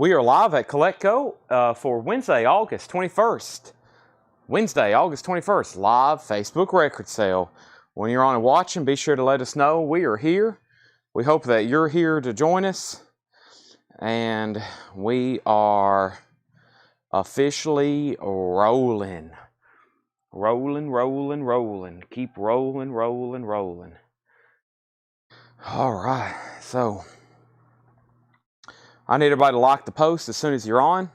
We are live at Collectco for Wednesday, August 21st. Wednesday, August 21st, live Facebook record sale. When you're on and watching, be sure to let us know we are here. We hope that you're here to join us. And we are officially rolling. Rolling. Keep rolling. All right, so I need everybody to like the post as soon as you're on.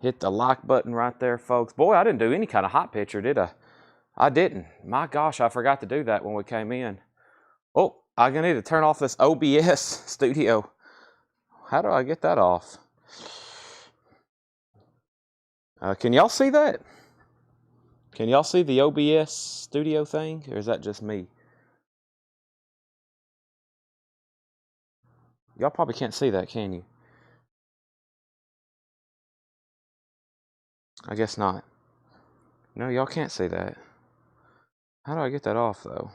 Hit the like button right there, folks. Boy, I didn't do any kind of hot picture, did I? I didn't. My gosh, I forgot to do that when we came in. Oh, I'm going to need to turn off this OBS studio. How do I get that off? Can y'all see that? Can y'all see the OBS studio thing? Or is that just me? Y'all probably can't see that, can you? I guess not. No, y'all can't see that. How do I get that off, though?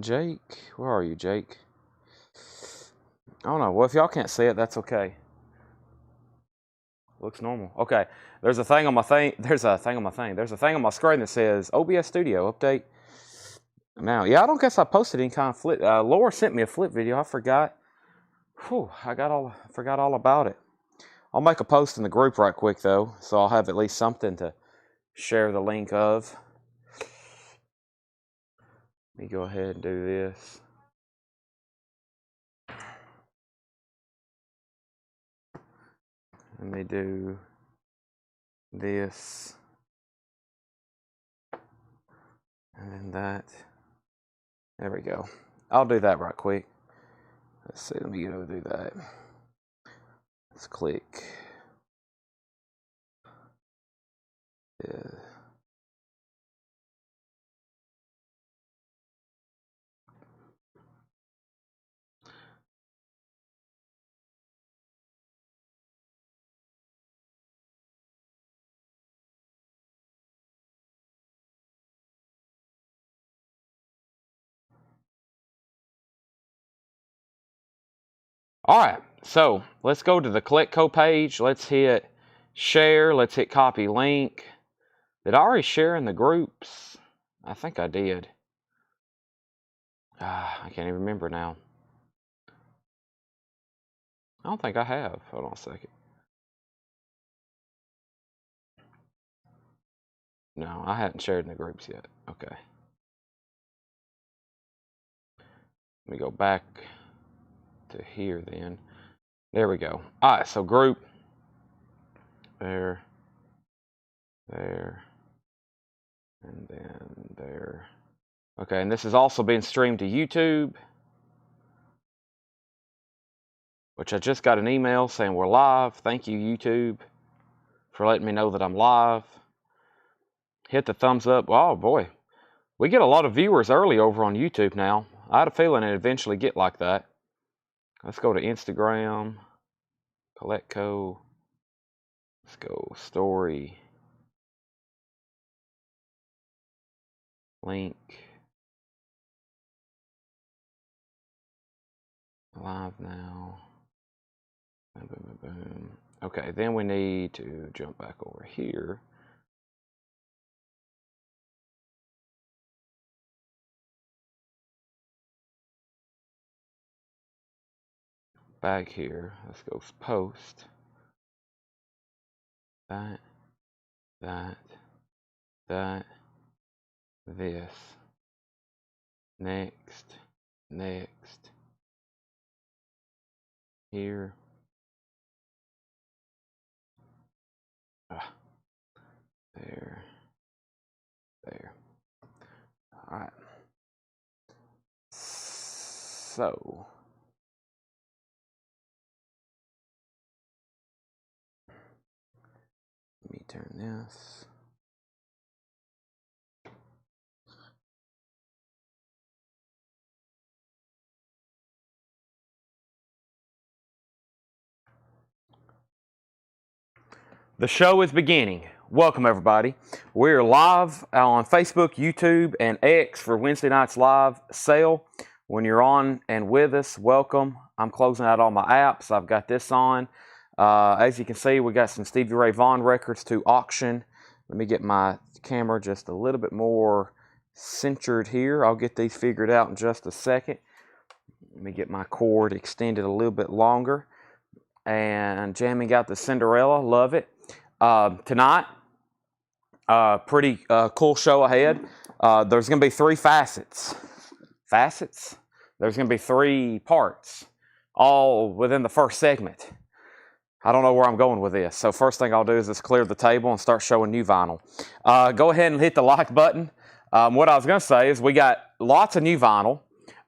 Jake? Where are you, Jake? I don't know. Well, if y'all can't see it, that's okay. Looks normal. Okay. There's a thing on my thing. There's a thing on my screen that says OBS Studio update. Now, yeah, I don't guess I posted any kind of flip. Laura sent me a flip video. I forgot. Whew, forgot all about it. I'll make a post in the group right quick, though, so I'll have at least something to share the link of. Let me go ahead and do this. Let me do this. And then that. There we go. I'll do that right quick. Let's see. Let me go do that. Let's click. Yeah. All right, so let's go to the Collectco page. Let's hit share. Let's hit copy link. Did I already share in the groups? I think I did. I can't even remember now. I don't think I have. Hold on a second. No, I hadn't shared in the groups yet. Okay. Let me go back to here then. There we go. All right, so group. There. And then there. Okay, and this is also being streamed to YouTube, which I just got an email saying we're live. Thank you, YouTube, for letting me know that I'm live. Hit the thumbs up. Oh, boy. We get a lot of viewers early over on YouTube now. I had a feeling it'd eventually get like that. Let's go to Instagram, Collectco. Let's go story. Link. Live now. Boom. Okay, then we need to jump back over here. Back here. Let's go post. That. This. Next. Here. There. All right. So. Let me turn this. The show is beginning. Welcome, everybody. We're live on Facebook, YouTube, and X for Wednesday night's live sale. When you're on and with us, welcome. I'm closing out all my apps. I've got this on. As you can see, we got some Stevie Ray Vaughan records to auction. Let me get my camera just a little bit more centered here. I'll get these figured out in just a second. Let me get my cord extended a little bit longer. And jamming out the Cinderella, love it. Tonight, pretty cool show ahead. There's going to be 3 facets. There's going to be 3 parts, all within the first segment. I don't know where I'm going with this. So first thing I'll do is just clear the table and start showing new vinyl. Go ahead and hit the like button. What I was going to say is we got lots of new vinyl.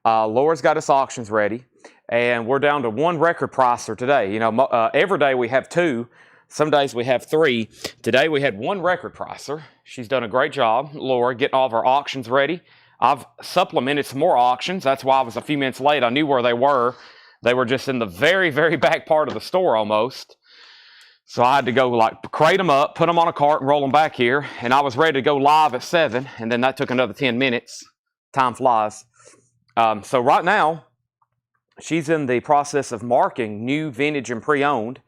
Laura's got us auctions ready, and we're down to 1 record pricer today. You know, every day we have 2. Some days we have 3. Today we had 1 record pricer. She's done a great job, Laura, getting all of our auctions ready. I've supplemented some more auctions. That's why I was a few minutes late. I knew where they were. They were just in the very, very back part of the store almost. So I had to go like crate them up, put them on a cart, and roll them back here. And I was ready to go live at 7, and then that took another 10 minutes. Time flies. So right now, she's in the process of marking new, vintage, and pre-owned.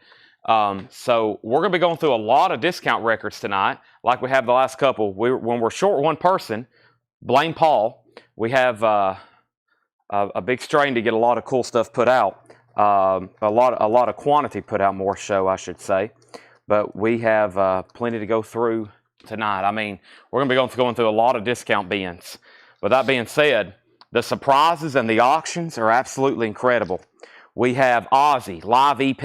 So we're going to be going through a lot of discount records tonight, like we have the last couple. When we're short 1 person, blame Paul. We have a big strain to get a lot of cool stuff put out, a lot of quantity put out, more so I should say. But we have plenty to go through tonight. I mean, we're going to be going through a lot of discount bins. With that being said, the surprises and the auctions are absolutely incredible. We have Ozzy Live EP,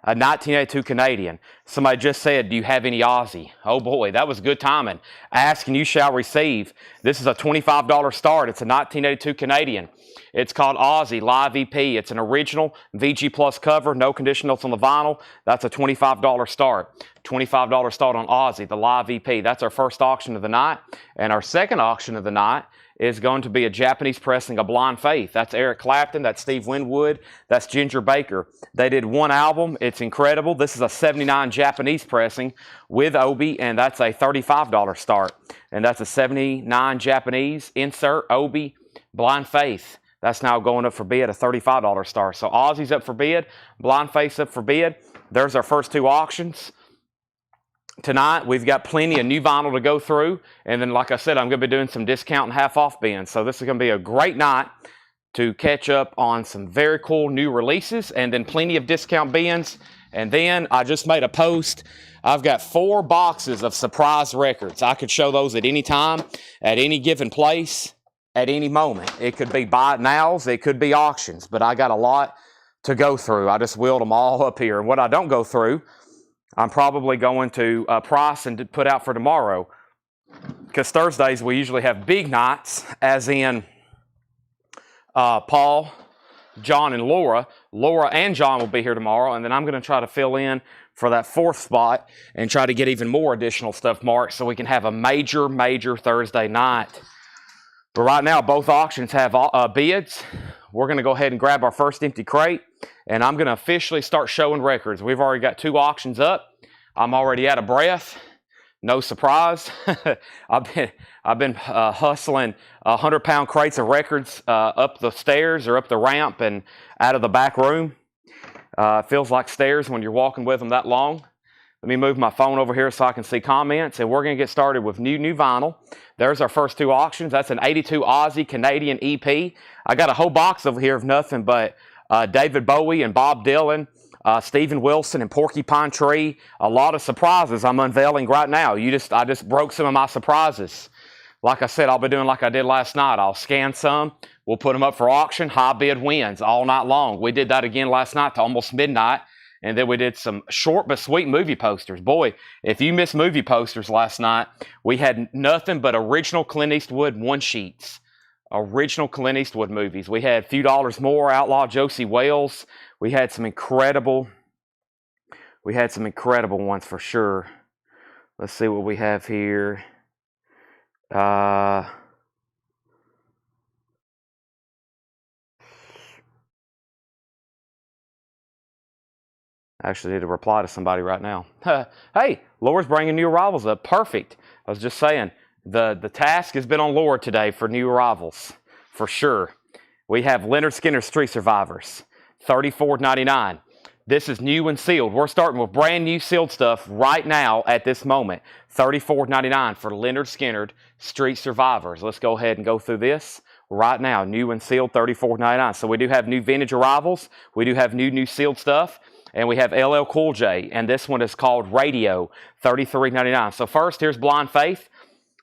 a 1982 Canadian. Somebody just said, do you have any Ozzy? Oh boy, that was good timing. Ask and you shall receive. This is a $25 start. It's a 1982 Canadian. It's called Ozzy Live EP. It's an original VG Plus cover, no condition notes on the vinyl. That's a $25 start. $25 start on Ozzy, the Live EP. That's our first auction of the night. And our second auction of the night is going to be a Japanese pressing of Blind Faith. That's Eric Clapton, that's Steve Winwood, that's Ginger Baker. They did 1 album. It's incredible. This is a 79 Japanese pressing with Obi, and that's a $35 start. And that's a 79 Japanese insert Obi Blind Faith. That's now going up for bid, a $35 start. So Ozzy's up for bid, Blind Faith's up for bid. There's our first 2 auctions. Tonight, we've got plenty of new vinyl to go through. And then, like I said, I'm going to be doing some discount and half-off bins. So this is going to be a great night to catch up on some very cool new releases and then plenty of discount bins. And then I just made a post. I've got 4 boxes of surprise records. I could show those at any time, at any given place, at any moment. It could be buy it nows, it could be auctions, but I got a lot to go through. I just wheeled them all up here. And what I don't go through, I'm probably going to price and put out for tomorrow, because Thursdays we usually have big nights, as in Paul, John, and Laura. Laura and John will be here tomorrow, and then I'm going to try to fill in for that 4th spot and try to get even more additional stuff marked so we can have a major, major Thursday night. But right now, both auctions have bids. We're going to go ahead and grab our first empty crate, and I'm going to officially start showing records. We've already got 2 auctions up. I'm already out of breath. No surprise. I've been hustling 100-pound crates of records up the stairs or up the ramp and out of the back room. It feels like stairs when you're walking with them that long. Let me move my phone over here so I can see comments, and we're going to get started with new vinyl. There's our first 2 auctions. That's an 82 Aussie Canadian EP. I got a whole box over here of nothing but David Bowie and Bob Dylan, Steven Wilson and Porcupine Tree. A lot of surprises I'm unveiling right now. I just broke some of my surprises. Like I said, I'll be doing like I did last night. I'll scan some. We'll put them up for auction. High bid wins all night long. We did that again last night to almost midnight. And then we did some short but sweet movie posters. Boy, if you missed movie posters last night, we had nothing but original Clint Eastwood 1-sheets. Original Clint Eastwood movies. We had A Few Dollars More, Outlaw Josie Wales. We had some incredible ones for sure. Let's see what we have here. I actually need to reply to somebody right now. Hey, Laura's bringing new arrivals up. Perfect. I was just saying, the task has been on Laura today for new arrivals, for sure. We have Leonard Skinner Street Survivors, $34.99. This is new and sealed. We're starting with brand new sealed stuff right now at this moment. $34.99 for Leonard Skinner Street Survivors. Let's go ahead and go through this right now. New and sealed, $34.99. So we do have new vintage arrivals. We do have new sealed stuff. And we have LL Cool J. And this one is called Radio, $33.99. So first, here's Blind Faith.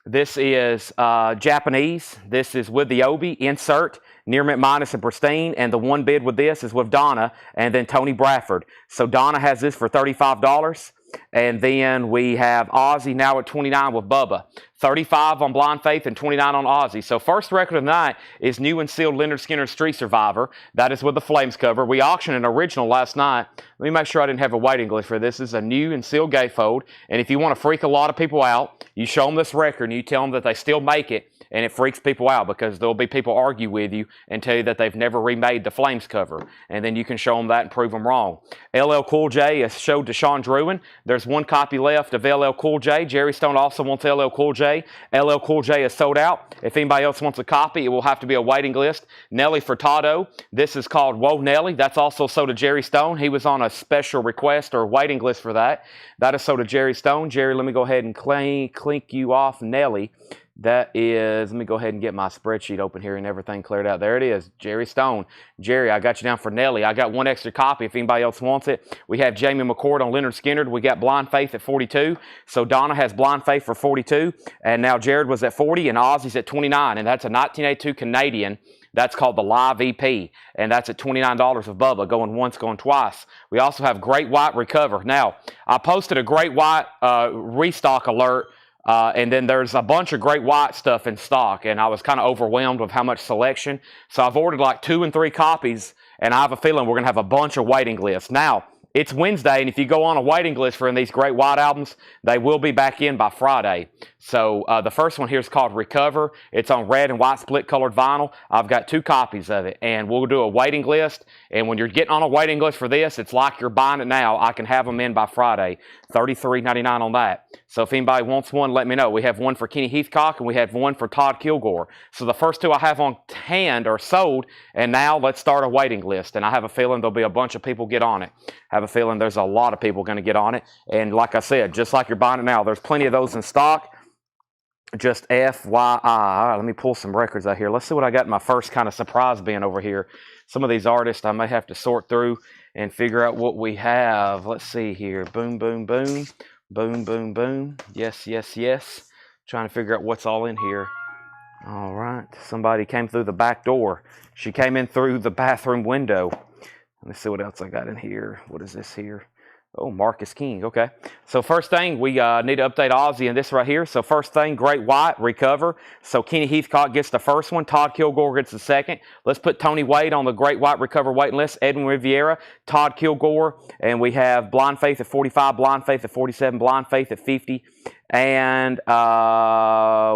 This is Japanese. This is with the Obi. Insert. Near mint minus and pristine, and the one bid with this is with Donna and then Tony Bradford. So Donna has this for $35, and then we have Ozzy now at $29 with Bubba. $35 on Blind Faith and $29 on Ozzy. So first record of the night is new and sealed Leonard Skinner Street Survivor. That is with the Flames cover. We auctioned an original last night. Let me make sure I didn't have a waiting list for this. This is a new and sealed gatefold, and if you want to freak a lot of people out, you show them this record and you tell them that they still make it, and it freaks people out because there'll be people argue with you and tell you that they've never remade the Flames cover. And then you can show them that and prove them wrong. LL Cool J is showed to Sean Druin. There's one copy left of LL Cool J. Jerry Stone also wants LL Cool J. LL Cool J is sold out. If anybody else wants a copy, it will have to be a waiting list. Nelly Furtado. This is called Whoa Nelly. That's also sold to Jerry Stone. He was on a special request or waiting list for that. That is sold to Jerry Stone. Jerry, let me go ahead and clink you off Nelly. That is, let me go ahead and get my spreadsheet open here and everything cleared out. There it is, Jerry Stone. Jerry, I got you down for Nelly. I got one extra copy if anybody else wants it. We have Jamie McCord on Leonard Skinner. We got Blind Faith at 42. So Donna has Blind Faith for 42. And now Jared was at 40 and Ozzy's at 29. And that's a 1982 Canadian. That's called the Live EP, and that's at $29 of Bubba, going once, going twice. We also have Great White Recover. Now, I posted a Great White restock alert, and then there's a bunch of Great White stuff in stock, and I was kind of overwhelmed with how much selection. So I've ordered like 2 and 3 copies, and I have a feeling we're going to have a bunch of waiting lists. Now, it's Wednesday, and if you go on a waiting list for these Great White albums, they will be back in by Friday. So the first one here is called Recover. It's on red and white split colored vinyl. I've got 2 copies of it, and we'll do a waiting list. And when you're getting on a waiting list for this, it's like you're buying it now. I can have them in by Friday. $33.99 on that. So if anybody wants one, let me know. We have one for Kenny Heathcock, and we have one for Todd Kilgore. So the first 2 I have on hand are sold, and now let's start a waiting list. And I have a feeling there'll be a bunch of people get on it. I have a feeling there's a lot of people going to get on it. And like I said, just like you're buying it now, there's plenty of those in stock. Just FYI. All right, let me pull some records out here. Let's see what I got in my first kind of surprise bin over here. Some of these artists I may have to sort through and figure out what we have. Let's see here. Boom, boom, boom. Boom, boom, boom. Yes, yes, yes. Trying to figure out what's all in here. All right. Somebody came through the back door. She came in through the bathroom window. Let me see what else I got in here. What is this here? Oh, Marcus King. Okay. So first thing, we need to update Ozzy in this right here. So first thing, Great White, Recover. So Kenny Heathcock gets the first one. Todd Kilgore gets the second. Let's put Tony Wade on the Great White Recover waiting list. Edwin Riviera, Todd Kilgore. And we have Blind Faith at 45, Blind Faith at 47, Blind Faith at 50. And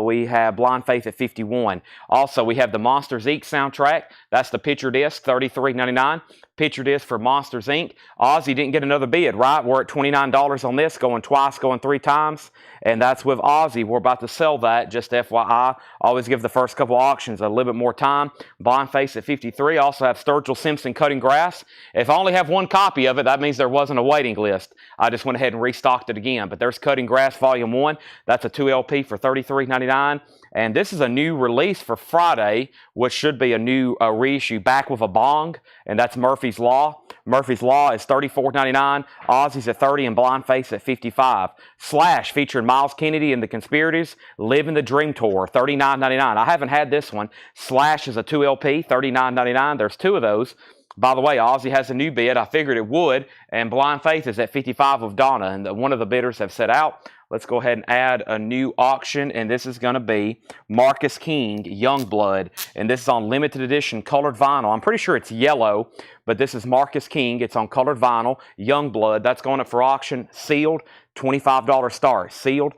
we have Blind Faith at 51. Also, we have the Monsters, Inc. soundtrack. That's the picture disc, $33.99. Picture disc for Monsters, Inc. Ozzy didn't get another bid, right? We're at $29 on this, going twice, going 3 times. And that's with Ozzy. We're about to sell that, just FYI. Always give the first couple auctions a little bit more time. Blind Faith at 53. Also have Sturgill Simpson, Cutting Grass. If I only have 1 copy of it, that means there wasn't a waiting list. I just went ahead and restocked it again. But there's Cutting Grass Volume 1. That's a 2 LP for $33.99. And this is a new release for Friday, which should be a new reissue, Back with a Bong. And that's Murphy's Law. Murphy's Law is $34.99. Ozzy's at $30 and Blind Faith at $55. Slash featuring Miles Kennedy and the Conspirators, Living the Dream Tour, $39.99. I haven't had this one. Slash is a 2 LP, $39.99. There's 2 of those. By the way, Ozzy has a new bid. I figured it would. And Blind Faith is at 55 with Donna. And one of the bidders have set out. Let's go ahead and add a new auction. And this is going to be Marcus King, Youngblood. And this is on limited edition colored vinyl. I'm pretty sure it's yellow. But this is Marcus King. It's on colored vinyl, Youngblood. That's going up for auction. Sealed, $25 start. Sealed.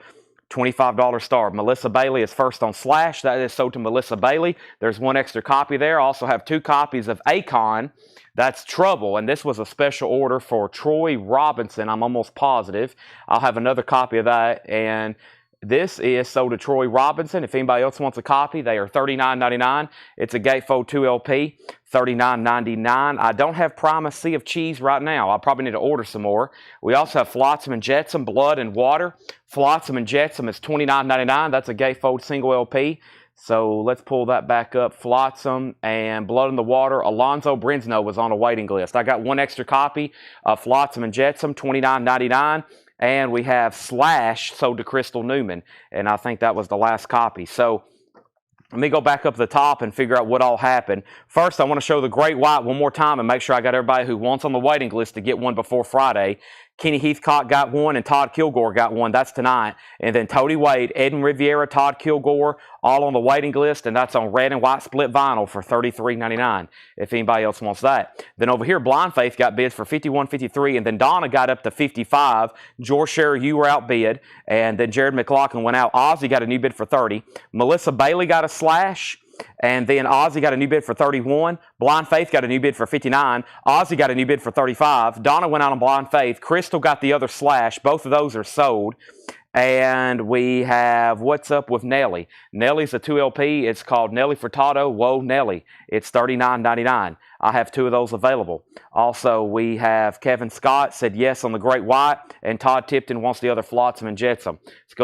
$25 start. Melissa Bailey is first on Slash. That is sold to Melissa Bailey. There's one extra copy there. I also have 2 copies of Akon. That's Trouble, and this was a special order for Troy Robinson. I'm almost positive. I'll have another copy of that, and this is sold to Troy Robinson. If anybody else wants a copy, they are $39.99. It's a gatefold 2 LP, $39.99. I don't have Primus Sea of Cheese right now. I probably need to order some more. We also have Flotsam and Jetsam, Blood and Water. Flotsam and Jetsam is $29.99. That's a gatefold single LP. So let's pull that back up. Flotsam and Blood in the Water. Alonzo Brinsno was on a waiting list. I got one extra copy of Flotsam and Jetsam, $29.99. And we have Slash sold to Crystal Newman. And I think that was the last copy. So let me go back up to the top and figure out what all happened. First, I want to show the Great White one more time and make sure I got everybody who wants on the waiting list to get one before Friday. Kenny Heathcock got one and Todd Kilgore got one. That's tonight. And then Tody Wade, Eden Riviera, Todd Kilgore, all on the waiting list. And that's on red and white split vinyl for $33.99 if anybody else wants that. Then over here, Blind Faith got bids for $51.53. And then Donna got up to $55. George Scherer, you were outbid. And then Jared McLaughlin went out. Ozzy got a new bid for $30. Melissa Bailey got a Slash. And then Ozzy got a new bid for $31. Blind Faith got a new bid for $59. Ozzy got a new bid for $35. Donna went out on Blind Faith. Crystal got the other Slash. Both of those are sold. And we have What's Up with Nelly. Nelly's a 2 LP. It's called Nelly Furtado, Whoa Nelly. It's $39.99. I have 2 of those available. Also, we have Kevin Scott said yes on the Great White, and Todd Tipton wants the other Flotsam and Jetsam.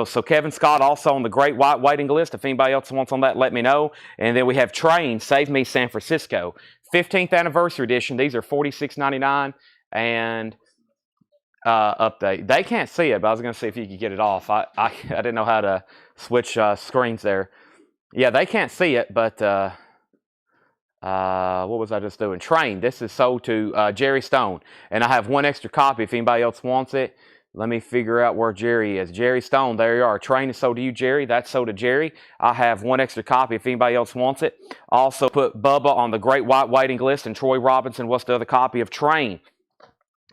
So Kevin Scott also on the Great White waiting list. If anybody else wants on that, let me know. And then we have Train, Save Me San Francisco. 15th anniversary edition. These are $46.99 and update. They can't see it, but I was going to see if you could get it off. I didn't know how to switch screens there. Yeah, they can't see it, but what was I just doing? Train. This is sold to Jerry Stone. And I have one extra copy if anybody else wants it. Let me figure out where Jerry is. Jerry Stone, there you are. Train is sold to you, Jerry. That's sold to Jerry. I have one extra copy if anybody else wants it. Also put Bubba on the Great White waiting list, and Troy Robinson was the other copy of Train.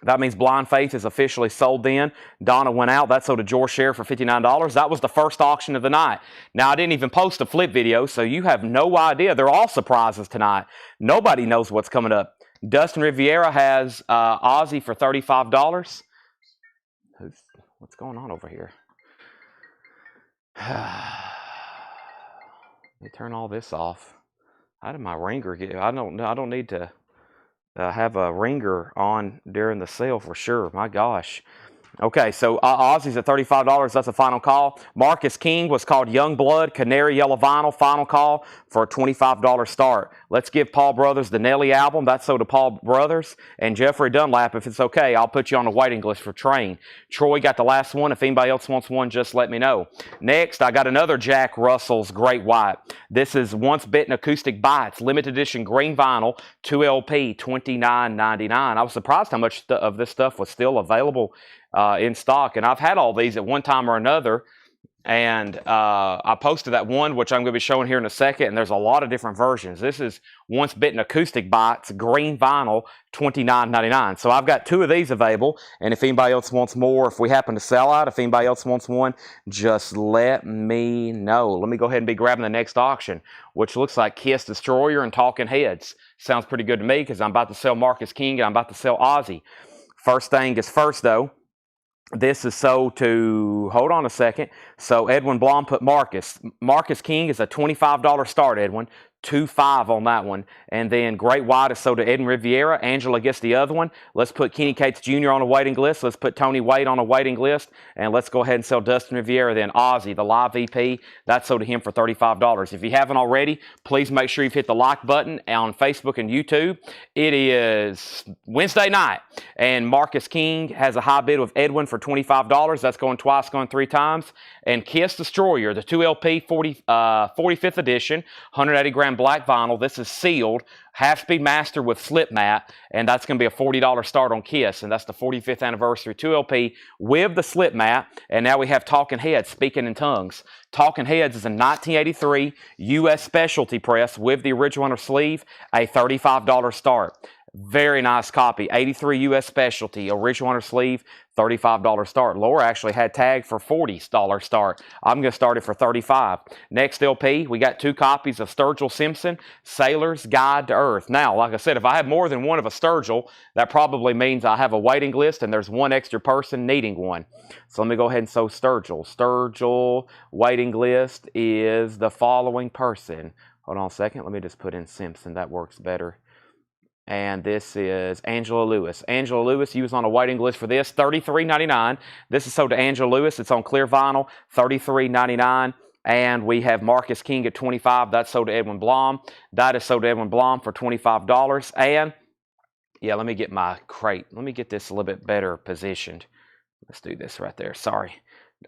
That means Blind Faith is officially sold then. Donna went out. That sold to George Scherer for $59. That was the first auction of the night. Now, I didn't even post a flip video, so you have no idea. They're all surprises tonight. Nobody knows what's coming up. Dustin Riviera has Ozzy for $35. What's going on over here? Let me turn all this off. How did my ringer get? I don't need to have a ringer on during the sale for sure. My gosh. Okay, so Ozzy's at $35. That's a final call. Marcus King was called Young Blood, Canary Yellow Vinyl, final call for a $25 start. Let's give Paul Brothers the Nelly album. That's sold to Paul Brothers. And Jeffrey Dunlap, if it's okay, I'll put you on a waiting list for Train. Troy got the last one. If anybody else wants one, just let me know. Next, I got another Jack Russell's Great White. This is Once Bitten Acoustic Bites, limited edition green vinyl, 2 LP, $29.99. I was surprised how much of this stuff was still available in stock, and I've had all these at one time or another, and I posted that one, which I'm going to be showing here in a second, and there's a lot of different versions. This is Once Bitten Acoustic Bites, green vinyl, $29.99. So I've got 2 of these available, and if anybody else wants more, if we happen to sell out, if anybody else wants one, just let me know. Let me go ahead and be grabbing the next auction, which looks like Kiss Destroyer and Talking Heads. Sounds pretty good to me, because I'm about to sell Marcus King, and I'm about to sell Ozzy. First thing is first, though. This is sold to, hold on a second. So Edwin Blom put Marcus. Marcus King is a $25 start, Edwin. 2.5 on that one. And then Great White is sold to Eden Riviera. Angela gets the other one. Let's put Kenny Cates Jr. on a waiting list. Let's put Tony Wade on a waiting list. And let's go ahead and sell Dustin Riviera. Then Ozzy, the live VP, that's sold to him for $35. If you haven't already, please make sure you've hit the like button on Facebook and YouTube. It is Wednesday night. And Marcus King has a high bid with Edwin for $25. That's going twice, going 3 times. And Kiss Destroyer, the 2 LP 45th edition, 180 gram black vinyl. This is sealed, half-speed master with slip mat, and that's going to be a $40 start on Kiss, and that's the 45th anniversary 2 LP with the slip mat. And now we have Talking Heads, Speaking in Tongues. Talking Heads is a 1983 U.S. specialty press with the original inner sleeve, a $35 start. Very nice copy. 83 US specialty, original under sleeve, $35 start. Laura actually had tagged for $40 start. I'm going to start it for $35. Next LP, we got 2 copies of Sturgill Simpson, Sailor's Guide to Earth. Now, like I said, if I have more than one of a Sturgill, that probably means I have a waiting list and there's one extra person needing one. So let me go ahead and sew Sturgill. Sturgill waiting list is the following person. Hold on a second. Let me just put in Simpson. That works better. And this is Angela Lewis. Angela Lewis, you was on a waiting list for this, $33.99. This is sold to Angela Lewis. It's on clear vinyl, $33.99. And we have Marcus King at $25. That's sold to Edwin Blom. That is sold to Edwin Blom for $25. And, yeah, let me get my crate. Let me get this a little bit better positioned. Let's do this right there. Sorry.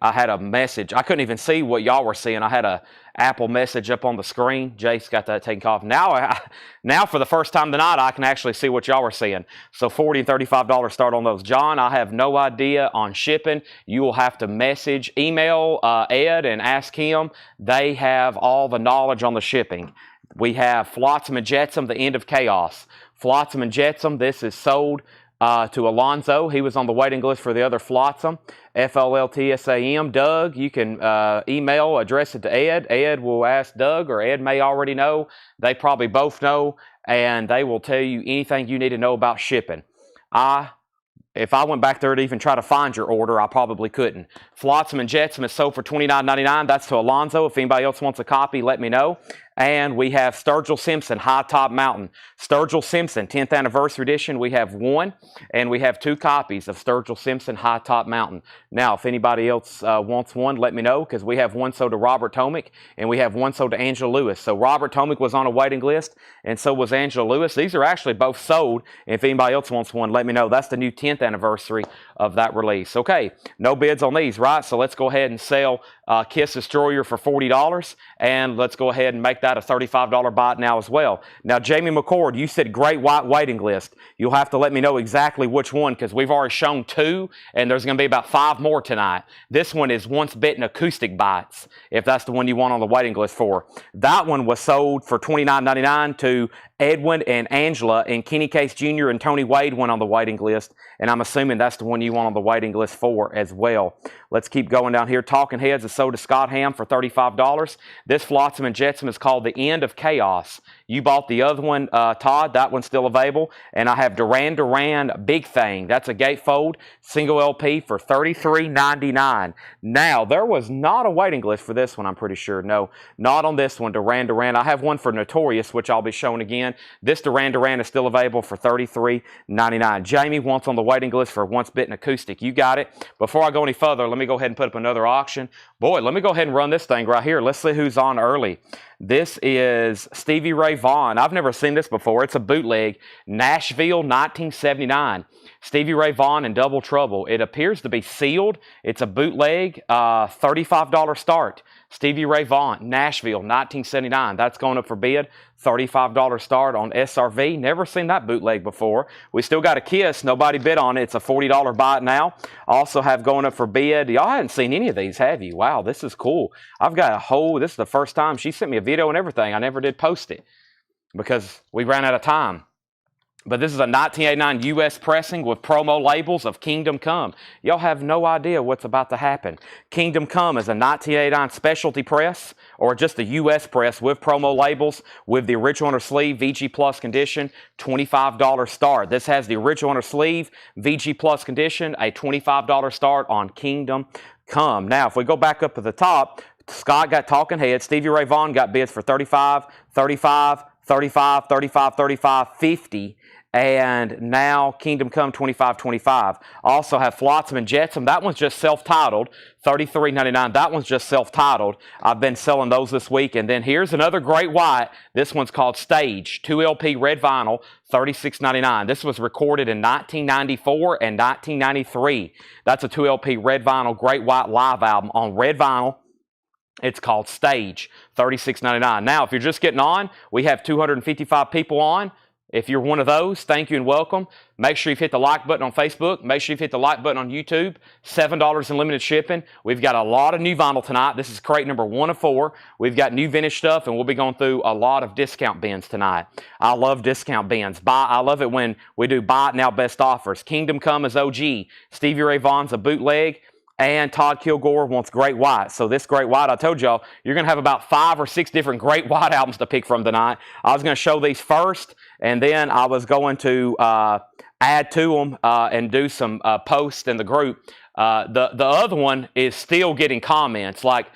I had a message. I couldn't even see what y'all were seeing. I had a Apple message up on the screen. Jace got that taken off. Now for the first time tonight, I can actually see what y'all were seeing. So $40 and $35 start on those. John, I have no idea on shipping. You will have to email Ed and ask him. They have all the knowledge on the shipping. We have Flotsam and Jetsam, the end of chaos. Flotsam and Jetsam, this is sold to Alonzo. He was on the waiting list for the other Flotsam. FLLTSAM. Doug, you can email, address it to Ed. Ed will ask Doug, or Ed may already know. They probably both know, and they will tell you anything you need to know about shipping. If I went back there to even try to find your order, I probably couldn't. Flotsam and Jetsam is sold for $29.99. That's to Alonzo. If anybody else wants a copy, let me know. And we have Sturgill Simpson, High Top Mountain. Sturgill Simpson, 10th Anniversary Edition. We have 1, and we have 2 copies of Sturgill Simpson, High Top Mountain. Now, if anybody else wants one, let me know, because we have one sold to Robert Tomick, and we have one sold to Angela Lewis. So Robert Tomick was on a waiting list, and so was Angela Lewis. These are actually both sold. If anybody else wants one, let me know. That's the new 10th anniversary of that release. Okay, no bids on these, right? So let's go ahead and sell Kiss Destroyer for $40, and let's go ahead and make that a $35 bot now as well. Now, Jamie McCord, you said great white waiting list. You'll have to let me know exactly which one, because we've already shown 2, and there's going to be about 5 more tonight. This one is Once Bitten Acoustic Bites, if that's the one you want on the waiting list for. That one was sold for $29.99 to Edwin and Angela, and Kenny Case Jr. and Tony Wade went on the waiting list, and I'm assuming that's the one you want on the waiting list for as well. Let's keep going down here. Talking Heads is sold to Scott Ham for $35. This Flotsam and Jetsam is called The End of Chaos. You bought the other one, Todd. That one's still available. And I have Duran Duran Big Thing. That's a gatefold single LP for $33.99. Now, there was not a waiting list for this one, I'm pretty sure. No, not on this one, Duran Duran. I have one for Notorious, which I'll be showing again. This Duran Duran is still available for $33.99. Jamie wants on the waiting list for Once Bitten Acoustic. You got it. Before I go any further, let me go ahead and put up another auction. Boy, let me go ahead and run this thing right here. Let's see who's on early. This is Stevie Ray Vaughan. I've never seen this before. It's a bootleg. Nashville, 1979. Stevie Ray Vaughan and Double Trouble. It appears to be sealed. It's a bootleg, $35 start. Stevie Ray Vaughan, Nashville, 1979. That's going up for bid. $35 start on SRV. Never seen that bootleg before. We still got a Kiss. Nobody bid on it. It's a $40 buy it now. Also have going up for bid. Y'all haven't seen any of these, have you? Wow, this is cool. I've got a whole, this is the first time. She sent me a video and everything. I never did post it because we ran out of time. But this is a 1989 U.S. pressing with promo labels of Kingdom Come. Y'all have no idea what's about to happen. Kingdom Come is a 1989 specialty press, or just a U.S. press with promo labels with the original under sleeve, VG Plus condition, $25 start. This has the original under sleeve, VG Plus condition, a $25 start on Kingdom Come. Now, if we go back up to the top, Scott got Talking Heads. Stevie Ray Vaughan got bids for $35, $35, $35, $35, $35, $50. And now Kingdom Come $25.25. Also have Flotsam and Jetsam. That one's just self-titled, $33.99. That one's just self-titled. I've been selling those this week. And then here's another great white. This one's called Stage, 2LP red vinyl, $36.99. This was recorded in 1994 and 1993. That's a 2LP red vinyl great white live album on red vinyl. It's called Stage, $36.99. Now, if you're just getting on, we have 255 people on. If you're one of those, thank you and welcome. Make sure you've hit the like button on Facebook. Make sure you've hit the like button on YouTube. $7 in limited shipping. We've got a lot of new vinyl tonight. This is crate number 1 of 4. We've got new vintage stuff, and we'll be going through a lot of discount bins tonight. I love discount bins. I love it when we do buy it now best offers. Kingdom Come is OG. Stevie Ray Vaughan's a bootleg. And Todd Kilgore wants Great White. So this Great White, I told y'all, you're going to have about 5 or 6 different Great White albums to pick from tonight. I was going to show these first, and then I was going to add to them and do some posts in the group. The other one is still getting comments. Like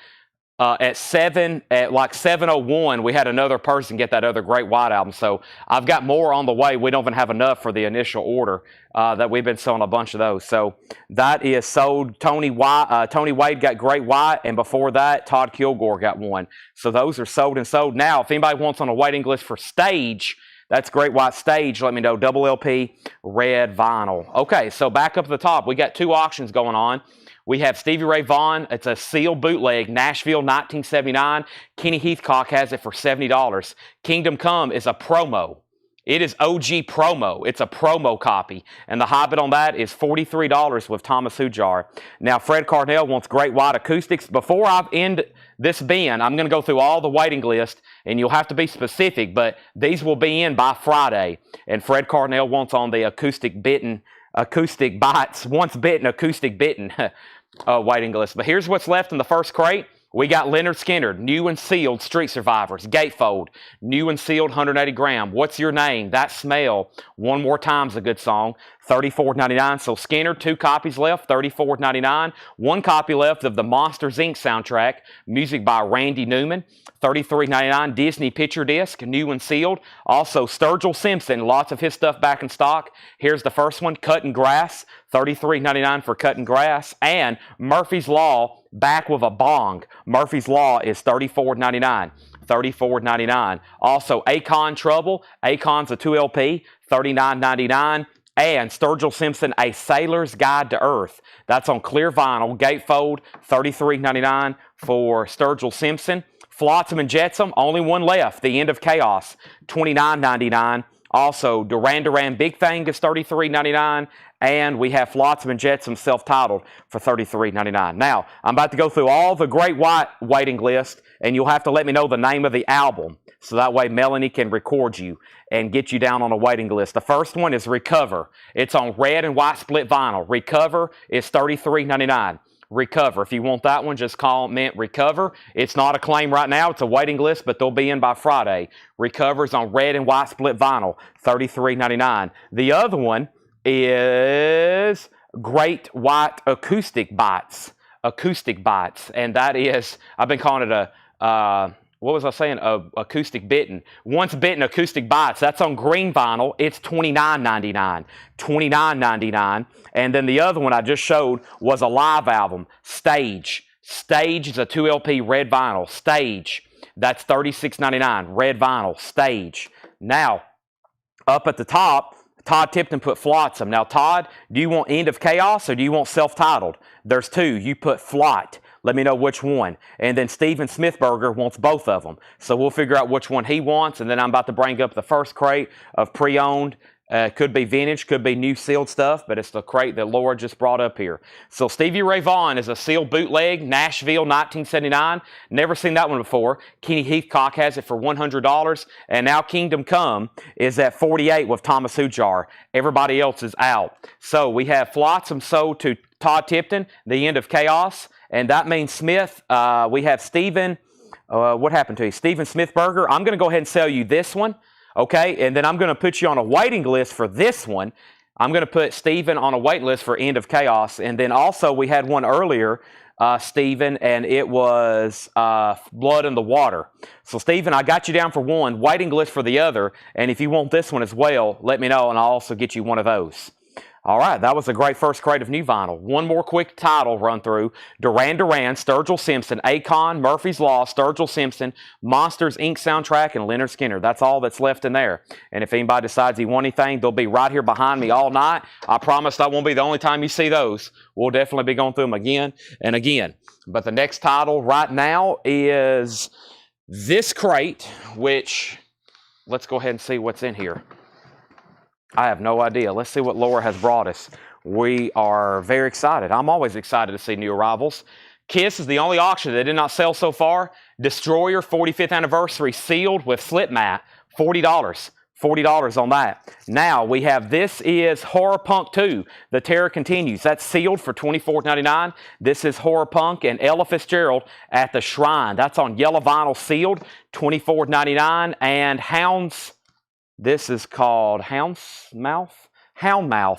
at like 7:01, we had another person get that other Great White album. So I've got more on the way. We don't even have enough for the initial order that we've been selling a bunch of those. So that is sold. Tony Wade got Great White, and before that, Todd Kilgore got one. So those are sold and sold. Now, if anybody wants on a waiting list for Stage, that's Great White Stage. Let me know. Double LP, red vinyl. Okay, so back up to the top. We got 2 auctions going on. We have Stevie Ray Vaughan. It's a sealed bootleg, Nashville 1979. Kenny Heathcock has it for $70. Kingdom Come is a promo. It is OG promo. It's a promo copy. And the high bid on that is $43 with Thomas Hujar. Now, Fred Carnell wants Great White Acoustics. Before I end this bin, I'm going to go through all the waiting list, and you'll have to be specific, but these will be in by Friday. And Fred Carnell wants on the acoustic bites, once bitten, acoustic bitten waiting list. But here's what's left in the first crate. We got Leonard Skinner, new and sealed Street Survivors, Gatefold, new and sealed 180 gram. What's Your Name? That Smell. One More Time's a good song. $34.99. So Skinner, 2 copies left, $34.99. 1 copy left of the Monsters, Inc. soundtrack, music by Randy Newman, $33.99. Disney Picture Disc, new and sealed. Also, Sturgill Simpson, lots of his stuff back in stock. Here's the first one, Cutting Grass, $33.99 for Cutting Grass. And Murphy's Law, back with a bong. Murphy's Law is $34.99. $34.99. Also, Akon Trouble. Akon's a 2 LP, $39.99. And Sturgill Simpson, A Sailor's Guide to Earth. That's on clear vinyl. Gatefold, $33.99 for Sturgill Simpson. Flotsam and Jetsam, only one left. The End of Chaos, $29.99. Also, Duran Duran Big Thing is $33.99. And we have Flotsam and Jetsam self-titled for $33.99. Now, I'm about to go through all the Great White waiting list, and you'll have to let me know the name of the album, so that way Melanie can record you and get you down on a waiting list. The first one is Recover. It's on red and white split vinyl. Recover is $33.99. Recover. If you want that one, just comment Recover. It's not a claim right now. It's a waiting list, but they'll be in by Friday. Recover's on red and white split vinyl, $33.99. The other one is Great White Acoustic Bites. Acoustic Bites. And that is, I've been calling it what was I saying? Acoustic bitten. Once bitten acoustic bites. That's on green vinyl. It's $29.99. $29.99. And then the other one I just showed was a live album. Stage. Stage is a 2 LP red vinyl. Stage. That's $36.99. Red vinyl. Stage. Now, up at the top, Todd Tipton put Flotsam. Now, Todd, do you want End of Chaos or do you want self-titled? There's 2. You put Flight. Let me know which one. And then Steven Smithberger wants both of them. So we'll figure out which one he wants. And then I'm about to bring up the first crate of pre-owned. Could be vintage, could be new sealed stuff, but it's the crate that Laura just brought up here. So Stevie Ray Vaughan is a sealed bootleg, Nashville 1979. Never seen that one before. Kenny Heathcock has it for $100. And now Kingdom Come is at $48 with Thomas Hujar. Everybody else is out. So we have Flotsam sold to Todd Tipton, The End of Chaos. And that means Smith. We have Steven. What happened to you? Steven Smithberger. I'm going to go ahead and sell you this one. Okay, and then I'm going to put you on a waiting list for this one. I'm going to put Steven on a waiting list for End of Chaos. And then also we had one earlier, Steven, and it was Blood in the Water. So Steven, I got you down for one, waiting list for the other. And if you want this one as well, let me know and I'll also get you one of those. All right, that was a great first crate of new vinyl. One more quick title run through. Duran Duran, Sturgill Simpson, Akon, Murphy's Law, Sturgill Simpson, Monsters, Inc. soundtrack, and Leonard Skinner. That's all that's left in there. And if anybody decides they want anything, they'll be right here behind me all night. I promise that won't be the only time you see those. We'll definitely be going through them again and again. But the next title right now is this crate, which let's go ahead and see what's in here. I have no idea. Let's see what Laura has brought us. We are very excited. I'm always excited to see new arrivals. Kiss is the only auction that did not sell so far. Destroyer 45th anniversary sealed with slip mat, $40. $40 on that. Now we have, this is Horror Punk 2. The Terror Continues. That's sealed for $24.99. This is Horror Punk and Ella Fitzgerald at the Shrine. That's on yellow vinyl sealed, $24.99. And Hounds, this is called Houndmouth,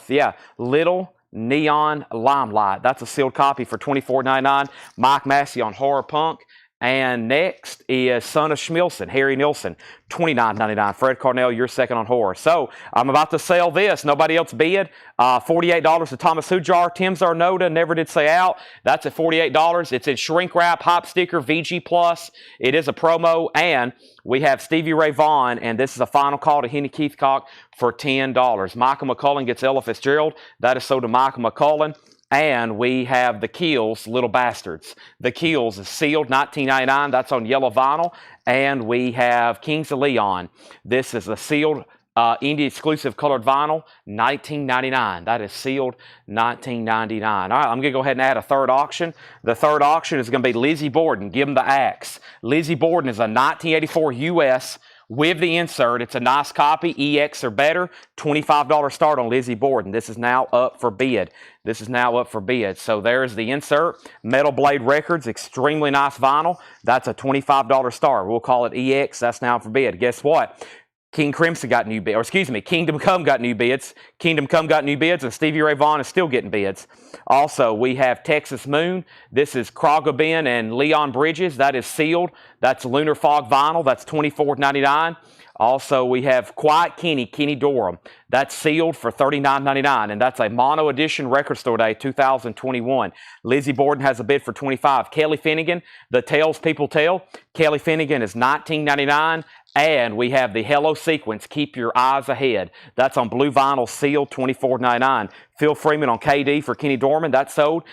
yeah. Little Neon Limelight. That's a sealed copy for $24.99. Mike Massey on Horror Punk. And next is Son of Schmilson, Harry Nilsson, $29.99. Fred Carnell, you're second on horror. So I'm about to sell this. Nobody else bid. $48 to Thomas Hujar. Tim Zarnoda never did say out. That's at $48. It's in shrink wrap, hop sticker, VG Plus. It is a promo. And we have Stevie Ray Vaughan, and this is a final call to Henny Keithcock for $10. Michael McCullen gets Ella Fitzgerald. That is sold to Michael McCullen. And we have the Keels, Little Bastards. The Keels is sealed, $19.99. That's on yellow vinyl. And we have Kings of Leon. This is a sealed indie exclusive colored vinyl, $19.99. That is sealed, $19.99. All right, I'm going to go ahead and add a third auction. The third auction is going to be Lizzie Borden. Give him the axe. Lizzie Borden is a 1984 US with the insert. It's a nice copy, EX or better, $25 start on Lizzie Borden. This is now up for bid. So there's the insert. Metal Blade Records, extremely nice vinyl. That's a $25 start. We'll call it EX. That's now for bid. Guess what? King Crimson got new bids, or excuse me, Kingdom Come got new bids. Kingdom Come got new bids, and Stevie Ray Vaughan is still getting bids. Also, we have Texas Moon. This is Krogobin and Leon Bridges. That is sealed. That's Lunar Fog vinyl. That's $24.99. Also, we have Quiet Kenny Dorham. That's sealed for $39.99, and that's a mono edition Record Store Day 2021. Lizzie Borden has a bid for $25. Kelly Finnegan, The Tales People Tell. Kelly Finnegan is $19.99. And we have the Hello Sequence, Keep Your Eyes Ahead. That's on blue vinyl, sealed, $24.99. Phil Freeman on KD for Kenny Dorman. That's sold.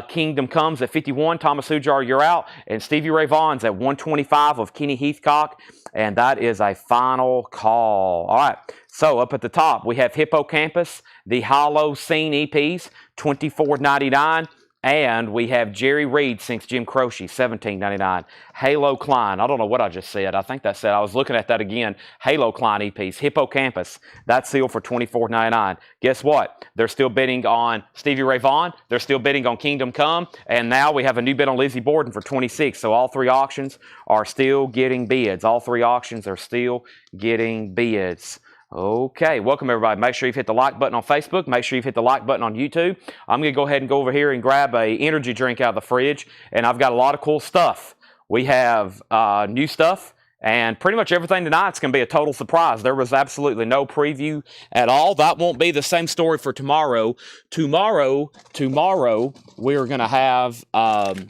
Kingdom Comes at $51. Thomas Hujar, you're out. And Stevie Ray Vaughan's at $125 of Kenny Heathcock. And that is a final call. All right. So up at the top, we have Hippocampus, the Hollow Scene EPs, $24.99. And we have Jerry Reed sings Jim Croce, $17.99. Halo Klein, I don't know what I just said. I think that said, I was looking at that again. Halo Klein EPs, Hippocampus, that's sealed for $24.99. Guess what? They're still bidding on Stevie Ray Vaughan. They're still bidding on Kingdom Come. And now we have a new bid on Lizzie Borden for $26. So all three auctions are still getting bids. Okay, welcome everybody. Make sure you've hit the like button on Facebook. Make sure you've hit the like button on YouTube. I'm going to go ahead and go over here and grab a energy drink out of the fridge, and I've got a lot of cool stuff. We have new stuff, and pretty much everything tonight's going to be a total surprise. There was absolutely no preview at all. That won't be the same story for tomorrow. Tomorrow, we're going to have, I'm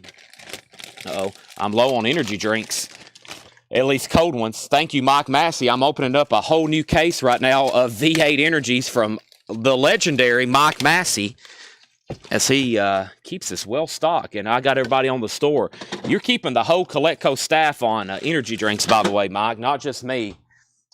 low on energy drinks. At least cold ones. Thank you, Mike Massey. I'm opening up a whole new case right now of V8 Energies from the legendary Mike Massey, as he keeps us well stocked. And I got everybody on the store. You're keeping the whole Coletco staff on energy drinks, by the way, Mike, not just me.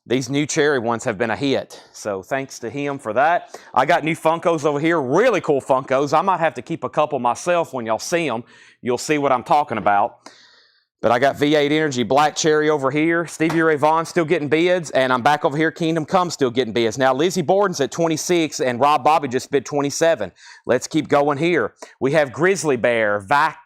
These new cherry ones have been a hit. So thanks to him for that. I got new Funkos over here, really cool Funkos. I might have to keep a couple myself. When y'all see them, you'll see what I'm talking about. But I got V8 Energy Black Cherry over here. Stevie Ray Vaughan still getting bids. And I'm back over here. Kingdom Come still getting bids. Now, Lizzie Borden's at 26 and Rob Bobby just bid 27. Let's keep going here. We have Grizzly Bear, Vac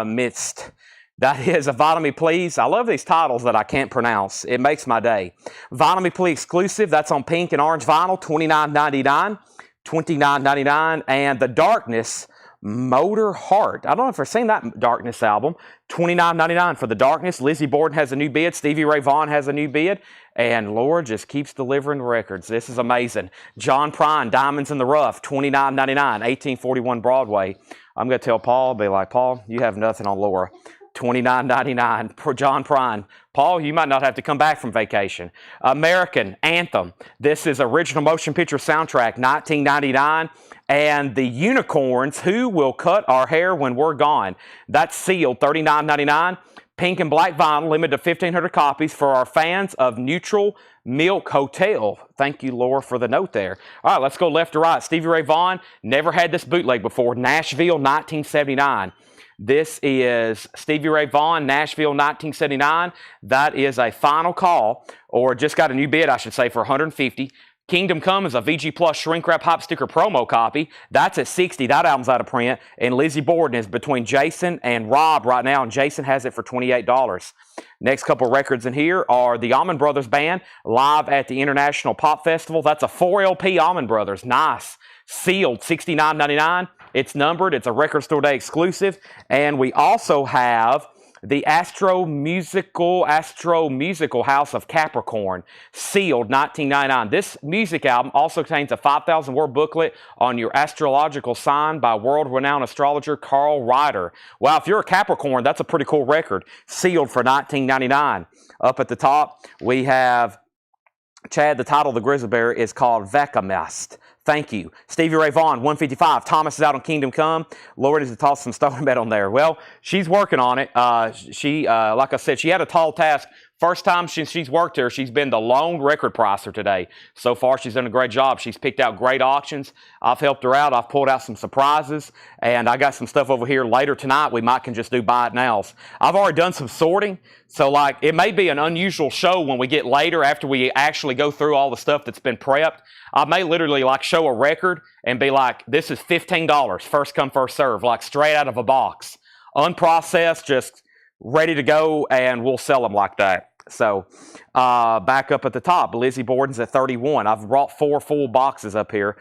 Mist. That is a Vitamin Please. I love these titles that I can't pronounce. It makes my day. Vitamin Please exclusive. That's on pink and orange vinyl, $29.99. $29.99. And The Darkness, Motor Heart. I don't know if I've seen that Darkness album. $29.99 for The Darkness. Lizzie Borden has a new bid. Stevie Ray Vaughan has a new bid. And Laura just keeps delivering records. This is amazing. John Prine, Diamonds in the Rough, $29.99, 1841 Broadway. I'm going to tell Paul, I'll be like, Paul, you have nothing on Laura. $29.99 for John Prine. Paul, you might not have to come back from vacation. American Anthem. This is original motion picture soundtrack, $19.99. And the Unicorns, Who Will Cut Our Hair When We're Gone. That's sealed, $39.99. Pink and black vinyl, limited to 1,500 copies for our fans of Neutral Milk Hotel. Thank you, Laura, for the note there. All right, let's go left to right. Stevie Ray Vaughan, never had this bootleg before. Nashville, 1979. This is Stevie Ray Vaughan, Nashville, 1979. That is a final call, or just got a new bid, I should say, for $150. Kingdom Come is a VG Plus shrink wrap hop sticker promo copy. That's at $60. That album's out of print. And Lizzie Borden is between Jason and Rob right now, and Jason has it for $28. Next couple records in here are the Allman Brothers Band live at the International Pop Festival. That's a 4LP Allman Brothers. Nice. Sealed, $69.99. It's numbered. It's a Record Store Day exclusive. And we also have the Astro Musical House of Capricorn, sealed, $19.99. This music album also contains a 5,000-word booklet on your astrological sign by world-renowned astrologer Carl Ryder. Wow, if you're a Capricorn, that's a pretty cool record. Sealed for $19.99. Up at the top, we have Chad. The title of the Grizzly Bear is called Vacamest. Thank you. Stevie Ray Vaughan, $155. Thomas is out on Kingdom Come. Laura needs to toss some stone bet on there. Well, she's working on it. Like I said, she had a tall task. First time since she's worked here, she's been the lone record pricer today. So far, she's done a great job. She's picked out great auctions. I've helped her out. I've pulled out some surprises, and I got some stuff over here later tonight. We might can just do buy it nows. I've already done some sorting, so like it may be an unusual show when we get later after we actually go through all the stuff that's been prepped. I may literally like show a record and be like, this is $15, first come, first serve, like straight out of a box. Unprocessed, just ready to go, and we'll sell them like that. So back up at the top, Lizzie Borden's at 31. I've brought 4 full boxes up here.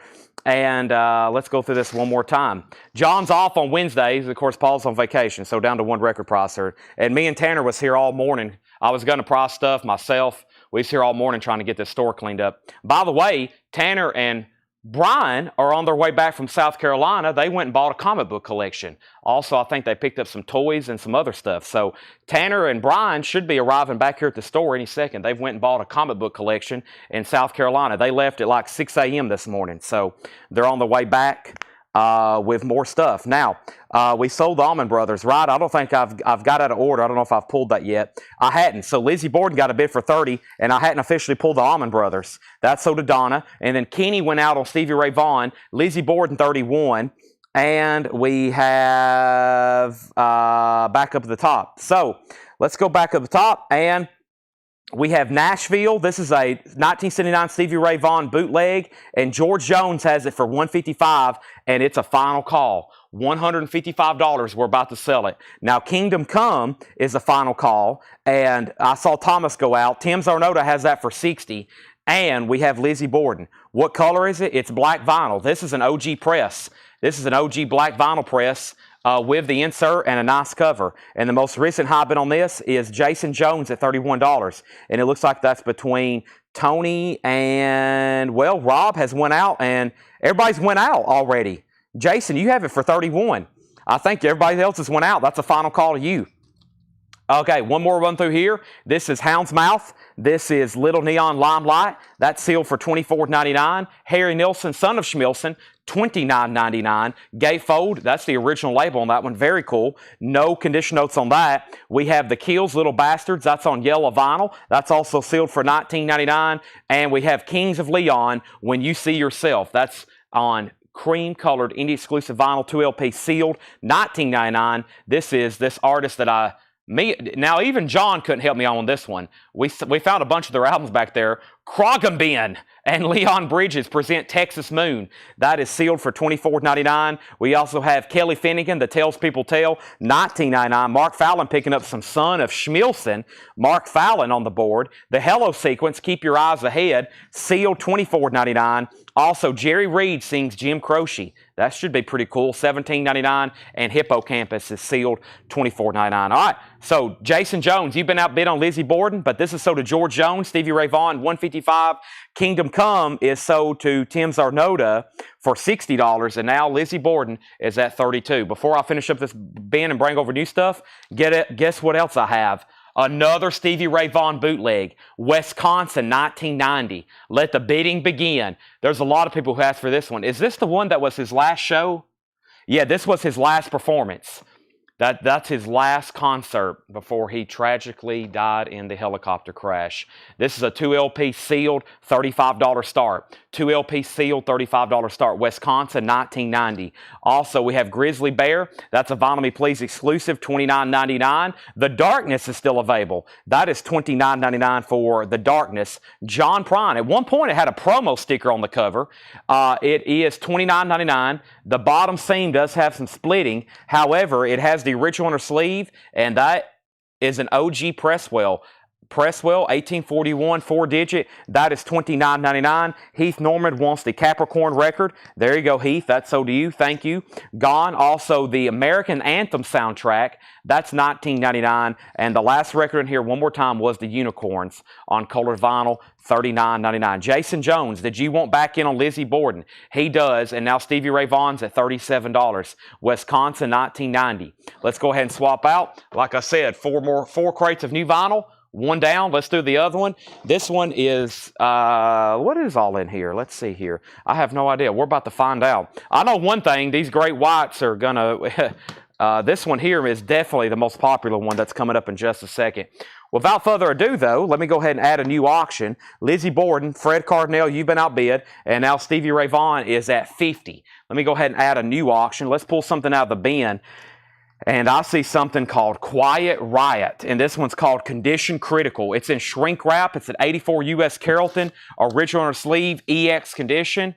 And let's go through this one more time. John's off on Wednesdays. Of course, Paul's on vacation, so down to one record pricer. And me and Tanner was here all morning. I was going to price stuff myself. We was here all morning trying to get this store cleaned up. By the way, Tanner and Brian are on their way back from South Carolina. They went and bought a comic book collection. Also, I think they picked up some toys and some other stuff. So Tanner and Brian should be arriving back here at the store any second. They've went and bought a comic book collection in South Carolina. They left at like 6 a.m. this morning. So they're on the way back with more stuff. Now, we sold the Allman Brothers, right? I don't think I've got out of order. I don't know if I've pulled that yet. I hadn't. So Lizzie Borden got a bid for $30, and I hadn't officially pulled the Allman Brothers. That sold to Donna. And then Kenny went out on Stevie Ray Vaughan. Lizzie Borden, 31. And we have back up at the top. So let's go back up the top, and we have Nashville. This is a 1979 Stevie Ray Vaughan bootleg, and George Jones has it for $155, and it's a final call. $155, we're about to sell it. Now, Kingdom Come is a final call, and I saw Thomas go out. Tim Zarnota has that for $60, and we have Lizzie Borden. What color is it? It's black vinyl. This is an OG press. This is an OG black vinyl press with the insert and a nice cover. And the most recent high bid on this is Jason Jones at $31. And it looks like that's between Tony and, well, Rob has went out, and everybody's went out already. Jason, you have it for 31. I think everybody else has went out. That's a final call to you. Okay, one more run through here. This is Hound's Mouth. This is Little Neon Limelight. That's sealed for $24.99. Harry Nilsson, Son of Schmilson, $29.99. Gatefold, that's the original label on that one. Very cool. No condition notes on that. We have The Kills, Little Bastards. That's on yellow vinyl. That's also sealed for $19.99. And we have Kings of Leon, When You See Yourself. That's on cream-colored indie-exclusive vinyl, 2LP sealed, $19.99. This is this artist that now even John couldn't help me on this one. We found a bunch of their albums back there. Krogenben and Leon Bridges present Texas Moon. That is sealed for $24.99. We also have Kelly Finnegan, The Tales People Tell, $19.99. Mark Fallon picking up some Son of Schmilson. Mark Fallon on the board. The Hello Sequence, Keep Your Eyes Ahead, sealed $24.99. Also, Jerry Reed sings Jim Croce. That should be pretty cool, $17.99. And Hippocampus is sealed $24.99. All right, so Jason Jones, you've been outbid on Lizzie Borden, but this is sold to George Jones, Stevie Ray Vaughan, $155. Kingdom Come is sold to Tim Zarnota for $60, and now Lizzie Borden is at $32. Before I finish up this bin and bring over new stuff, guess what else I have? Another Stevie Ray Vaughan bootleg, Wisconsin, 1990. Let the bidding begin. There's a lot of people who asked for this one. Is this the one that was his last show? Yeah, this was his last performance. That's his last concert before he tragically died in the helicopter crash. This is a 2 LP sealed, $35 start. 2 LP sealed, $35 start. Wisconsin, 1990. Also, we have Grizzly Bear. That's a Vinyl Me Please exclusive, $29.99. The Darkness is still available. That is $29.99 for The Darkness. John Prine. At one point, it had a promo sticker on the cover. It is $29.99. The bottom seam does have some splitting. However, it has the original inner sleeve, and that is an OG Presswell. Presswell, 1841, 4-digit. That is $29.99. Heath Norman wants the Capricorn record. There you go, Heath. That's so to you. Thank you. Gone. Also, the American Anthem soundtrack. That's $19.99. And the last record in here, one more time, was the Unicorns on colored vinyl, $39.99. Jason Jones, did you want back in on Lizzie Borden? He does, and now Stevie Ray Vaughan's at $37. Wisconsin, 1990. Let's go ahead and swap out. Like I said, four crates of new vinyl. One down. Let's do the other one. This one is, what is all in here? Let's see here. I have no idea. We're about to find out. I know one thing. These great whites are going to, this one here is definitely the most popular one that's coming up in just a second. Without further ado, though, let me go ahead and add a new auction. Lizzie Borden, Fred Cardinale, you've been outbid, and now Stevie Ray Vaughan is at 50. Let me go ahead and add a new auction. Let's pull something out of the bin. And I see something called Quiet Riot, and this one's called Condition Critical. It's in shrink wrap. It's an 84 U.S. Carrollton, original inner sleeve, EX condition,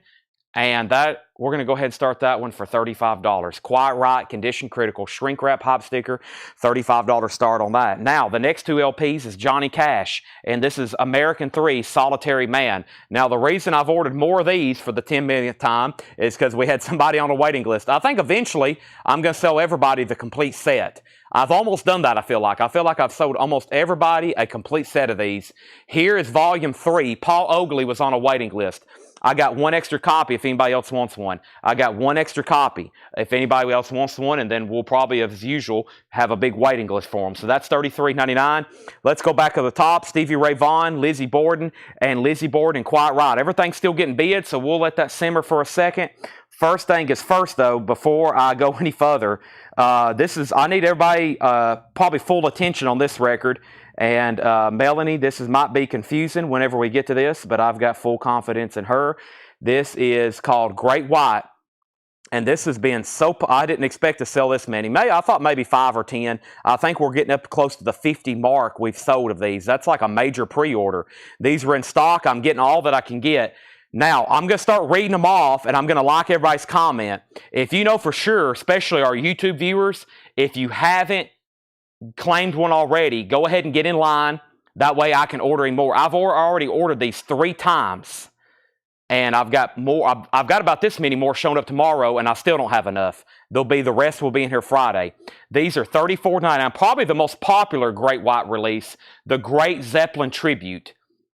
and that we're going to go ahead and start that one for $35. Quiet Riot, Condition Critical, shrink wrap, hop sticker, $35 start on that. Now, the next two LPs is Johnny Cash, and this is American 3, Solitary Man. Now, the reason I've ordered more of these for the 10 millionth time is because we had somebody on a waiting list. I think eventually I'm going to sell everybody the complete set. I've almost done that, I feel like. I feel like I've sold almost everybody a complete set of these. Here is Volume 3. Paul Oakley was on a waiting list. I got one extra copy if anybody else wants one. I got one extra copy if anybody else wants one, and then we'll probably, as usual, have a big waiting list for them. So that's $33.99. Let's go back to the top. Stevie Ray Vaughan, Lizzie Borden, and Quiet Riot. Everything's still getting bid, so we'll let that simmer for a second. First thing is first, though, before I go any further, I need everybody probably full attention on this record. And Melanie, might be confusing whenever we get to this, but I've got full confidence in her. This is called Great White, and this has been I didn't expect to sell this many. I thought maybe 5 or 10. I think we're getting up close to the 50 mark we've sold of these. That's like a major pre-order. These were in stock. I'm getting all that I can get. Now, I'm going to start reading them off, and I'm going to like everybody's comment. If you know for sure, especially our YouTube viewers, if you haven't claimed one already, go ahead and get in line. That way I can order more. I've already ordered these 3 times, and I've got more. I've got about this many more showing up tomorrow, and I still don't have enough. The rest will be in here Friday. These are $34.99. Probably the most popular Great White release, the Great Zeppelin Tribute.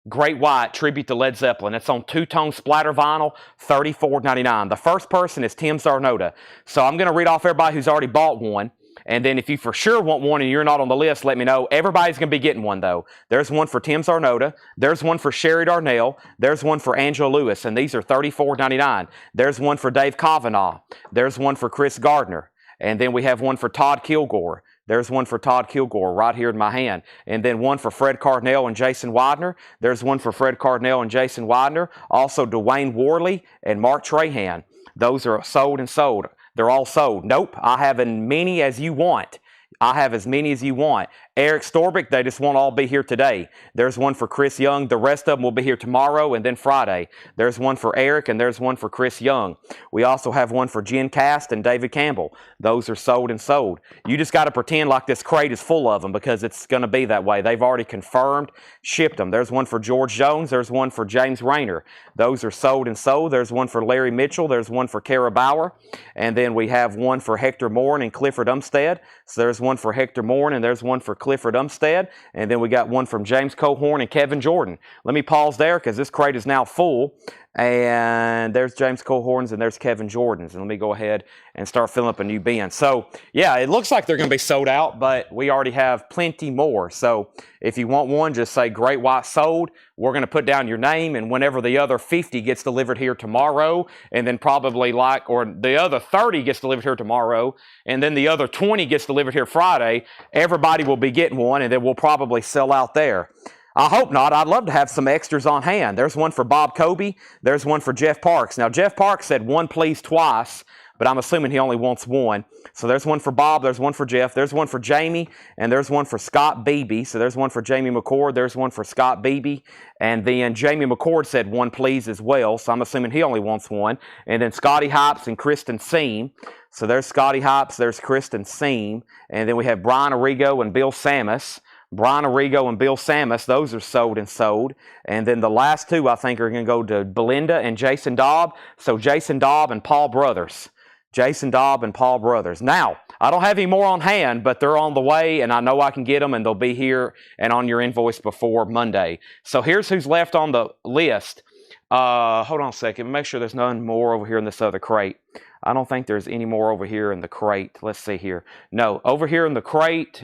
Great White Tribute to Led Zeppelin. It's on 2-tone splatter vinyl, $34.99. The first person is Tim Zarnota. So I'm going to read off everybody who's already bought one. And then if you for sure want one and you're not on the list, let me know. Everybody's going to be getting one, though. There's one for Tim Zarnota. There's one for Sherry Darnell. There's one for Angela Lewis, and these are $34.99. There's one for Dave Kavanaugh. There's one for Chris Gardner. And then we have one for Todd Kilgore. There's one for Todd Kilgore right here in my hand. And then one for Fred Cardinale and Jason Widener. There's one for Fred Cardinale and Jason Widener. Also Dwayne Worley and Mark Trahan. Those are sold and sold. They're all sold. Nope, I have as many as you want. I have as many as you want. Eric Storbick, they just won't all be here today. There's one for Chris Young. The rest of them will be here tomorrow and then Friday. There's one for Eric and there's one for Chris Young. We also have one for Jen Cast and David Campbell. Those are sold and sold. You just got to pretend like this crate is full of them because it's going to be that way. They've already confirmed, shipped them. There's one for George Jones. There's one for James Rayner. Those are sold and sold. There's one for Larry Mitchell. There's one for Kara Bauer. And then we have one for Hector Moore and Clifford Umstead. So there's one for Hector Moore and there's one for Clifford Umstead, and then we got one from James Cohorn and Kevin Jordan. Let me pause there because this crate is now full. And there's James Cohorn's, and there's Kevin Jordan's. And let me go ahead and start filling up a new bin. So, yeah, it looks like they're going to be sold out, but we already have plenty more. So, if you want one, just say Great White sold. We're going to put down your name, and whenever the other 50 gets delivered here tomorrow, and then probably or the other 30 gets delivered here tomorrow, and then the other 20 gets delivered here Friday, everybody will be getting one, and then we'll probably sell out there. I hope not. I'd love to have some extras on hand. There's one for Bob Kobe. There's one for Jeff Parks. Now, Jeff Parks said one please twice, but I'm assuming he only wants one. So there's one for Bob. There's one for Jeff. There's one for Jamie, and there's one for Scott Beebe. So there's one for Jamie McCord. There's one for Scott Beebe. And then Jamie McCord said one please as well, so I'm assuming he only wants one. And then Scotty Hops and Kristen Seam. So there's Scotty Hops. There's Kristen Seam. And then we have Brian Arrigo and Bill Samus. Brian Arrigo and Bill Samus, those are sold and sold. And then the last two, I think, are going to go to Belinda and Jason Dobb. So Jason Dobb and Paul Brothers. Jason Dobb and Paul Brothers. Now, I don't have any more on hand, but they're on the way, and I know I can get them, and they'll be here and on your invoice before Monday. So here's who's left on the list. Hold on a second. Make sure there's none more over here in this other crate. I don't think there's any more over here in the crate. Let's see here. No, over here in the crate...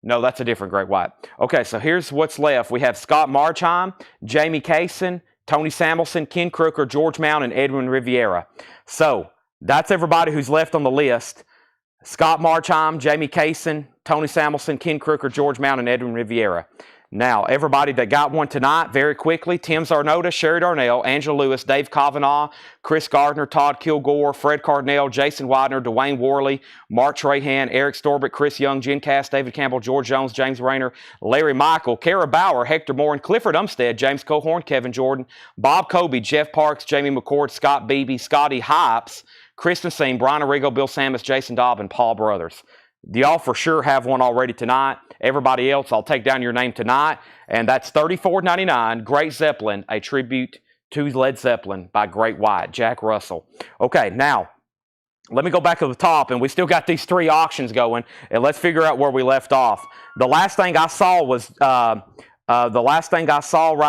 No, that's a different Great White. Okay, so here's what's left. We have Scott Marchheim, Jamie Kaysen, Tony Samuelson, Ken Crooker, George Mount, and Edwin Riviera. So that's everybody who's left on the list. Scott Marchheim, Jamie Kaysen, Tony Samuelson, Ken Crooker, George Mount, and Edwin Riviera. Now, everybody that got one tonight, very quickly, Tim Zarnota, Sherry Darnell, Angela Lewis, Dave Kavanaugh, Chris Gardner, Todd Kilgore, Fred Cardinell, Jason Widener, Dwayne Worley, Mark Trahan, Eric Storbert, Chris Young, Jen Cass, David Campbell, George Jones, James Rayner, Larry Michael, Kara Bauer, Hector Moore, and Clifford Umstead, James Cohorn, Kevin Jordan, Bob Kobe, Jeff Parks, Jamie McCord, Scott Beebe, Scotty Hypes, Kristen Seam, Brian Arrigo, Bill Samus, Jason Dobb, and Paul Brothers. Y'all for sure have one already tonight. Everybody else, I'll take down your name tonight. And that's $34.99, Great Zeppelin, a tribute to Led Zeppelin by Great White, Jack Russell. Okay, now, let me go back to the top, and we still got these three auctions going, and let's figure out where we left off. The last thing I saw was... right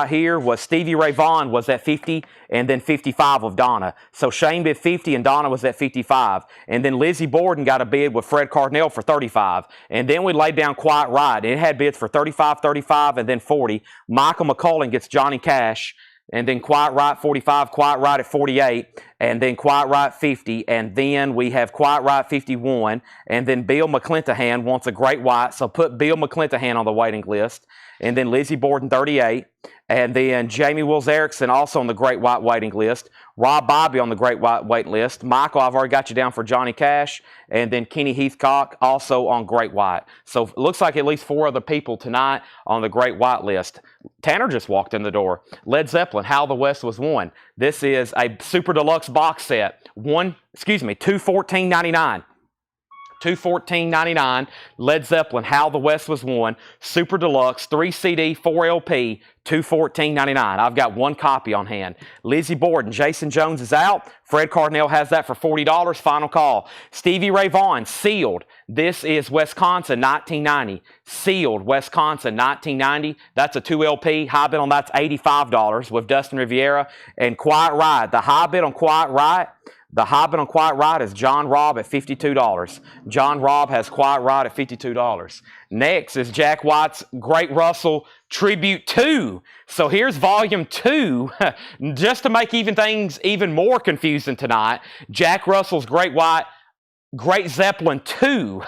here was Stevie Ray Vaughan was at 50 and then 55 of Donna. So Shane bid 50 and Donna was at 55. And then Lizzie Borden got a bid with Fred Cardinell for 35. And then we laid down Quiet Riot. It had bids for 35, 35, and then 40. Michael McCullen gets Johnny Cash. And then Quiet Riot 45, Quiet Riot at 48, and then Quiet Riot 50, and then we have Quiet Riot 51, and then Bill McClintohan wants a Great White, so put Bill McClintohan on the waiting list, and then Lizzie Borden 38, and then Jamie Wills Erickson also on the Great White waiting list, Rob Bobby on the Great White waiting list, Michael, I've already got you down for Johnny Cash, and then Kenny Heathcock also on Great White. So it looks like at least 4 other people tonight on the Great White list. Tanner just walked in the door. Led Zeppelin, How the West Was Won. This is a super deluxe box set. $214.99. $214.99, Led Zeppelin, How the West Was Won, Super Deluxe, 3 CD, 4 LP, $214.99. I've got one copy on hand. Lizzie Borden, Jason Jones is out. Fred Cardinell has that for $40, final call. Stevie Ray Vaughan, Sealed. This is Wisconsin, 1990. Sealed, Wisconsin, 1990. That's a 2 LP. High bid on that's $85 with Dustin Riviera. And Quiet Riot, the high bid on Quiet Riot, the high bid on Quiet Riot is John Robb at $52. John Robb has Quiet Riot at $52. Next is Jack White's Great Russell Tribute 2. So here's Volume 2. Just to make things even more confusing tonight, Jack Russell's Great White Great Zeppelin 2,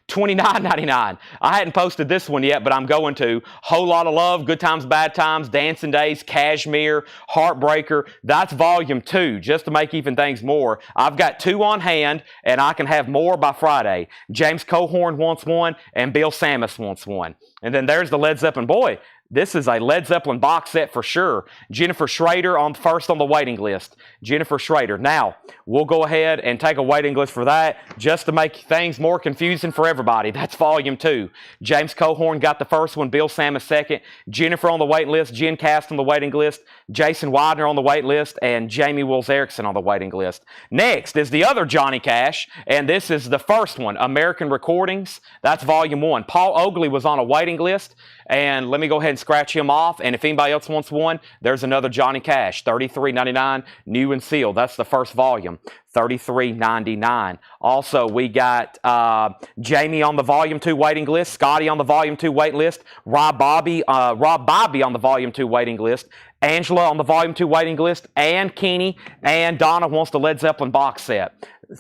$29.99. I hadn't posted this one yet, but I'm going to. Whole Lot of Love, Good Times, Bad Times, Dancing Days, Cashmere, Heartbreaker. That's Volume 2, just to make even things more. I've got 2 on hand, and I can have more by Friday. James Cohorn wants one, and Bill Samus wants one. And then there's the Led Zeppelin. Boy, this is a Led Zeppelin box set for sure. Jennifer Schrader first on the waiting list. Jennifer Schrader. Now, we'll go ahead and take a waiting list for that just to make things more confusing for everybody. That's Volume 2. James Cohorn got the first one. Bill Samus second. Jennifer on the waiting list. Jen Cast on the waiting list. Jason Widener on the waiting list. And Jamie Wills Erickson on the waiting list. Next is the other Johnny Cash. And this is the first one. American Recordings. That's Volume 1. Paul Oakley was on a waiting list. And let me go ahead and scratch him off. And if anybody else wants one, there's another Johnny Cash, $33.99, new and sealed. That's the first volume, $33.99. Also, we got Jamie on the Volume 2 waiting list, Scotty on the Volume 2 wait list, Rob Bobby on the Volume 2 waiting list, Angela on the Volume 2 waiting list, and Keeney, and Donna wants the Led Zeppelin box set.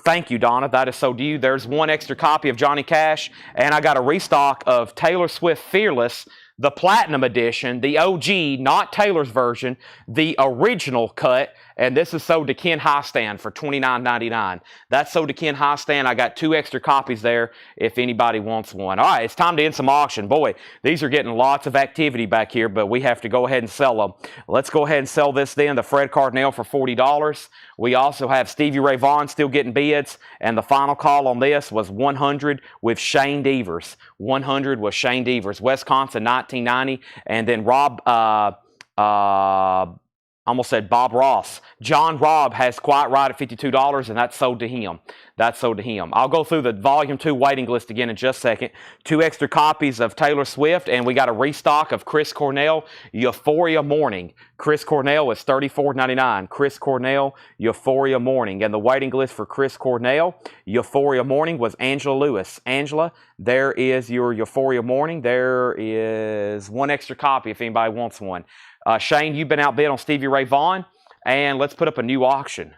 Thank you, Donna. That is so due. There's one extra copy of Johnny Cash, and I got a restock of Taylor Swift Fearless, the Platinum Edition, the OG, not Taylor's version, the original cut, and this is sold to Ken Highstand for $29.99. That's sold to Ken Highstand. I got 2 extra copies there if anybody wants one. All right, it's time to end some auction. Boy, these are getting lots of activity back here, but we have to go ahead and sell them. Let's go ahead and sell this then, the Fred Cardinal for $40. We also have Stevie Ray Vaughan still getting bids, and the final call on this was 100 with Shane Devers. 100 with Shane Devers, Wisconsin, 1990, and then almost said Bob Ross. John Robb has Quiet Ride at $52, and that's sold to him. That's sold to him. I'll go through the Volume 2 waiting list again in just a second. 2 extra copies of Taylor Swift, and we got a restock of Chris Cornell, Euphoria Morning. Chris Cornell is $34.99. Chris Cornell, Euphoria Morning. And the waiting list for Chris Cornell, Euphoria Morning, was Angela Lewis. Angela, there is your Euphoria Morning. There is 1 extra copy if anybody wants one. Shane, you've been outbid on Stevie Ray Vaughan, and let's put up a new auction.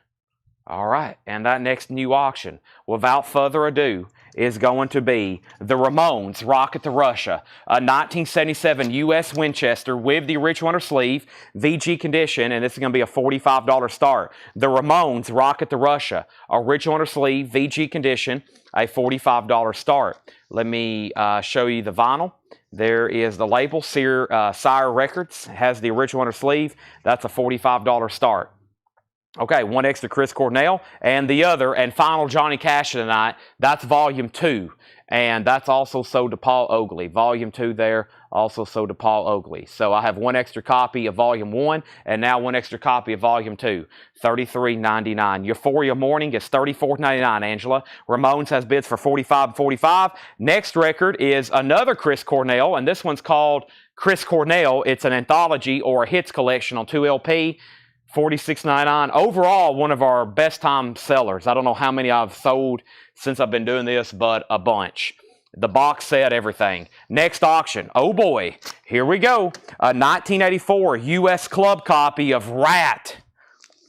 All right, and that next new auction, without further ado, is going to be the Ramones Rocket to Russia, a 1977 U.S. Winchester with the original inner sleeve, VG condition, and this is going to be a $45 start. The Ramones Rocket to Russia, original inner sleeve, VG condition, a $45 start. Let me show you the vinyl. There is the label, Sire Records, has the original inner sleeve. That's a $45 start. Okay, 1 extra Chris Cornell, and the other and final Johnny Cash tonight, that's Volume 2, and that's also sold to Paul Oakley. Volume 2 there, also sold to Paul Oakley. So I have 1 extra copy of Volume 1, and now 1 extra copy of Volume 2, $33.99. Euphoria Morning is $34.99, Angela. Ramones has bids for $45 and $45. Next record is another Chris Cornell, and this one's called Chris Cornell. It's an anthology or a hits collection on 2 LP. $46.99. Overall, one of our best time sellers. I don't know how many I've sold since I've been doing this, but a bunch. The box set, everything. Next auction. Oh boy, here we go. A 1984 U.S. Club copy of Rat.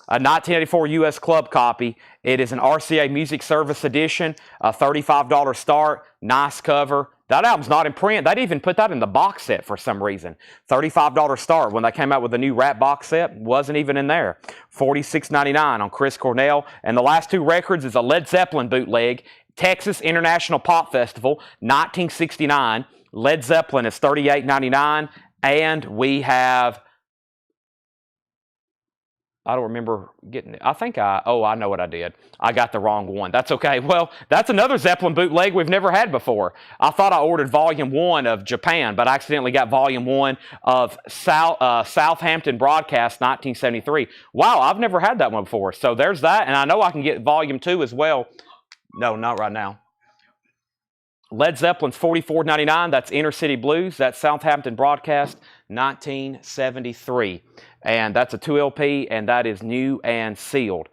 A 1984 U.S. Club copy. It is an RCA Music Service edition. A $35 start. Nice cover. That album's not in print. They'd even put that in the box set for some reason. $35 start. When they came out with the new Rat box set, wasn't even in there. $46.99 on Chris Cornell. And the last 2 records is a Led Zeppelin bootleg. Texas International Pop Festival, 1969. Led Zeppelin is $38.99. And we have... I don't remember getting it. I know what I did. I got the wrong one. That's okay. Well, that's another Zeppelin bootleg we've never had before. I thought I ordered Volume 1 of Japan, but I accidentally got Volume 1 of Southampton Broadcast 1973. Wow, I've never had that one before. So there's that, and I know I can get Volume 2 as well. No, not right now. Led Zeppelin's $44.99. That's Inner City Blues. That's Southampton Broadcast 1973. And that's a 2 LP, and that is new and sealed.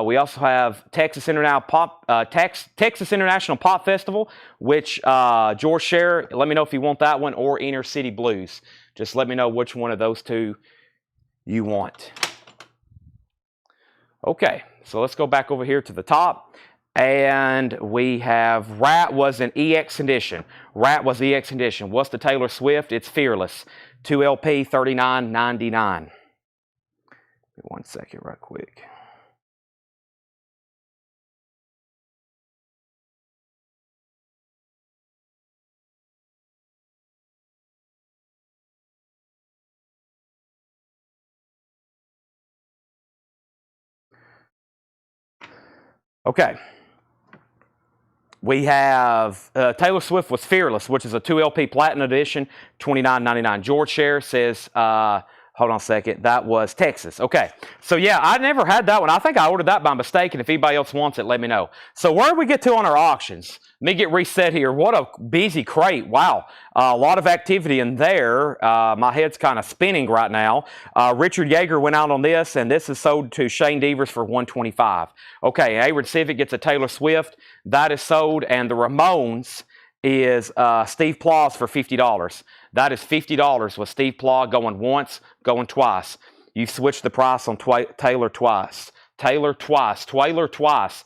We also have Texas International Pop Festival, which George Scherer, let me know if you want that one, or Inner City Blues. Just let me know which one of those 2 you want. Okay, so let's go back over here to the top. And we have Rat was an EX condition. Rat was EX condition. What's the Taylor Swift? It's Fearless. 2 LP, $39.99. One second, right quick. Okay. We have Taylor Swift was Fearless, which is a 2 LP Platinum Edition, $29.99. George Scherer says, Hold on a second. That was Texas. Okay. So, yeah, I never had that one. I think I ordered that by mistake, and if anybody else wants it, let me know. So, where did we get to on our auctions? Let me get reset here. What a busy crate. Wow. A lot of activity in there. My head's kind of spinning right now. Richard Yeager went out on this, and this is sold to Shane Devers for $125. Okay, Aaron Civic gets a Taylor Swift. That is sold, and the Ramones is Steve Plaus for $50. That is $50 with Steve Plaus going once, going twice. You switch the price on Taylor twice. Taylor twice. Taylor twice.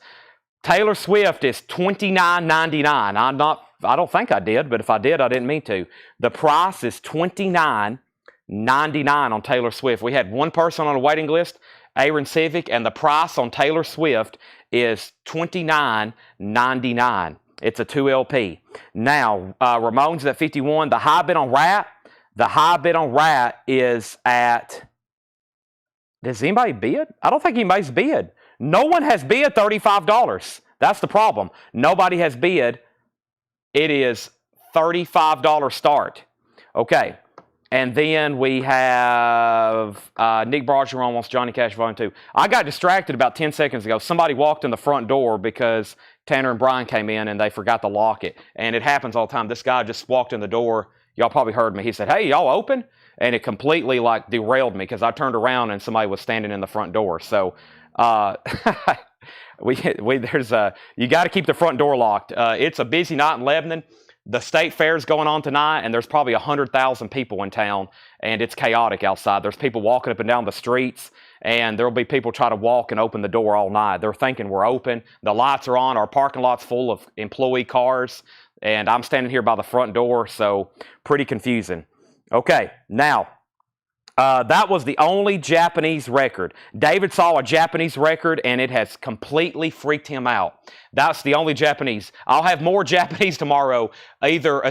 Taylor Swift is $29.99. I don't think I did, but if I did, I didn't mean to. The price is $29.99 on Taylor Swift. We had one person on a waiting list, Aaron Civic, and the price on Taylor Swift is $29.99. It's a 2LP. Now, Ramones at 51. The high bid on Rat. The high bid on Rat is at... Does anybody bid? I don't think anybody's bid. No one has bid $35. That's the problem. Nobody has bid. It is $35 start. Okay. And then we have Nick Bergeron wants Johnny Cash Volume 2. I got distracted about 10 seconds ago. Somebody walked in the front door because Tanner and Brian came in and they forgot to lock it. And it happens all the time. This guy just walked in the door. Y'all probably heard me. He said, "Hey, y'all open?" And it completely like derailed me because I turned around and somebody was standing in the front door. So you got to keep the front door locked. It's a busy night in Lebanon. The state fair is going on tonight, and there's probably 100,000 people in town, and it's chaotic outside. There's people walking up and down the streets, and there will be people try to walk and open the door all night. They're thinking we're open. The lights are on. Our parking lot's full of employee cars, and I'm standing here by the front door, so pretty confusing. Okay, now, that was the only Japanese record. David saw a Japanese record, and it has completely freaked him out. That's the only Japanese. I'll have more Japanese tomorrow, either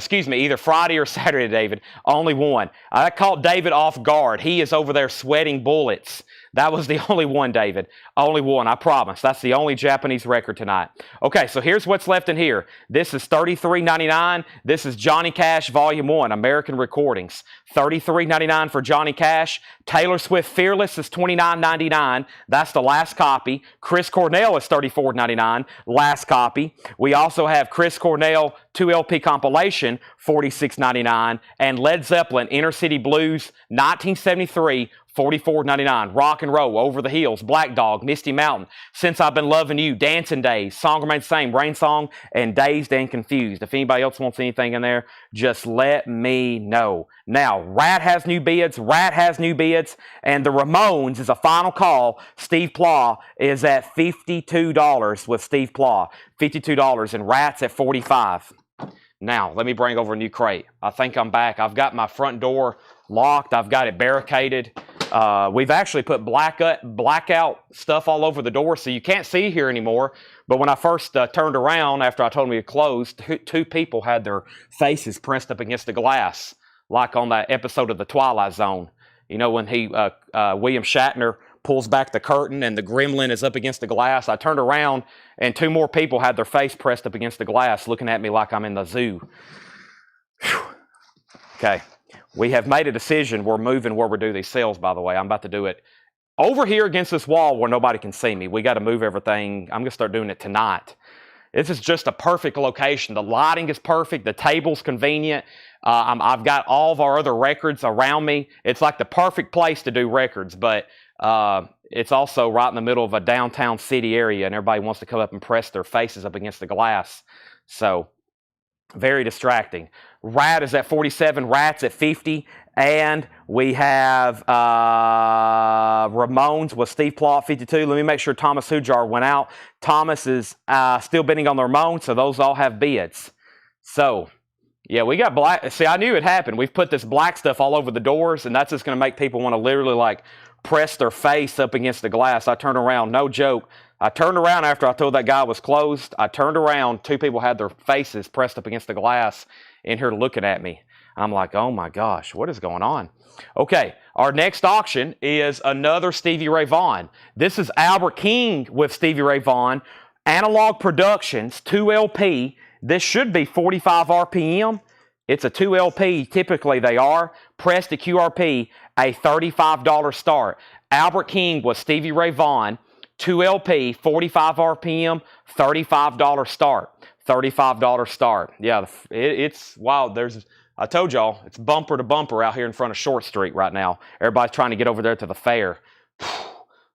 Friday or Saturday, David. Only one. I caught David off guard. He is over there sweating bullets. That was the only one, David. Only one, I promise. That's the only Japanese record tonight. Okay, so here's what's left in here. This is $33.99. This is Johnny Cash Volume 1, American Recordings. $33.99 for Johnny Cash. Taylor Swift Fearless is $29.99. That's the last copy. Chris Cornell is $34.99. Last copy. We also have Chris Cornell 2LP compilation, $46.99. And Led Zeppelin Inner City Blues 1973, $44.99. Rock and Roll, Over the Hills, Black Dog, Misty Mountain, Since I've Been Loving You, Dancing Days, Song Remains the Same, Rain Song, and Dazed and Confused. If anybody else wants anything in there, just let me know. Now, Rat has new bids. Rat has new bids. And the Ramones is a final call. Steve Plaus is at $52 with Steve Plaus. $52, and Rat's at $45. Now, let me bring over a new crate. I think I'm back. I've got my front door locked. I've got it barricaded. We've actually put blackout stuff all over the door, so you can't see here anymore. But when I first turned around after I told them to close, two people had their faces pressed up against the glass, like on that episode of The Twilight Zone. You know, when William Shatner pulls back the curtain and the gremlin is up against the glass. I turned around and two more people had their face pressed up against the glass, looking at me like I'm in the zoo. Whew. Okay. We have made a decision. We're moving where we do these sales, by the way. I'm about to do it over here against this wall where nobody can see me. We got to move everything. I'm going to start doing it tonight. This is just a perfect location. The lighting is perfect. The table's convenient. I've got all of our other records around me. It's like the perfect place to do records, but it's also right in the middle of a downtown city area, and everybody wants to come up and press their faces up against the glass. So, very distracting. Rat is at 47, Rat's at 50, and we have Ramones with Steve Plaus at 52. Let me make sure Thomas Hujar went out. Thomas is still bidding on the Ramones, so those all have bids. So, yeah, we got black. See, I knew it happened. We've put this black stuff all over the doors, and that's just going to make people want to literally, like, press their face up against the glass. I turned around, no joke. I turned around after I told that guy it was closed. I turned around, two people had their faces pressed up against the glass in here looking at me. I'm like, oh my gosh, what is going on? Okay, our next auction is another Stevie Ray Vaughan. This is Albert King with Stevie Ray Vaughan. Analog Productions, 2LP. This should be 45 RPM. It's a 2 LP, typically they are. Pressed to QRP, a $35 start. Albert King was Stevie Ray Vaughan, 2 LP, 45 RPM, $35 start. $35 start. Yeah, it's wild. I told y'all, it's bumper to bumper out here in front of Short Street right now. Everybody's trying to get over there to the fair.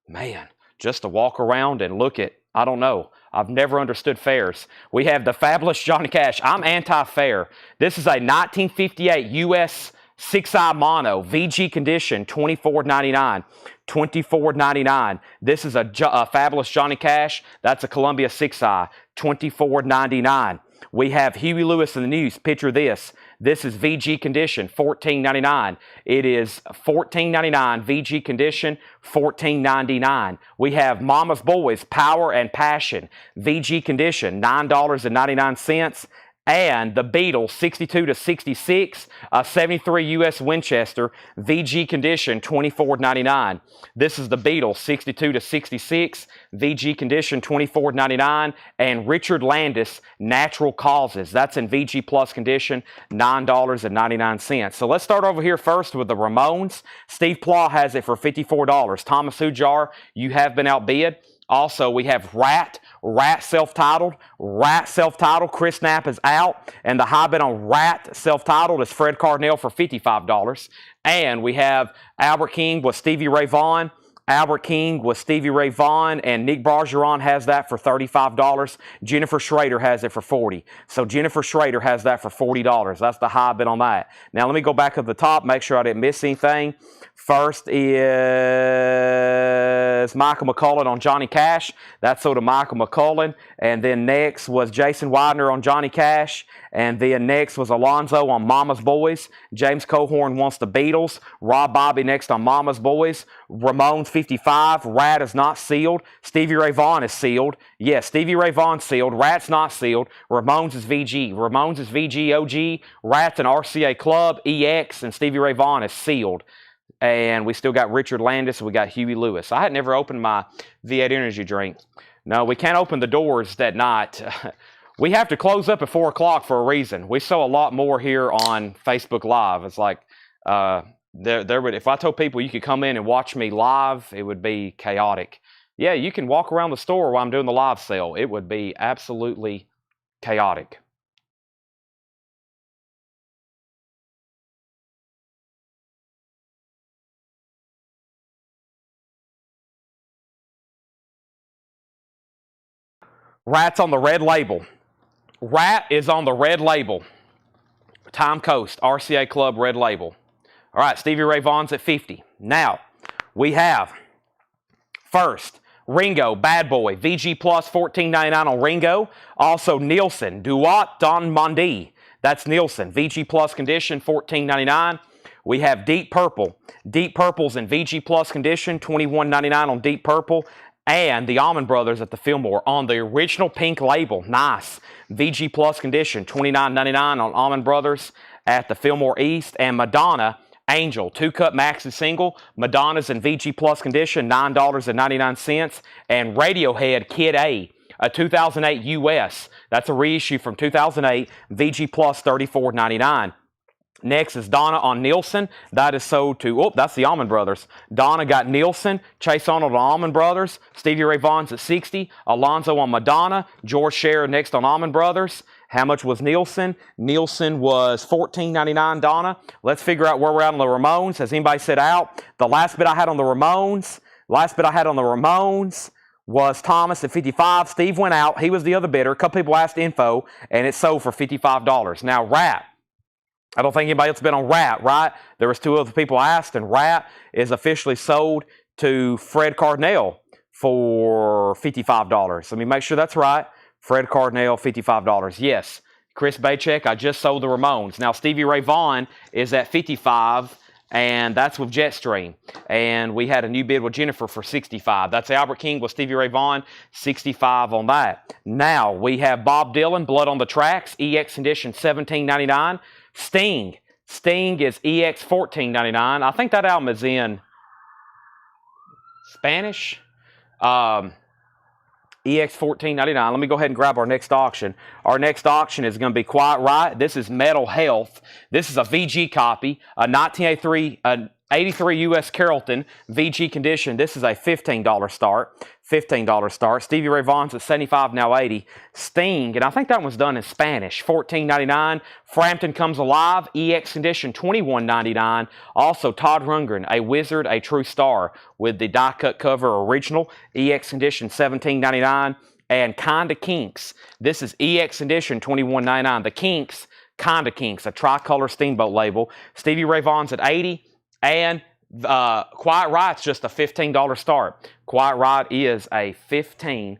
Man, just to walk around and look at, I don't know. I've never understood fairs. We have the fabulous Johnny Cash. I'm anti-fair. This is a 1958 US 6i mono, VG condition, $24.99. $24.99. This is a fabulous Johnny Cash. That's a Columbia 6i, $24.99. We have Huey Lewis in the News. Picture this. This is VG condition, $14.99. It is $14.99 VG condition, $14.99. We have Mama's Boys, Power and Passion, VG condition, $9.99. And the Beatles, 62 to 66, a 73 US Winchester, VG condition, $24.99. This is the Beatles, 62 to 66, VG condition, $24.99. And Richard Landis, Natural Causes. That's in VG Plus condition, $9.99. So let's start over here first with the Ramones. Steve Plau has it for $54. Thomas Hujar, You Have Been Outbid. Also, we have Rat self-titled. Chris Knapp is out. And the high bid on Rat self-titled is Fred Cardinale for $55. And we have Albert King with Stevie Ray Vaughan. And Nick Bargeron has that for $35. Jennifer Schrader has it for $40. So Jennifer Schrader has that for $40. That's the high bid on that. Now let me go back up the top, make sure I didn't miss anything. First is Michael McCullen on Johnny Cash. That's sort of Michael McCullen. And then next was Jason Widener on Johnny Cash. And then next was Alonzo on Mama's Boys. James Cohorn wants the Beatles. Rob Bobby next on Mama's Boys. Ramones 55. Rat is not sealed. Stevie Ray Vaughan is sealed. Yes, Stevie Ray Vaughan sealed. Rat's not sealed. Ramones is VG. Ramones is VG OG. Rat's an RCA Club, EX, and Stevie Ray Vaughan is sealed. And we still got Richard Landis, and we got Huey Lewis. I had never opened my V8 energy drink. No, we can't open the doors that night. We have to close up at 4 o'clock for a reason. We saw a lot more here on Facebook Live. It's like, if I told people you could come in and watch me live, it would be chaotic. Yeah, you can walk around the store while I'm doing the live sale. It would be absolutely chaotic. Rat's on the red label. Rat is on the red label. Time Coast, RCA Club red label. All right, Stevie Ray Vaughan's at 50. Now, we have first Ringo, Bad Boy, VG Plus, $14.99 on Ringo. Also Nielsen, Duat Don Mondi. That's Nielsen, VG Plus condition, $14.99. We have Deep Purple. Deep Purple's in VG Plus condition, $21.99 on Deep Purple. And the Allman Brothers at the Fillmore on the original pink label. Nice. VG Plus condition, $29.99 on Allman Brothers at the Fillmore East. And Madonna, Angel, 2-cut maxi single. Madonna's in VG Plus condition, $9.99. And Radiohead, Kid A 2008 US. That's a reissue from 2008. VG Plus, $34.99. Next is Donna on Nielsen. That is sold to, that's the Allman Brothers. Donna got Nielsen, Chase Arnold on Allman Brothers, Stevie Ray Vaughan's at 60, Alonzo on Madonna, George Scherer next on Allman Brothers. How much was Nielsen? Nielsen was $14.99, Donna. Let's figure out where we're at on the Ramones. Has anybody said out? The last bit I had on the Ramones was Thomas at 55. Steve went out. He was the other bidder. A couple people asked info, and it sold for $55. Now, Rat. I don't think anybody else has been on Rat, right? There was 2 other people asked, and Rat is officially sold to Fred Cardinale for $55. Let me make sure that's right. Fred Cardinale, $55. Yes. Chris Baycheck, I just sold the Ramones. Now, Stevie Ray Vaughan is at $55, and that's with Jetstream. And we had a new bid with Jennifer for $65. That's Albert King with Stevie Ray Vaughan, $65 on that. Now, we have Bob Dylan, Blood on the Tracks, EX condition, $17.99. Sting is EX $14.99. I think that album is in Spanish. EX $14.99. Let me go ahead and grab our next auction. Our next auction is going to be Quiet Riot. This is Metal Health. This is a VG copy, a 1983 US Carrollton VG condition. This is a $15 start. $15 start. Stevie Ray Vaughan's at 75, now 80. Sting, and I think that one's done in Spanish, $14.99. Frampton Comes Alive, EX condition, $21.99. Also, Todd Rundgren, A Wizard, A True Star, with the die-cut cover original, EX condition, $17.99. And Kinda Kinks, this is EX condition, $21.99. The Kinks, Kinda Kinks, a tricolor steamboat label. Stevie Ray Vaughan's at 80, and Quiet Riot's just a $15 start. Quiet Riot is a $15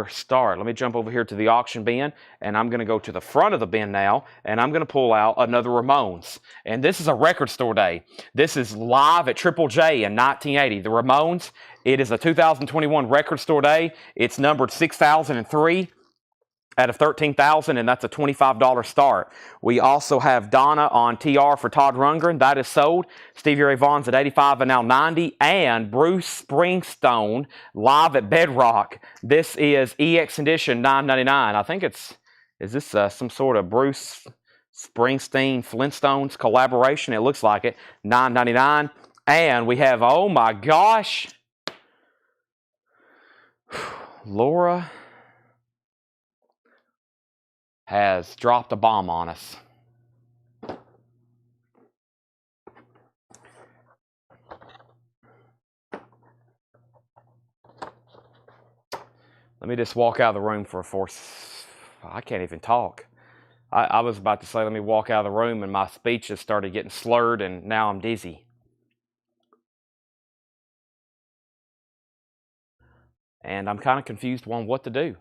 start. Let me jump over here to the auction bin, and I'm going to go to the front of the bin now, and I'm going to pull out another Ramones. And this is a record store day. This is live at Triple J in 1980. The Ramones, it is a 2021 record store day. It's numbered 6003. Out of 13,000, and that's a $25 start. We also have Donna on TR for Todd Rundgren. That is sold. Stevie Ray Vaughan's at 85 and now 90. And Bruce Springsteen live at Bedrock. This is EX edition, $9.99. I think is this some sort of Bruce Springsteen Flintstones collaboration? It looks like it. $9.99. And we have, oh my gosh, Laura has dropped a bomb on us. Let me just walk out of the room for a force. I can't even talk. I was about to say, let me walk out of the room, and my speech just started getting slurred, and now I'm dizzy. And I'm kind of confused on what to do.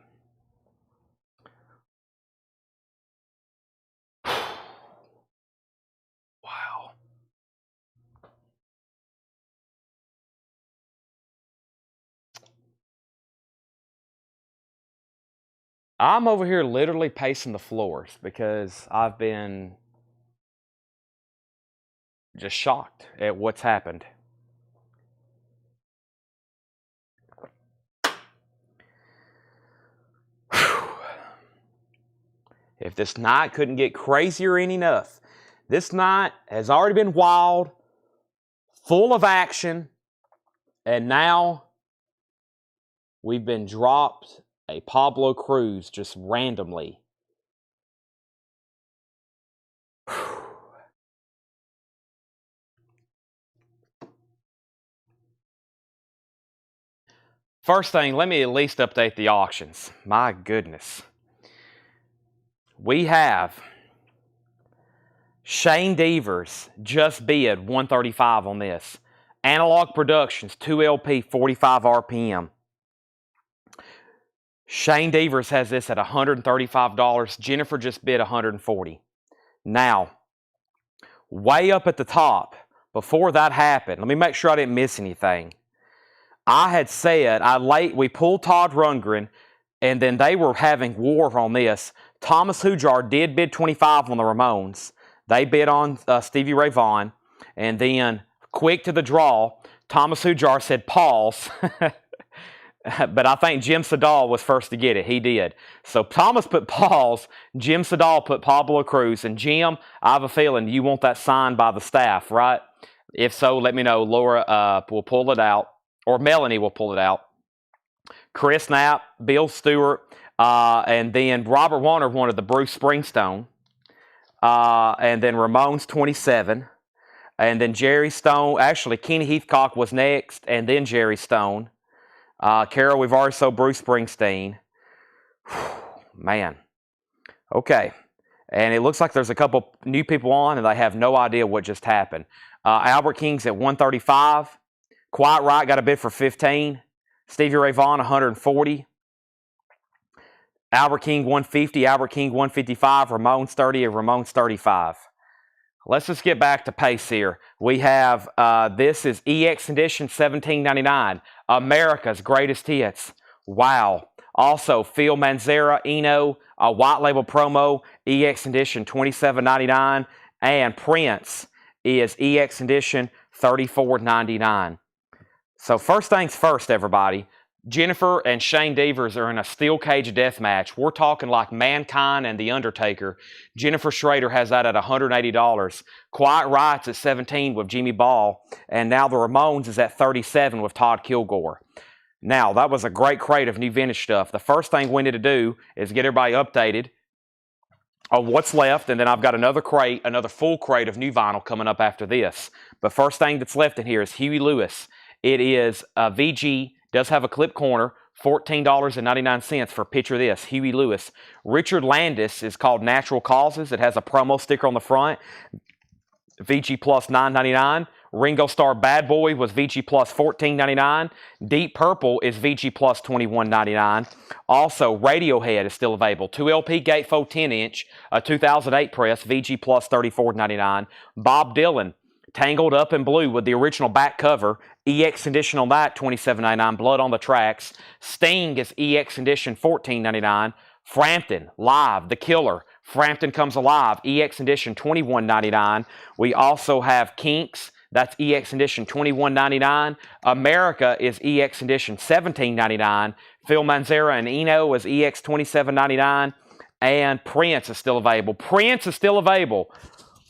I'm over here literally pacing the floors because I've been just shocked at what's happened. If this night couldn't get crazier enough, this night has already been wild, full of action, and now we've been dropped a Pablo Cruz just randomly. First thing, let me at least update the auctions. My goodness. We have Shane Devers just bid $135 on this. Analog Productions 2LP 45 RPM. Shane Devers has this at $135. Jennifer just bid $140. Now, way up at the top, before that happened, let me make sure I didn't miss anything. I had said, we pulled Todd Rundgren, and then they were having war on this. Thomas Hujar did bid $25 on the Ramones. They bid on Stevie Ray Vaughan. And then, quick to the draw, Thomas Hujar said pause. But I think Jim Sedal was first to get it. He did. So Thomas put pause. Jim Sedal put Pablo Cruz. And Jim, I have a feeling you want that signed by the staff, right? If so, let me know. Laura will pull it out. Or Melanie will pull it out. Chris Knapp, Bill Stewart, and then Robert Warner wanted the Bruce Springsteen. And then Ramones 27. And then Jerry Stone. Actually, Kenny Heathcock was next. And then Jerry Stone. Carol, we've already sold Bruce Springsteen. Man. Okay. And it looks like there's a couple new people on, and they have no idea what just happened. Albert King's at $135. Quiet Riot got a bid for $15. Stevie Ray Vaughan, $140. Albert King, $150. Albert King, $155. Ramones, $30. And Ramones, $35. Let's just get back to pace here. We have, this is EX Edition, $17.99. America's Greatest Hits. Wow. Also, Phil Manzera, Eno, a white label promo, EX Edition, $27.99. And Prince is EX Edition, $34.99. So first things first, everybody. Jennifer and Shane Devers are in a steel cage death match. We're talking like Mankind and The Undertaker. Jennifer Schrader has that at $180. Quiet Riot's at $17 with Jimmy Ball. And now the Ramones is at $37 with Todd Kilgore. Now, that was a great crate of new vintage stuff. The first thing we need to do is get everybody updated on what's left, and then I've got another crate, another full crate of new vinyl coming up after this. But first thing that's left in here is Huey Lewis. It is VG, does have a clip corner, $14.99 for picture this, Huey Lewis. Richard Landis is called Natural Causes. It has a promo sticker on the front. VG Plus $9.99. Ringo Starr Bad Boy was VG Plus $14.99. Deep Purple is VG Plus $21.99. Also, Radiohead is still available. 2LP Gatefold 10-inch, a 2008 press, VG Plus $34.99. Bob Dylan, Tangled Up in Blue with the original back cover. EX edition on that, $27.99. Blood on the Tracks. Sting is EX edition, $14.99. Frampton, Live, The Killer. Frampton Comes Alive, EX edition, $21.99. We also have Kinks. That's EX edition, $21.99. America is EX edition, $17.99. Phil Manzera and Eno is EX, $27.99. And Prince is still available. Prince is still available.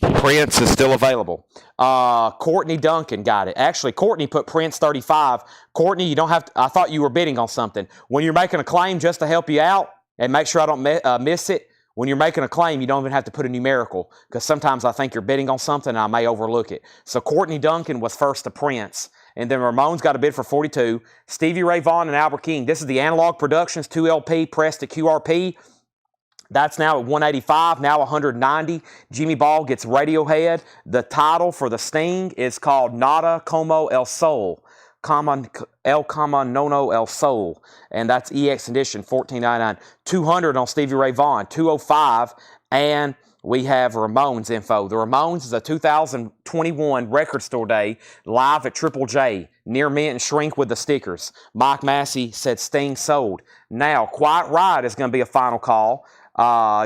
Prince is still available. Courtney Duncan got it. Actually, Courtney put Prince 35. Courtney, you don't have to, I thought you were bidding on something. When you're making a claim, just to help you out and make sure I don't miss it, when you're making a claim, you don't even have to put a numerical, because sometimes I think you're bidding on something and I may overlook it. So Courtney Duncan was first to Prince. And then Ramones got a bid for 42. Stevie Ray Vaughan and Albert King. This is the Analog Productions 2LP pressed at QRP. That's now at $185, now $190. Jimmy Ball gets Radiohead. The title for the Sting is called Nada Como El Sol. El No El Sol, and that's EX edition, $14.99. 200 on Stevie Ray Vaughan, 205, and we have Ramones info. The Ramones is a 2021 Record Store Day live at Triple J. Near mint and shrink with the stickers. Mike Massey said Sting sold. Now, Quiet Riot is going to be a final call.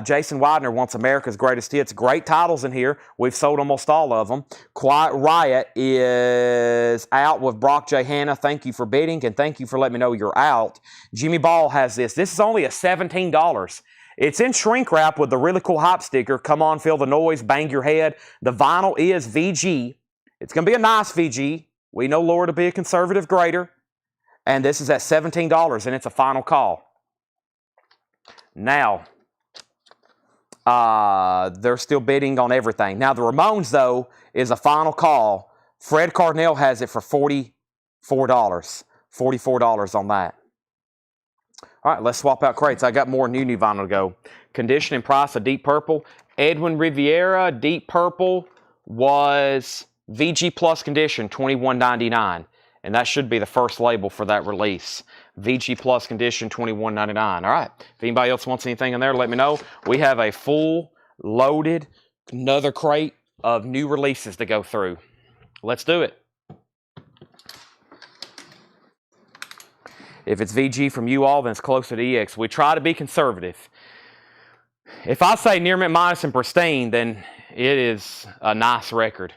Jason Widener wants America's Greatest Hits. Great titles in here. We've sold almost all of them. Quiet Riot is out with Brock J. Hanna. Thank you for bidding, and thank you for letting me know you're out. Jimmy Ball has this. This is only a $17. It's in shrink wrap with the really cool hype sticker. Come on, feel the noise, bang your head. The vinyl is VG. It's going to be a nice VG. We know Laura to be a conservative grader. And this is at $17, and it's a final call. Now, they're still bidding on everything. Now, the Ramones, though, is a final call. Fred Cardinal has it for $44. $44 on that. All right, let's swap out crates. I got more new vinyl to go. Condition and price of Deep Purple. Edwin Riviera, Deep Purple was VG Plus condition, $21.99. And that should be the first label for that release. VG Plus condition, $21.99. All right. If anybody else wants anything in there, let me know. We have a full, loaded, another crate of new releases to go through. Let's do it. If it's VG from you all, then it's closer to EX. We try to be conservative. If I say Near Mint Minus and Pristine, then it is a nice record.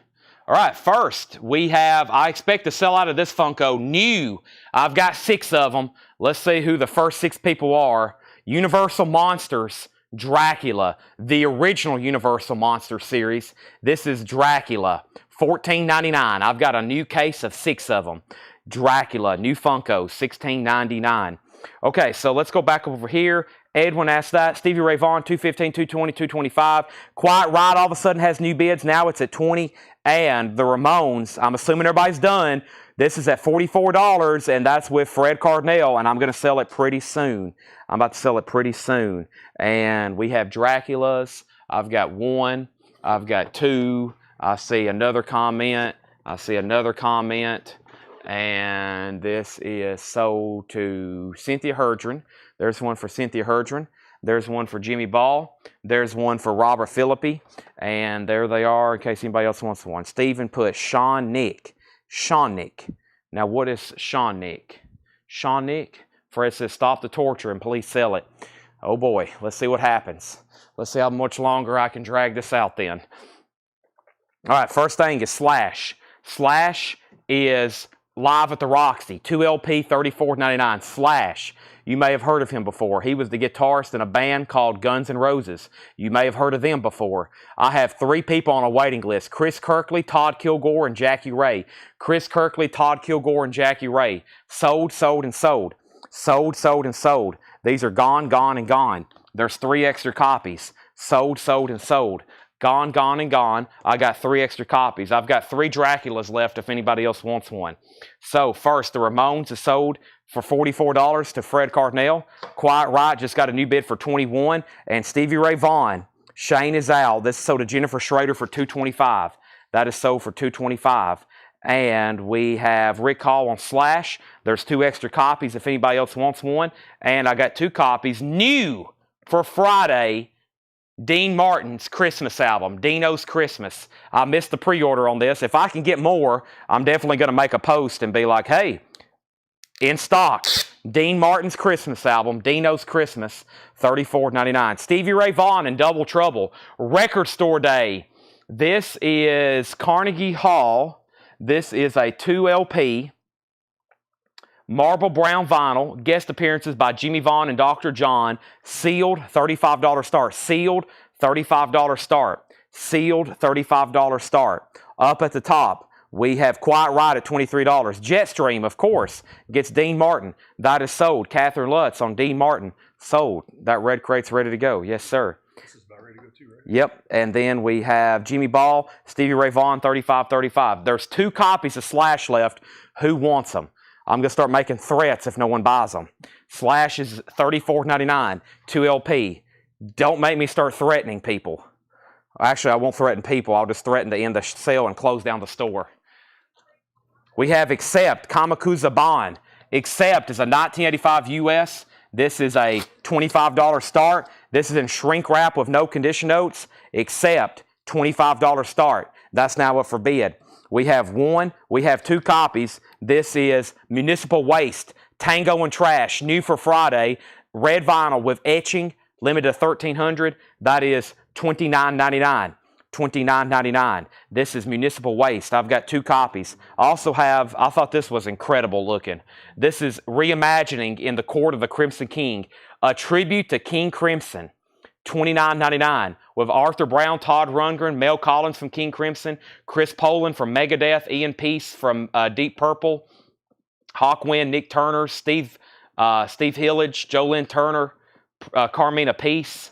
All right, first we have, I expect to sell out of this Funko new. I've got 6 of them. Let's see who the first 6 people are. Universal Monsters, Dracula, the original Universal Monster series. This is Dracula, $14.99. I've got a new case of 6 of them. Dracula, new Funko, $16.99. Okay, so let's go back over here. Edwin asked that. Stevie Ray Vaughan, $215, $220, $225. Quiet Riot all of a sudden has new bids. Now it's at $20. And the Ramones, I'm assuming everybody's done. This is at $44, and that's with Fred Cardinal, and I'm going to sell it pretty soon. I'm about to sell it pretty soon. And we have Draculas. I've got 1. I've got 2. I see another comment. I see another comment. And this is sold to Cynthia Herdron. There's one for Cynthia Herdron. There's one for Jimmy Ball. There's one for Robert Philippi. And there they are in case anybody else wants one. Stephen put Sean Nick. Sean Nick. Now what is Sean Nick? Sean Nick. Fred says stop the torture and please sell it. Oh boy. Let's see what happens. Let's see how much longer I can drag this out then. All right. First thing is Slash. Slash is Live at the Roxy, 2 LP, $34.99. Slash, you may have heard of him before. He was the guitarist in a band called Guns N' Roses. You may have heard of them before. I have 3 people on a waiting list: Chris Kirkley, Todd Kilgore, and Jackie Ray. Chris Kirkley, Todd Kilgore, and Jackie Ray. Sold, sold, and sold. Sold, sold, and sold. These are gone, gone, and gone. There's 3 extra copies. Sold, sold, and sold. Gone, gone, and gone. I got 3 extra copies. I've got 3 Draculas left if anybody else wants one. So first, the Ramones is sold for $44 to Fred Cardinal. Quiet Riot just got a new bid for $21. And Stevie Ray Vaughan, Shane is out. This is sold to Jennifer Schrader for $225. That is sold for $225. And we have Rick Hall on Slash. There's 2 extra copies if anybody else wants one. And I got 2 copies new for Friday. Dean Martin's Christmas album, Dino's Christmas. I missed the pre-order on this. If I can get more, I'm definitely going to make a post and be like, hey, in stock, Dean Martin's Christmas album, Dino's Christmas, $34.99. Stevie Ray Vaughan and Double Trouble, Record Store Day. This is Carnegie Hall. This is a 2 LP. Marble brown vinyl, guest appearances by Jimmy Vaughn and Dr. John, sealed, $35 start. Sealed, $35 start. Sealed, $35 start. Up at the top, we have Quiet Riot at $23. Jetstream, of course, gets Dean Martin. That is sold. Catherine Lutz on Dean Martin, sold. That red crate's ready to go. Yes, sir. This is about ready to go too, right? Yep, and then we have Jimmy Ball, Stevie Ray Vaughan, $35.35. There's 2 copies of Slash left. Who wants them? I'm going to start making threats if no one buys them. Slash is $34.99, 2 LP. Don't make me start threatening people. Actually, I won't threaten people. I'll just threaten to end the sale and close down the store. We have Accept, Kamakuza Bond. Accept is a 1985 US. This is a $25 start. This is in shrink wrap with no condition notes. Accept, $25 start. That's now up for bid. We have 2 copies. This is Municipal Waste, Tango and Trash, new for Friday. Red vinyl with etching, limited to 1,300. That is $29.99. $29.99. This is Municipal Waste. I've got 2 copies. I also have, I thought this was incredible looking. This is Reimagining in the Court of the Crimson King, a tribute to King Crimson. $29.99 with Arthur Brown, Todd Rundgren, Mel Collins from King Crimson, Chris Poland from Megadeth, Ian Peace from Deep Purple, Hawkwind, Nick Turner, Steve Hillage, Jolynn Turner, Carmina Peace.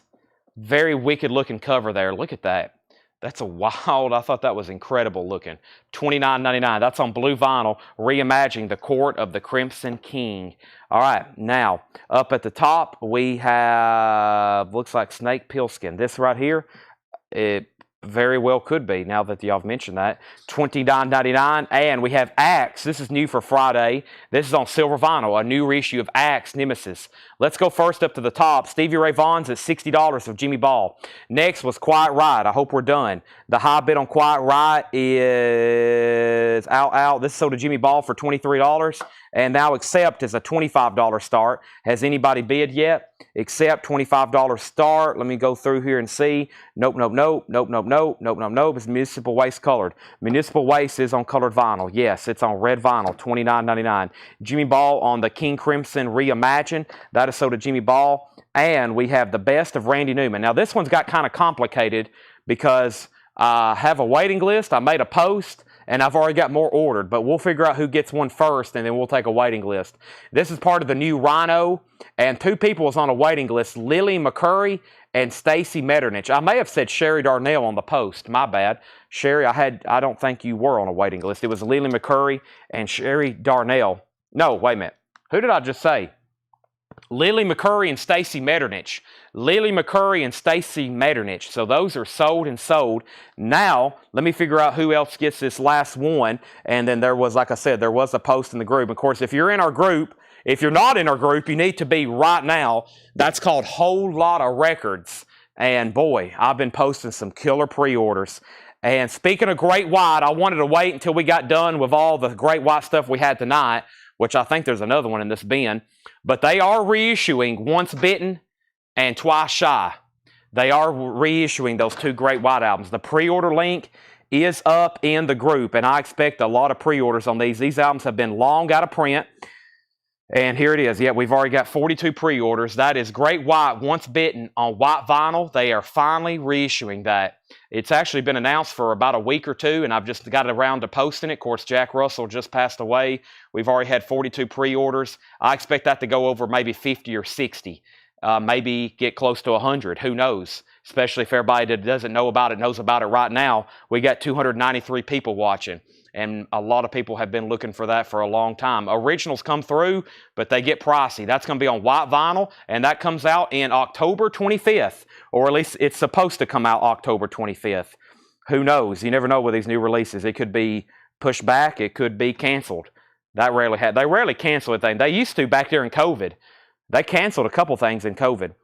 Very wicked looking cover there. Look at that. That's a wild, I thought that was incredible looking. $29.99. That's on blue vinyl, Reimagining the Court of the Crimson King. All right, now, up at the top, we have, looks like Snake Pilskin. This right here, it very well could be, now that y'all have mentioned that. $29.99. And we have Axe. This is new for Friday. This is on silver vinyl, a new reissue of Axe Nemesis. Let's go first up to the top. Stevie Ray Vaughan's at $60 of Jimmy Ball. Next was Quiet Riot. I hope we're done. The high bid on Quiet Riot is out. This is sold to Jimmy Ball for $23. And now Accept is a $25 start. Has anybody bid yet? Accept, $25 start. Let me go through here and see. Nope. It's Municipal Waste colored. Municipal Waste is on colored vinyl. Yes, it's on red vinyl, $29.99. Jimmy Ball on the King Crimson Reimagine. That is sold to Jimmy Ball. And we have the Best of Randy Newman. Now, this one's got kind of complicated because I have a waiting list. I made a post, and I've already got more ordered, but we'll figure out who gets one first, and then we'll take a waiting list. This is part of the new Rhino, and 2 people was on a waiting list, Lily McCurry and Stacy Metternich. I may have said Sherry Darnell on the post. My bad. Sherry, I don't think you were on a waiting list. It was Lily McCurry and Sherry Darnell. No, wait a minute. Who did I just say? Lily McCurry and Stacy Metternich. Lily McCurry and Stacy Metternich. So those are sold and sold. Now, let me figure out who else gets this last one. And then there was, like I said, there was a post in the group. Of course, if you're in our group, if you're not in our group, you need to be right now. That's called Whole Lot of Records. And boy, I've been posting some killer pre-orders. And speaking of Great White, I wanted to wait until we got done with all the Great White stuff we had tonight, which I think there's another one in this bin. But they are reissuing Once Bitten and Twice Shy. They are reissuing those 2 Great White albums. The pre-order link is up in the group, and I expect a lot of pre-orders on these. These albums have been long out of print. And here it is. Yeah, we've already got 42 pre-orders. That is Great White Once Bitten on white vinyl. They are finally reissuing that. It's actually been announced for about a week or two, and I've just got around to posting it. Of course, Jack Russell just passed away. We've already had 42 pre-orders. I expect that to go over maybe 50 or 60. Maybe get close to 100. Who knows? Especially if everybody that doesn't know about it knows about it right now. We got 293 people watching. And a lot of people have been looking for that for a long time. Originals come through, but they get pricey. That's going to be on white vinyl, and that comes out in October 25th, or at least it's supposed to come out October 25th. Who knows? You never know with these new releases. It could be pushed back. It could be canceled. They rarely cancel a thing. They used to back during COVID. They canceled a couple things in COVID.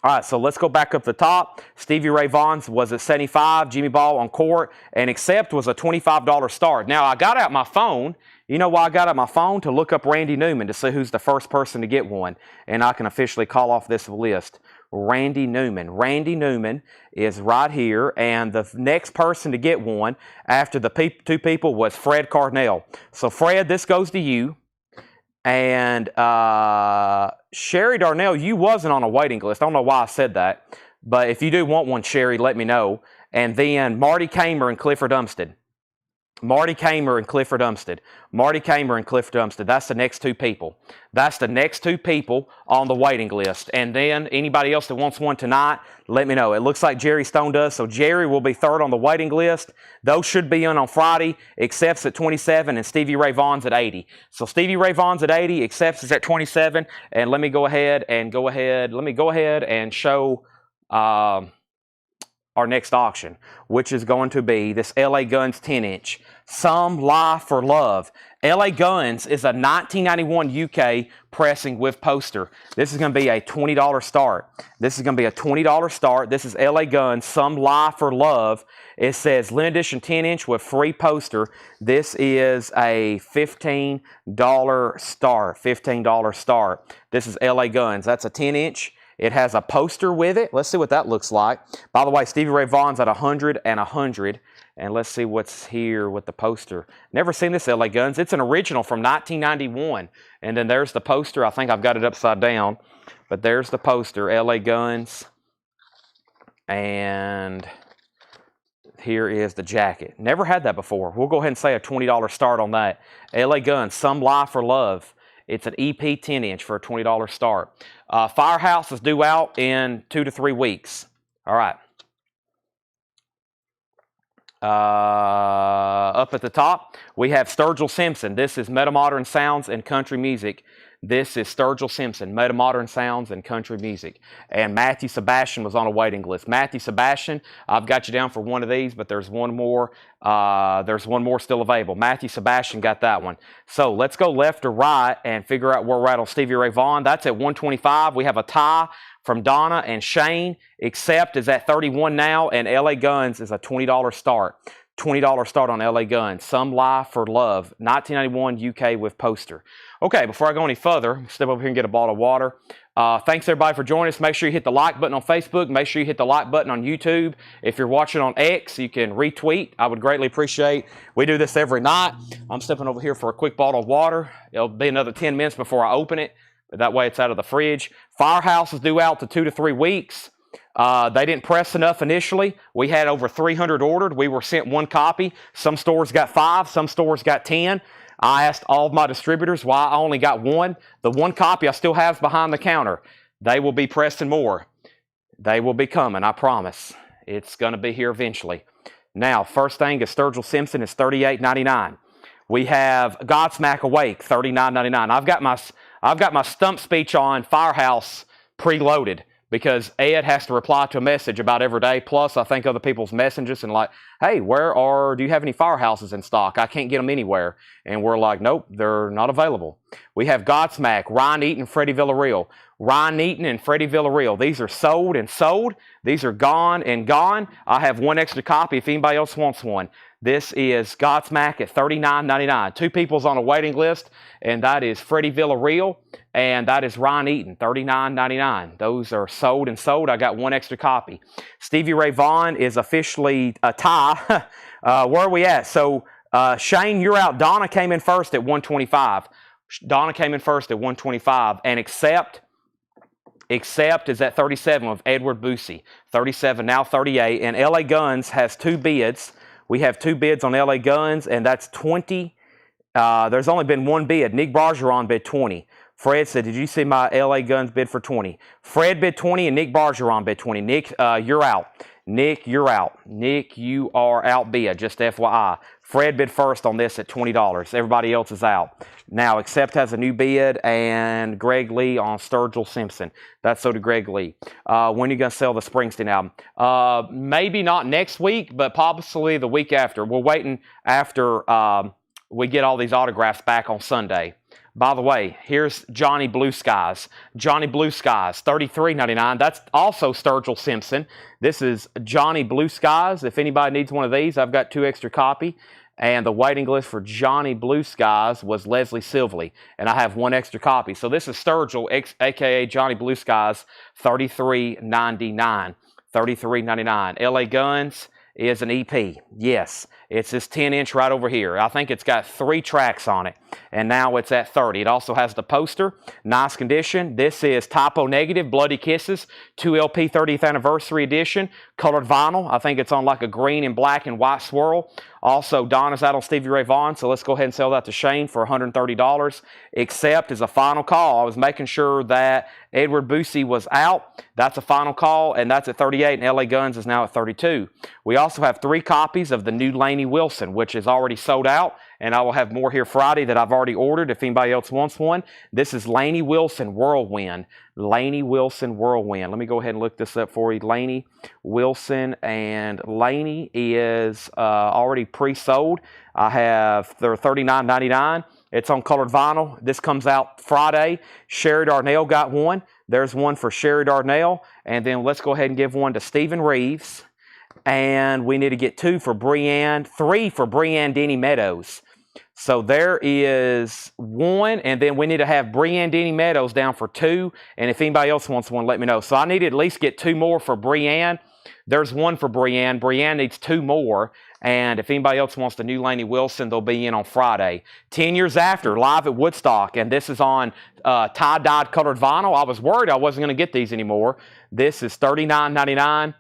All right, so let's go back up the top. Stevie Ray Vaughan's was at 75, Jimmy Ball on court, and Accept was a $25 start. Now, I got out my phone. You know why I got out my phone? To look up Randy Newman to see who's the first person to get one, and I can officially call off this list. Randy Newman. Randy Newman is right here, and the next person to get one after the two people was Fred Cardinal. So, Fred, this goes to you. And Sherry Darnell, you wasn't on a waiting list. I don't know why I said that. But if you do want one, Sherry, let me know. And then Marty Kamer and Clifford Umstead. Marty Kamer and Clifford Umstead. Marty Kamer and Clifford Umstead. That's the next two people. That's the next two people on the waiting list. And then anybody else that wants one tonight, let me know. It looks like Jerry Stone does. So Jerry will be third on the waiting list. Those should be in on Friday. Accepts at 27 and Stevie Ray Vaughan's at 80. So Stevie Ray Vaughan's at 80. Accepts is at 27. And let me go ahead and show our next auction, which is going to be this LA Guns 10-inch. Some Lie for Love. LA Guns is a 1991 UK pressing with poster. This is going to be a $20 start. This is going to be a $20 start. This is LA Guns, Some Lie for Love. It says limited edition 10-inch with free poster. This is a $15 start. $15 start. This is LA Guns. That's a 10-inch. It has a poster with it. Let's see what that looks like. By the way, Stevie Ray Vaughan's at 100 and 100. And let's see what's here with the poster. Never seen this LA Guns. It's an original from 1991. And then there's the poster. I think I've got it upside down. But there's the poster, LA Guns. And here is the jacket. Never had that before. We'll go ahead and say a $20 start on that. LA Guns, Some Lie for Love. It's an EP 10-inch for a $20 start. Firehouse is due out in 2 to 3 weeks. All right. Up at the top, we have Sturgill Simpson. This is Metamodern Sounds and Country Music. This is Sturgill Simpson, Metamodern Sounds and Country Music. And Matthew Sebastian was on a waiting list. Matthew Sebastian, I've got you down for one of these, but there's one more. There's one more still available. Matthew Sebastian got that one. So let's go left or right and figure out where we're at on Stevie Ray Vaughan. That's at 125. We have a tie from Donna and Shane. Accept is at 31 now, and LA Guns is a $20 start. $20 start on LA Guns. Some Lie for Love. 1991 UK with poster. Okay, before I go any further, step over here and get a bottle of water. Thanks everybody for joining us. Make sure you hit the like button on Facebook. Make sure you hit the like button on YouTube. If you're watching on X, you can retweet. I would greatly appreciate. We do this every night. I'm stepping over here for a quick bottle of water. It'll be another 10 minutes before I open it. But that way it's out of the fridge. Firehouse is due out to 2 to 3 weeks. They didn't press enough initially. We had over 300 ordered. We were sent 1 copy. Some stores got 5. Some stores got 10. I asked all of my distributors why I only got 1. The 1 copy I still have behind the counter. They will be pressing more. They will be coming, I promise. It's going to be here eventually. Now, first thing is Sturgill Simpson is $38.99. We have Godsmack Awake, $39.99. I've got my stump speech on Firehouse preloaded, because Ed has to reply to a message about every day. Plus, I think other people's messages and like, hey, do you have any Firehouses in stock? I can't get them anywhere. And we're like, nope, they're not available. We have Godsmack, Ryan Eaton, Freddie Villarreal. Ryan Eaton and Freddie Villarreal. These are sold and sold. These are gone and gone. I have one extra copy if anybody else wants one. This is Godsmack at $39.99. Two people's on a waiting list, and that is Freddie Villarreal, and that is Ryan Eaton, $39.99. Those are sold and sold. I got one extra copy. Stevie Ray Vaughan is officially a tie. Where are we at? So, Shane, you're out. Donna came in first at 125. Donna came in first at 125, and Accept is at 37 with Edward Boosie. 37, now 38, and LA Guns has two bids. We have two bids on LA Guns, and that's 20. There's only been one bid. Nick Bargeron bid 20. Fred said, did you see my LA Guns bid for 20? Fred bid 20, and Nick Bargeron bid 20. Nick, you're out. Nick, you're out. Nick, you are out bid, just FYI. Fred bid first on this at $20. Everybody else is out. Now, Accept has a new bid, and Greg Lee on Sturgill Simpson. That's so to Greg Lee. When are you going to sell the Springsteen album? Maybe not next week, but possibly the week after. We're waiting after we get all these autographs back on Sunday. By the way, here's Johnny Blue Skies. Johnny Blue Skies, $33.99. That's also Sturgill Simpson. This is Johnny Blue Skies. If anybody needs one of these, I've got two extra copy. And the waiting list for Johnny Blue Skies was Leslie Silverly. And I have one extra copy. So this is Sturgill, a.k.a. Johnny Blue Skies, $33.99. $33.99. LA Guns is an EP. Yes, it's this 10-inch right over here. I think it's got 3 tracks on it, and now it's at 30. It also has the poster, nice condition. This is Typo Negative, Bloody Kisses, 2LP 30th Anniversary Edition, colored vinyl. I think it's on like a green and black and white swirl. Also, Donna's out on Stevie Ray Vaughan, so let's go ahead and sell that to Shane for $130. Accept is a final call. I was making sure that Edward Boosie was out. That's a final call, and that's at 38, and LA Guns is now at 32. We also have 3 copies of the new Lainey Wilson, which is already sold out, and I will have more here Friday that I've already ordered if anybody else wants one. This is Lainey Wilson Whirlwind. Lainey Wilson Whirlwind. Let me go ahead and look this up for you. Lainey Wilson, and Lainey is already pre-sold. They're $39.99. It's on colored vinyl. This comes out Friday. Sherry Darnell got one. There's one for Sherry Darnell. And then let's go ahead and give one to Stephen Reeves. And we need to get 2 for Breanne, 3 for Breanne Denny Meadows. So there is 1, and then we need to have Breanne Denny Meadows down for 2. And if anybody else wants one, let me know. So I need to at least get 2 more for Breanne. There's 1 for Breanne. Breanne needs 2 more. And if anybody else wants the new Lainey Wilson, they'll be in on Friday. 10 Years After, live at Woodstock. And this is on tie-dyed colored vinyl. I was worried I wasn't going to get these anymore. This is $39.99.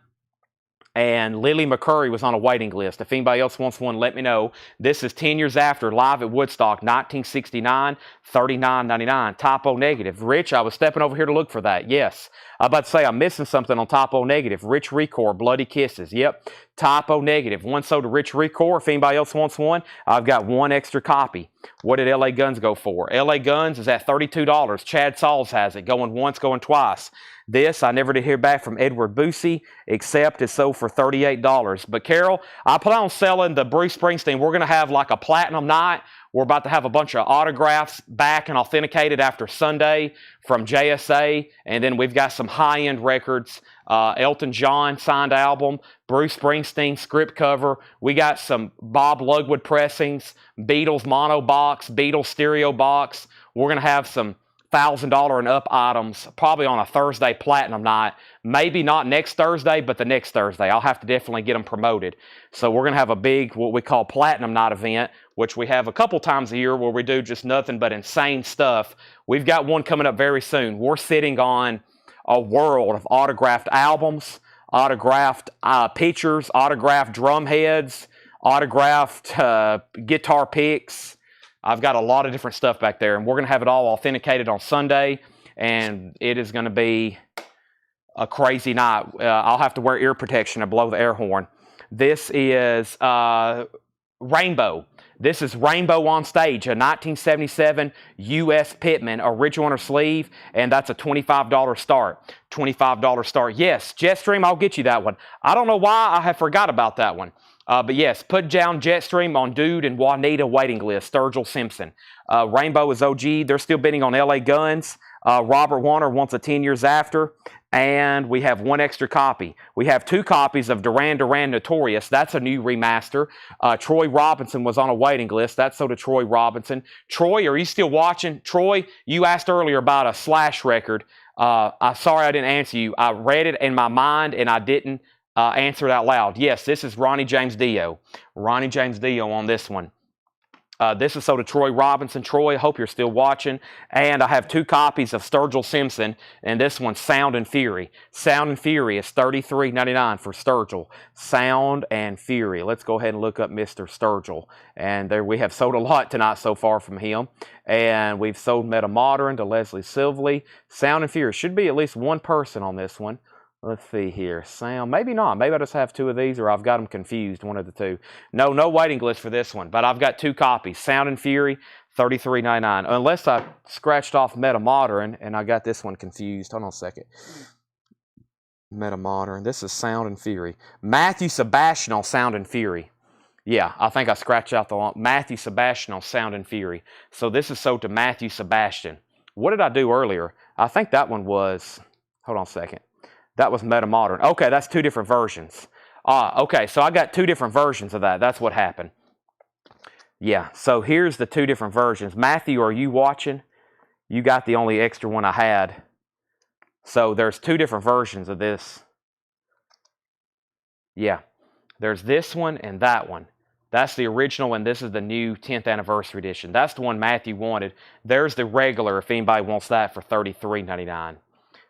And Lily McCurry was on a waiting list. If anybody else wants one, let me know. This is 10 Years After, live at Woodstock, 1969, $39.99. Typo Negative. Rich, I was stepping over here to look for that. Yes. I was about to say I'm missing something on Typo Negative. Rich Record, Bloody Kisses. Yep. Typo Negative. 1 sold to Rich Record. If anybody else wants one, I've got 1 extra copy. What did LA Guns go for? LA Guns is at $32. Chad Sauls has it. Going once, going twice. This, I never did hear back from Edward Boosie, except it's sold for $38. But Carol, I plan on selling the Bruce Springsteen. We're going to have like a platinum night. We're about to have a bunch of autographs back and authenticated after Sunday from JSA. And then we've got some high-end records. Elton John signed album, Bruce Springsteen script cover. We got some Bob Lugwood pressings, Beatles mono box, Beatles stereo box. We're going to have some $1,000 and up items probably on a Thursday platinum night. Maybe not next Thursday, but the next Thursday. I'll have to definitely get them promoted. So we're going to have a big, what we call platinum night event, which we have a couple times a year where we do just nothing but insane stuff. We've got one coming up very soon. We're sitting on a world of autographed albums, autographed pictures, autographed drum heads, autographed guitar picks. I've got a lot of different stuff back there, and we're going to have it all authenticated on Sunday, and it is going to be a crazy night. I'll have to wear ear protection and blow the air horn. This is Rainbow. This is Rainbow on Stage, a 1977 U.S. Pittman original inner sleeve, and that's a $25 start. $25 start. Yes, Jetstream, I'll get you that one. I don't know why I have forgot about that one. But yes, put down Jetstream on Dude and Juanita waiting list, Sturgill Simpson. Rainbow is OG. They're still bidding on LA Guns. Robert Warner wants a 10 Years After. And we have one extra copy. We have 2 copies of Duran Duran Notorious. That's a new remaster. Troy Robinson was on a waiting list. That's so to Troy Robinson. Troy, are you still watching? Troy, you asked earlier about a Slash record. I'm sorry I didn't answer you. I read it in my mind and I didn't answer it out loud. Yes, this is Ronnie James Dio. Ronnie James Dio on this one. This is so to Troy Robinson. Troy, I hope you're still watching. And I have 2 copies of Sturgill Simpson, and this one's Sound and Fury. Sound and Fury is $33.99 for Sturgill. Sound and Fury. Let's go ahead and look up Mr. Sturgill. And there we have sold a lot tonight so far from him. And we've sold Meta Modern to Leslie Silvely. Sound and Fury. Should be at least one person on this one. Let's see here. Sound. Maybe not. Maybe I just have 2 of these or I've got them confused, one of the 2. No waiting list for this one, but I've got 2 copies. Sound and Fury, $33.99. Unless I scratched off Meta Modern and I got this one confused. Hold on a second. Meta Modern. This is Sound and Fury. Matthew Sebastian on Sound and Fury. Yeah, I think I scratched out the Matthew Sebastian on Sound and Fury. So this is sold to Matthew Sebastian. What did I do earlier? I think that one was, hold on a second. That was Meta Modern. Okay, that's 2 different versions. Okay, so I got 2 different versions of that. That's what happened. Yeah, so here's the 2 different versions. Matthew, are you watching? You got the only extra one I had. So there's 2 different versions of this. Yeah, there's this one and that one. That's the original, and this is the new 10th anniversary edition. That's the one Matthew wanted. There's the regular, if anybody wants that, for $33.99.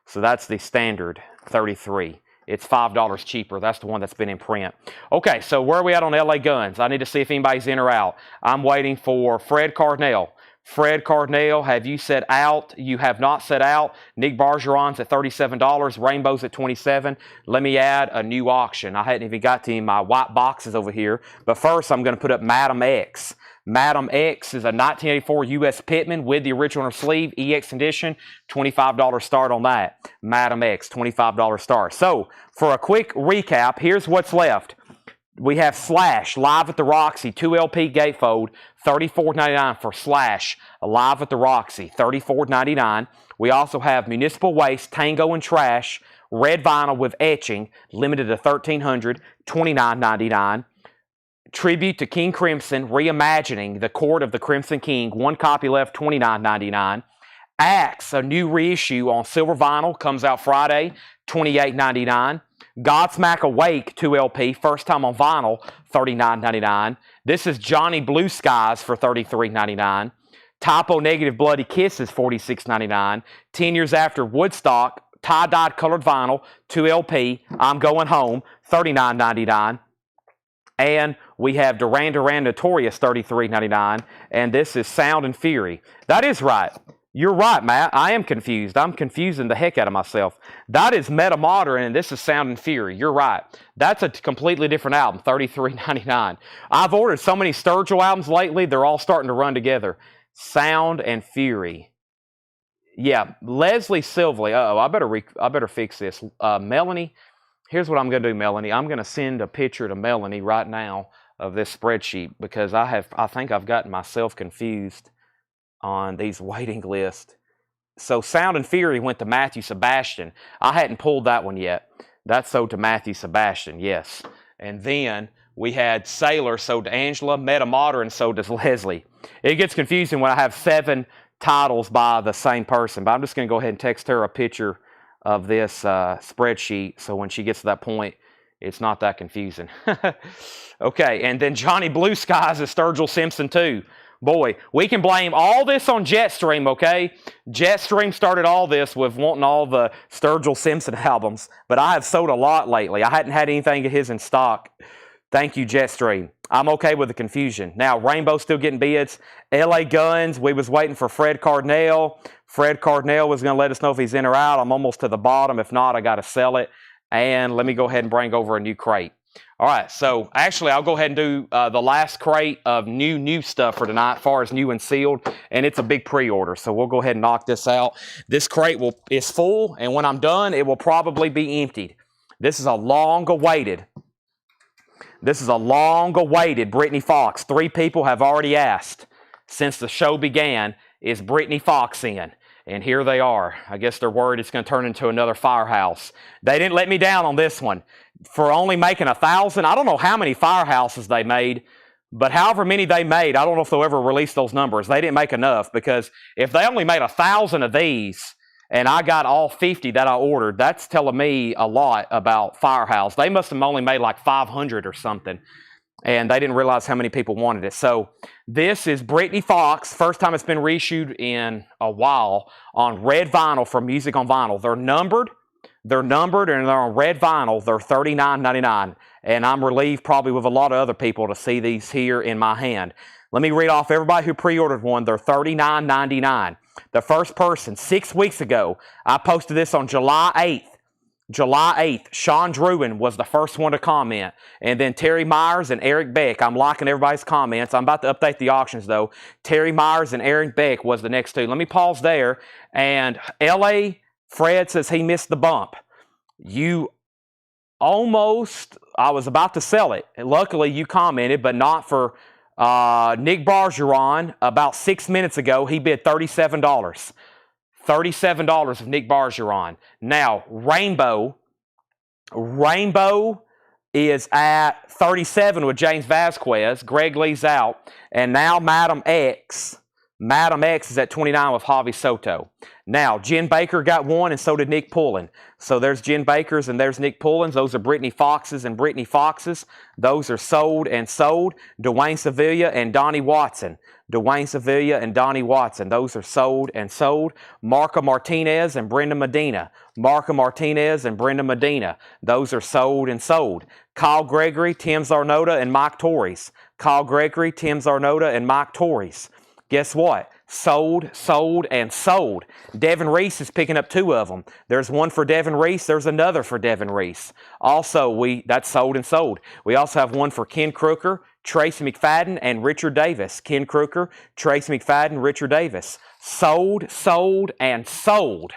So that's the standard, $33. It's $5 cheaper. That's the one that's been in print. Okay, so where are we at on LA Guns? I need to see if anybody's in or out. I'm waiting for Fred Cardinale. Fred Cardinale, have you set out? You have not set out. Nick Bargeron's at $37. Rainbow's at $27. Let me add a new auction. I hadn't even got to my white boxes over here. But first, I'm going to put up Madam X. Madam X is a 1984 U.S. Pitman with the original sleeve, EX edition, $25 start on that. Madam X, $25 start. So, for a quick recap, here's what's left. We have Slash, Live at the Roxy, 2LP gatefold, $34.99 for Slash, Live at the Roxy, $34.99. We also have Municipal Waste, Tango and Trash, red vinyl with etching, limited to 1,300, $29.99. Tribute to King Crimson, Reimagining the Court of the Crimson King, 1 copy left, $29.99. Axe, a new reissue on silver vinyl, comes out Friday, $28.99. Godsmack Awake, 2LP, first time on vinyl, $39.99. This is Johnny Blue Skies for $33.99. Typo Negative Bloody Kisses, $46.99. 10 Years After Woodstock, tie-dyed colored vinyl, 2LP, I'm Going Home, $39.99. And we have Duran Duran Notorious, $33.99. And this is Sound and Fury. That is right. You're right, Matt. I am confused. I'm confusing the heck out of myself. That is Meta Modern, and this is Sound and Fury. You're right. That's a completely different album, $33.99. I've ordered so many Sturgill albums lately, they're all starting to run together. Sound and Fury. Yeah, Leslie Silvely. Uh-oh, I better fix this. Melanie. Here's what I'm going to do, Melanie. I'm going to send a picture to Melanie right now of this spreadsheet because I think I've gotten myself confused on these waiting lists. So Sound and Fury went to Matthew Sebastian. I hadn't pulled that one yet. That's sold to Matthew Sebastian, yes. And then we had Sailor sold to Angela, Meta Modern sold to Leslie. It gets confusing when I have 7 titles by the same person, but I'm just going to go ahead and text her a picture of this spreadsheet, so when she gets to that point, it's not that confusing. Okay, and then Johnny Blue Skies is Sturgill Simpson too. Boy, we can blame all this on Jetstream, okay? Jetstream started all this with wanting all the Sturgill Simpson albums, but I have sold a lot lately. I hadn't had anything of his in stock. Thank you, Jetstream. I'm okay with the confusion. Now, Rainbow's still getting bids. LA Guns, we was waiting for Fred Cardinale. Fred Cardinale was going to let us know if he's in or out. I'm almost to the bottom. If not, I got to sell it. And let me go ahead and bring over a new crate. All right, so actually, I'll go ahead and do the last crate of new stuff for tonight, as far as new and sealed, and it's a big pre-order, so we'll go ahead and knock this out. This crate is full, and when I'm done, it will probably be emptied. This is a long-awaited Brittany Fox. 3 people have already asked since the show began, is Brittany Fox in? And here they are. I guess they're worried it's going to turn into another firehouse. They didn't let me down on this one. For only making 1,000, I don't know how many firehouses they made, but however many they made, I don't know if they'll ever release those numbers. They didn't make enough, because if they only made 1,000 of these and I got all 50 that I ordered, that's telling me a lot about Firehouse. They must have only made like 500 or something, and they didn't realize how many people wanted it. So this is Brittany Fox. First time it's been reissued in a while on red vinyl for Music on Vinyl. They're numbered, and they're on red vinyl. They're $39.99, and I'm relieved probably with a lot of other people to see these here in my hand. Let me read off everybody who pre-ordered one. They're $39.99. The first person, 6 weeks ago, I posted this on July 8th. July 8th, Sean Druin was the first one to comment. And then Terry Myers and Eric Beck. I'm liking everybody's comments. I'm about to update the auctions, though. Terry Myers and Eric Beck was the next two. Let me pause there. And L.A. Fred says he missed the bump. You almost, I was about to sell it. And luckily, you commented, but not for Nick Bargeron. About 6 minutes ago, he bid $37. $37 of Nick Bargeron. Now, Rainbow is at 37 with James Vasquez. Greg Lee's out. And now Madam X is at 29 with Javi Soto. Now, Jen Baker got one, and so did Nick Pullen. So there's Jen Baker's and there's Nick Pullen's. Those are Brittany Fox's and Brittany Fox's. Those are sold and sold. Dwayne Sevilla and Donnie Watson. Dwayne Sevilla and Donnie Watson. Those are sold and sold. Marca Martinez and Brenda Medina. Marca Martinez and Brenda Medina. Those are sold and sold. Kyle Gregory, Tim Zarnota, and Mike Torres. Kyle Gregory, Tim Zarnota, and Mike Torres. Guess what? Sold, sold, and sold. Devin Reese is picking up two of them. There's one for Devin Reese. There's another for Devin Reese. Also, that's sold and sold. We also have one for Ken Crooker, Tracy McFadden, and Richard Davis. Ken Crooker, Tracy McFadden, Richard Davis. Sold, sold, and sold.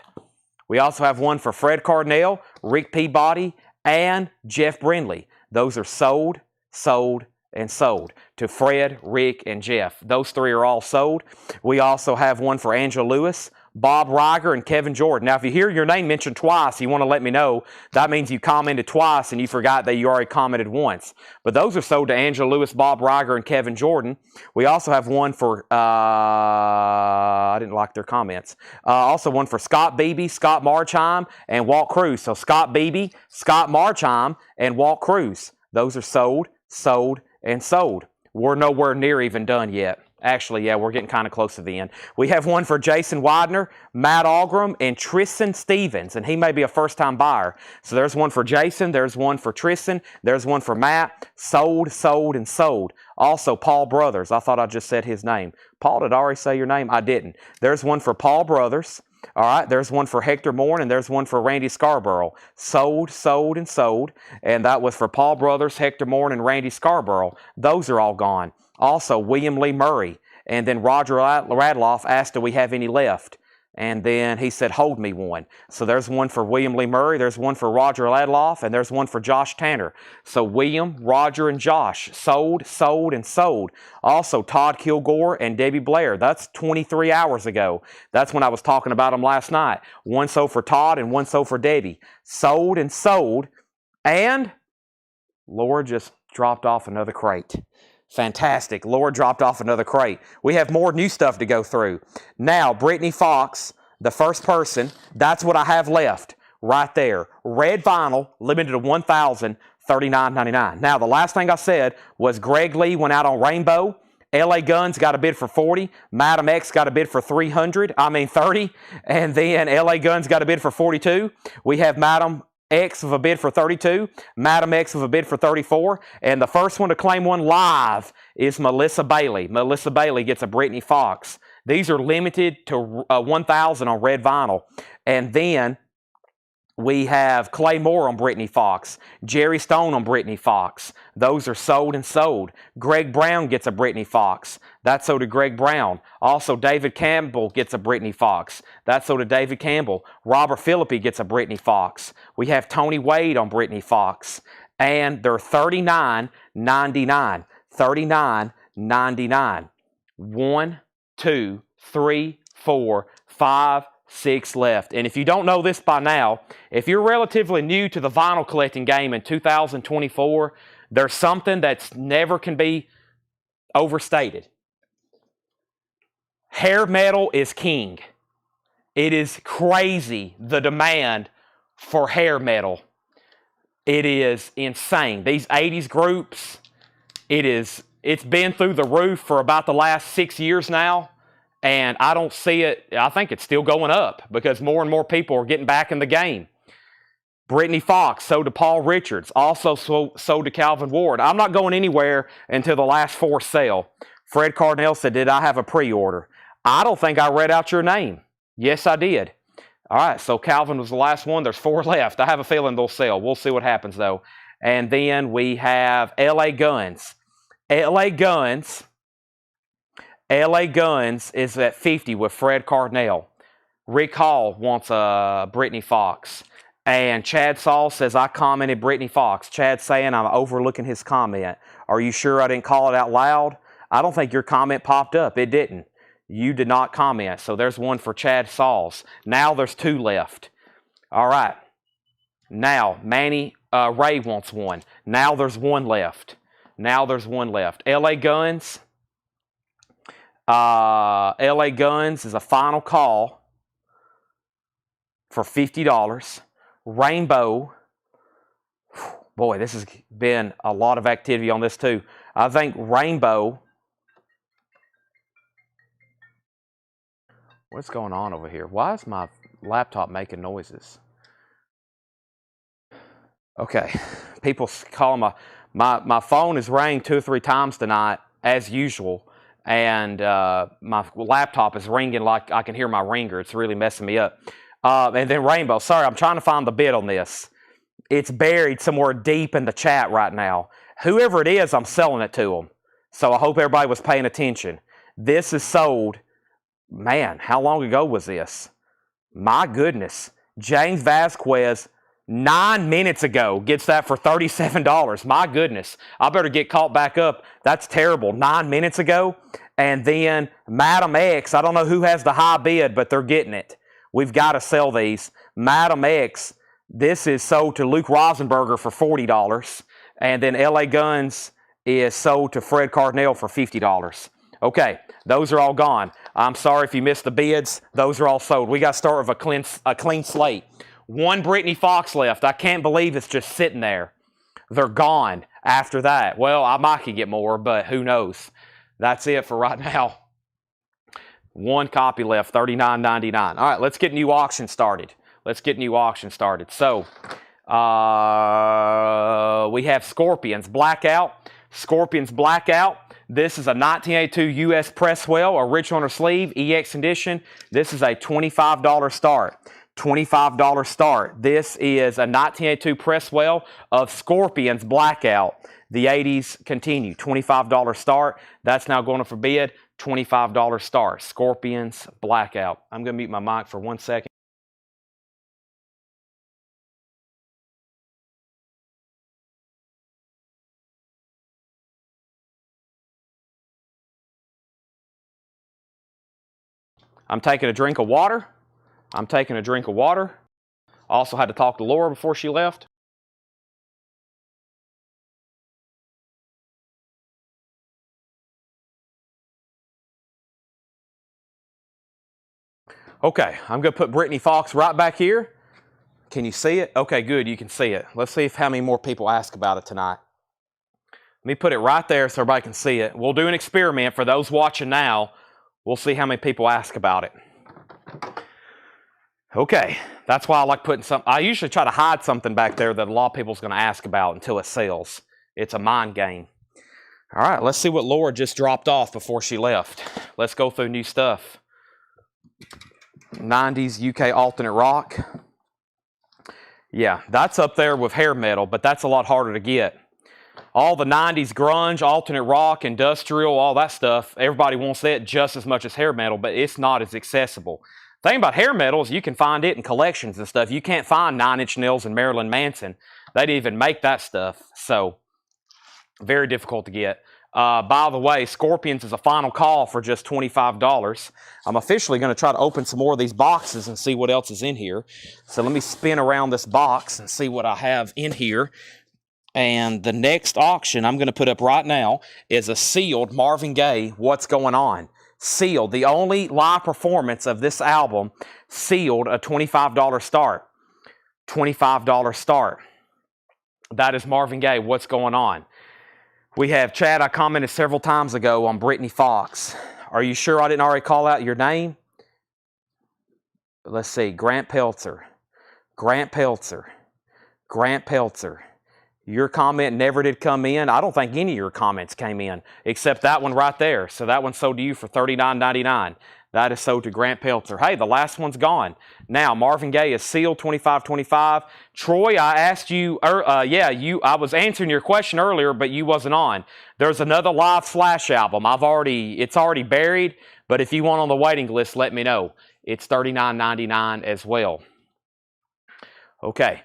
We also have one for Fred Cardinale, Rick Peabody, and Jeff Brindley. Those are sold, sold, and sold to Fred, Rick, and Jeff. Those three are all sold. We also have one for Angela Lewis, Bob Reiger, and Kevin Jordan. Now, if you hear your name mentioned twice, you want to let me know. That means you commented twice and you forgot that you already commented once. But those are sold to Angela Lewis, Bob Reiger, and Kevin Jordan. We also have one for, I didn't like their comments. Also one for Scott Beebe, Scott Marchheim, and Walt Cruz. So Scott Beebe, Scott Marchheim, and Walt Cruz. Those are sold, sold, and sold. We're nowhere near even done yet. Actually, yeah, we're getting kind of close to the end. We have one for Jason Widener, Matt Algram, and Tristan Stevens, and he may be a first-time buyer. So there's one for Jason, there's one for Tristan, there's one for Matt. Sold, sold, and sold. Also, Paul Brothers. I thought I just said his name. Paul, did I already say your name? I didn't. There's one for Paul Brothers. All right, there's one for Hector Moore, and there's one for Randy Scarborough. Sold, sold, and sold. And that was for Paul Brothers, Hector Moore, and Randy Scarborough. Those are all gone. Also, William Lee Murray. And then Roger Radloff asked, do we have any left? And then he said, hold me one. So there's one for William Lee Murray, there's one for Roger Ladloff, and there's one for Josh Tanner. So William, Roger, and Josh, sold, sold, and sold. Also, Todd Kilgore and Debbie Blair. That's 23 hours ago. That's when I was talking about them last night. One sold for Todd and one sold for Debbie. Sold and sold. And Laura just dropped off another crate. Fantastic. Laura dropped off another crate. We have more new stuff to go through. Now, Brittany Fox, the first person, that's what I have left right there. Red vinyl, limited to 1,000, $39.99. Now, the last thing I said was Greg Lee went out on Rainbow. LA Guns got a bid for 40. Madam X got a bid for 30. And then LA Guns got a bid for 42. We have Madam X with a bid for 32, Madam X with a bid for 34, and the first one to claim one live is Melissa Bailey. Melissa Bailey gets a Brittany Fox. These are limited to 1,000 on red vinyl. And then we have Clay Moore on Brittany Fox, Jerry Stone on Brittany Fox. Those are sold and sold. Greg Brown gets a Brittany Fox. That's sold to Greg Brown. Also, David Campbell gets a Brittany Fox. That's sold to David Campbell. Robert Philippi gets a Brittany Fox. We have Tony Wade on Brittany Fox. And they're $39.99. $39.99. 1, 2, 3, 4, 5, 6 left. And if you don't know this by now, if you're relatively new to the vinyl collecting game in 2024, there's something that's never can be overstated. Hair metal is king. It is crazy, the demand for hair metal. It is insane. These 80s groups, it's been through the roof for about the last 6 years now. And I don't see it, I think it's still going up because more and more people are getting back in the game. Brittany Fox sold to Paul Richards, also sold to Calvin Ward. I'm not going anywhere until the last 4 sell. Fred Cardinell said, did I have a pre-order? I don't think I read out your name. Yes, I did. All right, so Calvin was the last one. There's 4 left. I have a feeling they'll sell. We'll see what happens, though. And then we have LA Guns. LA Guns is at 50 with Fred Cardinell. Rick Hall wants a Brittany Fox. And Chad Saul says, I commented Brittany Fox. Chad saying I'm overlooking his comment. Are you sure I didn't call it out loud? I don't think your comment popped up. It didn't. You did not comment. So there's one for Chad Sauls. Now there's 2 left. All right. Now Manny Ray wants one. Now there's 1 left. Now there's 1 left. LA Guns. LA Guns is a final call for $50. Rainbow. Boy, this has been a lot of activity on this too. I think Rainbow. What's going on over here? Why is my laptop making noises? Okay, people call my phone has rang 2 or 3 times tonight as usual. And my laptop is ringing like I can hear my ringer. It's really messing me up. And then Rainbow. Sorry, I'm trying to find the bid on this. It's buried somewhere deep in the chat right now. Whoever it is, I'm selling it to them. So I hope everybody was paying attention. This is sold. Man, how long ago was this? My goodness. James Vasquez, 9 minutes ago, gets that for $37. My goodness. I better get caught back up. That's terrible. 9 minutes ago. And then Madam X, I don't know who has the high bid, but they're getting it. We've got to sell these. Madam X, this is sold to Luke Rosenberger for $40. And then LA Guns is sold to Fred Cardinell for $50. Okay, those are all gone. I'm sorry if you missed the bids. Those are all sold. We got to start with a clean slate. 1 Brittany Fox left. I can't believe it's just sitting there. They're gone after that. Well, I might could get more, but who knows. That's it for right now. 1 copy left, $39.99. All right, let's get new auction started. So, we have Scorpions Blackout. This is a 1982 U.S. Presswell, original on her sleeve, EX edition. This is a $25 start. $25 start. This is a 1982 Presswell of Scorpions Blackout. The 80s continue. $25 start. That's now going up for bid. $25 start. Scorpions Blackout. I'm going to mute my mic for 1 second. I'm taking a drink of water. Also had to talk to Laura before she left. Okay, I'm going to put Brittany Fox right back here. Can you see it? Okay, good, you can see it. Let's see how many more people ask about it tonight. Let me put it right there so everybody can see it. We'll do an experiment for those watching now. We'll see how many people ask about it. Okay, that's why I like putting something. I usually try to hide something back there that a lot of people's going to ask about until it sells. It's a mind game. All right, let's see what Laura just dropped off before she left. Let's go through new stuff. 90s UK alternate rock. Yeah, that's up there with hair metal, but that's a lot harder to get. All the 90s grunge, alternate rock, industrial, all that stuff, everybody wants that just as much as hair metal, but it's not as accessible. The thing about hair metal is you can find it in collections and stuff. You can't find 9 Inch Nails and Marilyn Manson. They didn't even make that stuff, so very difficult to get. By the way, Scorpions is a final call for just $25. I'm officially going to try to open some more of these boxes and see what else is in here. So let me spin around this box and see what I have in here. And the next auction I'm going to put up right now is a sealed Marvin Gaye, What's Going On. Sealed, the only live performance of this album, sealed, a $25 start. $25 start. That is Marvin Gaye, What's Going On. We have, Chad, I commented several times ago on Brittany Fox. Are you sure I didn't already call out your name? Let's see, Grant Peltzer. Grant Peltzer. Grant Peltzer. Your comment never did come in. I don't think any of your comments came in, except that one right there. So that one sold to you for $39.99. That is sold to Grant Peltzer. Hey, the last one's gone. Now, Marvin Gaye is sealed, $25.25. Troy, I asked you, I was answering your question earlier, but you wasn't on. There's another live Slash album. It's already buried, but if you want on the waiting list, let me know. It's $39.99 as well. Okay.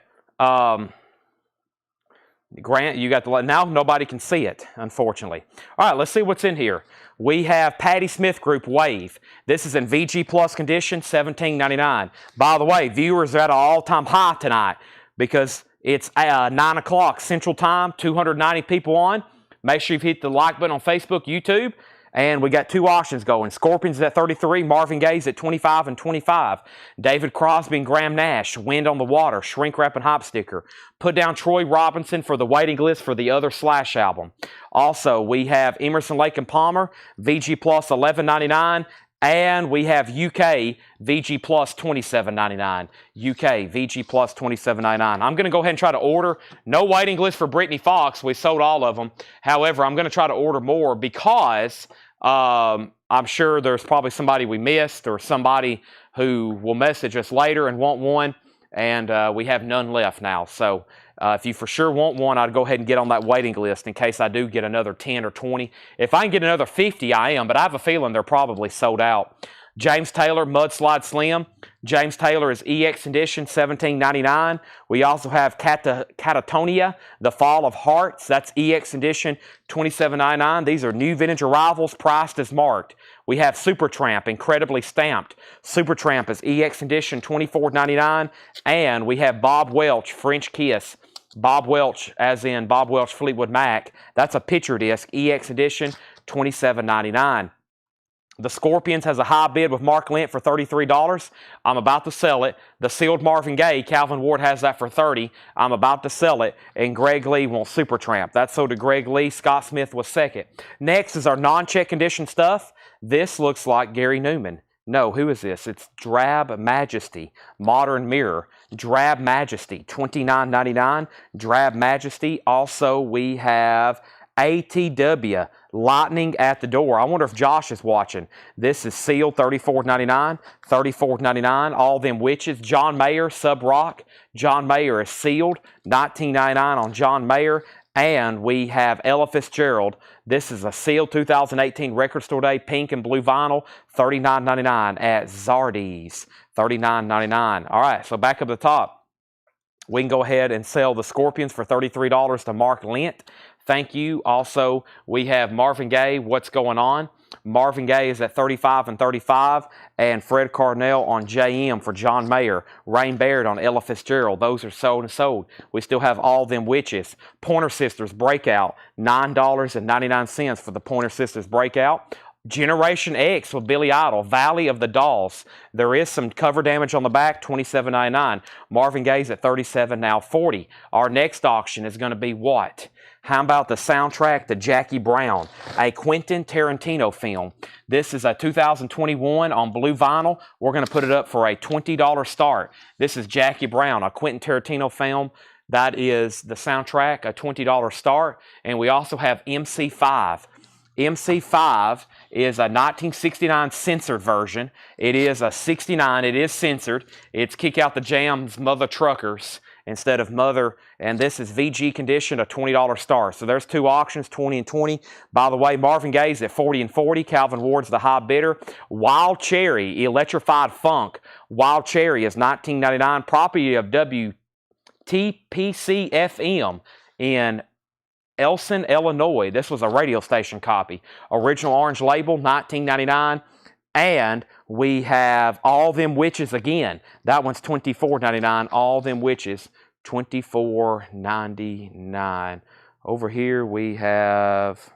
Grant, you got the, now nobody can see it, unfortunately. All right, let's see what's in here. We have Patti Smith Group Wave. This is in VG Plus condition, $17.99. By the way, viewers are at an all-time high tonight because it's 9 o'clock Central Time, 290 people on. Make sure you hit the like button on Facebook, YouTube. And we got two auctions going. Scorpions at 33, Marvin Gaye's at 25 and 25. David Crosby and Graham Nash, Wind on the Water, Shrink Wrap and Hop Sticker. Put down Troy Robinson for the waiting list for the other Slash album. Also, we have Emerson, Lake and Palmer, VG Plus $11.99. And we have UK VG Plus $27.99. UK VG Plus $27.99. I'm going to go ahead and try to order. No waiting list for Brittany Fox. We sold all of them. However, I'm going to try to order more because I'm sure there's probably somebody we missed or somebody who will message us later and want one. And we have none left now. So if you for sure want one, I'd go ahead and get on that waiting list in case I do get another 10 or 20. If I can get another 50, I am, but I have a feeling they're probably sold out. James Taylor, Mudslide Slim. James Taylor is EX Edition, $17.99. We also have Catatonia, The Fall of Hearts. That's EX Edition, $27.99. These are new vintage arrivals priced as marked. We have Supertramp, incredibly stamped. Supertramp is EX Edition, $24.99. And we have Bob Welch, French Kiss. Bob Welch, as in Bob Welch Fleetwood Mac. That's a picture disc, EX Edition, $27.99. The Scorpions has a high bid with Mark Lent for $33. I'm about to sell it. The sealed Marvin Gaye, Calvin Ward has that for $30. I'm about to sell it. And Greg Lee wants Supertramp. That's sold to Greg Lee. Scott Smith was second. Next is our non-check condition stuff. This looks like Gary Newman. No, who is this? It's Drab Majesty, Modern Mirror. Drab Majesty, $29.99. Drab Majesty. Also, we have ATW, Lightning at the Door. I wonder if Josh is watching. This is sealed, $34.99. $34.99. All Them Witches. John Mayer, Sub Rock. John Mayer is sealed, $19.99 on John Mayer. And we have Ella Fitzgerald. This is a sealed 2018 Record Store Day, pink and blue vinyl, $39.99 at Zardy's, $39.99. All right, so back up the top. We can go ahead and sell the Scorpions for $33 to Mark Lent. Thank you. Also, we have Marvin Gaye, What's Going On. Marvin Gaye is at 35 and 35, and Fred Carnell on JM for John Mayer. Rain Baird on Ella Fitzgerald. Those are sold and sold. We still have All Them Witches. Pointer Sisters Breakout, $9.99 for the Pointer Sisters Breakout. Generation X with Billy Idol, Valley of the Dolls. There is some cover damage on the back, $27.99. Marvin Gaye's at 37, now 40. Our next auction is going to be what? How about the soundtrack to Jackie Brown, a Quentin Tarantino film? This is a 2021 on blue vinyl. We're going to put it up for a $20 start. This is Jackie Brown, a Quentin Tarantino film. That is the soundtrack, a $20 start. And we also have MC5. MC5 is a 1969 censored version. It is a 69. It is censored. It's Kick Out the Jam's Mother Truckers instead of Mother. And this is VG condition, a $20 start. So there's two auctions, 20 and 20. By the way, Marvin Gaye's at 40 and 40. Calvin Ward's the high bidder. Wild Cherry, Electrified Funk. Wild Cherry is $19.99. Property of WTPC-FM in Elson, Illinois. This was a radio station copy. Original orange label, $19.99. And we have All Them Witches again. That one's $24.99. All Them Witches, $24.99. Over here we have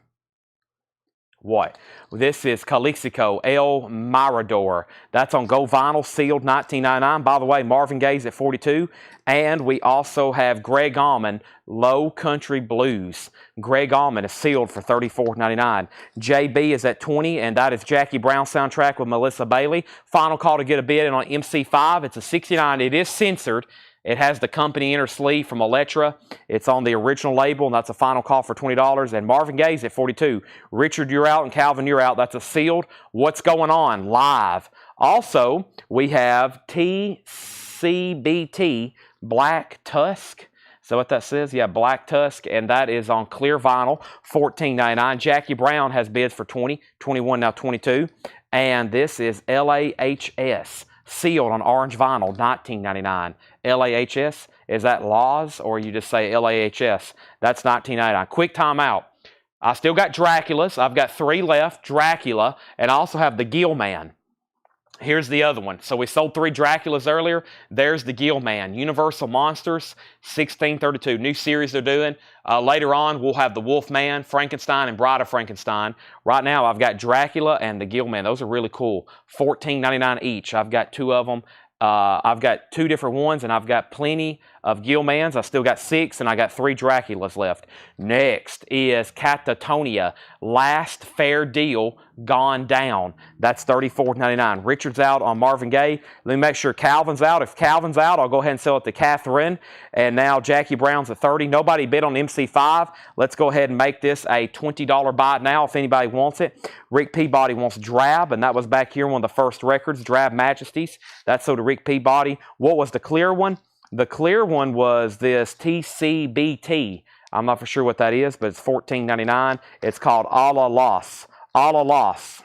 what? This is Calixico El Mirador. That's on Go Vinyl, sealed, $19.99. By the way, Marvin Gaye's at $42. And we also have Greg Allman, Low Country Blues. Greg Allman is sealed for $34.99. JB is at $20, and that is Jackie Brown soundtrack with Melissa Bailey. Final call to get a bid in on MC5. It's a $69. It is censored. It has the company inner sleeve from Elektra. It's on the original label, and that's a final call for $20. And Marvin Gaye's at $42. Richard, you're out, and Calvin, you're out. That's a sealed. What's going on? Live. Also, we have TCBT Black Tusk. So what that says? Yeah, Black Tusk, and that is on clear vinyl, $14.99. Jackie Brown has bids for $20, $21, now $22. And this is LAHS. Sealed on orange vinyl, $19.99. LAHS, is that Laws, or you just say LAHS? That's $19.99. Quick time out. I still got Draculas. I've got 3 left, Dracula, and I also have the Gill Man. Here's the other one. So we sold 3 Draculas earlier. There's the Gill Man. Universal Monsters, $16.32. New series they're doing. Later on, we'll have the Wolf Man, Frankenstein, and Bride of Frankenstein. Right now, I've got Dracula and the Gill Man. Those are really cool. $14.99 each. I've got 2 of them. I've got 2 different ones, and I've got plenty of Gilmans. I still got 6, and I got 3 Draculas left. Next is Catatonia. Last Fair Deal Gone Down. That's $34.99. Richard's out on Marvin Gaye. Let me make sure Calvin's out. If Calvin's out, I'll go ahead and sell it to Catherine. And now Jackie Brown's at $30. Nobody bid on MC5. Let's go ahead and make this a $20 buy now if anybody wants it. Rick Peabody wants Drab, and that was back here, one of the first records, Drab Majesties. That's sold to Rick Peabody. What was the clear one? The clear one was this TCBT. I'm not for sure what that is, but it's $14.99. It's called A La Los. A La Los.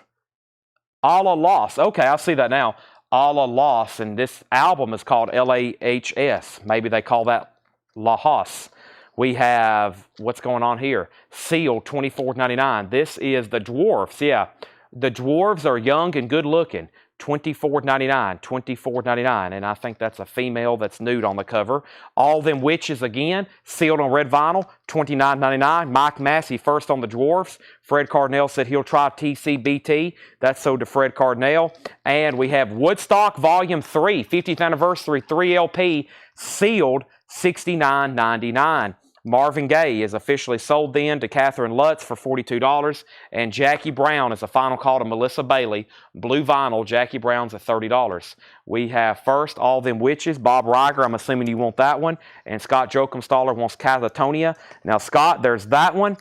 A La Los. Okay, I see that now. A La Los, and this album is called LAHS. Maybe they call that La Hos. We have, what's going on here? Sealed, $24.99. This is the Dwarfs, yeah. The Dwarves are young and good looking. $24.99, $24.99, and I think that's a female that's nude on the cover. All Them Witches again, sealed on red vinyl, $29.99. Mike Massey first on the Dwarfs. Fred Cardinale said he'll try TCBT. That's sold to Fred Cardinale. And we have Woodstock Volume 3, 50th Anniversary 3 LP, sealed, $69.99. Marvin Gaye is officially sold then to Catherine Lutz for $42. And Jackie Brown is a final call to Melissa Bailey. Blue vinyl, Jackie Brown's at $30. We have first All Them Witches. Bob Riger, I'm assuming you want that one. And Scott Jokumstaller wants Catatonia. Now, Scott, there's that one.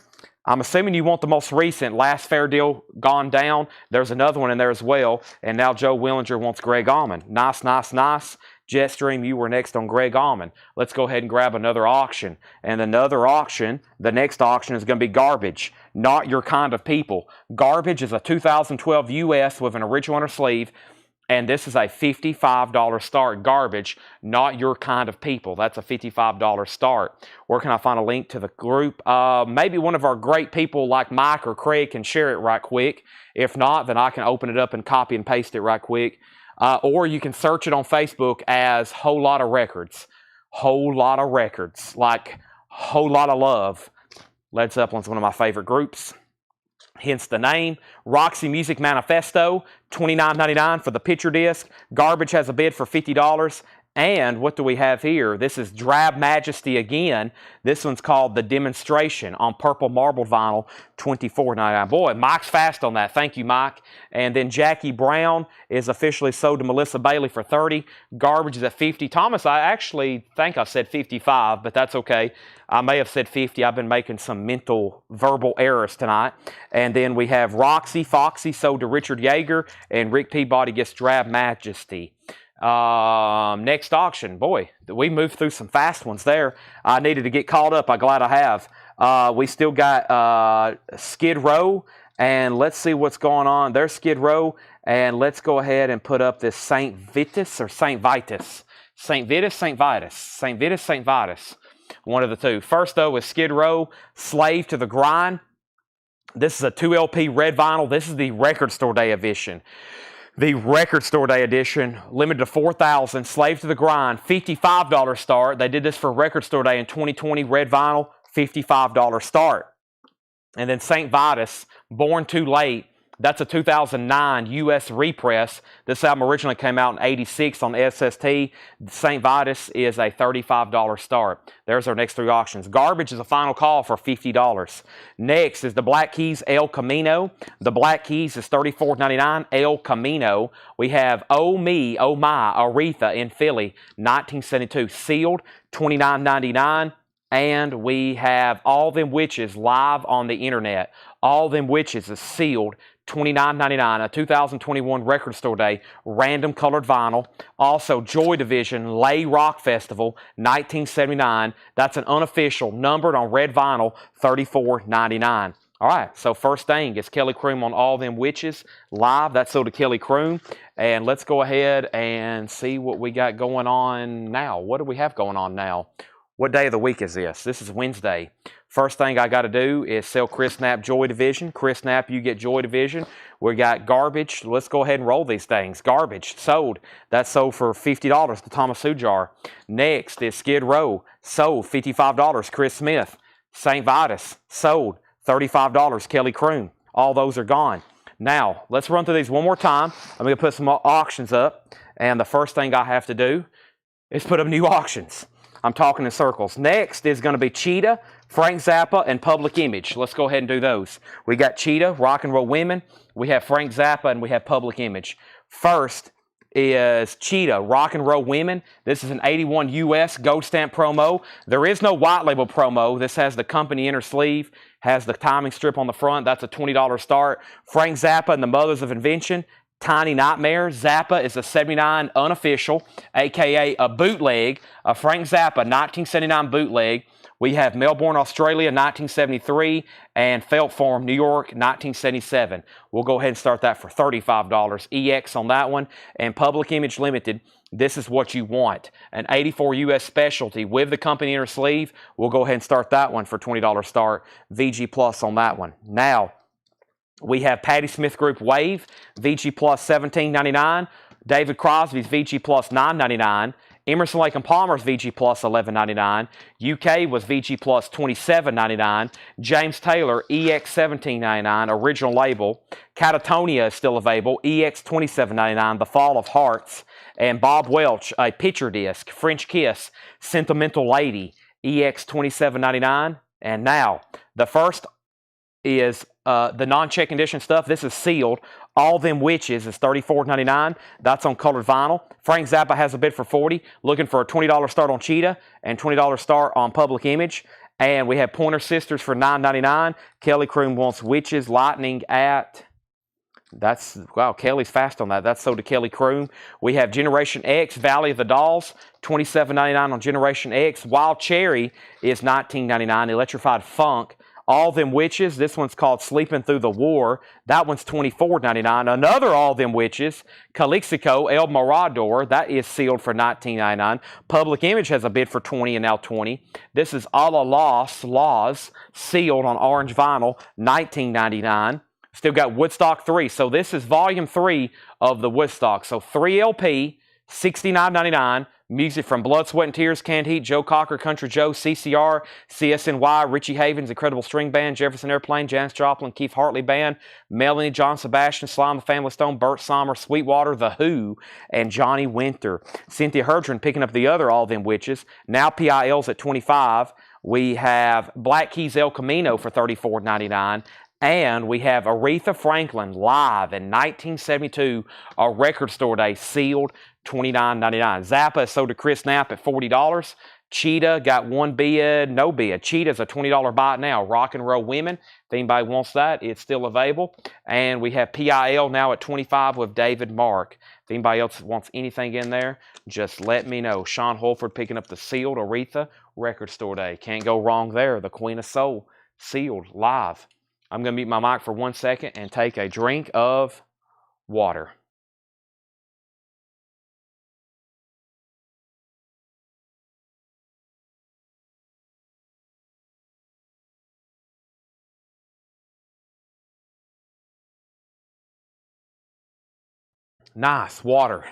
I'm assuming you want the most recent, Last Fair Deal Gone Down. There's another one in there as well. And now Joe Willinger wants Greg Allman. Nice, nice, nice. Jetstream, you were next on Greg Allman. Let's go ahead and grab another auction. And another auction, the next auction is going to be Garbage. Not Your Kind of People. Garbage is a 2012 US with an original inner sleeve. And this is a $55 start. Garbage, Not Your Kind of People. That's a $55 start. Where can I find a link to the group? Maybe one of our great people like Mike or Craig can share it right quick. If not, then I can open it up and copy and paste it right quick. Or you can search it on Facebook as Whole Lot of Records. Whole Lot of Records. Like Whole Lot of Love. Led Zeppelin's one of my favorite groups. Hence the name. Roxy Music Manifesto, $29.99 for the picture disc. Garbage has a bid for $50. And what do we have here? This is Drab Majesty again. This one's called The Demonstration on purple marble vinyl, $24.99. Boy, Mike's fast on that. Thank you, Mike. And then Jackie Brown is officially sold to Melissa Bailey for $30. Garbage is at $50. Thomas, I actually think I said $55, but that's okay. I may have said $50. I've been making some mental verbal errors tonight. And then we have Roxy Foxy sold to Richard Yeager, and Rick Peabody gets Drab Majesty. Next auction. Boy, we moved through some fast ones there. I needed to get caught up. I'm glad I have. We still got Skid Row, and let's see what's going on. There's Skid Row, and let's go ahead and put up this St. Vitus or St. Vitus. St. Vitus, St. Vitus. St. Vitus, St. Vitus. One of the two. First, though, is Skid Row, Slave to the Grind. This is a 2 LP red vinyl. This is the Record Store Day edition. The Record Store Day edition, limited to 4,000, Slave to the Grind, $55 start. They did this for Record Store Day in 2020, red vinyl, $55 start. And then St. Vitus, Born Too Late. That's a 2009 U.S. repress. This album originally came out in '86 on SST. St. Vitus is a $35 start. There's our next three auctions. Garbage is a final call for $50. Next is the Black Keys El Camino. The Black Keys is $34.99. El Camino. We have Oh Me, Oh My, Aretha in Philly, 1972. Sealed, $29.99. And we have All Them Witches live on the internet. All Them Witches is sealed, $29.99, a 2021 Record Store Day, random colored vinyl. Also, Joy Division, Lay Rock Festival, 1979. That's an unofficial, numbered on red vinyl, $34.99. All right, so first thing is Kelly Croom on All Them Witches live. That's sold to Kelly Croom. And let's go ahead and see what we got going on now. What do we have going on now? What day of the week is this? This is Wednesday. First thing I got to do is sell Chris Knapp Joy Division. Chris Knapp, you get Joy Division. We got Garbage. Let's go ahead and roll these things. Garbage, sold. That's sold for $50, the Thomas Sujar. Next is Skid Row, sold, $55, Chris Smith. St. Vitus, sold, $35, Kelly Croom. All those are gone. Now, let's run through these one more time. I'm going to put some auctions up. And the first thing I have to do is put up new auctions. I'm talking in circles. Next is going to be Cheetah, Frank Zappa, and Public Image. Let's go ahead and do those. We got Cheetah, Rock and Roll Women. We have Frank Zappa, and we have Public Image. First is Cheetah, Rock and Roll Women. This is an 81 US gold stamp promo. There is no white label promo. This has the company inner sleeve, has the timing strip on the front. That's a $20 start. Frank Zappa and the Mothers of Invention, Tiny Nightmare. Zappa is a 79 unofficial, a.k.a. a bootleg, a Frank Zappa 1979 bootleg. We have Melbourne, Australia, 1973, and Felt Farm, New York, 1977. We'll go ahead and start that for $35. EX on that one. And Public Image Limited, this is what you want. An 84 US specialty with the company inner sleeve. We'll go ahead and start that one for $20 start. VG Plus on that one. Now, we have Patti Smith Group Wave, VG Plus $17.99. David Crosby's VG Plus $9.99. Emerson, Lake & Palmer's VG Plus $11.99. UK was VG Plus $27.99. James Taylor EX $17.99, original label. Catatonia is still available, EX $27.99, The Fall of Hearts. And Bob Welch, a picture disc, French Kiss, Sentimental Lady, EX $27.99. And now, the first is the non-check condition stuff. This is sealed. All Them Witches is $34.99. That's on colored vinyl. Frank Zappa has a bid for $40. Looking for a $20 start on Cheetah and $20 start on Public Image. And we have Pointer Sisters for $9.99. Kelly Croom wants Witches Lightning at... That's, wow, Kelly's fast on that. That's sold to Kelly Croom. We have Generation X, Valley of the Dolls, $27.99 on Generation X. Wild Cherry is $19.99. Electrified Funk, All Them Witches. This one's called Sleeping Through the War. That one's $24.99. Another All Them Witches, Calixico, El Morador. That is sealed for $19.99. Public Image has a bid for $20 and now $20. This is A La Laws, sealed on orange vinyl, $19.99. Still got Woodstock 3. So this is volume 3 of the Woodstock. So 3 LP, $69.99. Music from Blood, Sweat, and Tears, Canned Heat, Joe Cocker, Country Joe, CCR, CSNY, Richie Havens, Incredible String Band, Jefferson Airplane, Janis Joplin, Keith Hartley Band, Melanie, John Sebastian, Slime the Family Stone, Burt Sommer, Sweetwater, The Who, and Johnny Winter. Cynthia Herdron picking up the other All Them Witches. Now PIL's at $25. We have Black Keys El Camino for $34.99. And we have Aretha Franklin live in 1972, a Record Store Day, sealed, $29.99. Zappa is sold to Chris Knapp at $40. Cheetah got one bid, no bid. Cheetah's a $20 buy now. Rock and Roll Women, if anybody wants that, it's still available. And we have PIL now at $25 with David Mark. If anybody else wants anything in there, just let me know. Sean Holford picking up the sealed Aretha Record Store Day. Can't go wrong there. The Queen of Soul, sealed, live. I'm going to mute my mic for 1 second and take a drink of water. Nice. Water.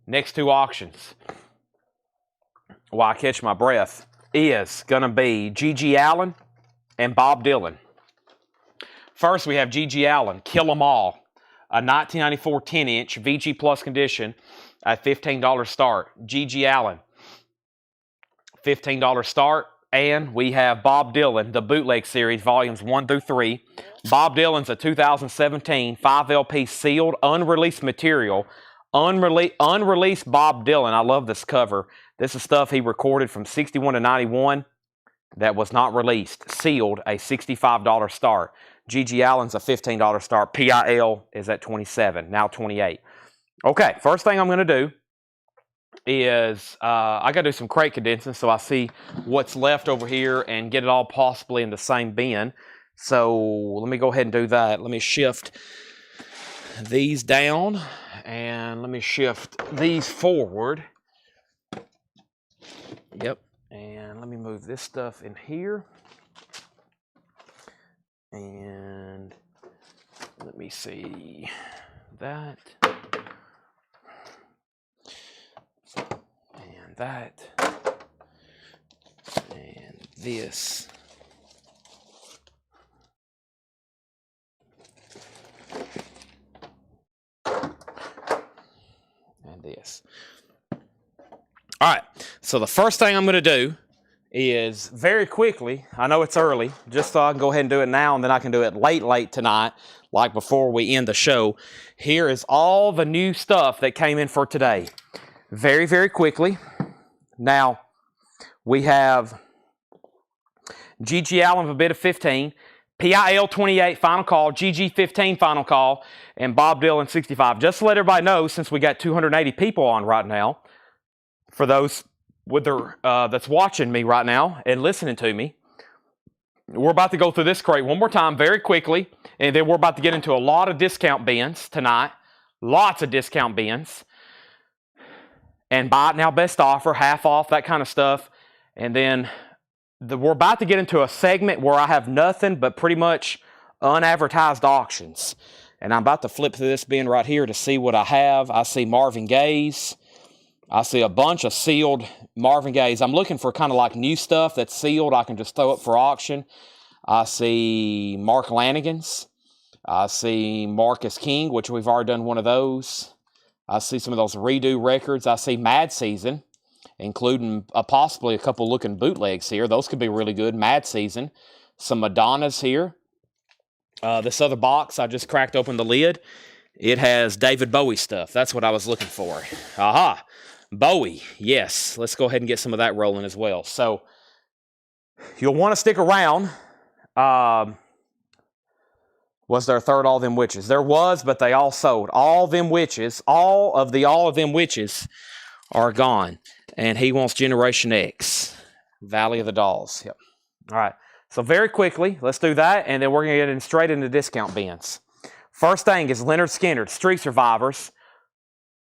Next two auctions, while I catch my breath, is going to be G.G. Allen and Bob Dylan. First, we have G.G. Allen, Kill 'Em All, a 1994 10-inch VG Plus condition at $15 start. G.G. Allen, $15 start. And we have Bob Dylan, the Bootleg Series, volumes 1 through 3. Bob Dylan's a 2017 5 LP sealed, unreleased material. Unreleased Bob Dylan. I love this cover. This is stuff he recorded from 61 to 91 that was not released. Sealed, a $65 start. G.G. Allen's a $15 start. PIL is at $27, now $28. Okay, first thing I'm going to do is I got to do some crate condensing so I see what's left over here and get it all possibly in the same bin. So let me go ahead and do that. Let me shift these down and let me shift these forward. Yep. And let me move this stuff in here. And let me see that. And that. And this. And this. All right. So the first thing I'm going to do is very quickly, I know it's early, just so I can go ahead and do it now, and then I can do it late tonight, like before we end the show. Here is all the new stuff that came in for today. Very, very quickly. Now, we have G.G. Allen of a bid of 15, PIL 28 final call, GG 15 final call, and Bob Dylan 65. Just to let everybody know, since we got 280 people on right now, for those with their, that's watching me right now and listening to me, we're about to go through this crate one more time very quickly, and then we're about to get into a lot of discount bins tonight. Lots of discount bins. And buy it now, best offer, half off, that kind of stuff. And then we're about to get into a segment where I have nothing but pretty much unadvertised auctions. And I'm about to flip through this bin right here to see what I have. I see Marvin Gaye's. I see a bunch of sealed Marvin Gaye's. I'm looking for kind of like new stuff that's sealed. I can just throw up for auction. I see Mark Lanigan's. I see Marcus King, which we've already done one of those. I see some of those redo records. I see Mad Season, including possibly a couple looking bootlegs here. Those could be really good. Mad Season. Some Madonnas here. This other box, I just cracked open the lid. It has David Bowie stuff. That's what I was looking for. Aha. Bowie. Yes. Let's go ahead and get some of that rolling as well. So, you'll want to stick around. Was there a third All Them Witches? There was, but they all sold. All Them Witches, all of Them Witches are gone. And he wants Generation X. Valley of the Dolls. Yep. All right. So very quickly, let's do that, and then we're going to get in straight into discount bins. First thing is Leonard Skinner, Street Survivors.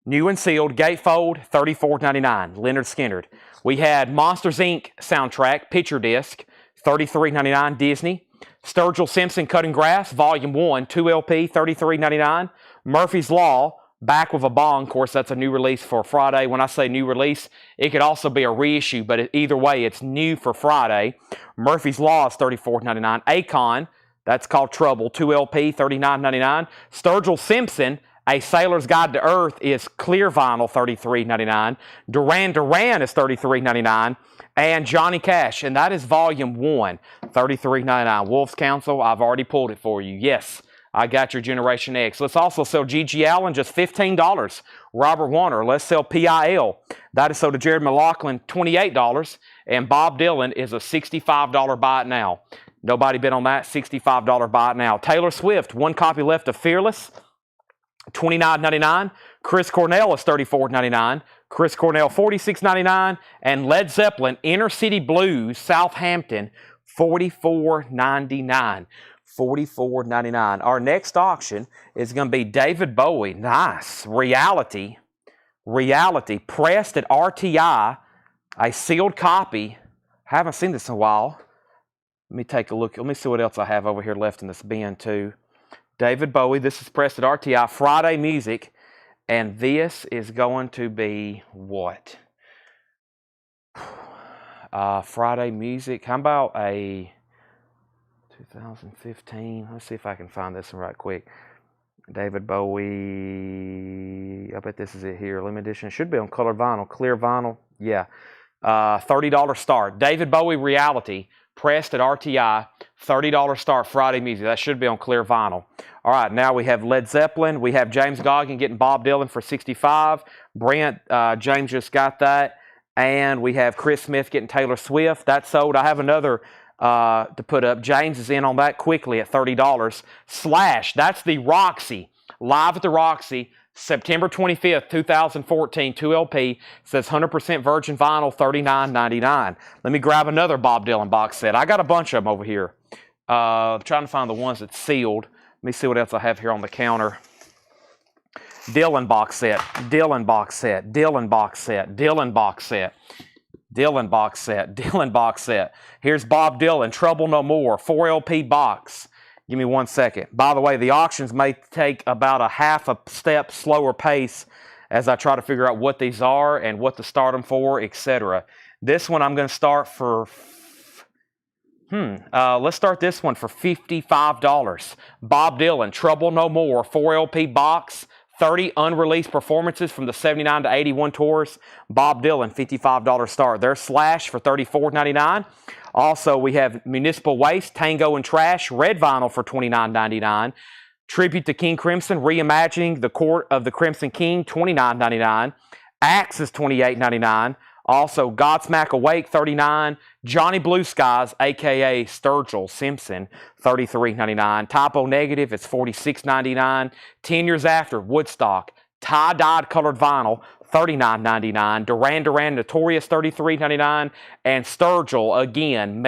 New and sealed, gatefold, $34.99. Leonard Skinner. We had Monsters, Inc. soundtrack, picture disc, $33.99. Disney. Sturgill Simpson Cutting Grass, Volume 1, 2LP, $33.99. Murphy's Law, Back with a Bong. Of course, that's a new release for Friday. When I say new release, it could also be a reissue, but either way, it's new for Friday. Murphy's Law is $34.99. Akon, that's called Trouble, 2LP, $39.99. Sturgill Simpson, A Sailor's Guide to Earth, is clear vinyl, $33.99. Duran Duran is $33.99. And Johnny Cash, and that is Volume 1, $33.99. Wolf's Council, I've already pulled it for you. Yes, I got your Generation X. Let's also sell G.G. Allen, just $15. Robert Warner, let's sell PIL. That is sold to Jared McLaughlin, $28. And Bob Dylan is a $65 buy it now. Nobody bid on that, $65 buy it now. Taylor Swift, one copy left of Fearless, $29.99. Chris Cornell is $34.99. Chris Cornell, $46.99. And Led Zeppelin, Inner City Blues, Southampton, $44.99. $44.99. Our next auction is going to be David Bowie. Nice. Reality, pressed at RTI, a sealed copy. Haven't seen this in a while. Let me take a look. Let me see what else I have over here left in this bin too. David Bowie, this is pressed at RTI. Friday Music. And this is going to be what? Friday music. How about a 2015? Let's see if I can find this one right quick. David Bowie. I bet this is it here. Limited edition. It should be on colored vinyl. Clear vinyl. Yeah. $30 start. David Bowie Reality. Pressed at RTI. $30 start. Friday music. That should be on clear vinyl. All right. Now we have Led Zeppelin. We have James Goggin getting Bob Dylan for $65. Brent, James just got that. And we have Chris Smith getting Taylor Swift. That's sold. I have another to put up. James is in on that quickly at $30. Slash, that's the Roxy. Live at the Roxy, September 25th, 2014, 2LP. Says 100% virgin vinyl, $39.99. Let me grab another Bob Dylan box set. I got a bunch of them over here. Trying to find the ones that's sealed. Let me see what else I have here on the counter. Dylan box set, Dylan box set, Dylan box set, Dylan box set, Dylan box set, Dylan box set. Here's Bob Dylan, Trouble No More, 4LP box. Give me 1 second. By the way, the auctions may take about a half a step slower pace as I try to figure out what these are and what to start them for, etc. This one I'm going to start for, let's start this one for $55. Bob Dylan, Trouble No More, 4LP box. 30 unreleased performances from the 79 to 81 tours. Bob Dylan, $55 start. There's Slash for $34.99. Also, we have Municipal Waste, Tango and Trash, red vinyl for $29.99. Tribute to King Crimson, reimagining the Court of the Crimson King, $29.99. Axe is $28.99. Also, Godsmack Awake, $39. Johnny Blue Skies, a.k.a. Sturgill Simpson, $33.99. Typo Negative, it's $46.99. 10 Years After, Woodstock, tie-dyed colored vinyl, $39.99. Duran Duran Notorious, $33.99. And Sturgill, again,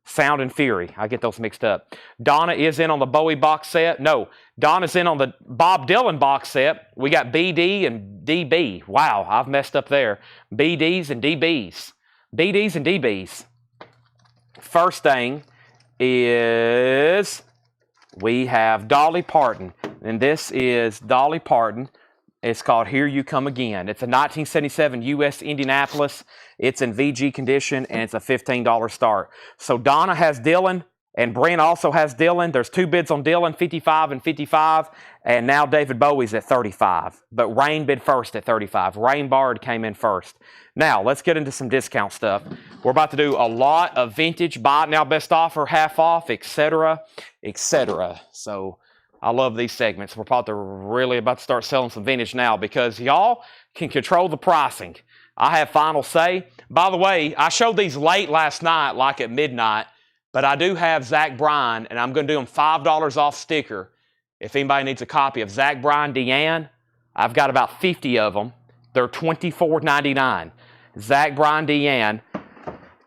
Sound and Fury. I get those mixed up. Donna is in on the Bowie box set. No, Donna's in on the Bob Dylan box set. We got BD and DB. Wow, I've messed up there. BDs and DBs. BDs and DBs. First thing is we have Dolly Parton. And this is Dolly Parton. It's called Here You Come Again. It's a 1977 U.S. Indianapolis. It's in VG condition, and it's a $15 start. So Donna has Dylan, and Brent also has Dylan. There's two bids on Dylan, 55 and 55, and now David Bowie's at 35. But Rain bid first at 35. Rain Bard came in first. Now, let's get into some discount stuff. We're about to do a lot of vintage, buy it now, best offer, half off, etc., etc. So I love these segments. We're really about to start selling some vintage now because y'all can control the pricing. I have final say. By the way, I showed these late last night, like at midnight, but I do have Zach Bryan, and I'm going to do them $5 off sticker. If anybody needs a copy of Zach Bryan, Deanne, I've got about 50 of them. They're $24.99. Zach Bryan, Deanne,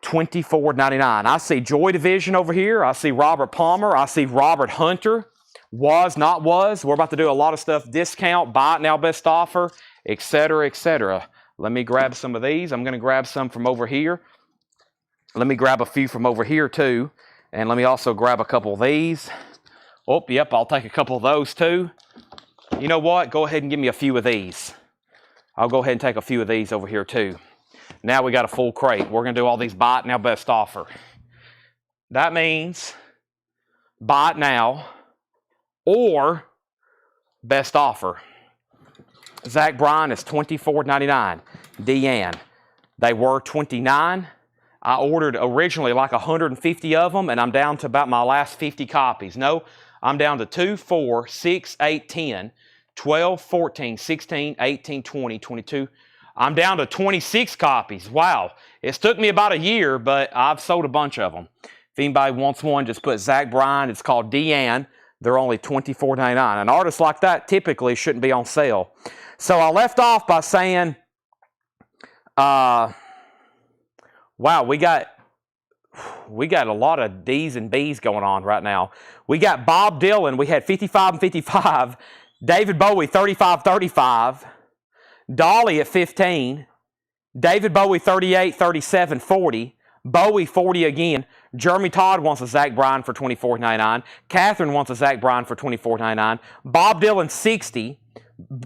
$24.99. I see Joy Division over here. I see Robert Palmer. I see Robert Hunter. Was, not was. We're about to do a lot of stuff. Discount, buy it now, best offer, etc., etc. Let me grab some of these. I'm going to grab some from over here. Let me grab a few from over here too. And let me also grab a couple of these. Oh, yep, I'll take a couple of those too. You know what? Go ahead and give me a few of these. I'll go ahead and take a few of these over here too. Now we got a full crate. We're going to do all these buy it now, best offer. That means buy it now or best offer. Zach Bryan is $24.99. Deanne, they were $29. I ordered originally like 150 of them, and I'm down to about my last 50 copies. No, I'm down to 2, 4, 6, 8, 10, 12, 14, 16, 18, 20, 22. I'm down to 26 copies. Wow. It's took me about a year, but I've sold a bunch of them. If anybody wants one, just put Zach Bryan. It's called Deanne. They're only $24.99. An artist like that typically shouldn't be on sale. So I left off by saying, wow, we got a lot of D's and B's going on right now. We got Bob Dylan. We had 55 and 55. David Bowie, 35, 35. Dolly at 15. David Bowie, 38, 37, 40. Bowie, 40 again. Jeremy Todd wants a Zach Bryan for $24.99. Catherine wants a Zach Bryan for $24.99. Bob Dylan, 60.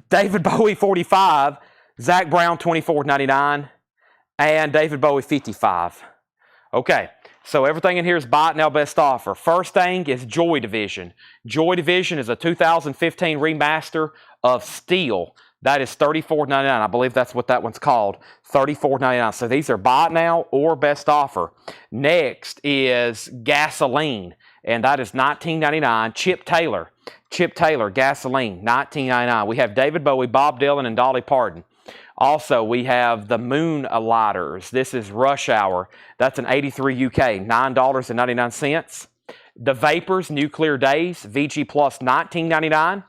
David Bowie 45, Zach Brown 24.99, and David Bowie 55. Okay, so everything in here is buy it now best offer. First thing is Joy Division. Joy Division is a 2015 remaster of Steel. That is $34.99. I believe that's what that one's called. $34.99. So these are buy it now or best offer. Next is Gasoline, and that is $19.99. Chip Taylor. Chip Taylor, Gasoline, $19.99. We have David Bowie, Bob Dylan, and Dolly Parton. Also, we have the Moonlighters. This is Rush Hour. That's an 83 UK, $9.99. The Vapors, Nuclear Days, VG Plus, $19.99.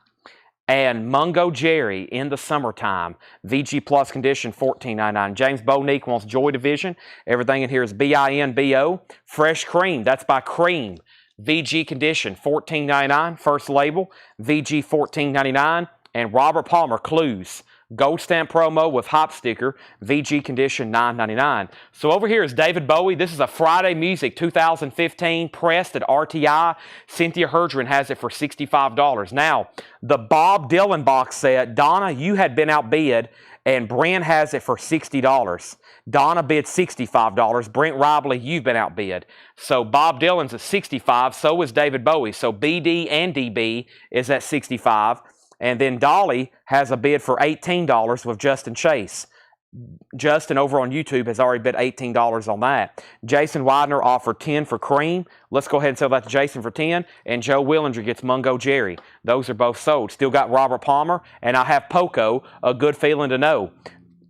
And Mungo Jerry, In the Summertime, VG Plus condition, $14.99. James Bonique wants Joy Division. Everything in here is BINBO. Fresh Cream, that's by Cream. VG condition, $14.99. First label, VG $14.99. And Robert Palmer, Clues. Gold stamp promo with hop sticker, VG condition, $9.99. So over here is David Bowie. This is a Friday Music 2015 pressed at RTI. Cynthia Herdron has it for $65. Now, the Bob Dylan box set, Donna, you had been outbid, and Brent has it for $60. Donna bid $65. Brent Robley, you've been outbid. So Bob Dylan's at $65, so is David Bowie. So BD and DB is at $65. And then Dolly has a bid for $18 with Justin Chase. Justin over on YouTube has already bid $18 on that. Jason Widener offered $10 for Cream. Let's go ahead and sell that to Jason for $10. And Joe Willinger gets Mungo Jerry. Those are both sold. Still got Robert Palmer. And I have Poco, A Good Feeling to Know.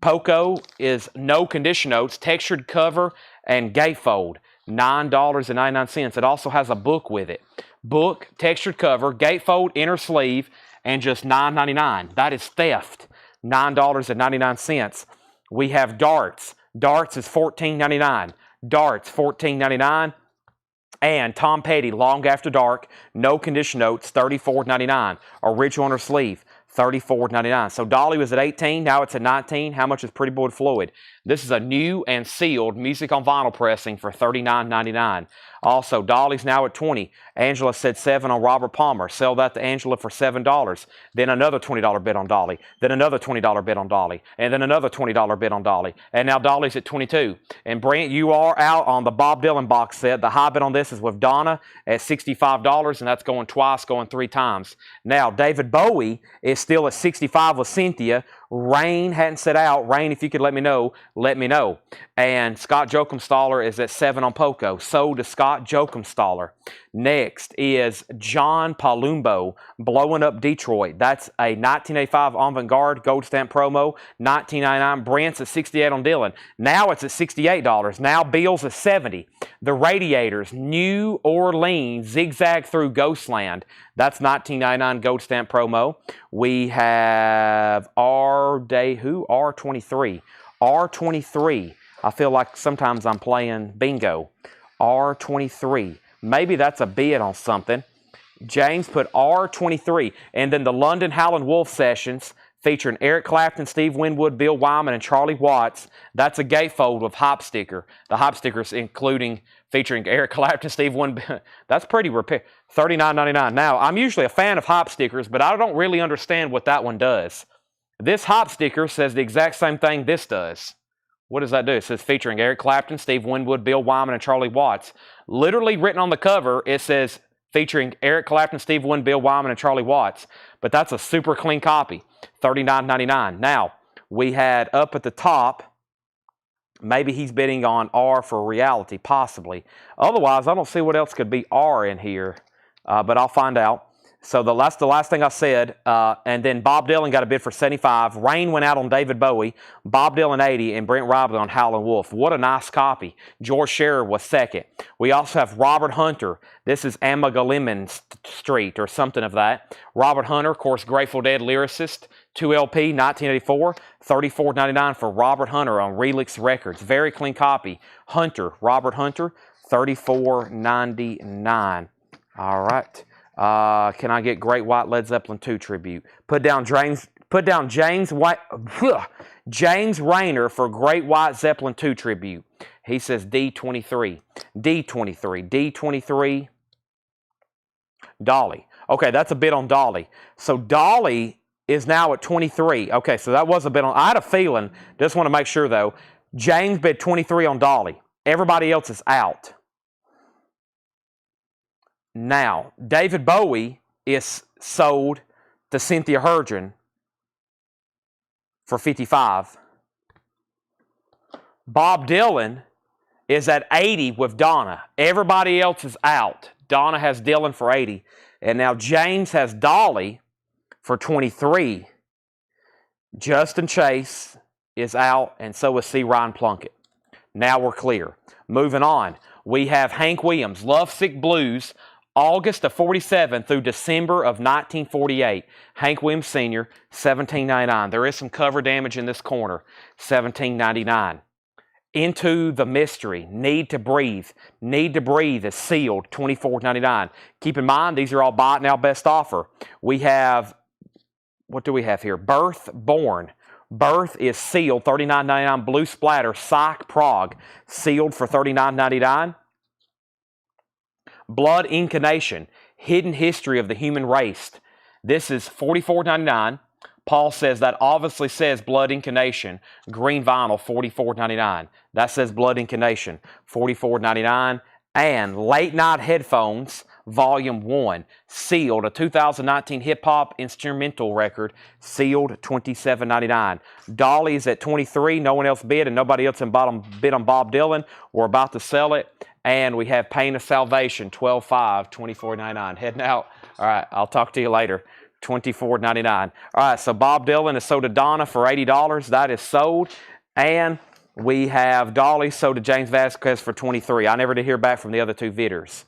Poco is no condition notes, textured cover, and gatefold. $9.99. It also has a book with it. Book, textured cover, gatefold, inner sleeve, and just $9.99. That is theft. $9.99. We have Darts. Darts is $14.99. Darts, $14.99. And Tom Petty, Long After Dark, no condition notes, $34.99. Original inner sleeve, $34.99. So Dolly was at $18, now it's at $19. How much is Pretty Boy Floyd? This is a new and sealed music on vinyl pressing for $39.99. Also, Dolly's now at $20. Angela said $7 on Robert Palmer. Sell that to Angela for $7. Then another $20 bid on Dolly. Then another $20 bid on Dolly. And then another $20 bid on Dolly. And now Dolly's at $22. And Brent, you are out on the Bob Dylan box set. The high bid on this is with Donna at $65, and that's going twice, going 3 times. Now, David Bowie is still at $65 with Cynthia. Rain hadn't set out. Rain, if you could let me know, let me know. And Scott Jokumstaller is at $7 on Poco. Sold to Scott Jokumstaller. Next is John Palumbo, Blowing Up Detroit. That's a 1985 Avant-Garde Gold Stamp promo, $19.99. Brent's at $68 on Dylan. Now it's at $68. Now Beals at $70. The Radiators, New Orleans, Zigzag Through Ghostland. That's $19.99 Gold Stamp promo. We have R23. R23. I feel like sometimes I'm playing bingo. R23. Maybe that's a bid on something. James put R23. And then the London Howlin' Wolf sessions featuring Eric Clapton, Steve Winwood, Bill Wyman, and Charlie Watts. That's a gatefold with hop sticker. The hop stickers featuring Eric Clapton, Steve Winwood. That's pretty $39.99. Now, I'm usually a fan of hop stickers, but I don't really understand what that one does. This hop sticker says the exact same thing this does. What does that do? It says featuring Eric Clapton, Steve Winwood, Bill Wyman, and Charlie Watts. Literally written on the cover, it says featuring Eric Clapton, Steve Winwood, Bill Wyman, and Charlie Watts. But that's a super clean copy, $39.99. Now, we had up at the top, maybe he's bidding on R for reality, possibly. Otherwise, I don't see what else could be R in here, but I'll find out. So that's the last thing I said. And then Bob Dylan got a bid for $75. Rain went out on David Bowie. Bob Dylan $80, and Brent Robley on Howlin' Wolf. What a nice copy. George Scherer was second. We also have Robert Hunter. This is Amagalimon Street or something of that. Robert Hunter, of course, Grateful Dead lyricist. 2LP, 1984, $34.99 for Robert Hunter on Relix Records. Very clean copy. Hunter, Robert Hunter, $34.99. All right. Can I get Great White Led Zeppelin 2 tribute? Put down James Rayner for Great White Zeppelin 2 tribute. He says D23. Dolly. Okay, that's a bid on Dolly. So Dolly is now at 23. Okay, so that was a bid on. I had a feeling, just want to make sure though, James bid 23 on Dolly. Everybody else is out. Now, David Bowie is sold to Cynthia Hurgen for 55. Bob Dylan is at 80 with Donna. Everybody else is out. Donna has Dylan for 80. And now James has Dolly for 23. Justin Chase is out, and so is C. Ryan Plunkett. Now we're clear. Moving on. We have Hank Williams, Lovesick Blues, August of 47 through December of 1948. Hank Williams Sr., $17.99. There is some cover damage in this corner, $17.99. Into the Mystery, Need to Breathe. Need to Breathe is sealed, $24.99. Keep in mind, these are all buy it now best offer. We have, what do we have here? Birth Born. Birth is sealed, $39.99. Blue Splatter, Psych Prague, sealed for $39.99. Blood Incarnation, Hidden History of the Human Race. This is $44.99. Paul says that obviously says Blood Incarnation, green vinyl, $44.99. That says Blood Incarnation, $44.99. And Late Night Headphones, Volume 1, sealed, a 2019 hip-hop instrumental record, sealed, $27.99. Dolly's at 23, no one else bid, and nobody else bid on Bob Dylan. We're about to sell it. And we have Pain of Salvation, $12.5, $24.99. Heading out. All right, I'll talk to you later. $24.99. All right, so Bob Dylan is sold to Donna for $80. That is sold. And we have Dolly sold to James Vasquez for $23. I never did hear back from the other two bidders.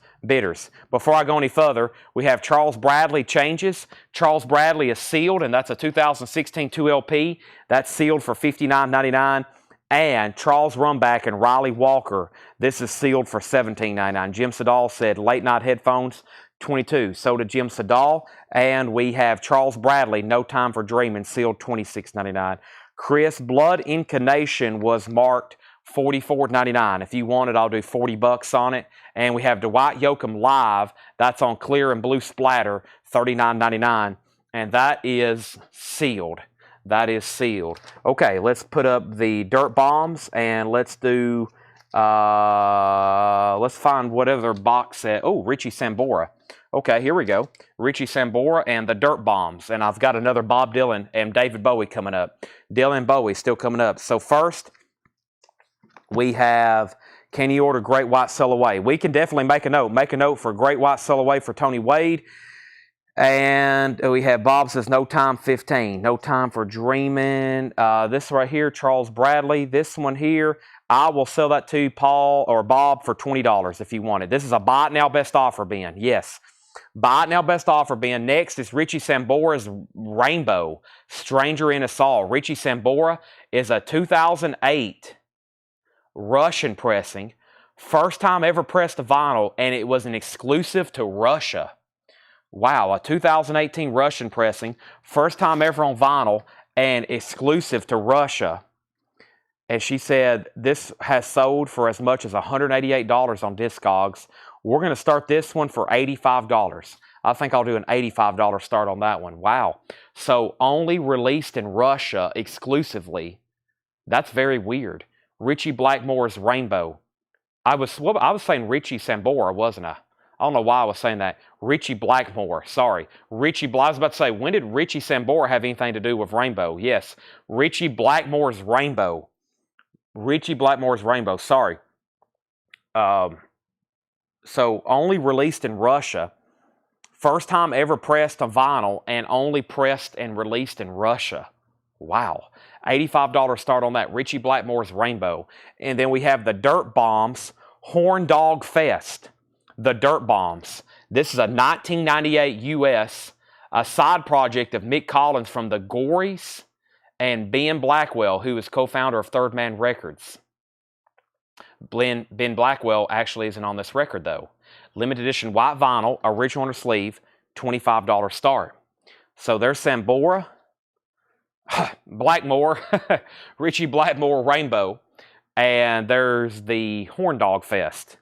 Before I go any further, we have Charles Bradley Changes. Charles Bradley is sealed, and that's a 2016 2LP. That's sealed for $59.99. And Charles Rumback and Riley Walker, this is sealed for $17.99. Jim Sedal said Late Night Headphones, $22. Sold to Jim Sedal. And we have Charles Bradley, No Time for Dreaming, sealed $26.99. Chris, Blood Incarnation was marked $44.99. If you want it, I'll do $40 on it. And we have Dwight Yoakam Live. That's on clear and blue splatter, $39.99. And that is sealed. That is sealed. Okay, let's put up the Dirt Bombs and let's do, let's find whatever box set. Oh, Richie Sambora. Okay, here we go. Richie Sambora and the Dirt Bombs. And I've got another Bob Dylan and David Bowie coming up. Dylan Bowie still coming up. So first, we have, can you order Great White Sail Away? We can definitely make a note. Make a note for Great White Sail Away for Tony Wade. And we have Bob says No Time 15. No Time for Dreaming. This right here, Charles Bradley. This one here, I will sell that to Paul or Bob for $20 if you want it. This is a buy it now best offer, Ben. Yes. Buy it now best offer, Ben. Next is Richie Sambora's Rainbow, Stranger in Us All. Richie Sambora is a 2008 Russian pressing. First time ever pressed a vinyl, and it was an exclusive to Russia. Wow, a 2018 Russian pressing. First time ever on vinyl and exclusive to Russia. And she said this has sold for as much as $188 on Discogs. We're going to start this one for $85. I think I'll do an $85 start on that one. Wow. So only released in Russia exclusively. That's very weird. Richie Blackmore's Rainbow. I was saying Richie Sambora, wasn't I? I don't know why I was saying that. Richie Blackmore, sorry. I was about to say, when did Richie Sambora have anything to do with Rainbow? Yes, Richie Blackmore's Rainbow. Richie Blackmore's Rainbow, sorry. So only released in Russia. First time ever pressed on vinyl and only pressed and released in Russia. Wow. $85 start on that. Richie Blackmore's Rainbow. And then we have the Dirt Bombs Horn Dog Fest. The Dirt Bombs. This is a 1998 U.S. a side project of Mick Collins from the Gories and Ben Blackwell, who is co-founder of Third Man Records. Ben Blackwell actually isn't on this record, though. Limited edition white vinyl, original on the sleeve, $25 start. So there's Sambora, Blackmore, Richie Blackmore Rainbow, and there's the Horn Dog Fest.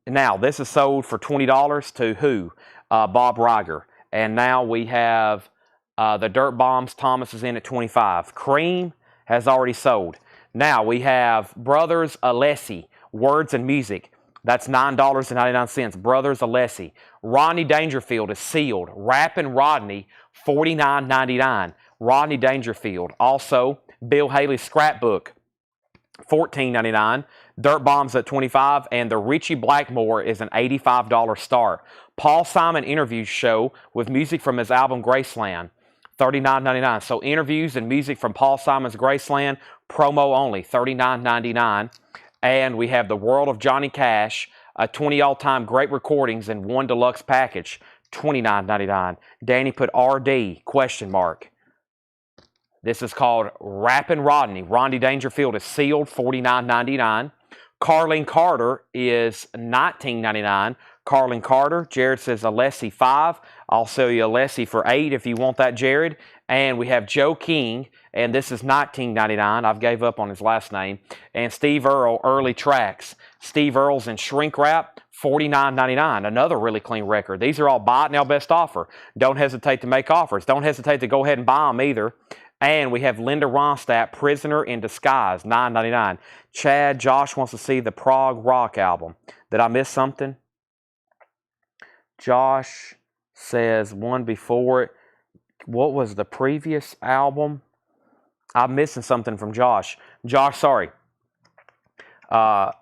Now, this is sold for $20 to who? Bob Riger. And now we have The Dirt Bombs, Thomas is in at 25. Cream has already sold. Now we have Brothers Alessi, Words and Music. That's $9.99. Brothers Alessi. Rodney Dangerfield is sealed. Rappin' Rodney, $49.99. Rodney Dangerfield. Also, Bill Haley's Scrapbook, $14.99. Dirt Bombs at $25, and the Richie Blackmore is an $85 start. Paul Simon interview show with music from his album Graceland, $39.99. So interviews and music from Paul Simon's Graceland, promo only, $39.99. And we have The World of Johnny Cash, 20 all-time great recordings in one deluxe package, $29.99. Danny put RD, question mark. This is called Rappin' Rodney. Rodney Dangerfield is sealed, $49.99. Carlene Carter is $19.99. Carlene Carter, Jared says Alessi 5. I'll sell you Alessi for 8 if you want that, Jared. And we have Joe King, and this is $19.99. I've gave up on his last name. And Steve Earle, Early Tracks. Steve Earle's in Shrink Wrap, $49.99. Another really clean record. These are all buy it now best offer. Don't hesitate to make offers. Don't hesitate to go ahead and buy them either. And we have Linda Ronstadt, Prisoner in Disguise, $9.99. Chad, Josh wants to see the prog rock album. Did I miss something? Josh says one before it. What was the previous album? I'm missing something from Josh. Josh, sorry. Prog.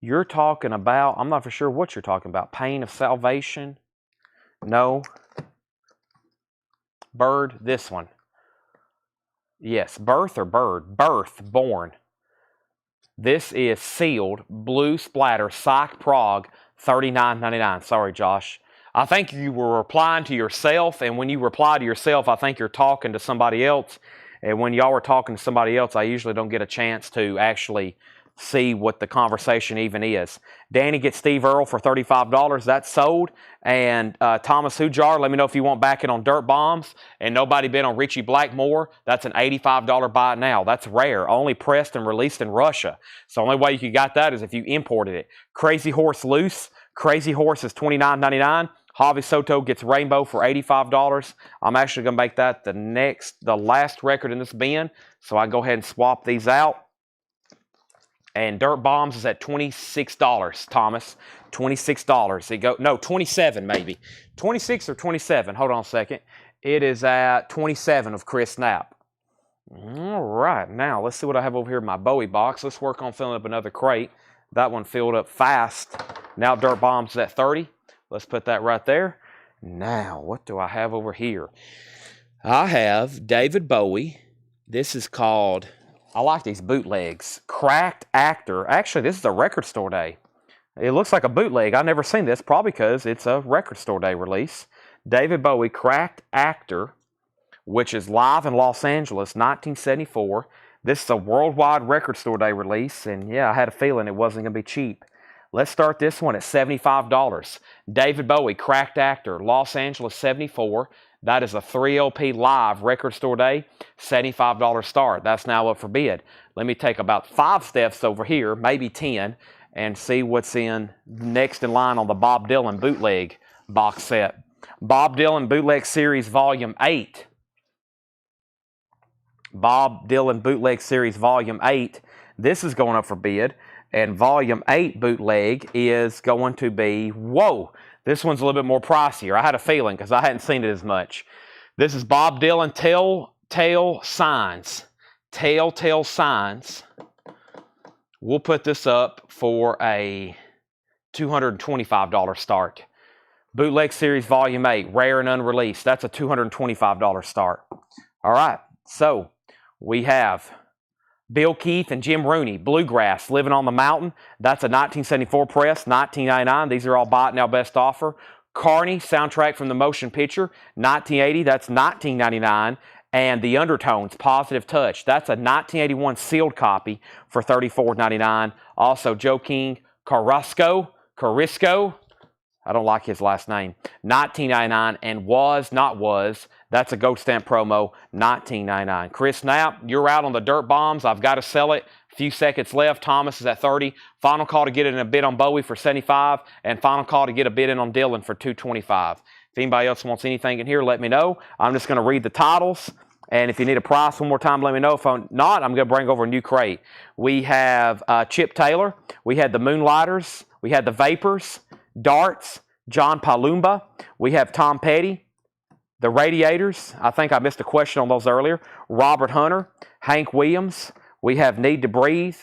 You're talking about, I'm not for sure what you're talking about. Pain of Salvation? No. Bird, this one. Yes, Birth or Bird? Birth, Born. This is sealed, blue splatter, Psych Prog, $39.99. Sorry, Josh. I think you were replying to yourself, and when you reply to yourself, I think you're talking to somebody else. And when y'all are talking to somebody else, I usually don't get a chance to actually see what the conversation even is. Danny gets Steve Earle for $35. That's sold. And Thomas Hujar, let me know if you want back in on Dirt Bombs. And nobody bid on Richie Blackmore. That's an $85 buy now. That's rare. Only pressed and released in Russia. So the only way you got that is if you imported it. Crazy Horse Loose. Crazy Horse is $29.99. Javi Soto gets Rainbow for $85. I'm actually going to make that the last record in this bin. So I go ahead and swap these out. And Dirt Bombs is at $26, Thomas. $26. No, 27 maybe. 26 or 27. Hold on a second. It is at 27 of Chris Knapp. All right. Now, let's see what I have over here in my Bowie box. Let's work on filling up another crate. That one filled up fast. Now Dirt Bombs is at 30. Let's put that right there. Now, what do I have over here? I have David Bowie. This is called, I like these bootlegs. Cracked Actor. Actually, this is a record store day. It looks like a bootleg. I've never seen this, probably because it's a record store day release. David Bowie, Cracked Actor, which is live in Los Angeles, 1974. This is a worldwide record store day release, and yeah, I had a feeling it wasn't going to be cheap. Let's start this one at $75. David Bowie, Cracked Actor, Los Angeles, 74. That is a 3 LP live record store day, $75 start. That's now up for bid. Let me take about 5 steps over here, maybe 10, and see what's in next in line on the Bob Dylan bootleg box set. Bob Dylan Bootleg Series Volume 8. Bob Dylan Bootleg Series Volume 8. This is going up for bid. And Volume 8 bootleg is going to be, whoa, this one's a little bit more pricier. I had a feeling because I hadn't seen it as much. This is Bob Dylan Telltale Signs. Telltale Signs. We'll put this up for a $225 start. Bootleg Series Volume 8, rare and unreleased. That's a $225 start. All right, so we have Bill Keith and Jim Rooney, Bluegrass, Living on the Mountain. That's a 1974 press, $19.99. These are all bought now best offer. Carney, soundtrack from the motion picture, 1980. That's $19.99. And The Undertones, Positive Touch. That's a 1981 sealed copy for $34.99. Also, Joe King, Carisco. I don't like his last name. $19.99. And Was Not Was. That's a gold stamp promo, $19.99. Chris Knapp, you're out on the Dirt Bombs. I've got to sell it. Few seconds left. Thomas is at 30. Final call to get in a bid on Bowie for $75. And final call to get a bid in on Dylan for $225. If anybody else wants anything in here, let me know. I'm just going to read the titles. And if you need a price one more time, let me know. If I'm not, I'm going to bring over a new crate. We have Chip Taylor. We had the Moonlighters. We had the Vapors, Darts, John Palumba. We have Tom Petty, the Radiators. I think I missed a question on those earlier. Robert Hunter, Hank Williams. We have Need to Breathe,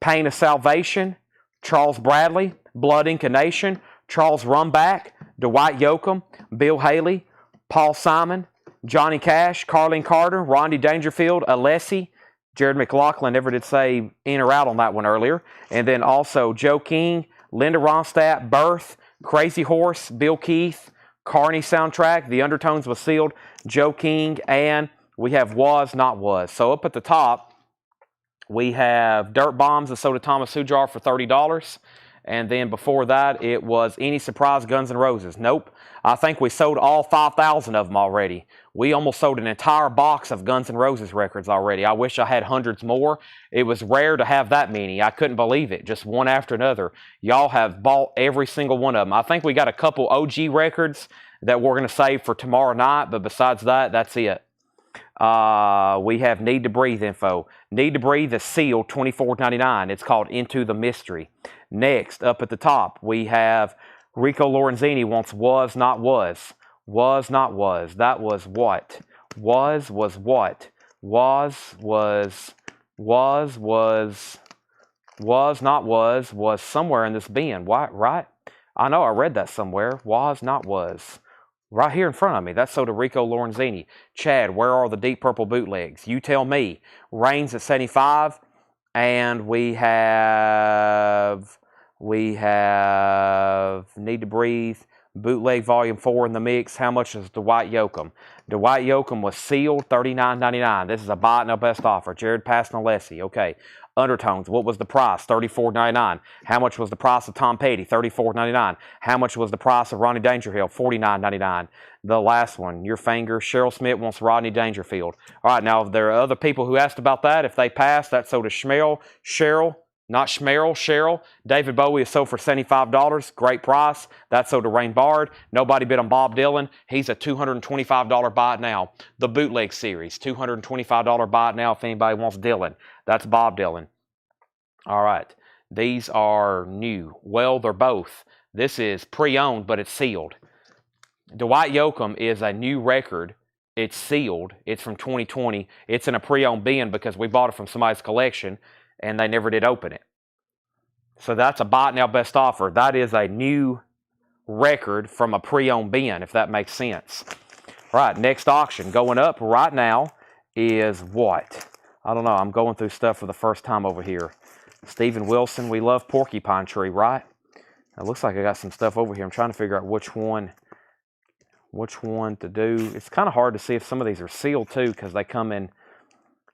Pain of Salvation, Charles Bradley, Blood Incarnation, Charles Rumback, Dwight Yoakam, Bill Haley, Paul Simon, Johnny Cash, Carlene Carter, Rodney Dangerfield, Alessi, Jared McLaughlin never did say in or out on that one earlier. And then also Joe King, Linda Ronstadt, Birth, Crazy Horse, Bill Keith, Carney Soundtrack, The Undertones Was Sealed, Joe King, and we have Was Not Was. So up at the top, we have Dirt Bombs and Soda Thomas Hujar for $30. And then before that, it was Any Surprise Guns N' Roses. Nope. I think we sold all 5,000 of them already. We almost sold an entire box of Guns N' Roses records already. I wish I had hundreds more. It was rare to have that many. I couldn't believe it. Just one after another. Y'all have bought every single one of them. I think we got a couple OG records that we're going to save for tomorrow night. But besides that, that's it. We have Need to Breathe info. Need to Breathe is sealed, $24.99. It's called Into the Mystery. Next, up at the top, we have Rico Lorenzini wants Was Not Was. Was Not Was. That was what? Was what? Was Not Was somewhere in this bin. What, right? I know I read that somewhere. Was Not Was. Right here in front of me. That's Soda Rico Lorenzini. Chad, where are the Deep Purple bootlegs? You tell me. Reigns at 75. And we have Need to Breathe, Bootleg Volume 4 in the mix. How much is Dwight Yoakam? Dwight Yoakam was sealed, $39.99. This is a buy it no best offer. Jared Pasnalesi. Okay. Undertones, what was the price? $34.99. How much was the price of Tom Petty? $34.99. How much was the price of Rodney Dangerfield? $49.99. The last one, your finger, Cheryl Smith wants Rodney Dangerfield. All right, now there are other people who asked about that. If they pass, that's sold to Cheryl. David Bowie is sold for $75. Great price. That's sold to Rain Bard. Nobody bid on Bob Dylan. He's a $225 buy it now. The Bootleg Series, $225 buy it now if anybody wants Dylan. That's Bob Dylan. All right. These are new. Well, they're both. This is pre-owned, but it's sealed. Dwight Yoakam is a new record. It's sealed. It's from 2020. It's in a pre-owned bin because we bought it from somebody's collection and they never did open it. So that's a buy it now best offer. That is a new record from a pre-owned bin, if that makes sense. All right, next auction going up right now is what? I don't know. I'm going through stuff for the first time over here. Stephen Wilson, we love Porcupine Tree, right? It looks like I got some stuff over here. I'm trying to figure out which one to do. It's kind of hard to see if some of these are sealed too because they come in.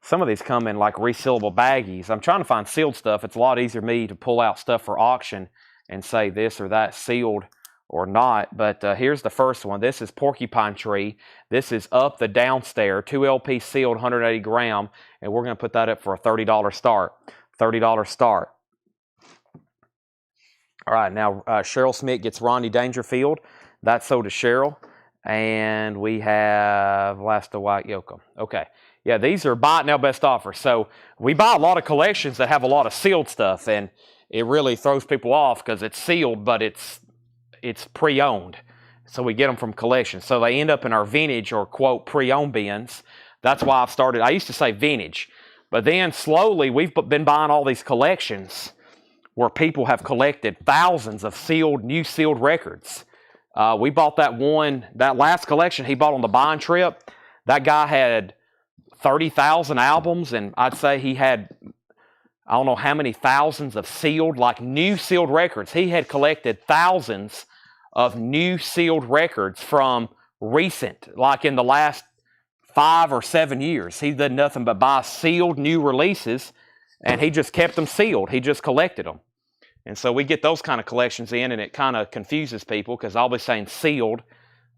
Some of these come in like resealable baggies. I'm trying to find sealed stuff. It's a lot easier for me to pull out stuff for auction and say this or that sealed or not. But here's the first one. This is Porcupine Tree. This is Up the Downstairs. 2 LP sealed, 180 gram. And we're going to put that up for a $30 start. $30 start. All right, now Cheryl Smith gets Rodney Dangerfield. That's sold to Cheryl. And we have last Dwight Yoakam. Okay. Yeah, these are buy it now best offer. So we buy a lot of collections that have a lot of sealed stuff, and it really throws people off because it's sealed, but it's pre-owned. So we get them from collections. So they end up in our vintage or quote pre-owned bins. That's why I've started. I used to say vintage, but then slowly we've been buying all these collections where people have collected thousands of new sealed records. We bought that last collection he bought on the buying trip. That guy had 30,000 albums, and I'd say he had, I don't know how many thousands of sealed, like new sealed records. He had collected thousands of new sealed records from recent, like in the last 5 or 7 years. He did nothing but buy sealed new releases, and he just kept them sealed. He just collected them. And so we get those kind of collections in, and it kind of confuses people because I'll be saying sealed,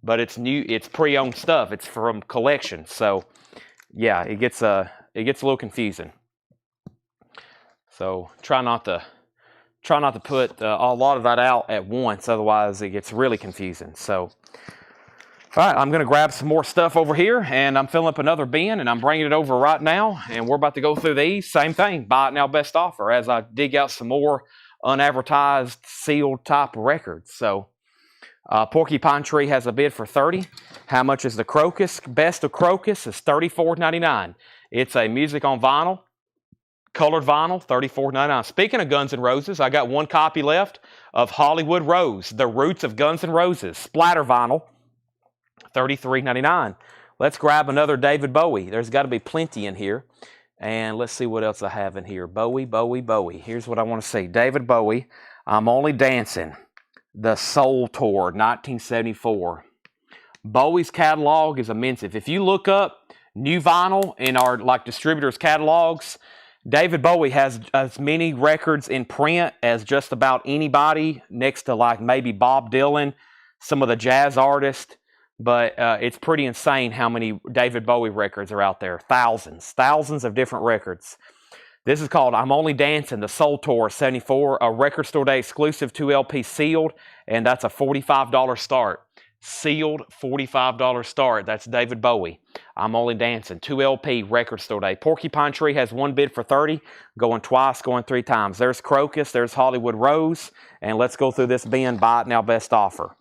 but it's new, it's pre-owned stuff. It's from collections. So yeah, it gets a little confusing. So try not to put a lot of that out at once, otherwise it gets really confusing. So, all right, All right, I'm going to grab some more stuff over here, and I'm filling up another bin, and I'm bringing it over right now, and we're about to go through these. Same thing, buy it now, best offer, as I dig out some more unadvertised, sealed type records. So, Porcupine Tree has a bid for $30. How much is the Crocus? Best of Crocus is $34.99. It's a music on vinyl, colored vinyl, $34.99. Speaking of Guns N' Roses, I got one copy left of Hollywood Rose, The Roots of Guns N' Roses, splatter vinyl, $33.99. Let's grab another David Bowie. There's got to be plenty in here. And let's see what else I have in here. Bowie. Here's what I want to see. David Bowie, I'm Only Dancing. The Soul Tour, 1974. Bowie's catalog is immense. If you look up new vinyl in our distributors' catalogs, David Bowie has as many records in print as just about anybody, next to maybe Bob Dylan, some of the jazz artists. But it's pretty insane how many David Bowie records are out there. Thousands of different records. This is called I'm Only Dancing, the Soul Tour 74, a Record Store Day exclusive 2LP sealed, and that's a $45 start. Sealed, $45 start. That's David Bowie. I'm Only Dancing, 2LP Record Store Day. Porcupine Tree has one bid for $30, going twice, going three times. There's Crocus, there's Hollywood Rose, and let's go through this bin, buy it now, best offer.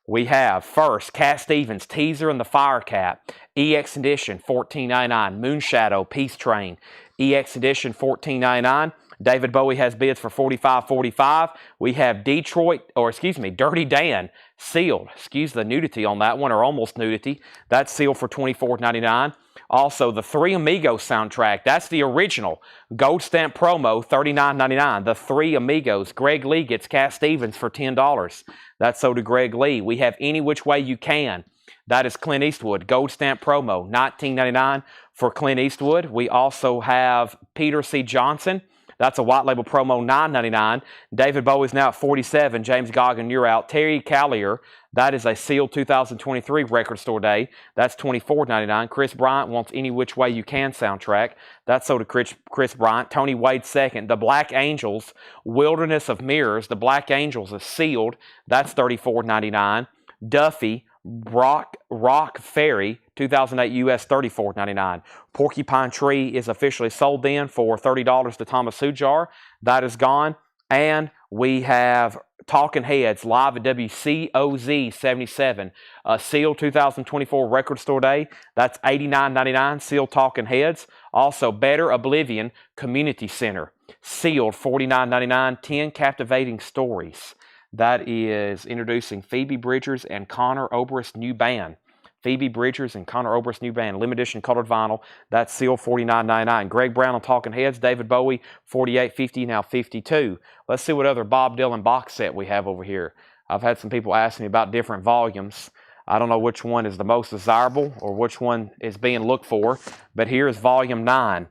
We have first Cat Stevens, Teaser and the Fire Cat, EX Edition, $14.99. Moonshadow, Peace Train, EX Edition, $14.99. David Bowie has bids for $45.45. We have Dirty Dan, sealed. Excuse the nudity on that one, or almost nudity. That's sealed for $24.99. Also, the Three Amigos soundtrack. That's the original. Gold stamp promo, $39.99. The Three Amigos. Greg Lee gets Cat Stevens for $10. That's so to Greg Lee. We have Any Which Way You Can. That is Clint Eastwood. Gold stamp promo, $19.99 for Clint Eastwood. We also have Peter C. Johnson. That's a white label promo, $9.99. David Bowie's now at 47. James Goggin, you're out. Terry Callier, that is a sealed 2023 Record Store Day. That's $24.99. Chris Bryant wants Any Which Way You Can soundtrack. That's sold to Chris Bryant. Tony Wade second. The Black Angels, Wilderness of Mirrors. The Black Angels is sealed. That's $34.99. Duffy, Rock Ferry, 2008 US, $34.99. Porcupine Tree is officially sold then for $30 to Thomas Sujar. That is gone. And we have Talking Heads live at WCOZ 77, sealed 2024 Record Store Day. That's $89.99, sealed Talking Heads. Also, Better Oblivion Community Center, sealed $49.99, 10 Captivating Stories. That is introducing Phoebe Bridgers and Connor Oberst's new band. Phoebe Bridgers and Connor Oberst's new band. Limited edition colored vinyl. That's sealed $49.99. Greg Brown on Talking Heads. David Bowie, $48.50, now $52. Let's see what other Bob Dylan box set we have over here. I've had some people ask me about different volumes. I don't know which one is the most desirable or which one is being looked for. But here is Volume 9.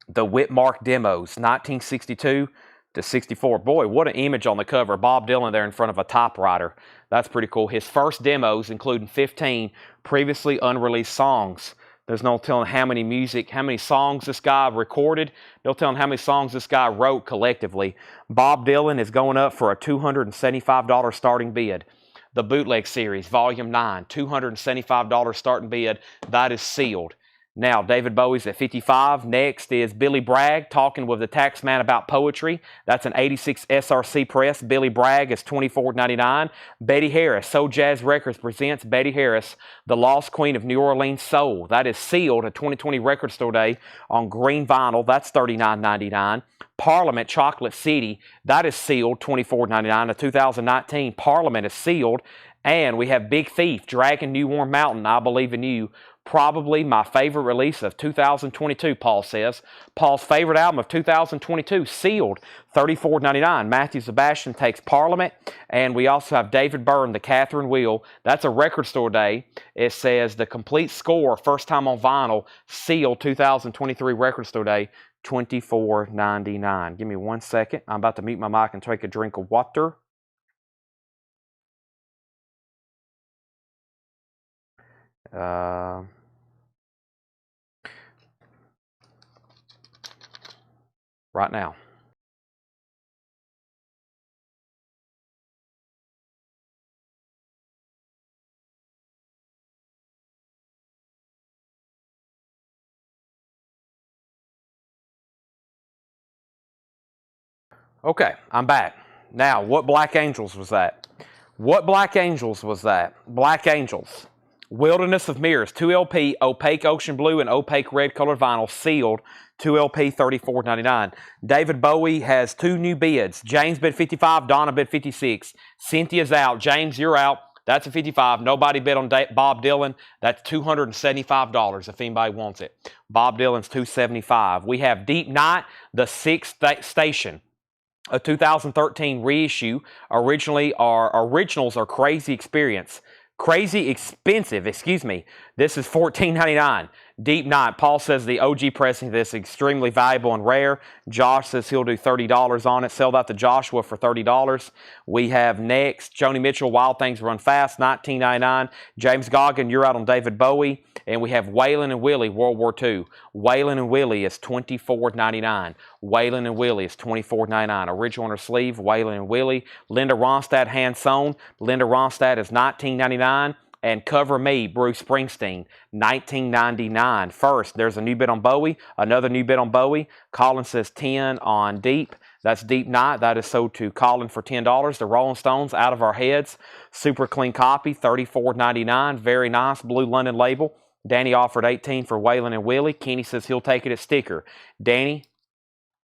The Whitmark Demos, 1962 to 64. Boy, what an image on the cover. Bob Dylan there in front of a typewriter. That's pretty cool. His first demos, including 15 previously unreleased songs. There's no telling how many songs this guy recorded. No telling how many songs this guy wrote collectively. Bob Dylan is going up for a $275 starting bid. The Bootleg Series, Volume 9, $275 starting bid. That is sealed. Now, David Bowie's at 55. Next is Billy Bragg, Talking with the Taxman About Poetry. That's an 86 SRC press. Billy Bragg is $24.99. Betty Harris, Soul Jazz Records presents Betty Harris, The Lost Queen of New Orleans Soul. That is sealed, a 2020 Record Store Day on green vinyl. That's $39.99. Parliament, Chocolate City, that is sealed, $24.99. A 2019 Parliament is sealed. And we have Big Thief, Dragon New Warm Mountain, I Believe in You. Probably my favorite release of 2022, Paul says. Paul's favorite album of 2022, sealed, $34.99. Matthew Sebastian takes Parliament. And we also have David Byrne, The Catherine Wheel. That's a Record Store Day. It says the complete score, first time on vinyl, sealed 2023 Record Store Day, $24.99. Give me 1 second. I'm about to mute my mic and take a drink of water. Right now. Okay, I'm back. Now, what Black Angels was that? What Black Angels was that? Black Angels. Wilderness of Mirrors, 2LP, opaque ocean blue and opaque red colored vinyl, sealed, 2LP, $34.99. David Bowie has 2 new bids. James bid 55, Donna bid 56. Cynthia's out. James, you're out. That's a 55. Nobody bid on Bob Dylan. That's $275 if anybody wants it. Bob Dylan's $275. We have Deep Night, the 6th station. A 2013 reissue. Originals are Crazy Experience. Crazy Expensive, excuse me. This is $14.99. Deep Night. Paul says the OG pressing of this is extremely valuable and rare. Josh says he'll do $30 on it. Sell that to Joshua for $30. We have next Joni Mitchell, Wild Things Run Fast, $19.99. James Goggin, you're out on David Bowie. And we have Waylon and Willie, World War II. Waylon and Willie is $24.99. Waylon and Willie is $24.99. Original on her sleeve, Waylon and Willie. Linda Ronstadt, hand sewn. Linda Ronstadt is $19.99. And Cover Me, Bruce Springsteen, $19.99. First, there's a new bid on Bowie, another new bid on Bowie. Colin says 10 on Deep. That's Deep Night. That is sold to Colin for $10. The Rolling Stones, Out of Our Heads, super clean copy, $34.99. Very nice, blue London label. Danny offered 18 for Waylon and Willie. Kenny says he'll take it as sticker. Danny,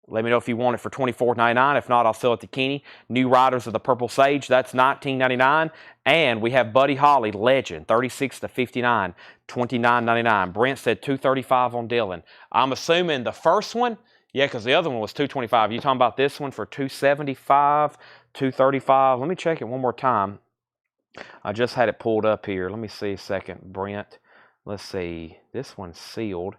let me know if you want it for $24.99. If not, I'll sell it to Kenny. New Riders of the Purple Sage, that's $19.99. And we have Buddy Holly, Legend, 36 to 59, $29.99. Brent said $235 on Dylan. I'm assuming the first one, yeah, because the other one was $225. You talking about this one for $275, $235? Let me check it one more time. I just had it pulled up here. Let me see a second, Brent. Let's see. This one's sealed.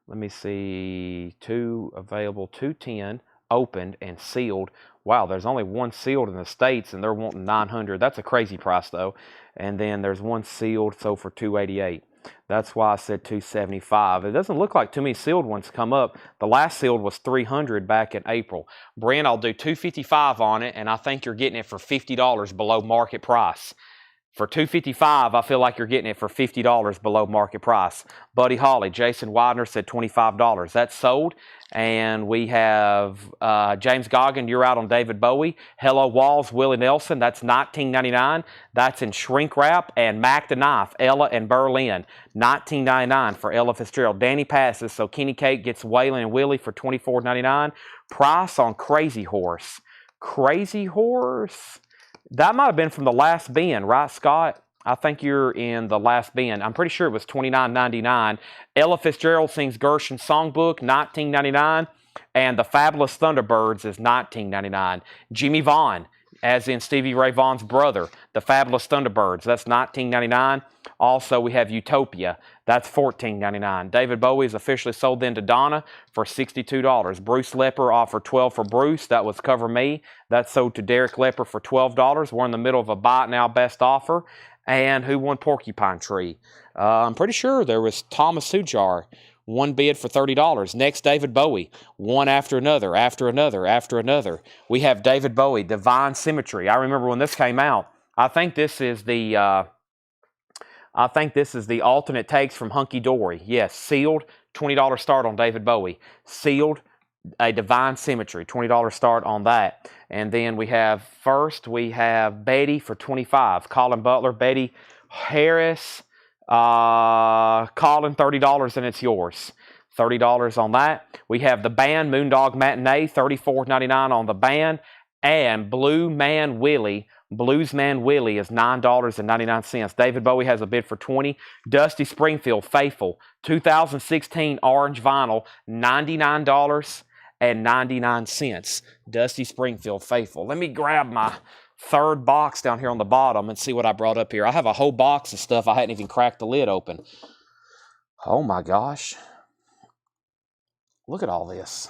Let me see. 2 available, 210, opened and sealed. Wow, there's only one sealed in the States, and they're wanting $900. That's a crazy price, though. And then there's one sealed, so for $288. That's why I said $275. It doesn't look like too many sealed ones come up. The last sealed was $300 back in April. Brent, I'll do $255 on it, and I think you're getting it for $50 below market price. For $255, I feel like you're getting it for $50 below market price. Buddy Holly, Jason Widener said $25. That's sold. And we have James Goggin, you're out on David Bowie. Hello Walls, Willie Nelson, that's $19.99. That's in shrink wrap. And Mac the Knife, Ella and Berlin, $19.99 for Ella Fitzgerald. Danny passes, so Kenny Cake gets Waylon and Willie for $24.99. Price on Crazy Horse. Crazy Horse? That might have been from the last bin, right, Scott? I think you're in the last bin. I'm pretty sure it was $29.99. Ella Fitzgerald sings Gershon's Songbook, $19.99. And the Fabulous Thunderbirds is $19.99. Jimmy Vaughn, as in Stevie Ray Vaughan's brother, the Fabulous Thunderbirds, that's $19.99. Also, we have Utopia. That's $14.99. David Bowie is officially sold then to Donna for $62. Bruce Lepper offered $12 for Bruce. That was Cover Me. That's sold to Derek Lepper for $12. We're in the middle of a buy it now best offer. And who won Porcupine Tree? I'm pretty sure there was Thomas Sujar. One bid for $30. Next, David Bowie. One after another, after another, after another. We have David Bowie, Divine Symmetry. I remember when this came out. I think this is the alternate takes from Hunky Dory. Yes, sealed, $20 start on David Bowie. Sealed, a Divine Symmetry, $20 start on that. And then we have Betty for $25. Colin Butler, Betty Harris, Colin, $30 and it's yours. $30 on that. We have the band, Moondog Matinee, $34.99 on the band. And Bluesman Willie is $9.99. David Bowie has a bid for $20. Dusty Springfield, Faithful, 2016 orange vinyl, $99.99. Dusty Springfield, Faithful. Let me grab my third box down here on the bottom and see what I brought up here. I have a whole box of stuff. I hadn't even cracked the lid open. Oh my gosh. Look at all this.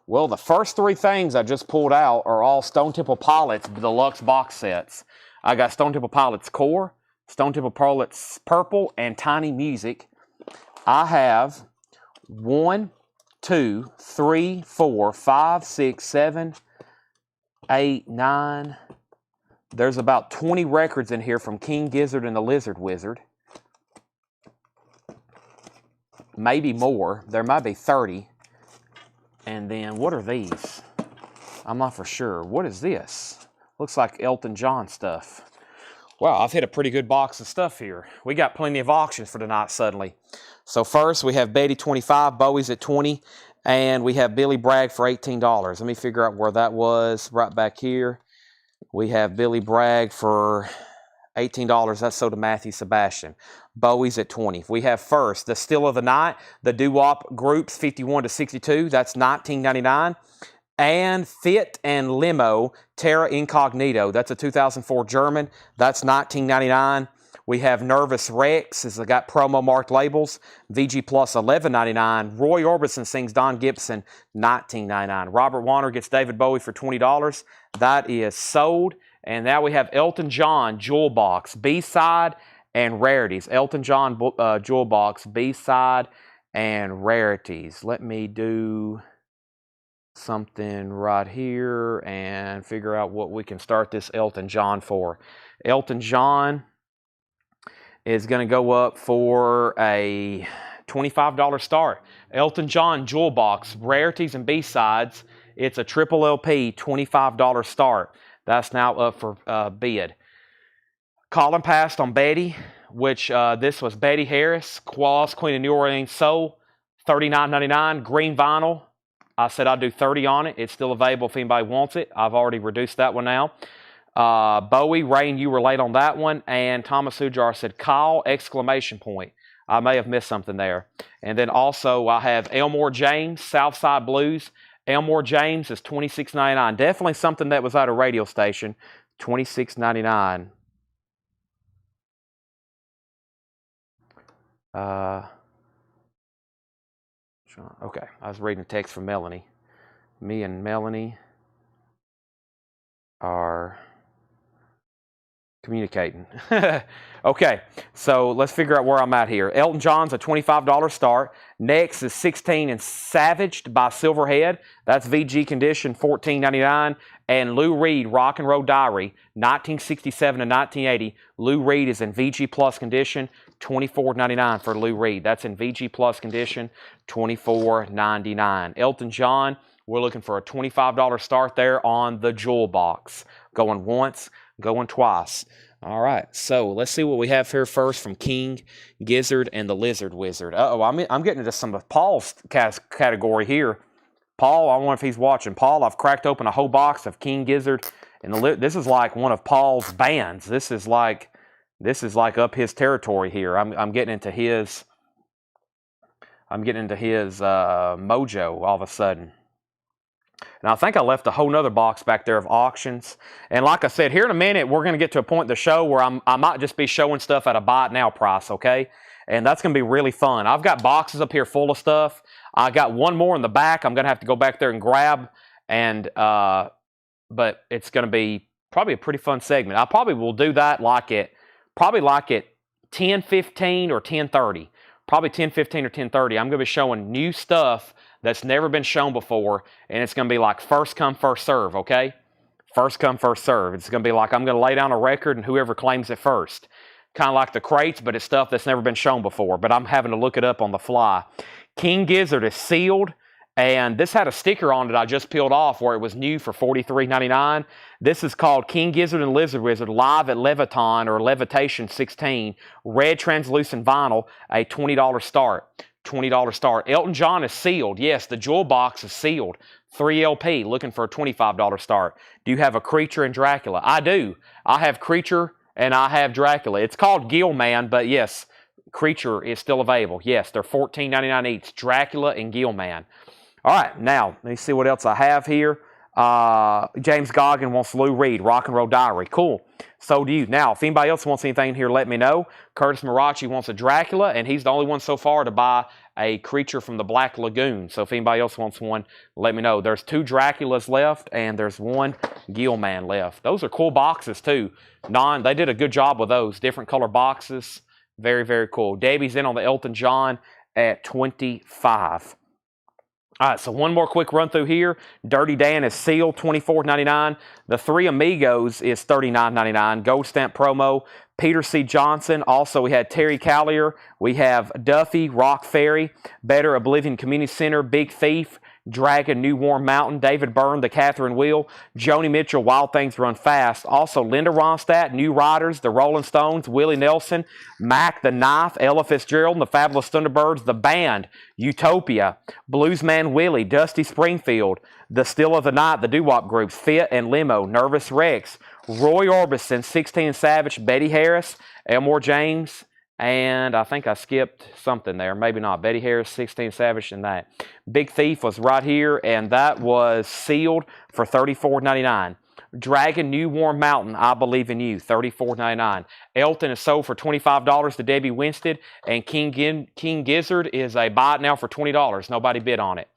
Well, the first 3 things I just pulled out are all Stone Temple Pilots deluxe box sets. I got Stone Temple Pilots Core, Stone Temple Pilots Purple, and Tiny Music. I have 1, 2, 3, 4, 5, 6, 7, 8, 9. There's about 20 records in here from King Gizzard and the Lizard Wizard. Maybe more. There might be 30. And then, what are these? I'm not for sure. What is this? Looks like Elton John stuff. Wow, I've hit a pretty good box of stuff here. We got plenty of auctions for tonight suddenly. So first we have Betty 25, Bowie's at 20, and we have Billy Bragg for $18. Let me figure out where that was. Right back here. We have Billy Bragg for $18. That's sold to Matthew Sebastian. Bowie's at 20. We have first the Still of the Night, the doo-wop groups 51 to 62. That's $19.99. And Fit and Limo, Terra Incognito. That's a 2004 German. That's $19.99. We have Nervous Rex. It's got promo marked labels. VG Plus $11.99. Roy Orbison sings Don Gibson, $19.99. Robert Warner gets David Bowie for $20. That is sold. And now we have Elton John Jewel Box, B-side and rarities. Elton John Jewel Box, B-side and rarities. Let me do something right here and figure out what we can start this Elton John for. Elton John is going to go up for a $25 start. Elton John Jewel Box, rarities and B-sides. It's a triple LP, $25 start. That's now up for bid. Colin passed on Betty, which this was Betty Harris, Quas, Queen of New Orleans Soul, $39.99. Green vinyl. I said I'd do $30 on it. It's still available if anybody wants it. I've already reduced that one now. Bowie, Rain, you were late on that one. And Thomas Ujar said, Kyle, exclamation point. I may have missed something there. And then also I have Elmore James, Southside Blues. Elmore James is $26.99. Definitely something that was at a radio station. $26.99. Okay, I was reading a text from Melanie. Me and Melanie are communicating. Okay, so let's figure out where I'm at here. Elton John's a $25 start. Next is 16 and Savaged by Silverhead. That's VG condition, $14.99. And Lou Reed, Rock and Roll Diary, 1967 to 1980. Lou Reed is in VG Plus condition, $24.99 for Lou Reed. That's in VG Plus condition, $24.99. Elton John, we're looking for a $25 start there on the Jewel Box. Going once, going twice. All right, so let's see what we have here first from King Gizzard and the Lizard Wizard. Uh-oh, I'm getting into some of Paul's category here. Paul, I wonder if he's watching. Paul, I've cracked open a whole box of King Gizzard, and this is like one of Paul's bands. This is like up his territory here. I'm getting into his mojo all of a sudden. And I think I left a whole nother box back there of auctions. And like I said, here in a minute, we're going to get to a point in the show where I might just be showing stuff at a buy it now price, okay? And that's going to be really fun. I've got boxes up here full of stuff. I got one more in the back I'm going to have to go back there and grab. And but it's going to be probably a pretty fun segment. I probably will do that like at 10:15 or 10:30. Probably 10:15 or 10:30. I'm going to be showing new stuff that's never been shown before, and it's going to be like first come, first serve, okay? First come, first serve. It's going to be like I'm going to lay down a record and whoever claims it first. Kind of like the crates, but it's stuff that's never been shown before, but I'm having to look it up on the fly. King Gizzard is sealed, and this had a sticker on it I just peeled off where it was new for $43.99. This is called King Gizzard and Lizard Wizard live at Leviton or Levitation 16. Red translucent vinyl, a $20 start. $20 start. Elton John is sealed. Yes, the Jewel Box is sealed. 3 LP, looking for a $25 start. Do you have a Creature and Dracula? I do. I have Creature and I have Dracula. It's called Gilman, but yes, Creature is still available. Yes, they're $14.99 each. Dracula and Gilman. All right, now, let me see what else I have here. James Goggin wants Lou Reed, Rock and Roll Diary. Cool. So do you. Now, if anybody else wants anything here, let me know. Curtis Marachi wants a Dracula, and he's the only one so far to buy a Creature from the Black Lagoon. So if anybody else wants one, let me know. There's 2 Draculas left, and there's 1 Gilman left. Those are cool boxes, too. They did a good job with those. Different color boxes. Very, very cool. Debbie's in on the Elton John at 25. All right, so one more quick run through here. Dirty Dan is sealed, $24.99. The Three Amigos is $39.99. Gold stamp promo. Peter C. Johnson. Also, we had Terry Callier. We have Duffy, Rock Ferry, Better Oblivion Community Center, Big Thief, Dragon, New Warm Mountain, David Byrne, The Catherine Wheel, Joni Mitchell, Wild Things Run Fast. Also, Linda Ronstadt, New Riders, The Rolling Stones, Willie Nelson, Mac the Knife, Ella Fitzgerald, and the Fabulous Thunderbirds, The Band, Utopia, Bluesman Willie, Dusty Springfield, The Still of the Night, the Doo-Wop Groups, Fit and Limo, Nervous Rex, Roy Orbison, 16 Savage, Betty Harris, Elmore James, and I think I skipped something there. Maybe not. Betty Harris, 16 Savage, and that. Big Thief was right here, and that was sealed for $34.99. Dragon, New Warm Mountain, I Believe in You, $34.99. Elton is sold for $25 to Debbie Winstead, and King Gizzard is a buy it now for $20. Nobody bid on it.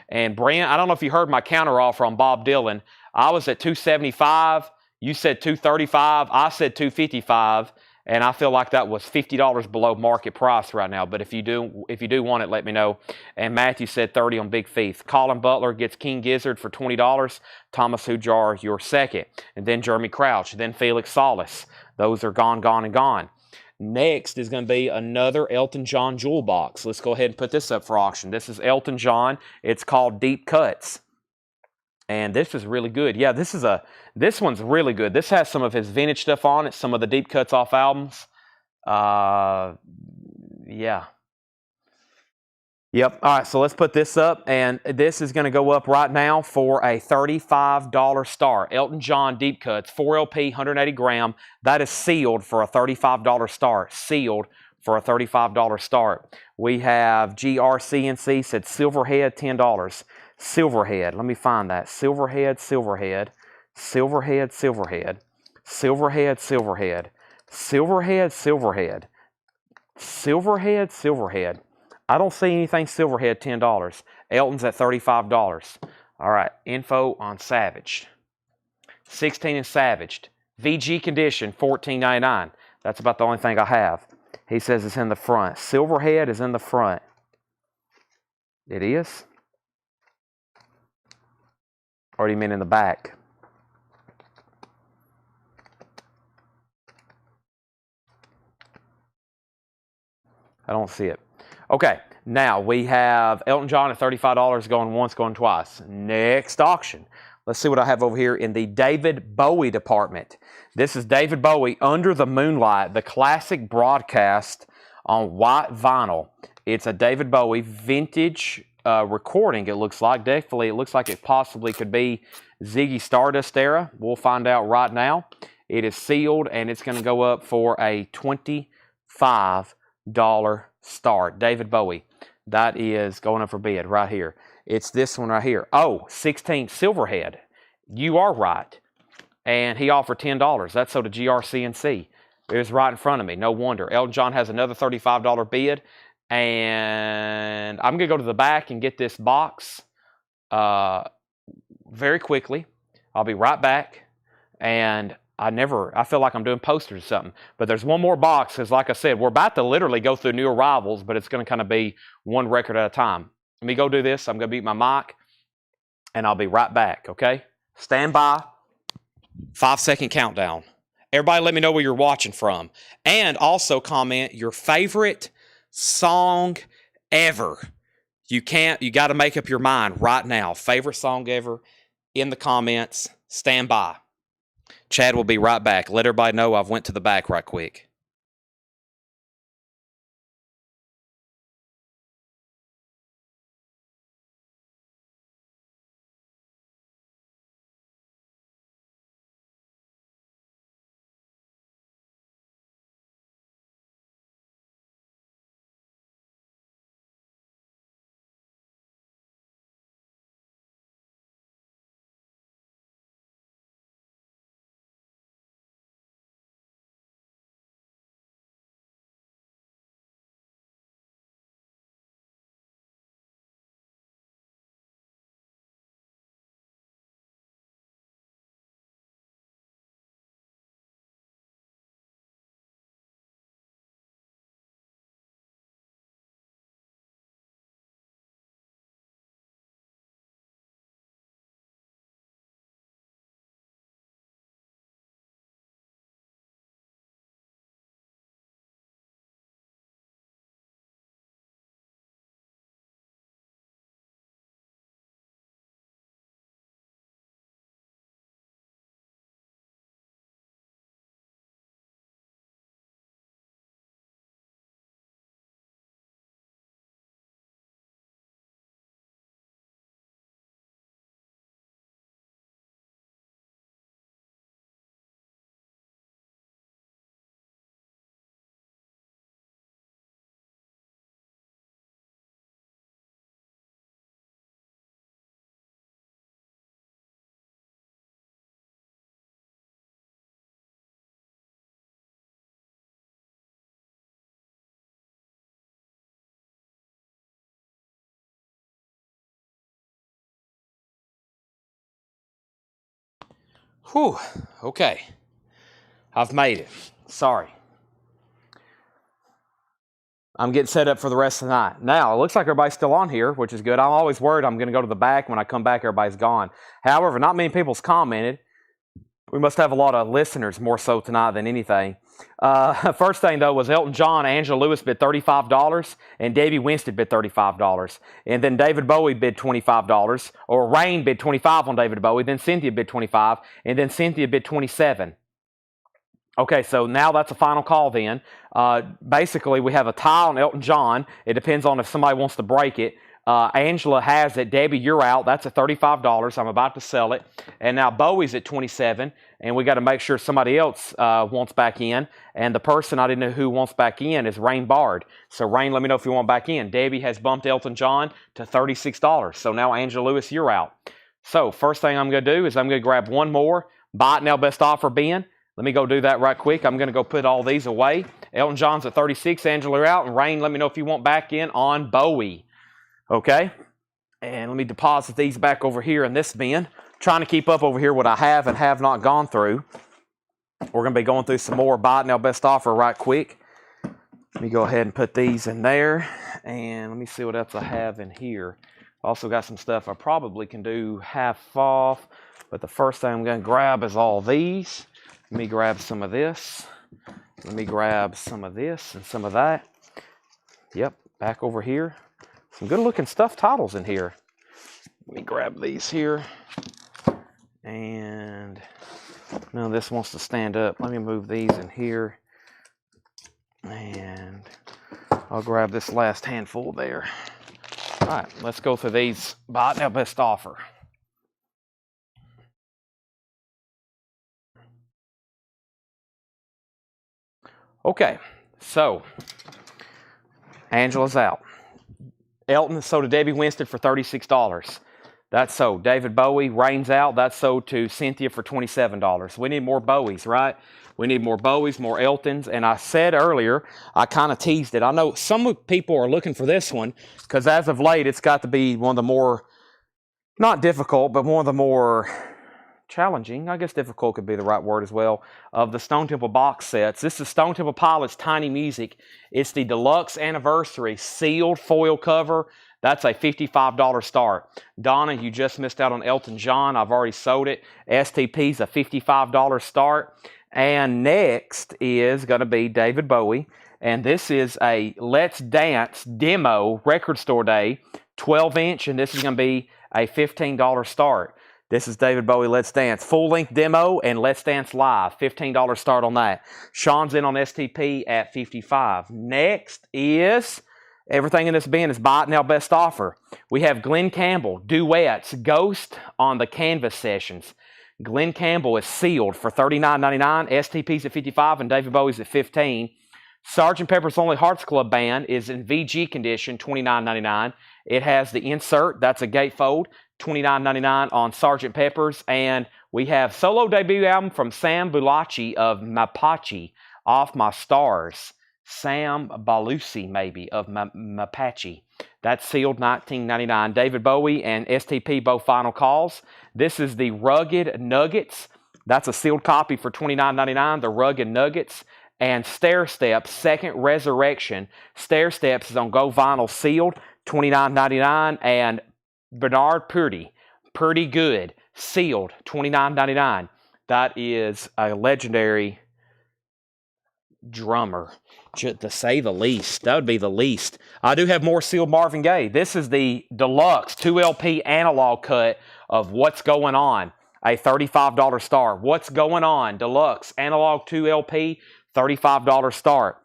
And Brent, I don't know if you heard my counter offer on Bob Dylan. I was at $275. You said $235. I said $255. And I feel like that was $50 below market price right now. But if you do want it, let me know. And Matthew said $30 on Big Thief. Colin Butler gets King Gizzard for $20. Thomas Hujar, your second. And then Jeremy Crouch. Then Felix Solis. Those are gone, gone, and gone. Next is going to be another Elton John jewel box. Let's go ahead and put this up for auction. This is Elton John. It's called Deep Cuts. And this is really good. Yeah, this one's really good. This has some of his vintage stuff on it, some of the deep cuts off albums. Yeah. Yep. All right, so let's put this up, and this is going to go up right now for a $35 start. Elton John Deep Cuts, 4 LP, 180 gram. That is sealed for a $35 start. Sealed for a $35 start. We have GRCNC said Silverhead, $10. Silverhead, let me find that. Silverhead, Silverhead, Silverhead, Silverhead, Silverhead, Silverhead, Silverhead, Silverhead, Silverhead, Silverhead. I don't see anything Silverhead, $10. Elton's at $35. All right, info on Savaged. 16 and Savaged. VG condition, $14.99. That's about the only thing I have. He says it's in the front. Silverhead is in the front. It is? Or do you mean in the back? I don't see it. Okay, now we have Elton John at $35 going once, going twice. Next auction. Let's see what I have over here in the David Bowie department. This is David Bowie, Under the Moonlight, the classic broadcast on white vinyl. It's a David Bowie vintage recording, it looks like. Definitely, it looks like it possibly could be Ziggy Stardust era. We'll find out right now. It is sealed, and it's going to go up for a $25 start. David Bowie. That is going up for bid right here. It's this one right here. Oh, 16 Silverhead. You are right. And he offered $10. That's so to GRCNC. It was right in front of me. No wonder. Elton John has another $35 bid. And I'm going to go to the back and get this box very quickly. I'll be right back. And I feel like I'm doing posters or something. But there's one more box because, like I said, we're about to literally go through new arrivals, but it's going to kind of be one record at a time. Let me go do this. I'm going to beat my mic, and I'll be right back, okay? Stand by. 5-second countdown. Everybody let me know where you're watching from. And also comment your favorite song ever. You got to make up your mind right now. Favorite song ever in the comments. Stand by. Chad will be right back. Let everybody know I've went to the back right quick. Whew. Okay. I've made it. Sorry. I'm getting set up for the rest of the night. Now, it looks like everybody's still on here, which is good. I'm always worried I'm going to go to the back. When I come back, everybody's gone. However, not many people's commented. We must have a lot of listeners more so tonight than anything. First thing, though, was Elton John. Angela Lewis bid $35, and Davey Winston bid $35. And then David Bowie bid $25, or Rain bid $25 on David Bowie. Then Cynthia bid $25, and then Cynthia bid $27. Okay, so now that's a final call then. Basically, we have a tie on Elton John. It depends on if somebody wants to break it. Angela has it. Debbie, you're out. That's at $35. I'm about to sell it. And now Bowie's at $27, and we got to make sure somebody else wants back in. And the person I didn't know who wants back in is Rain Bard. So Rain, let me know if you want back in. Debbie has bumped Elton John to $36. So now Angela Lewis, you're out. So first thing I'm going to do is I'm going to grab one more Buy It Now Best Offer bin. Let me go do that right quick. I'm going to go put all these away. Elton John's at 36, Angela out, and Rain, let me know if you want back in on Bowie. Okay? And let me deposit these back over here in this bin. Trying to keep up over here what I have and have not gone through. We're going to be going through some more Buy It Now Best Offer right quick. Let me go ahead and put these in there. And let me see what else I have in here. Also got some stuff I probably can do half off. But the first thing I'm going to grab is all these. Let me grab some of this. Let me grab some of this and some of that. Yep, back over here. Some good looking stuffed titles in here. Let me grab these here. And no, this wants to stand up. Let me move these in here. And I'll grab this last handful there. All right, let's go through these Buy It Now Best Offer. Okay, so Angela's out. Elton sold to Debbie Winston for $36. That's sold. David Bowie, Rain's out. That's sold to Cynthia for $27. We need more Bowies, right? We need more Bowies, more Eltons. And I said earlier, I kind of teased it. I know some people are looking for this one because as of late, it's got to be one of the more, not difficult, but one of the more challenging, I guess difficult could be the right word as well, of the Stone Temple box sets. This is Stone Temple Pilots Tiny Music. It's the deluxe anniversary sealed foil cover. That's a $55 start. Donna, you just missed out on Elton John. I've already sold it. STP's a $55 start. And next is going to be David Bowie. And this is a Let's Dance demo record store day, 12-inch, and this is going to be a $15 start. This is David Bowie, Let's Dance. Full-length demo and Let's Dance Live. $15 start on that. Sean's in on STP at $55. Next is, everything in this bin is Buy It Now Best Offer. We have Glenn Campbell, Duets, Ghost on the Canvas Sessions. Glenn Campbell is sealed for $39.99. STP's at $55 and David Bowie's at $15. Sgt. Pepper's Lonely Hearts Club Band is in VG condition, $29.99. It has the insert, that's a gatefold, $29.99 on Sgt. Pepper's. And we have solo debut album from Sam Bulachi of Mapache, Off My Stars. Sam Balusi, maybe, of Mapache. That's sealed, $19.99. David Bowie and STP, both final calls. This is the Rugged Nuggets. That's a sealed copy for $29.99, the Rugged Nuggets. And Stair Steps, Second Resurrection. Stair Steps is on Go Vinyl sealed, $29.99. And Bernard Purdy, Pretty Good, sealed, $29.99. That is a legendary drummer, to say the least. That would be the least. I do have more sealed Marvin Gaye. This is the deluxe 2LP analog cut of What's Going On, a $35 start. What's Going On, deluxe analog 2LP, $35 start.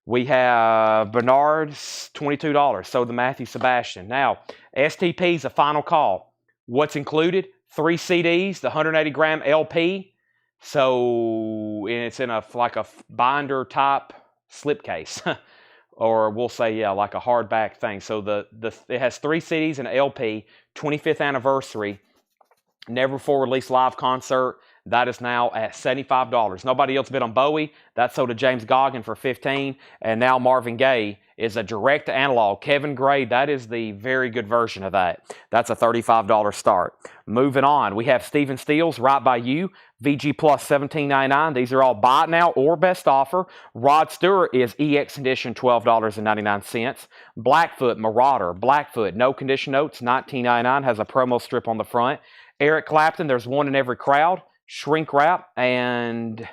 We have Bernard's $22. So the Matthew Sebastian. Now, STP's a final call. What's included? 3 CDs, the 180-gram LP. So it's in like a binder type slipcase, or we'll say, yeah, like a hardback thing. So it has 3 CDs and an LP, 25th anniversary, never before released live concert. That is now at $75. Nobody else bid on Bowie. That sold to James Goggin for $15. And now Marvin Gaye is a direct analog. Kevin Gray, that is the very good version of that. That's a $35 start. Moving on, we have Stephen Stills, Right By You. VG Plus $17.99. These are all buy it now or best offer. Rod Stewart is EX Edition $12.99. Blackfoot Marauder, Blackfoot, no condition notes, $19.99, has a promo strip on the front. Eric Clapton, there's one in every crowd, shrink wrap, and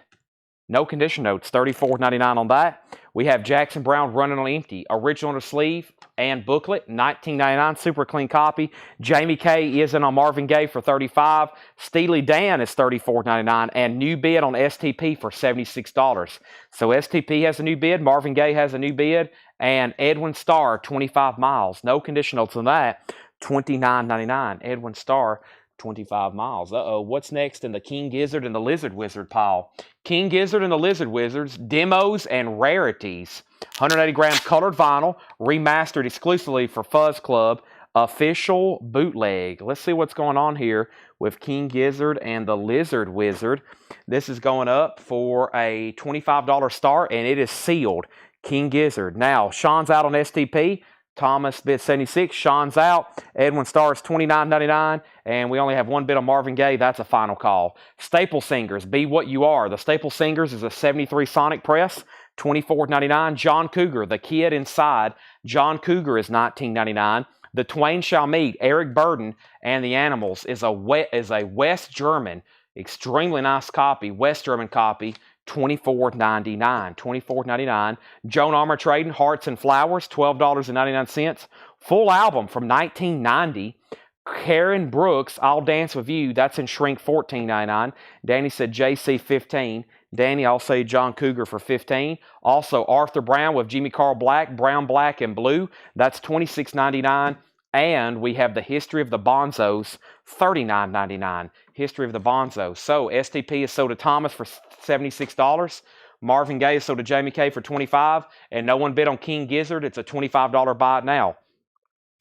no condition notes, $34.99 on that. We have Jackson Brown Running on Empty, original on the sleeve and booklet, $19.99, super clean copy. Jamie K is in on Marvin Gaye for $35. Steely Dan is $34.99, and new bid on STP for $76. So STP has a new bid, Marvin Gaye has a new bid, and Edwin Starr, 25 miles. No condition notes on that, $29.99. Edwin Starr, 25 miles. What's next in the King Gizzard and the Lizard Wizard pile? King Gizzard and the Lizard Wizards, demos and rarities. 180 gram colored vinyl, remastered exclusively for Fuzz Club, official bootleg. Let's see what's going on here with King Gizzard and the Lizard Wizard. This is going up for a $25 start, and it is sealed. King Gizzard. Now, Sean's out on STP. Thomas bid 76, Sean's out. Edwin Starr is $29.99, and we only have one bid on Marvin Gaye. That's a final call. Staple Singers, Be What You Are. The Staple Singers is a 73 Sonic Press, $24.99. John Cougar, The Kid Inside. John Cougar is $19.99. The Twain Shall Meet, Eric Burden and the Animals is a West German, extremely nice copy, West German copy, $24.99. $24.99. Joan Armour Trading, Hearts and Flowers, $12.99. Full album from 1990. Karen Brooks, I'll Dance With You. That's in shrink, $14.99. Danny said JC, $15. Danny, I'll say John Cougar for $15. Also, Arthur Brown with Jimmy Carl Black, Brown, Black, and Blue. That's $26.99. And we have the History of the Bonzos, $39.99. History of the Bonzos. So, STP is sold to Thomas for $76. Marvin Gaye is sold to Jamie K for $25. And no one bid on King Gizzard. It's a $25 buy it now.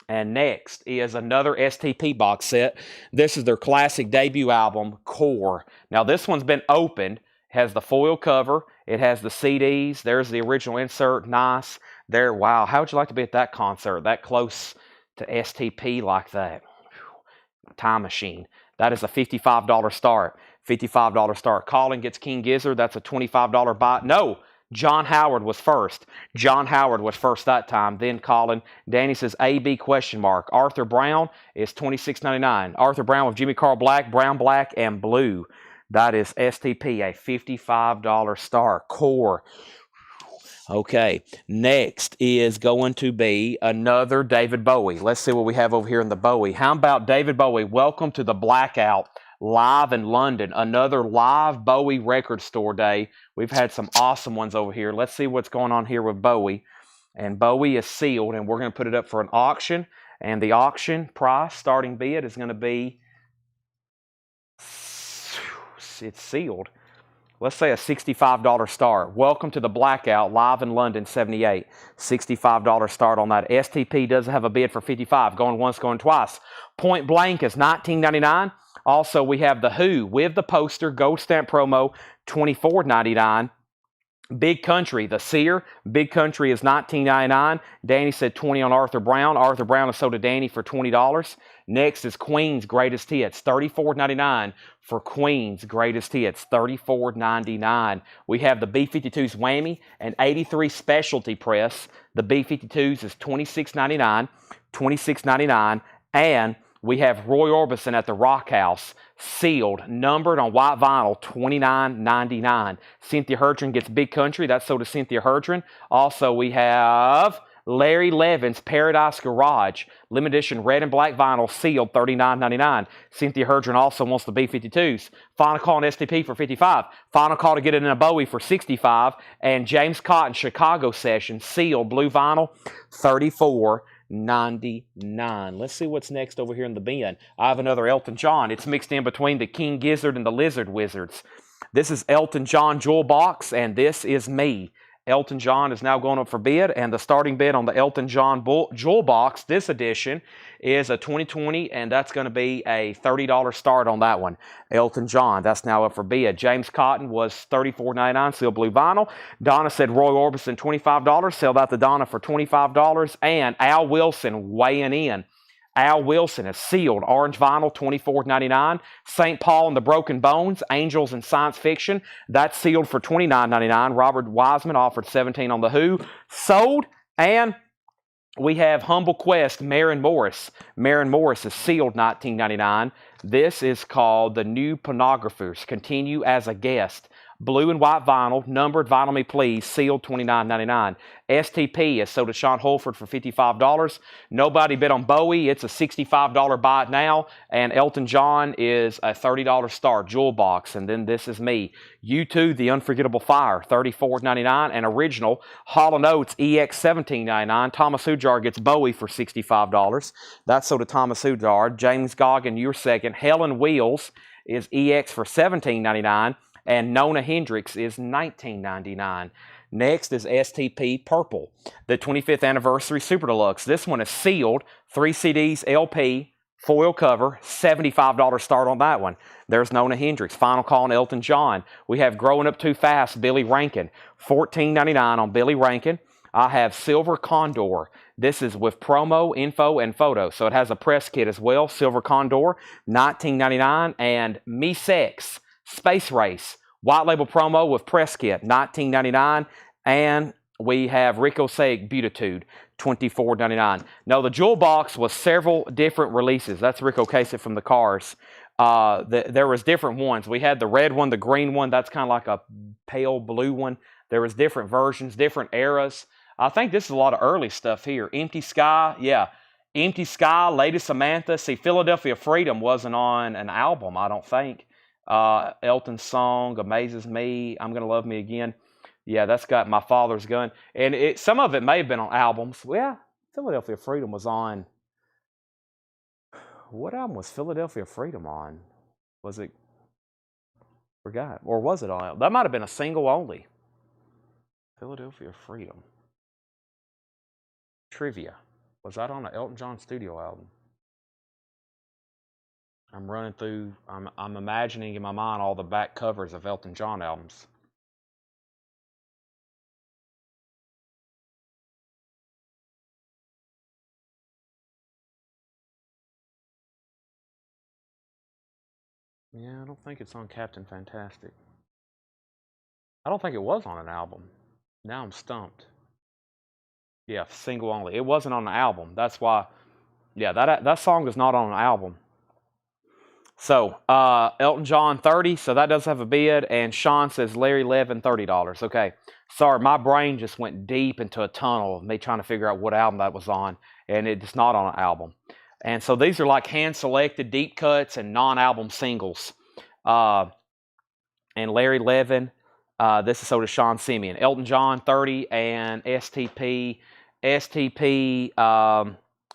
And next is another STP box set. This is their classic debut album, Core. Now, this one's been opened. Has the foil cover. It has the CDs. There's the original insert. Nice. There. Wow. How would you like to be at that concert? That close to STP like that. Time machine. That is a $55 start. $55 start. Colin gets King Gizzard. That's a $25 buy. No. John Howard was first. John Howard was first that time. Then Colin. Danny says AB question mark. Arthur Brown is $26.99. Arthur Brown with Jimmy Carl Black, Brown, Black, and Blue. That is STP, a $55 start. Core. Okay, next is going to be another David Bowie. Let's see what we have over here in the Bowie. How about David Bowie? Welcome to the Blackout live in London. Another live Bowie record store day. We've had some awesome ones over here. Let's see what's going on here with Bowie. And Bowie is sealed, and we're going to put it up for an auction. And the auction price, starting bid, is going to be, it's sealed. Let's say a $65 start. Welcome to the Blackout, live in London, 78. $65 start on that. STP does have a bid for $55. Going once, going twice. Point Blank is $19.99. Also, we have The Who with the poster, gold stamp promo, $24.99. Big Country, The Seer. Big Country is $19.99. Danny said $20 on Arthur Brown. Arthur Brown is sold to Danny for $20. Next is Queen's Greatest Hits, $34.99 for Queen's Greatest Hits, $34.99. We have the B-52's Whammy, an 83 specialty press. The B-52's is $26.99, $26.99. And we have Roy Orbison at the Rock House, sealed, numbered on white vinyl, $29.99. Cynthia Herdron gets Big Country. That's sold to Cynthia Herdron. Also, we have Larry Levin's Paradise Garage, limited edition red and black vinyl, sealed, $39.99. Cynthia Herdron also wants the B-52s. Final call on STP for $55. Final call to get it in a Bowie for $65. And James Cotton Chicago Session, sealed, blue vinyl, $34.99. Let's see what's next over here in the bin. I have another Elton John. It's mixed in between the King Gizzard and the Lizard Wizards. This is Elton John Jewel Box, and this is me. Elton John is now going up for bid, and the starting bid on the Elton John Jewel Box, this edition, is a 2020, and that's going to be a $30 start on that one. Elton John, that's now up for bid. James Cotton was $34.99, sealed blue vinyl. Donna said Roy Orbison, $25, sold out to Donna for $25, and Al Wilson weighing in. Al Wilson is sealed, orange vinyl, $24.99. St. Paul and the Broken Bones, Angels and Science Fiction, that's sealed for $29.99. Robert Wiseman offered $17 on the Who. Sold. And we have Humble Quest, Maren Morris. Maren Morris is sealed, $19.99. This is called The New Pornographers. Continue as a Guest. Blue and white vinyl, numbered Vinyl Me Please, sealed, $29.99. STP is sold to Sean Holford for $55. Nobody bid on Bowie. It's a $65 buy it now. And Elton John is a $30 star, Jewel Box. And then This Is Me. U2, The Unforgettable Fire, $34.99. And original, Hall & Oates, EX, $17.99. Thomas Hujar gets Bowie for $65. That's sold to Thomas Hujar. James Goggin, You're Second. Helen Wheels is EX for $17.99. And Nona Hendrix is $19.99. Next is STP Purple, the 25th Anniversary Super Deluxe. This one is sealed, 3 CDs, LP, foil cover, $75 start on that one. There's Nona Hendrix. Final Call on Elton John. We have Growing Up Too Fast, Billy Rankin, $14.99 on Billy Rankin. I have Silver Condor. This is with promo, info, and photo. So it has a press kit as well. Silver Condor, $19.99. And Me Sex, Space Race, white label promo with press kit, $19.99. And we have Rico Seg Beautitude, $24.99. Now, the Jewel Box was several different releases. That's Rico Kasich from the Cars. There was different ones. We had the red one, the green one. That's kind of like a pale blue one. There was different versions, different eras. I think this is a lot of early stuff here. Empty Sky, yeah. Empty Sky, Lady Samantha. See, Philadelphia Freedom wasn't on an album, I don't think. Elton's song, Amazes Me, I'm Gonna Love Me Again. Yeah, that's got My Father's Gun. And some of it may have been on albums. Yeah, Philadelphia Freedom was on. What album was Philadelphia Freedom on? Was it? Forgot. Or was it on? That might have been a single only. Philadelphia Freedom. Trivia. Was that on an Elton John studio album? I'm running through, I'm imagining in my mind all the back covers of Elton John albums. Yeah, I don't think it's on Captain Fantastic. I don't think it was on an album. Now I'm stumped. Yeah, single only. It wasn't on an album. That's why, yeah, that song is not on an album. So, Elton John, 30, so that does have a bid, and Sean says Larry Levin, $30. Okay, sorry, my brain just went deep into a tunnel of me trying to figure out what album that was on, and it's not on an album. And so these are like hand-selected deep cuts and non-album singles. And Larry Levin, this is so does Sean Simeon. Elton John, 30, and STP.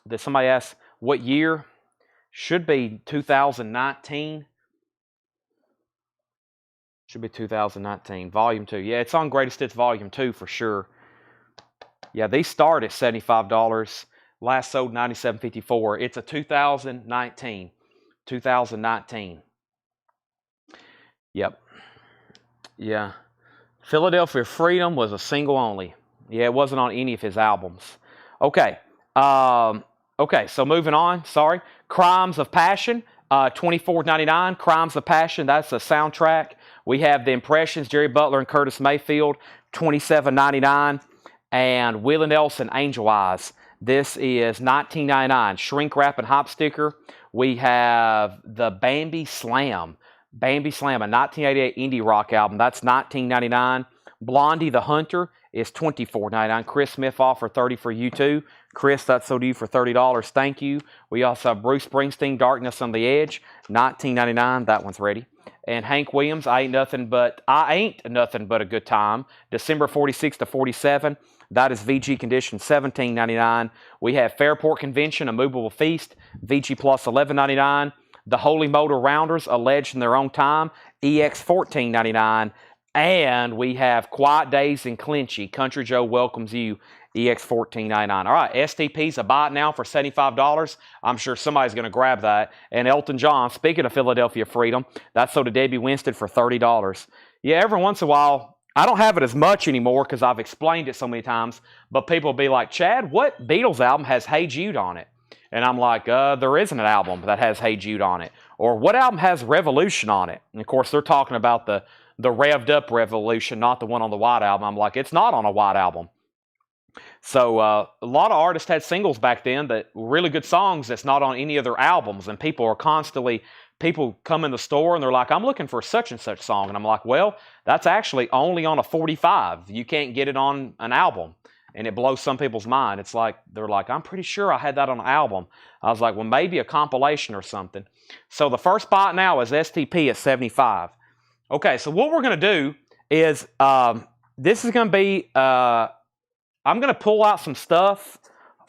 Did somebody ask what year? Should be 2019. Should be 2019. Volume 2. Yeah, it's on Greatest Hits Volume 2 for sure. Yeah, these start at $75. Last sold $97.54. It's a 2019. 2019. Yep. Yeah. Philadelphia Freedom was a single only. Yeah, it wasn't on any of his albums. Okay. Okay, so moving on. Sorry. Crimes of Passion, $24.99. Crimes of Passion, that's a soundtrack. We have The Impressions, Jerry Butler and Curtis Mayfield, $27.99. And Willie Nelson, Angel Eyes. This is $19.99. Shrink Wrap and Hop Sticker. We have the Bambi Slam. Bambi Slam, a 1988 indie rock album. That's $19.99. Blondie the Hunter is $24.99. Chris Smith offered $30 for you too. Chris, that's sold to you for $30. Thank you. We also have Bruce Springsteen, Darkness on the Edge, $19.99. That one's ready. And Hank Williams, I Ain't Nothing But a Good Time. December 46 to 47. That is VG Condition, $17.99. We have Fairport Convention, A Movable Feast, VG Plus, $11.99. The Holy Motor Rounders, Alleged in Their Own Time, EX, $14.99. And we have Quiet Days in Clinchy, Country Joe Welcomes You, EX, $14.99. All right, STP's a buy it now for $75. I'm sure somebody's going to grab that. And Elton John, speaking of Philadelphia Freedom, that's sold to Debbie Winston for $30. Yeah, every once in a while, I don't have it as much anymore because I've explained it so many times, but people will be like, Chad, what Beatles album has Hey Jude on it? And I'm like, there isn't an album that has Hey Jude on it. Or what album has Revolution on it? And of course, they're talking about the revved up Revolution, not the one on the White Album. I'm like, it's not on a White Album. So a lot of artists had singles back then that were really good songs that's not on any of their albums. And people come in the store and they're like, I'm looking for such and such song. And I'm like, well, that's actually only on a 45. You can't get it on an album. And it blows some people's mind. It's like, they're like, I'm pretty sure I had that on an album. I was like, well, maybe a compilation or something. So the first spot now is STP at 75. Okay, so what we're going to do is, this is going to be, I'm going to pull out some stuff,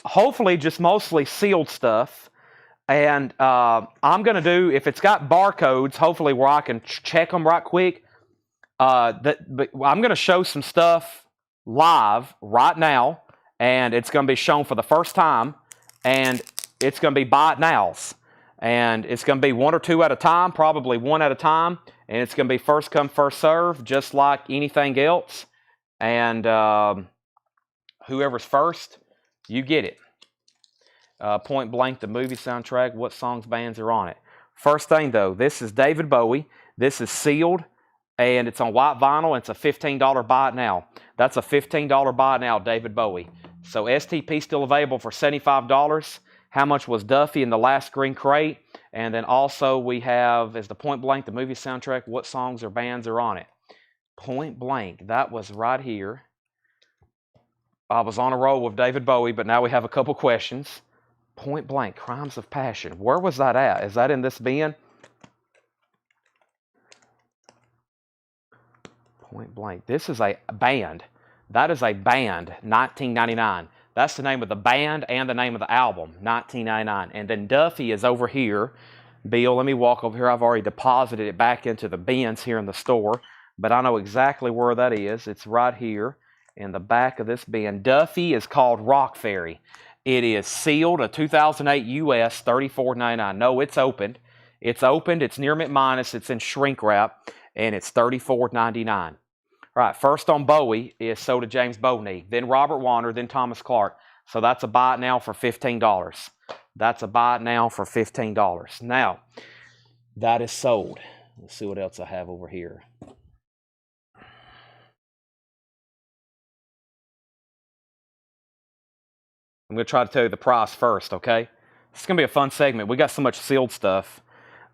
hopefully just mostly sealed stuff. And I'm going to do, if it's got barcodes, hopefully where I can check them right quick. But I'm going to show some stuff live right now, and it's going to be shown for the first time, and it's going to be buy it nows, and it's going to be one or two at a time, probably one at a time, and it's going to be first come first serve, just like anything else. And whoever's first, you get it. Point Blank, the movie soundtrack, what songs, bands are on it. First thing though, this is David Bowie. This is sealed, and it's on white vinyl. It's a $15 buy it now. That's a $15 buy it now, David Bowie. So STP still available for $75. How much was Duffy in the last green crate? And then also we have, is the Point Blank, the movie soundtrack, what songs or bands are on it. Point Blank, that was right here. I was on a roll with David Bowie, but now we have a couple questions. Point Blank, Crimes of Passion. Where was that at? Is that in this bin? Point Blank. This is a band. That is a band, 1999. That's the name of the band and the name of the album, 1999. And then Duffy is over here. Bill, let me walk over here. I've already deposited it back into the bins here in the store, but I know exactly where that is. It's right here in the back of this bin. Duffy is called Rock Fairy. It is sealed, a 2008 US, $34.99. No, it's opened. It's opened. It's near mint minus. It's in shrink wrap, and it's $34.99. All right, first on Bowie is So Did James Boney, then Robert Warner, then Thomas Clark. So that's a buy it now for $15. That's a buy it now for $15. Now, that is sold. Let's see what else I have over here. I'm going to try to tell you the price first, okay? It's going to be a fun segment. We got so much sealed stuff.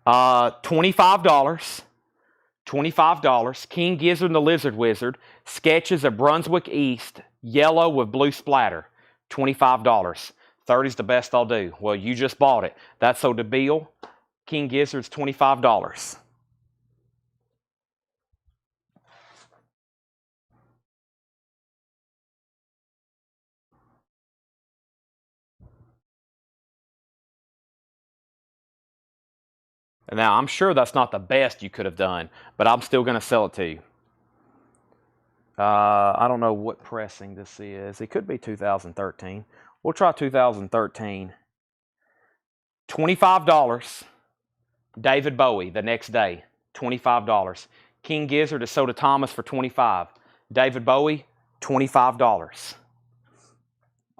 $25. $25. King Gizzard and the Lizard Wizard. Sketches of Brunswick East. Yellow with blue splatter. $25. 30's the best I'll do. Well, you just bought it. That's so Bill. King Gizzard's $25. Now, I'm sure that's not the best you could have done, but I'm still going to sell it to you. I don't know what pressing this is. It could be 2013. We'll try 2013. $25. David Bowie, The Next Day, $25. King Gizzard is Soda Thomas for $25. David Bowie, $25.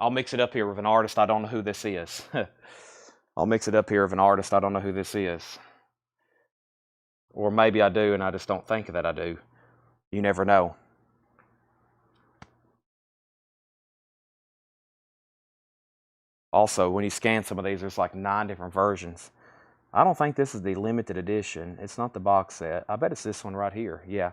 I'll mix it up here with an artist. I don't know who this is. I'll mix it up here with an artist. I don't know who this is. Or maybe I do, and I just don't think that I do. You never know. Also, when you scan some of these, there's like 9 different versions. I don't think this is the limited edition. It's not the box set. I bet it's this one right here. Yeah.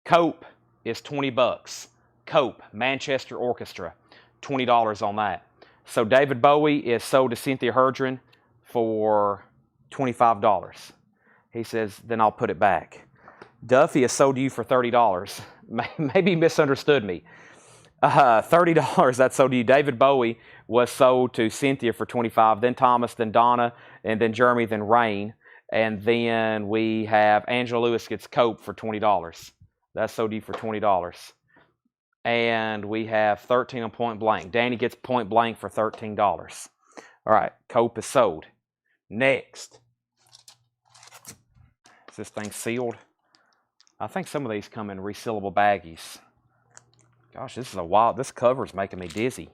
Cope is $20. Cope, Manchester Orchestra, $20 on that. So David Bowie is sold to Cynthia Herdren for $25. He says, then I'll put it back. Duffy is sold to you for $30. Maybe he misunderstood me. $30, that's sold to you. David Bowie was sold to Cynthia for $25, then Thomas, then Donna, and then Jeremy, then Rain. And then we have Angela Lewis gets Cope for $20. That's sold to you for $20. And we have 13 on Point Blank. Danny gets Point Blank for $13. All right, Cope is sold. Next. Is this thing sealed? I think some of these come in resealable baggies. Gosh, this is a wild, this cover is making me dizzy.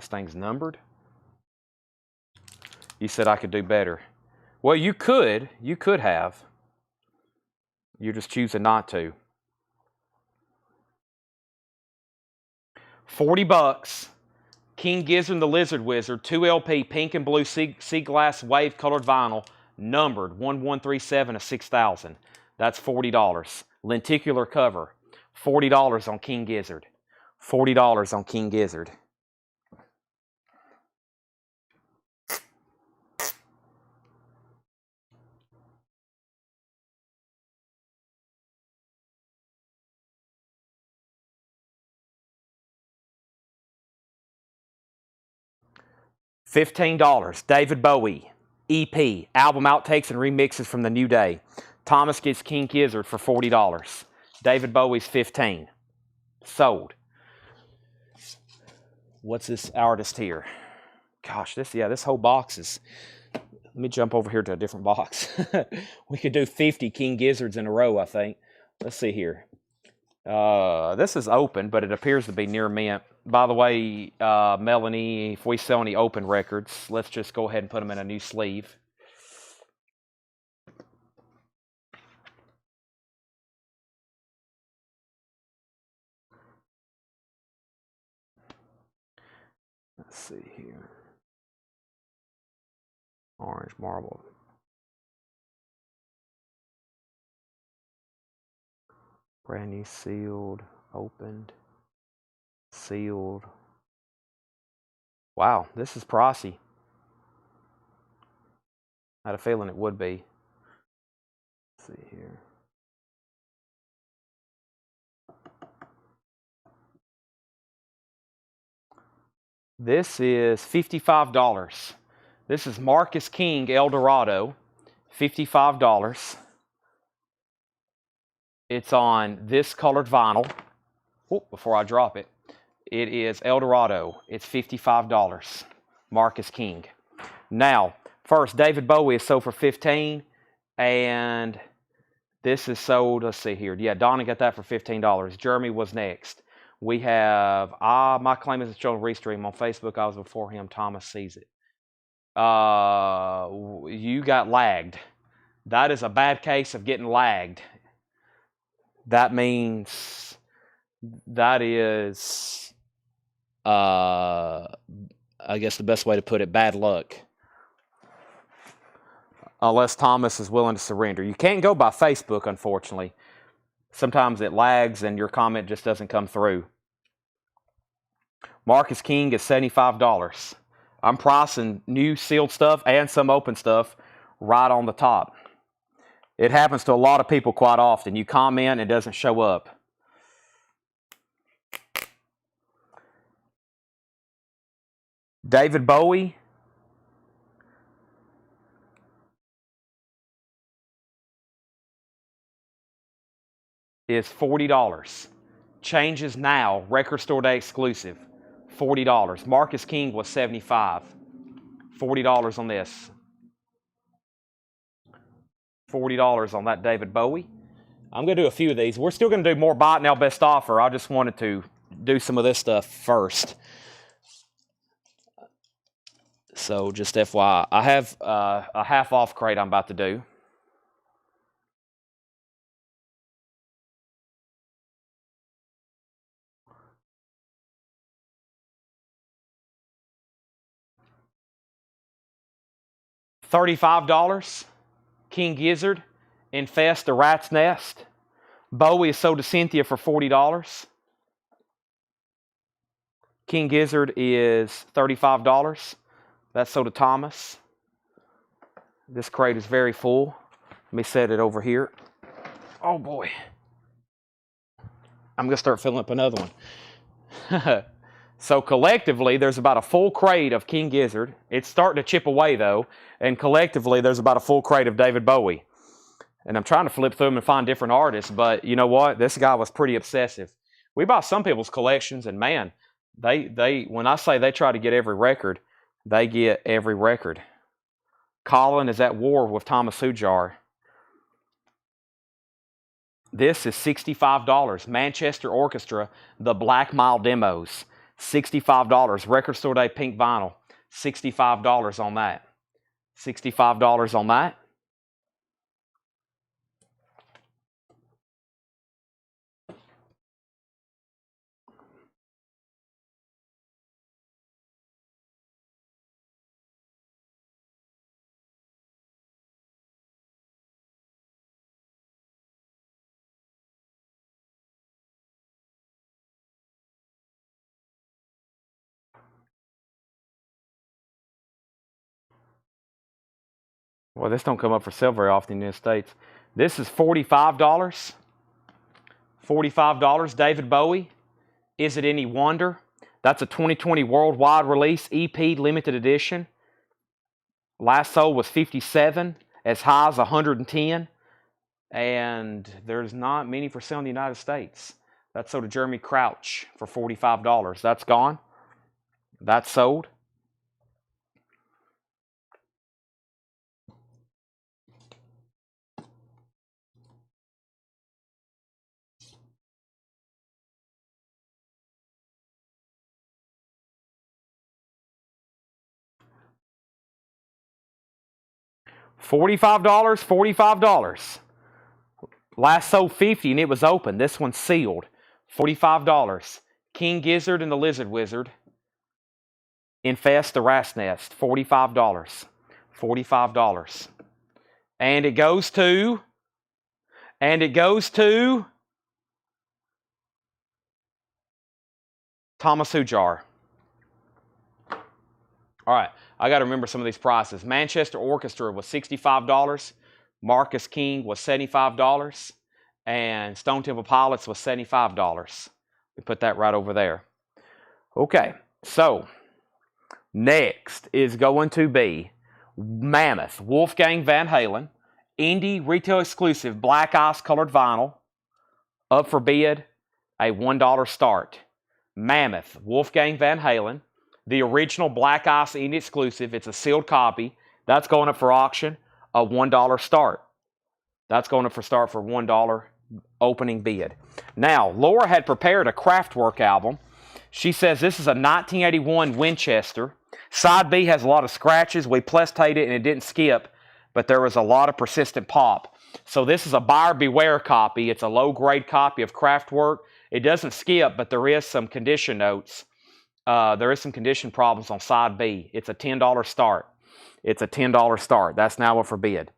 This thing's numbered. You said I could do better. Well, you could have. You're just choosing not to. $40. King Gizzard and the Lizard Wizard, 2 LP, pink and blue sea glass wave colored vinyl, numbered 1137 of 6000. That's $40. Lenticular cover, $40 on King Gizzard. $40 on King Gizzard. $15. David Bowie, EP, album outtakes and remixes from the New Day. Thomas gets King Gizzard for $40. David Bowie's $15. Sold. What's this artist here? Gosh, this whole box is... Let me jump over here to a different box. We could do 50 King Gizzards in a row, I think. Let's see here. This is open, but it appears to be near mint. By the way, Melanie, if we sell any open records, let's just go ahead and put them in a new sleeve. Let's see here. Orange marble. Brand new, sealed, opened, sealed. Wow, this is pricey. I had a feeling it would be. Let's see here. This is $55. This is Marcus King El Dorado, $55. It's on this colored vinyl. Oh, before I drop it, it is El Dorado. It's $55. Marcus King. Now, first, David Bowie is sold for $15, and this is sold. Let's see here. Yeah, Donna got that for $15. Jeremy was next. We have My Claim is a Children Restream on Facebook. I was before him. Thomas sees it. You got lagged. That is a bad case of getting lagged. That means that is, I guess the best way to put it, bad luck. Unless Thomas is willing to surrender. You can't go by Facebook, unfortunately. Sometimes it lags and your comment just doesn't come through. Marcus King is $75. I'm pricing new sealed stuff and some open stuff right on the top. It happens to a lot of people quite often. You comment, it doesn't show up. David Bowie is $40. Changes now, record store day exclusive. $40. Marcus King was $75. $40 on this. $40 on that David Bowie. I'm going to do a few of these. We're still going to do more buy it now best offer. I just wanted to do some of this stuff first. So just FYI, I have a half off crate I'm about to do. $35. King Gizzard, Infest the Rat's Nest. Bowie is sold to Cynthia for $40. King Gizzard is $35. That's sold to Thomas. This crate is very full. Let me set it over here. Oh boy. I'm going to start filling up another one. So collectively, there's about a full crate of King Gizzard. It's starting to chip away, though. And collectively, there's about a full crate of David Bowie. And I'm trying to flip through them and find different artists. But you know what? This guy was pretty obsessive. We buy some people's collections, and man, they when I say they try to get every record, they get every record. Colin is at war with Thomas Hujar. This is $65. Manchester Orchestra, the Black Mile Demos. $65. Record Store Day pink vinyl. $65 on that. $65 on that. Well, this don't come up for sale very often in the United States. This is $45. $45. David Bowie. Is It Any Wonder? That's a 2020 worldwide release, EP limited edition. Last sold was 57, as high as 110. And there's not many for sale in the United States. That's sold to Jeremy Crouch for $45. That's gone. That's sold. $45, $45. Last sold 50 and it was open. This one's sealed. $45. King Gizzard and the Lizard Wizard. Infest the Rat's Nest. $45. $45. And it goes to Thomas Hujar. All right, I got to remember some of these prices. Manchester Orchestra was $65. Marcus King was $75. And Stone Temple Pilots was $75. We put that right over there. Okay, so next is going to be Mammoth Wolfgang Van Halen. Indie retail exclusive black ice colored vinyl. Up for bid, a $1 start. Mammoth Wolfgang Van Halen. The original black ice indie exclusive. It's a sealed copy. That's going up for auction, a $1 start. That's going up for start for $1 opening bid. Now, Laura had prepared a Kraftwerk album. She says this is a 1981 Winchester. Side B has a lot of scratches. We plastate it and it didn't skip, but there was a lot of persistent pop. So this is a buyer beware copy. It's a low-grade copy of Kraftwerk. It doesn't skip, but there is some condition notes. There is some condition problems on side B. It's a $10 start. It's a $10 start. That's now up for bid.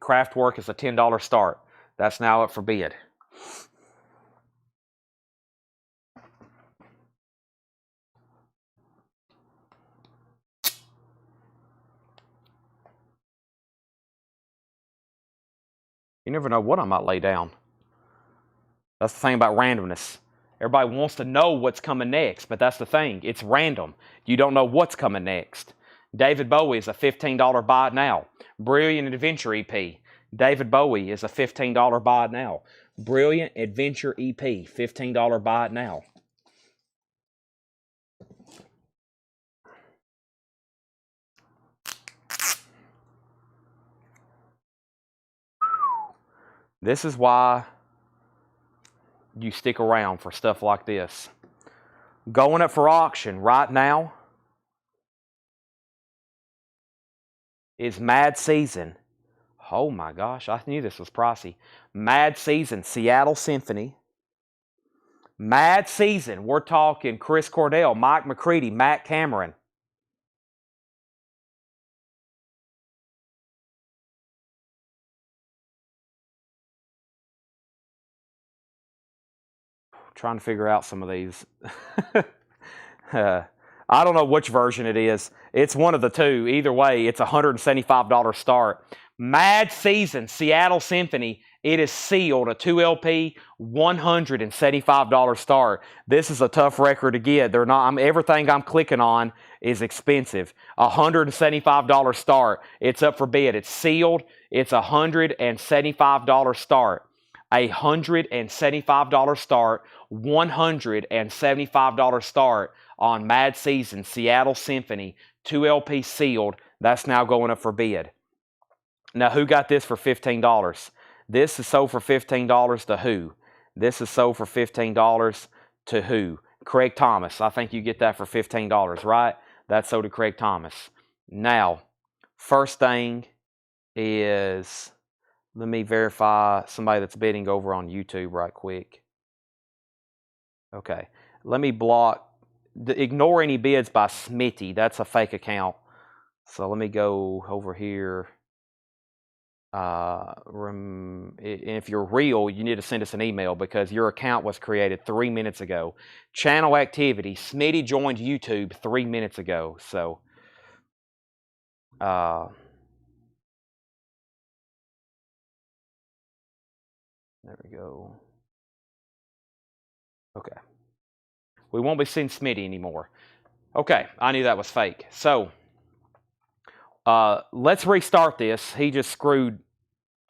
Kraftwerk is a $10 start. That's now up for bid. You never know what I might lay down. That's the thing about randomness. Everybody wants to know what's coming next, but that's the thing. It's random. You don't know what's coming next. David Bowie is a $15 buy it now. Brilliant Adventure EP. David Bowie is a $15 buy it now. Brilliant Adventure EP. $15 buy it now. This is why you stick around for stuff like this. Going up for auction right now is Mad Season. Oh my gosh, I knew this was pricey. Mad Season, Seattle Symphony. Mad Season, we're talking Chris Cordell, Mike McCready, Matt Cameron. Trying to figure out some of these. I don't know which version it is. It's one of the two. Either way, it's a $175 start. Mad Season, Seattle Symphony. It is sealed, a 2LP, $175 start. This is a tough record to get. They're not. Everything I'm clicking on is expensive. $175 start. It's up for bid. It's sealed. It's a $175 start. A $175 start. $175 start on Mad Season, Seattle Symphony, 2LP sealed. That's now going up for bid. Now, who got this for $15? This is sold for $15 to who? This is sold for $15 to who? Craig Thomas. I think you get that for $15, right? That's so to Craig Thomas. Now, first thing is, let me verify somebody that's bidding over on YouTube right quick. Okay, let me block, ignore any bids by Smitty. That's a fake account. So let me go over here. If you're real, you need to send us an email because your account was created 3 minutes ago. Channel activity. Smitty joined YouTube 3 minutes ago. So, there we go. Okay. We won't be seeing Smitty anymore. Okay, I knew that was fake. So, let's restart this. He just screwed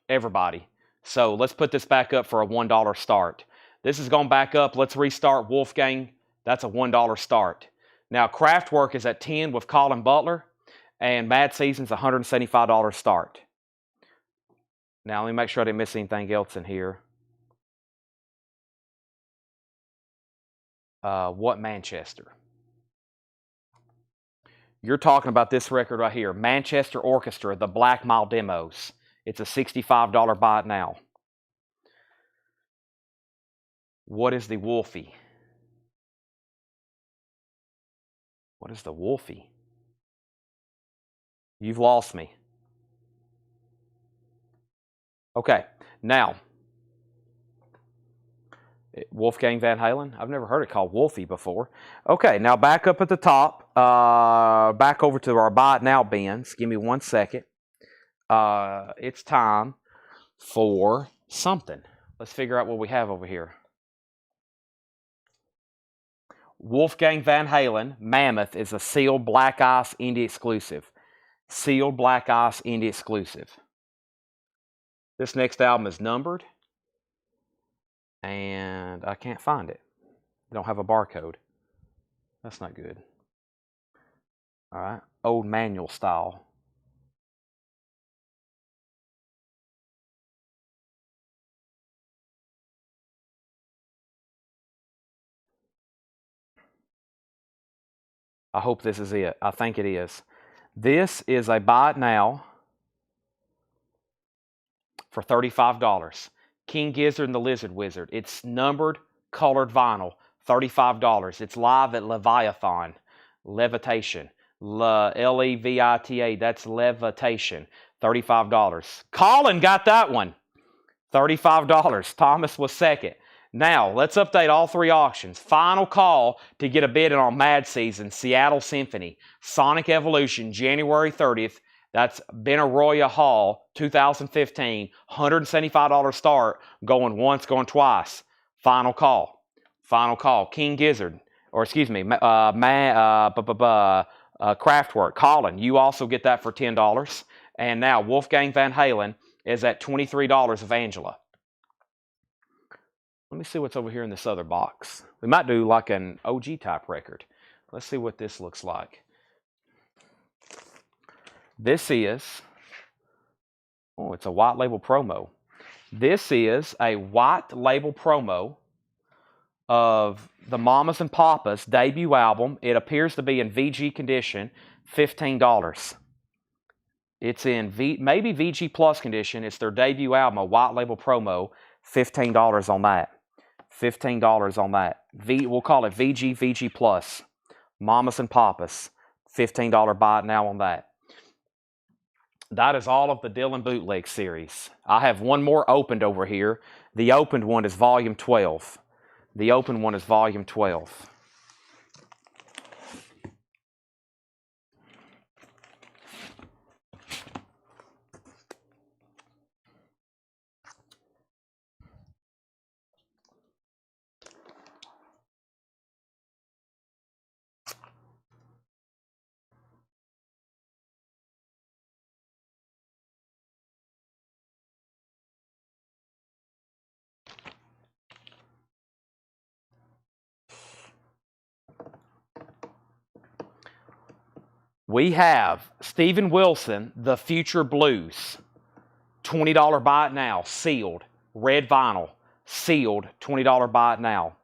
everybody. So let's put this back up for a $1 start. This is going back up. Let's restart Wolfgang. That's a $1 start. Now, Craftwork is at 10 with Colin Butler, and Mad Season's a $175 start. Now, let me make sure I didn't miss anything else in here. What Manchester? You're talking about this record right here, Manchester Orchestra, the Black Mile Demos. It's a $65 buy it now. What is the Wolfie? What is the Wolfie? You've lost me. Okay, now, Wolfgang Van Halen. I've never heard it called Wolfie before. Okay, now back up at the top. Back over to our buy it now bins. Give me 1 second. It's time for something. Let's figure out what we have over here. Wolfgang Van Halen, Mammoth, is a sealed Black Ice indie exclusive. Sealed Black Ice indie exclusive. This next album is numbered, and I can't find it. They don't have a barcode. That's not good. All right, old manual style. I hope this is it. I think it is. This is a buy it now for $35. King Gizzard and the Lizard Wizard. It's numbered, colored vinyl, $35. It's live at Leviathan. Levitation. Levita. That's Levitation. $35. Colin got that one. $35. Thomas was second. Now, let's update all three auctions. Final call to get a bid in on Mad Season, Seattle Symphony, Sonic Evolution, January 30th. That's Benaroya Hall, 2015, $175 start, going once, going twice. Final call. Final call. King Gizzard, or excuse me, Craftwork. Colin, you also get that for $10. And now Wolfgang Van Halen is at $23 of Angela. Let me see what's over here in this other box. We might do like an OG type record. Let's see what this looks like. This is, oh, it's a white label promo. This is a white label promo of the Mamas and Papas debut album. It appears to be in VG condition, $15. It's in maybe VG Plus condition. It's their debut album, a white label promo, $15 on that. $15 on that. We'll call it VG Plus. Mamas and Papas, $15 buy it now on that. That is all of the Dylan Bootleg series. I have one more opened over here. The opened one is volume 12. The opened one is volume 12. We have Steven Wilson, The Future Blues, $20 buy it now, sealed, red vinyl, sealed, $20 buy it now.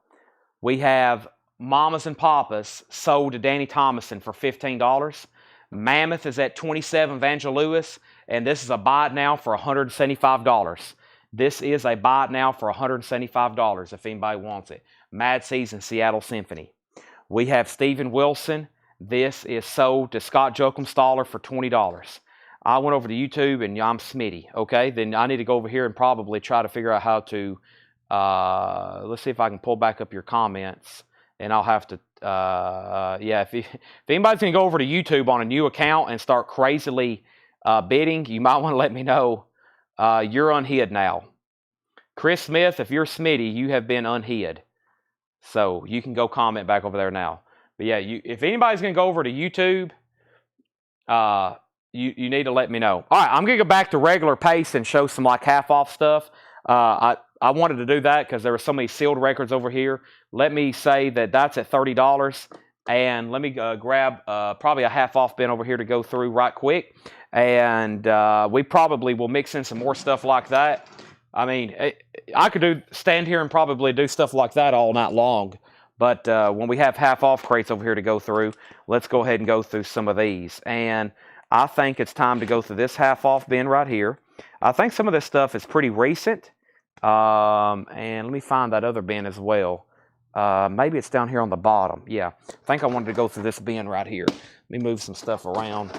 We have Mamas and Papas sold to Danny Thomason for $15. Mammoth is at 27, Vangel Lewis, and this is a buy it now for $175. This is a buy it now for $175 if anybody wants it. Mad Season Seattle Symphony. We have Steven Wilson. This is sold to Scott Jokumstaller for $20. I went over to YouTube and I'm Smitty. Okay, then I need to go over here and probably try to figure out how to. Let's see if I can pull back up your comments, and I'll have to. Yeah, if anybody's gonna go over to YouTube on a new account and start crazily bidding, you might want to let me know. You're unhid now. Chris Smith, if you're Smitty, you have been unhid. So you can go comment back over there now. But yeah, if anybody's going to go over to YouTube, you need to let me know. All right, I'm going to go back to regular pace and show some like half off stuff. I wanted to do that because there were so many sealed records over here. Let me say that that's at $30. And let me grab probably a half off bin over here to go through right quick. And we probably will mix in some more stuff like that. I mean, I could stand here and probably do stuff like that all night long. But when we have half off crates over here to go through, let's go ahead and go through some of these. And I think it's time to go through this half off bin right here. I think some of this stuff is pretty recent. And let me find that other bin as well. Maybe it's down here on the bottom. Yeah, I think I wanted to go through this bin right here. Let me move some stuff around.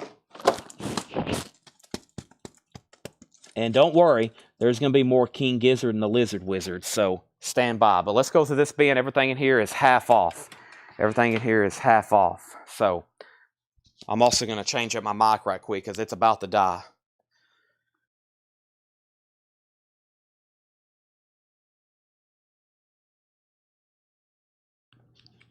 And don't worry, there's going to be more King Gizzard and the Lizard Wizard, so stand by. But let's go through this bin. Everything in here is half off. Everything in here is half off. So I'm also going to change up my mic right quick because it's about to die.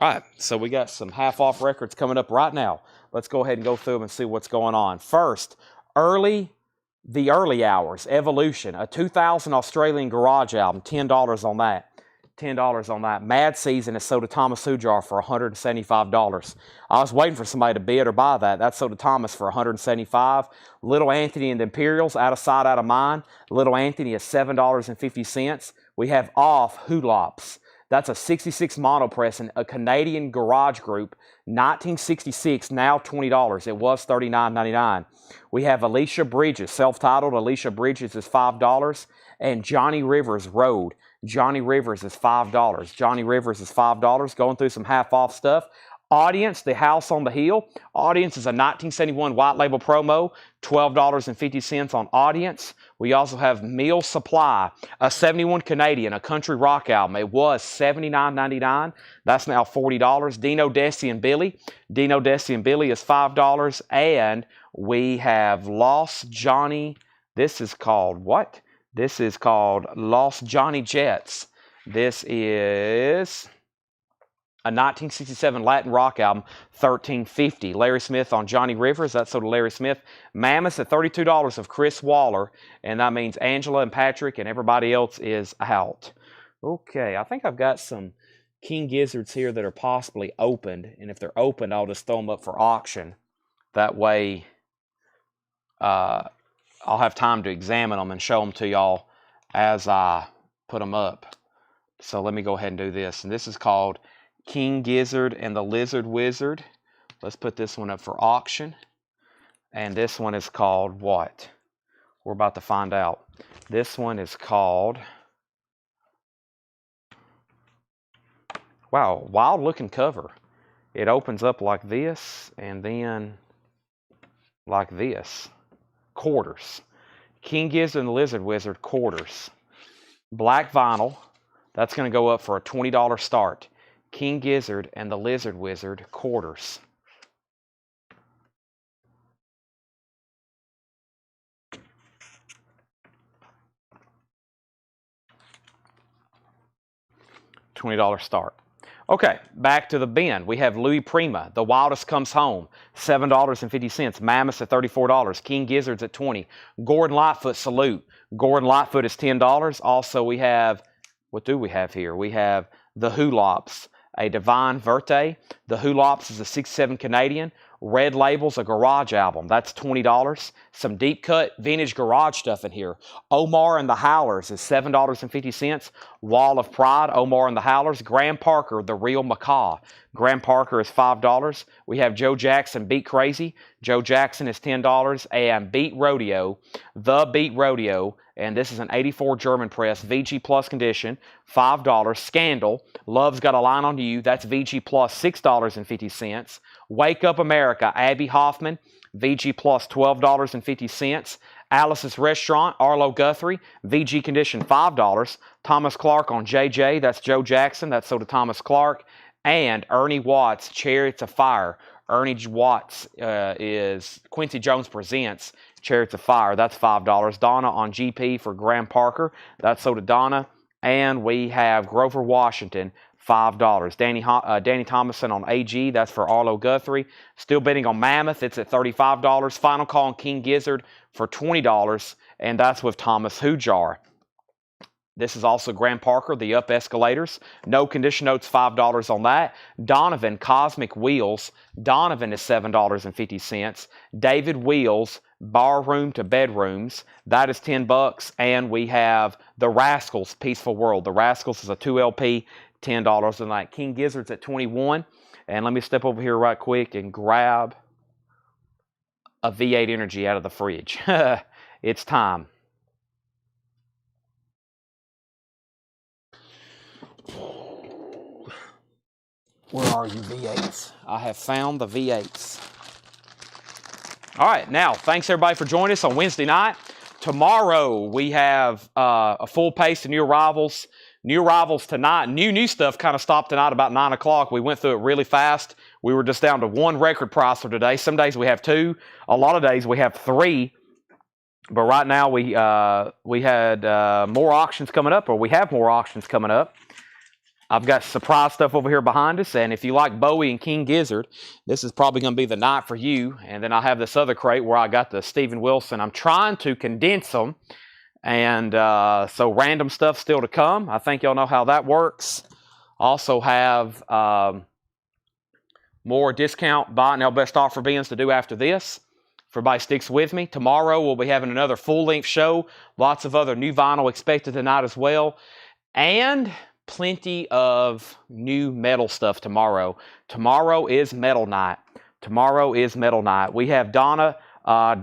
All right, so we got some half off records coming up right now. Let's go ahead and go through them and see what's going on. First, The Early Hours, Evolution, a 2000 Australian garage album, $10 on that. $10 on that. Mad Season is sold to Thomas Hujar for $175. I was waiting for somebody to bid or buy that. That's sold to Thomas for $175. Little Anthony and the Imperials, Out of Sight, Out of Mind. Little Anthony is $7.50. We have Off, Hoolops. That's a 66 monopress in a Canadian garage group, 1966, now $20. It was $39.99. We have Alicia Bridges, self-titled. Alicia Bridges is $5. And Johnny Rivers, Road. Johnny Rivers is $5. Johnny Rivers is $5. Going through some half-off stuff. Audience, The House on the Hill. Audience is a 1971 white label promo, $12.50 on Audience. We also have Meal Supply, a 71 Canadian, a country rock album. It was $79.99. That's now $40. Dino, Desi, and Billy. Dino, Desi, and Billy is $5. And we have Lost Johnny. This is called what? This is called Lost Johnny Jets. This is a 1967 Latin rock album, $13.50. Larry Smith on Johnny Rivers, that's sold to Larry Smith. Mammoth at $32 of Chris Waller, and that means Angela and Patrick and everybody else is out. Okay, I think I've got some King Gizzards here that are possibly opened, and if they're opened, I'll just throw them up for auction. That way, I'll have time to examine them and show them to y'all as I put them up. So let me go ahead and do this, and this is called King Gizzard and the Lizard Wizard. Let's put this one up for auction. And this one is called what? We're about to find out. This one is called, wow, wild looking cover. It opens up like this and then like this. Quarters. King Gizzard and the Lizard Wizard quarters. Black vinyl. That's going to go up for a $20 start. King Gizzard and the Lizard Wizard quarters. $20 start. Okay, back to the bin. We have Louis Prima, The Wildest Comes Home, $7.50. Mammoth at $34. King Gizzard's at $20. Gordon Lightfoot, Salute. Gordon Lightfoot is $10. Also, we have, what do we have here? We have The Hoolops, a Divine Verte. The Hoolops is a 67 Canadian. Red Label's a garage album. That's $20. Some deep cut vintage garage stuff in here. Omar and the Howlers is $7.50. Wall of Pride, Omar and the Howlers. Graham Parker, The Real Macaw. Graham Parker is $5. We have Joe Jackson, Beat Crazy. Joe Jackson is $10. And Beat Rodeo, The Beat Rodeo. And this is an 84 German press, VG Plus condition, $5. Scandal, Love's Got a Line on You. That's VG Plus, $6.50. Wake Up America, Abby Hoffman, VG Plus, $12.50. Alice's Restaurant, Arlo Guthrie, VG condition, $5. Thomas Clark on JJ, that's Joe Jackson, that's sold to Thomas Clark. And Ernie Watts, Chariots of Fire. Ernie Watts is Quincy Jones Presents Chariots of Fire. That's $5. Donna on GP for Graham Parker. That's sold to Donna. And we have Grover Washington, $5. Danny Thomason on AG. That's for Arlo Guthrie. Still bidding on Mammoth. It's at $35. Final Call on King Gizzard for $20. And that's with Thomas Hujar. This is also Graham Parker, the Up Escalators. No condition notes, $5 on that. Donovan, Cosmic Wheels. Donovan is $7.50. David Wheels, Barroom to Bedrooms. That is $10. And we have The Rascals, Peaceful World. The Rascals is a 2LP, $10 on that. King Gizzard's at $21. And let me step over here right quick and grab a V8 Energy out of the fridge. It's time. Where are you, V8s? I have found the V8s. All right, now, thanks everybody for joining us on Wednesday night. Tomorrow, we have a full pace of new arrivals. New arrivals tonight. New stuff kind of stopped tonight about 9 o'clock. We went through it really fast. We were just down to one record price for today. Some days we have two. A lot of days we have three. But right now, we had more auctions coming up, or we have more auctions coming up. I've got surprise stuff over here behind us, and if you like Bowie and King Gizzard, this is probably going to be the night for you. And then I have this other crate where I got the Steven Wilson. I'm trying to condense them, and so random stuff still to come. I think y'all know how that works. Also have more discount buy now best offer bins to do after this. If everybody sticks with me, tomorrow we'll be having another full-length show. Lots of other new vinyl expected tonight as well. And plenty of new metal stuff tomorrow. Tomorrow is metal night. Tomorrow is metal night. We have Donna on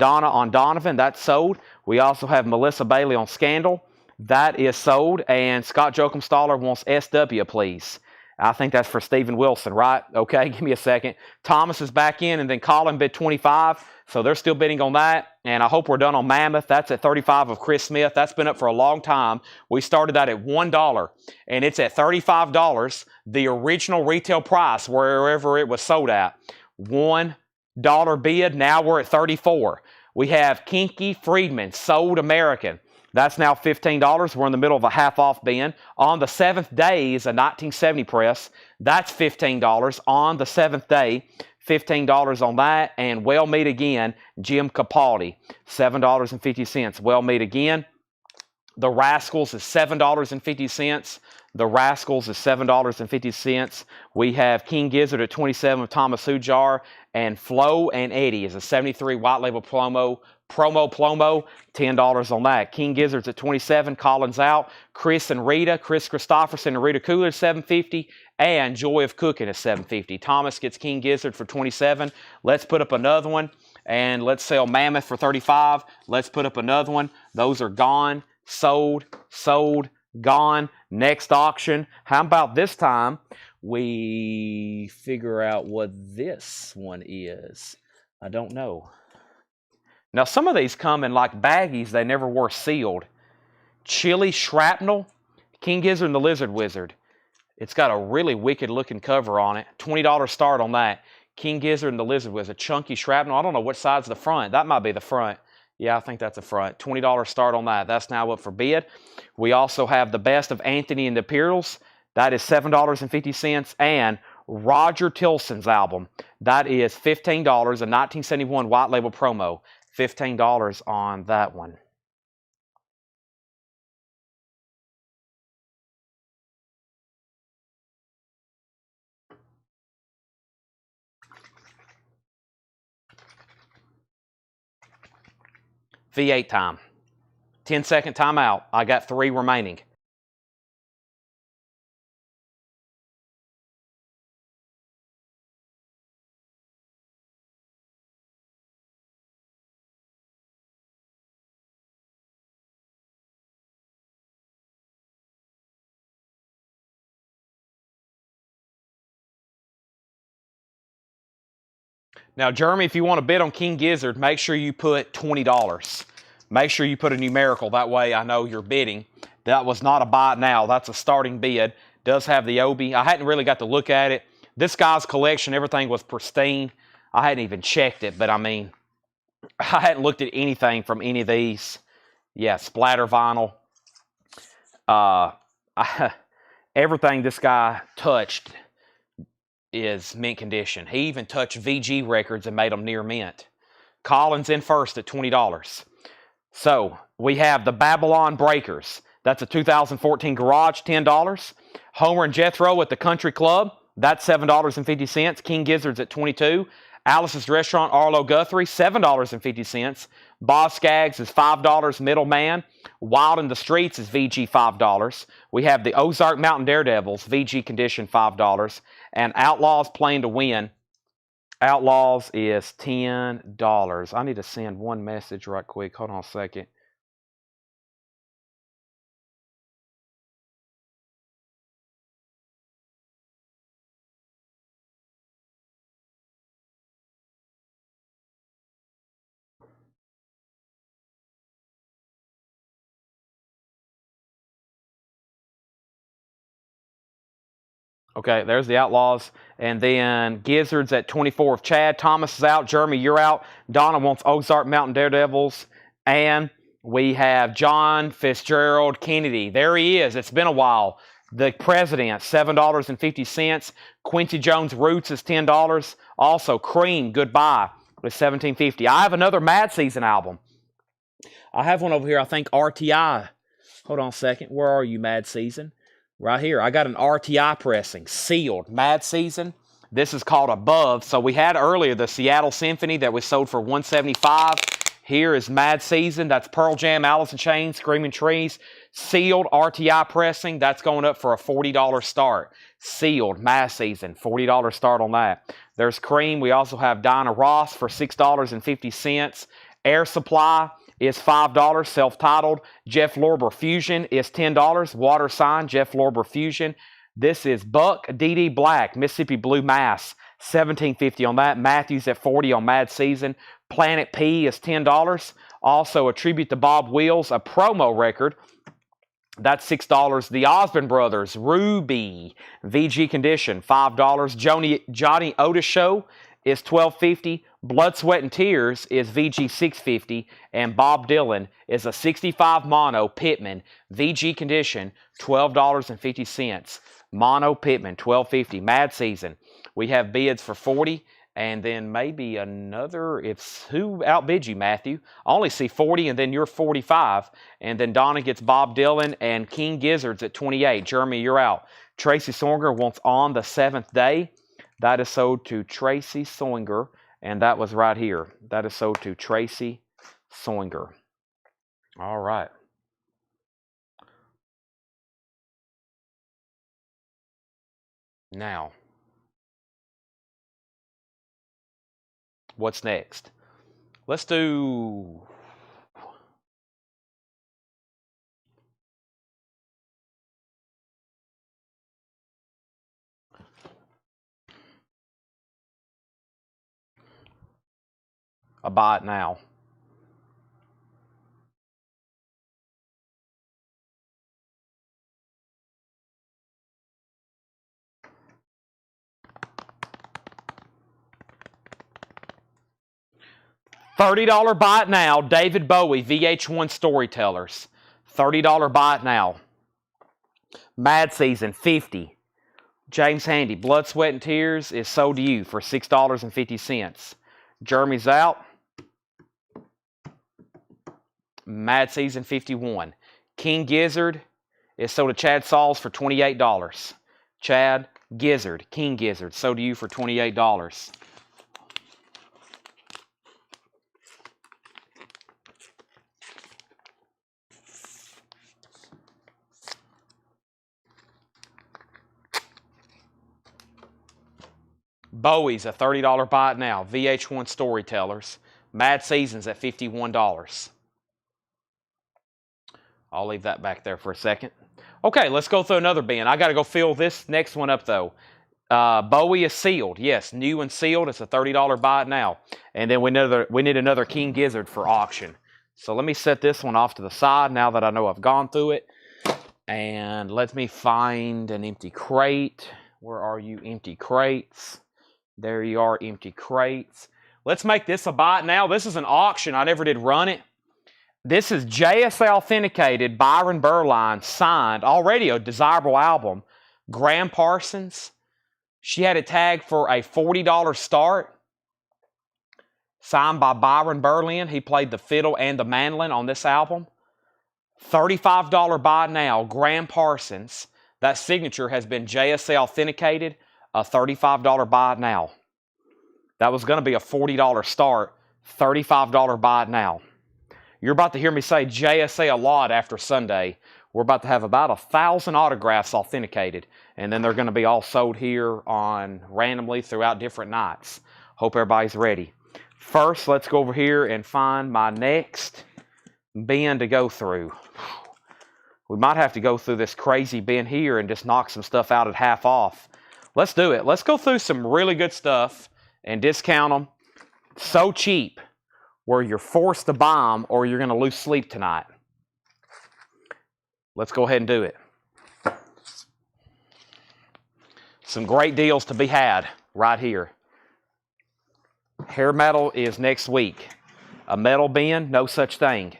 Donovan. That's sold. We also have Melissa Bailey on Scandal. That is sold. And Scott Jokumstaller wants SW, please. I think that's for Steven Wilson, right? Okay, give me a second. Thomas is back in, and then Colin bid 25. So they're still bidding on that. And I hope we're done on Mammoth. That's at 35 of Chris Smith. That's been up for a long time. We started that at $1, and it's at $35, the original retail price wherever it was sold at. $1 bid. Now we're at 34. We have Kinky Friedman, sold American. That's now $15. We're in the middle of a half-off bin. On the 7th day is a 1970 press. That's $15 on the 7th day. $15 on that. And Well Meet Again, Jim Capaldi, $7.50. Well Meet Again. The Rascals is $7.50. The Rascals is $7.50. We have King Gizzard at 27 of Thomas Hujar. And Flo and Eddie is a 73 white label promo, $10 on that. King Gizzard's at 27, Collins out. Chris and Rita, Chris Christopherson and Rita Cooler, $7.50. And Joy of Cooking is $7.50. Thomas gets King Gizzard for 27. Let's put up another one. And let's sell Mammoth for 35. Let's put up another one. Those are gone, sold, gone. Next auction. How about this time we figure out what this one is? I don't know. Now, some of these come in like baggies. They never were sealed. Chili Shrapnel, King Gizzard and the Lizard Wizard. It's got a really wicked-looking cover on it. $20 start on that. King Gizzard and the Lizard Wizard. Chunky Shrapnel. I don't know which side's the front. That might be the front. Yeah, I think that's the front. $20 start on that. That's now up for bid. We also have the best of Anthony and the Imperials. That is $7.50. And Roger Tilson's album. That is $15, a 1971 white label promo. $15 on that one. V8 time. 10-second timeout. I got 3 remaining. Now, Jeremy, if you want to bid on King Gizzard, make sure you put $20. Make sure you put a numerical. That way I know you're bidding. That was not a buy now. That's a starting bid. Does have the Obi. I hadn't really got to look at it. This guy's collection, everything was pristine. I hadn't even checked it, but I mean, I hadn't looked at anything from any of these. Yeah, splatter vinyl. Everything this guy touched is mint condition. He even touched VG records and made them near mint. Collins in first at $20. So we have the Babylon Breakers. That's a 2014 Garage, $10. Homer and Jethro at the Country Club. That's $7.50. King Gizzard's at $22. Alice's Restaurant, Arlo Guthrie, $7.50. Boz Scaggs is $5. Middleman. Wild in the Streets is VG $5. We have the Ozark Mountain Daredevils, VG condition $5. And Outlaws Playing to Win. Outlaws is $10. I need to send one message right quick. Hold on a second. Okay, there's the Outlaws. And then Gizzard's at 24. If Chad Thomas is out, Jeremy, you're out. Donna wants Ozark Mountain Daredevils. And we have John Fitzgerald Kennedy. There he is. It's been a while. The President, $7.50. Quincy Jones Roots is $10. Also, Cream, Goodbye, is $17.50. I have another Mad Season album. I have one over here, I think RTI. Hold on a second. Where are you, Mad Season? Right here. I got an RTI pressing, sealed, Mad Season. This is called Above. So we had earlier the Seattle Symphony that was sold for $175. Here is Mad Season. That's Pearl Jam, Alice in Chains, Screaming Trees. Sealed RTI pressing. That's going up for a $40 start. Sealed Mad Season, $40 start on that. There's Cream. We also have Dinah Ross for $6.50. Air Supply is $5, self-titled. Jeff Lorber Fusion is $10. Water Sign, Jeff Lorber Fusion. This is Buck DD Black, Mississippi Blue Mass, $17.50 on that. Matthews at $40 on Mad Season. Planet P is $10. Also a tribute to Bob Wills, a promo record. That's $6. The Osmond Brothers, Ruby, VG condition, $5. Johnny Otis Show is $12.50. Blood, Sweat, and Tears is VG $6.50. And Bob Dylan is a 65 mono Pittman, VG condition, $12.50. Mono Pittman, $12.50. Mad Season. We have bids for $40. And then maybe another, who outbid you, Matthew? I only see 40, and then you're 45. And then Donna gets Bob Dylan and King Gizzard's at 28. Jeremy, you're out. Tracy Soinger wants On the Seventh Day. That is sold to Tracy Soinger, and that was right here. That is sold to Tracy Soinger. All right. Now, what's next? Let's do a buy it now. $30 buy it now. David Bowie, VH1 Storytellers. $30 buy it now. Mad Season, $50. James Handy, Blood, Sweat, and Tears is sold to you for $6.50. Jeremy's out. Mad Season, $51. King Gizzard is sold to Chad Sauls for $28. Chad Gizzard, King Gizzard, sold to you for $28. Bowie's a $30 buy it now. VH1 Storytellers. Mad Seasons at $51. I'll leave that back there for a second. Okay, let's go through another bin. I got to go fill this next one up, though. Bowie is sealed. Yes, new and sealed. It's a $30 buy it now. And then we need another King Gizzard for auction. So let me set this one off to the side now that I know I've gone through it. And let me find an empty crate. Where are you, empty crates? There you are, empty crates. Let's make this a buy it now. This is an auction. I never did run it. This is JSA authenticated, Byron Berline, signed, already a desirable album. Graham Parsons. She had it tagged for a $40 start. Signed by Byron Berlin. He played the fiddle and the mandolin on this album. $35 buy now, Graham Parsons. That signature has been JSA authenticated. A $35 buy now. That was going to be a $40 start. $35 buy now. You're about to hear me say JSA a lot after Sunday. We're about to have about 1,000 autographs authenticated. And then they're going to be all sold here on randomly throughout different nights. Hope everybody's ready. First, let's go over here and find my next bin to go through. We might have to go through this crazy bin here and just knock some stuff out at half off. Let's do it. Let's go through some really good stuff and discount them. So cheap where you're forced to buy them or you're going to lose sleep tonight. Let's go ahead and do it. Some great deals to be had right here. Hair metal is next week. A metal bin, no such thing.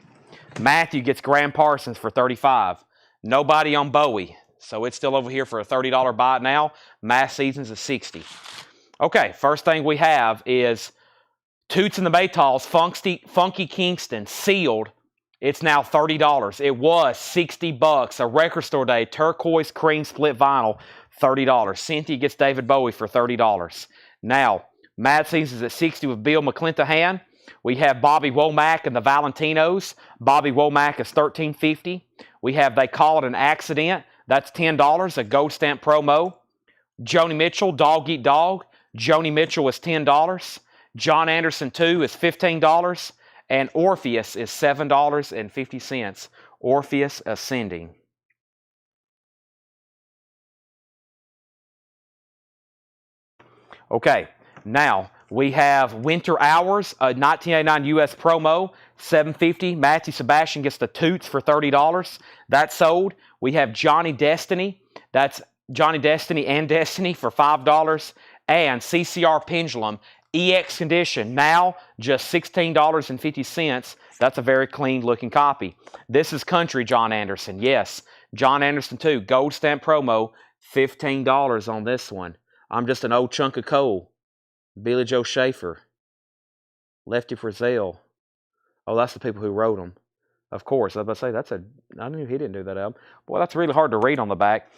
Matthew gets Graham Parsons for $35. Nobody on Bowie. So it's still over here for a $30 buy it now. Mass Seasons is $60. Okay, first thing we have is Toots and the Maytals, Funky Kingston, sealed. It's now $30. It was $60. A record store day, turquoise cream split vinyl, $30. Cynthia gets David Bowie for $30. Now, Mad Seasons at $60 with Bill McClintohan. We have Bobby Womack and the Valentinos. Bobby Womack is $13.50. We have They Call It an Accident. That's $10, a gold stamp promo. Joni Mitchell, Dog Eat Dog. Joni Mitchell is $10. John Anderson 2 is $15. And Orpheus is $7.50. Orpheus Ascending. Okay, now we have Winter Hours, a 1989 US promo, $7.50. Matthew Sebastian gets the Toots for $30. That's sold. We have Johnny Destiny. That's Johnny Destiny and Destiny for $5. And CCR Pendulum, EX condition, now just $16.50. That's a very clean looking copy. This is Country John Anderson. Yes, John Anderson 2, gold stamp promo, $15 on this one. I'm just an old chunk of coal. Billy Joe Schaefer. Lefty Frizzell. Oh, that's the people who wrote them. Of course, I was about to say, I knew he didn't do that album. Boy, that's really hard to read on the back.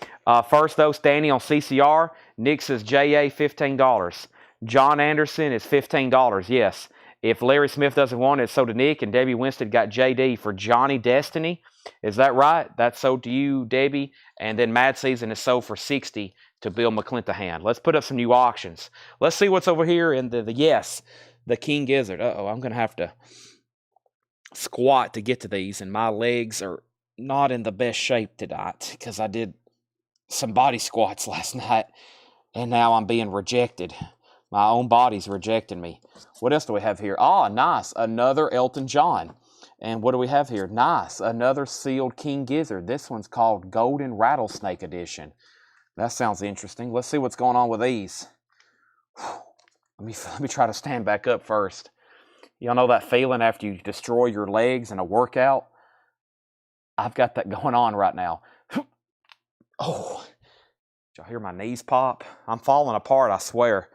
First, though, Stanley on CCR. Nick says JA, $15. John Anderson is $15, yes. If Larry Smith doesn't want it, so did Nick, and Debbie Winstead got JD for Johnny Destiny. Is that right? That's sold to you, Debbie. And then Mad Season is sold for $60 to Bill McClintohan. Let's put up some new auctions. Let's see what's over here in the King Gizzard. Uh-oh, I'm going to have to squat to get to these, and my legs are not in the best shape tonight because I did some body squats last night, and now I'm being rejected. My own body's rejecting me. What else do we have here? Ah, nice. Another Elton John. And what do we have here? Nice. Another sealed King Gizzard. This one's called Golden Rattlesnake Edition. That sounds interesting. Let's see what's going on with these. Let me try to stand back up first. Y'all know that feeling after you destroy your legs in a workout? I've got that going on right now. Oh, did y'all hear my knees pop? I'm falling apart, I swear.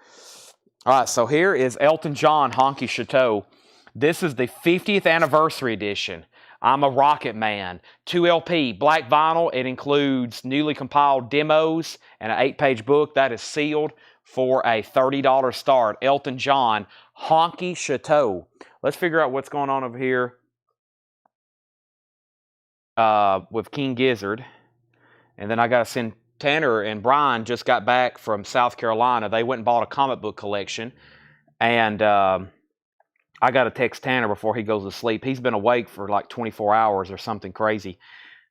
All right, so here is Elton John Honky Chateau. This is the 50th anniversary edition. I'm a Rocket Man. 2 LP, black vinyl. It includes newly compiled demos and an 8-page book. That is sealed for a $30 start. Elton John, Honky Chateau. Let's figure out what's going on over here with King Gizzard. And then I got to send Tanner and Brian just got back from South Carolina. They went and bought a comic book collection, and I got to text Tanner before he goes to sleep. He's been awake for like 24 hours or something crazy.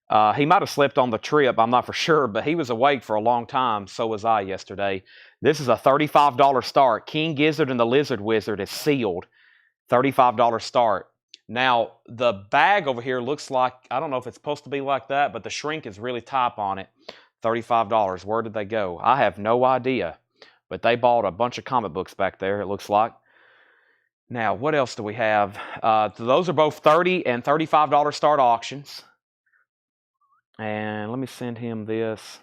He might have slept on the trip. I'm not for sure, but he was awake for a long time. So was I yesterday. This is a $35 start. King Gizzard and the Lizard Wizard is sealed. $35 start. Now, the bag over here looks like, I don't know if it's supposed to be like that, but the shrink is really tight on it. $35. Where did they go? I have no idea. But they bought a bunch of comic books back there, it looks like. Now, what else do we have? Those are both $30 and $35 start auctions. And let me send him this.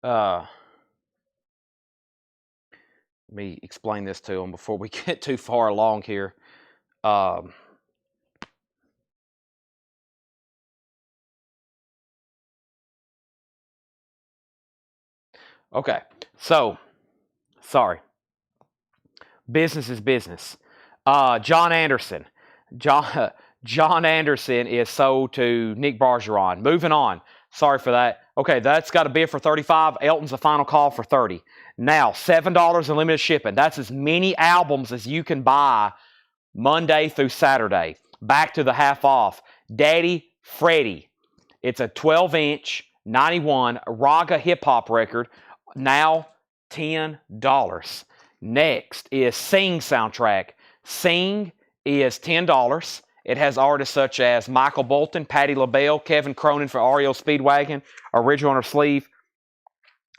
Let me explain this to him before we get too far along here. Okay, so, sorry. Business is business. John Anderson. John Anderson is sold to Nick Bargeron. Moving on. Sorry for that. Okay, that's got a bid for $35. Elton's the final call for $30. Now, $7 in limited shipping. That's as many albums as you can buy Monday through Saturday. Back to the half off. Daddy Freddy. It's a 12-inch 91 Raga hip hop record. Now $10. Next is Sing soundtrack. Sing is $10. It has artists such as Michael Bolton, Patti LaBelle, Kevin Cronin for REO Speedwagon, original on her sleeve,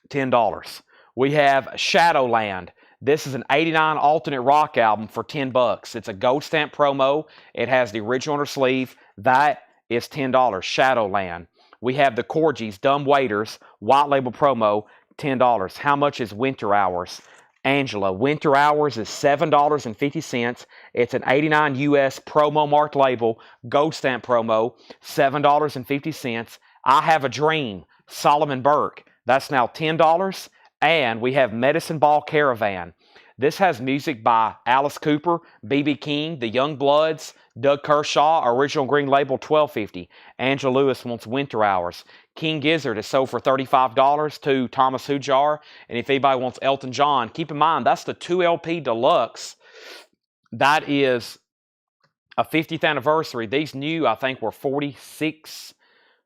$10. We have Shadowland. This is an '89 alternate rock album for $10. It's a gold stamp promo. It has the original on her sleeve. That is $10. Shadowland. We have the Corgis, Dumb Waiters, white label promo, $10. How much is Winter Hours? Angela, Winter Hours is $7.50. It's an '89 US promo marked label, gold stamp promo, $7.50. I Have a Dream, Solomon Burke. That's now $10. And we have Medicine Ball Caravan. This has music by Alice Cooper, B.B. King, The Young Bloods, Doug Kershaw, original green label, $12.50. Angela Lewis wants Winter Hours. King Gizzard is sold for $35 to Thomas Hujar. And if anybody wants Elton John, keep in mind, that's the 2LP deluxe. That is a 50th anniversary. These new, I think, were 46,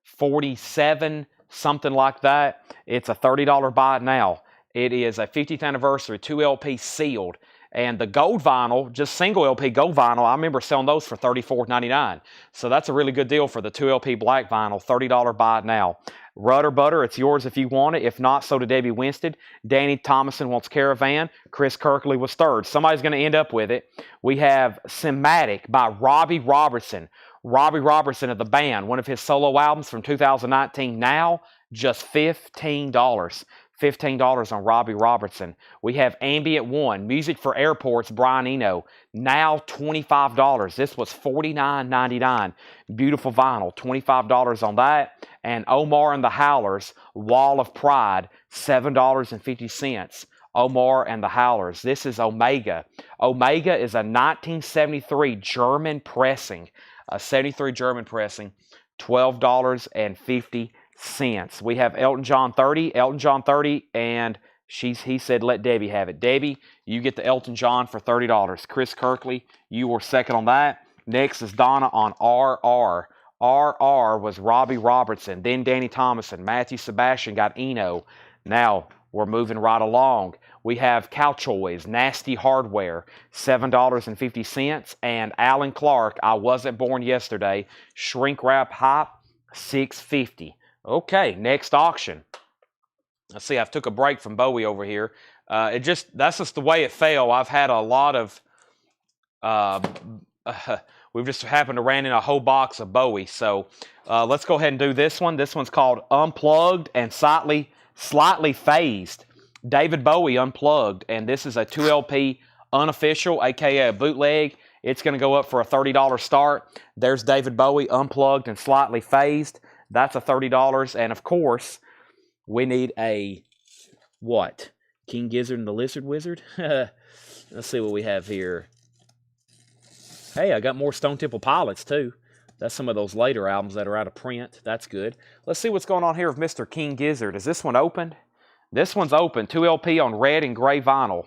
47, something like that. It's a $30 buy it now. It is a 50th anniversary, 2LP sealed. And the gold vinyl, just single LP gold vinyl, I remember selling those for $34.99. So that's a really good deal for the 2LP black vinyl, $30 buy it now. Rudder Butter, it's yours if you want it. If not, so did Debbie Winstead. Danny Thomason wants Caravan. Chris Kirkley was third. Somebody's going to end up with it. We have Cinematic by Robbie Robertson. Robbie Robertson of the band, one of his solo albums from 2019. Now, just $15. $15 on Robbie Robertson. We have Ambient One, Music for Airports, Brian Eno. Now $25. This was $49.99. Beautiful vinyl, $25 on that. And Omar and the Howlers, Wall of Pride, $7.50. Omar and the Howlers. This is Omega. Omega is a 1973 German pressing. A 73 German pressing, $12.50. We have Elton John 30, and he said let Debbie have it. Debbie, you get the Elton John for $30. Chris Kirkley, you were second on that. Next is Donna on RR. RR was Robbie Robertson, then Danny Thomason. Matthew Sebastian got Eno. Now we're moving right along. We have Cowchoys, Nasty Hardware, $7.50. And Alan Clark, I Wasn't Born Yesterday, Shrink Wrap Hype, $6.50. Okay, next auction. Let's see, I've took a break from Bowie over here. That's just the way it fell. I've had a lot of we've just happened to ran in a whole box of Bowie. So let's go ahead and do this one. This one's called Unplugged and Slightly Phased. David Bowie Unplugged. And this is a 2LP unofficial, aka a bootleg. It's going to go up for a $30 start. There's David Bowie Unplugged and Slightly Phased. That's a $30. And of course, we need a what? King Gizzard and the Lizard Wizard? Let's see what we have here. Hey, I got more Stone Temple Pilots, too. That's some of those later albums that are out of print. That's good. Let's see what's going on here with Mr. King Gizzard. Is this one opened? This one's open. 2LP on red and gray vinyl.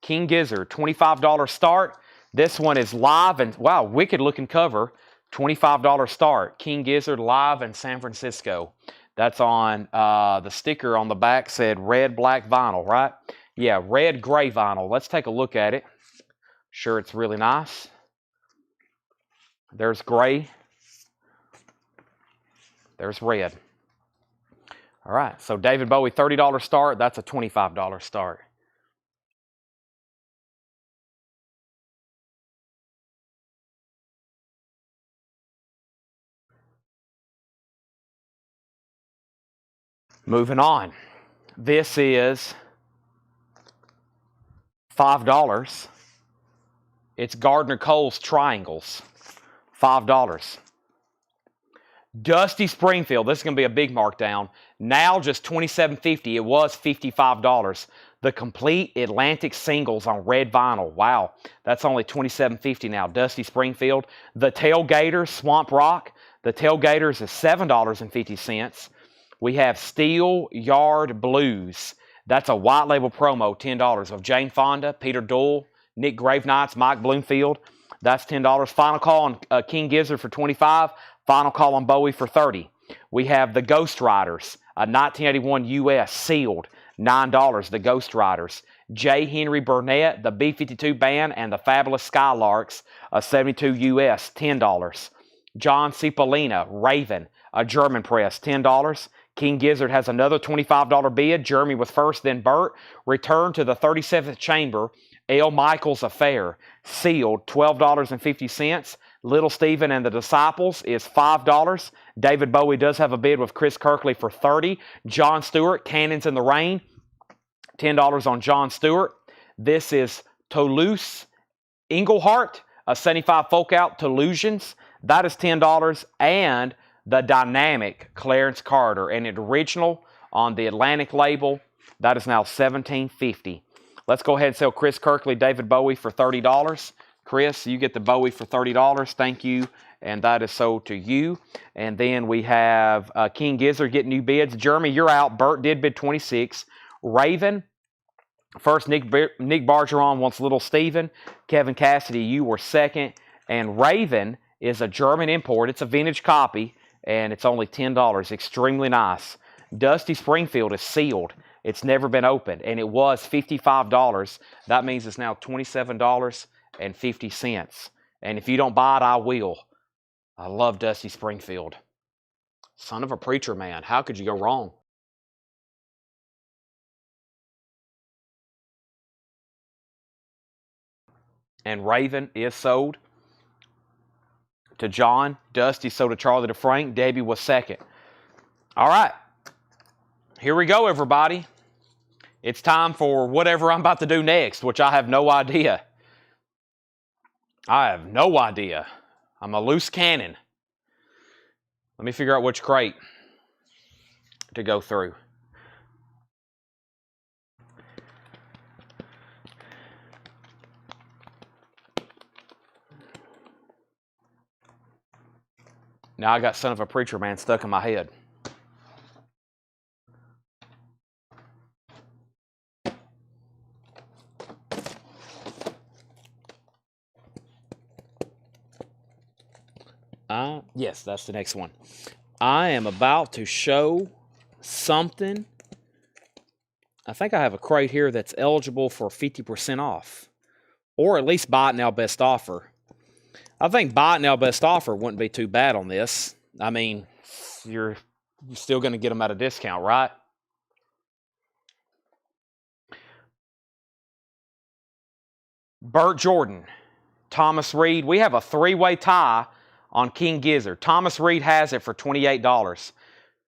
King Gizzard, $25 start. This one is live and, wow, wicked-looking cover. $25 start. King Gizzard live in San Francisco. That's on, the sticker on the back said red, black vinyl, right? Yeah, red, gray vinyl. Let's take a look at it. Sure, it's really nice. There's gray. There's red. All right, so David Bowie, $30 start. That's a $25 start. Moving on. This is $5. It's Gardner Cole's Triangles. $5. Dusty Springfield. This is going to be a big markdown. Now just $27.50. It was $55. The complete Atlantic singles on red vinyl. Wow. That's only $27.50 now. Dusty Springfield. The Tailgaters, Swamp Rock. The Tailgaters is $7.50. We have Steel Yard Blues. That's a white label promo, $10. Of Jane Fonda, Peter Doyle, Nick Gravenights, Mike Bloomfield. That's $10. Final call on King Gizzard for $25. Final call on Bowie for $30. We have the Ghost Riders, a 1981 US sealed, $9. The Ghost Riders. J. Henry Burnett, the B-52 Band, and the Fabulous Skylarks, a 72 US, $10. John Cipollina, Raven, a German press, $10. King Gizzard has another $25 bid. Jeremy was first, then Burt. Return to the 37th Chamber. L. Michaels Affair, sealed, $12.50. Little Steven and the Disciples is $5. David Bowie does have a bid with Chris Kirkley for $30. John Stewart, Cannons in the Rain, $10 on John Stewart. This is Toulouse Englehart, a 75 folk out, Toulousians. That is $10. And the dynamic Clarence Carter, an original on the Atlantic label. That is now $17.50. Let's go ahead and sell Chris Kirkley, David Bowie for $30. Chris, you get the Bowie for $30. Thank you. And that is sold to you. And then we have King Gizzard getting new bids. Jeremy, you're out. Burt did bid 26. Raven, first Nick Bargeron wants Little Steven. Kevin Cassidy, you were second. And Raven is a German import. It's a vintage copy. And it's only $10. Extremely nice. Dusty Springfield is sealed. It's never been opened. And it was $55. That means it's now $27.50. And if you don't buy it, I will. I love Dusty Springfield. Son of a preacher man. How could you go wrong? And Raven is sold to John. Dusty sold to Charlie DeFrank. Debbie was second. All right. Here we go, everybody. It's time for whatever I'm about to do next, which I have no idea. I have no idea. I'm a loose cannon. Let me figure out which crate to go through. Now I got Son of a Preacher Man stuck in my head. Yes, that's the next one. I am about to show something. I think I have a crate here that's eligible for 50% off. Or at least buy it now best offer. I think buy it now best offer wouldn't be too bad on this. I mean, you're still going to get them at a discount, right? Burt Jordan, Thomas Reed. We have a three-way tie on King Gizzard. Thomas Reed has it for $28.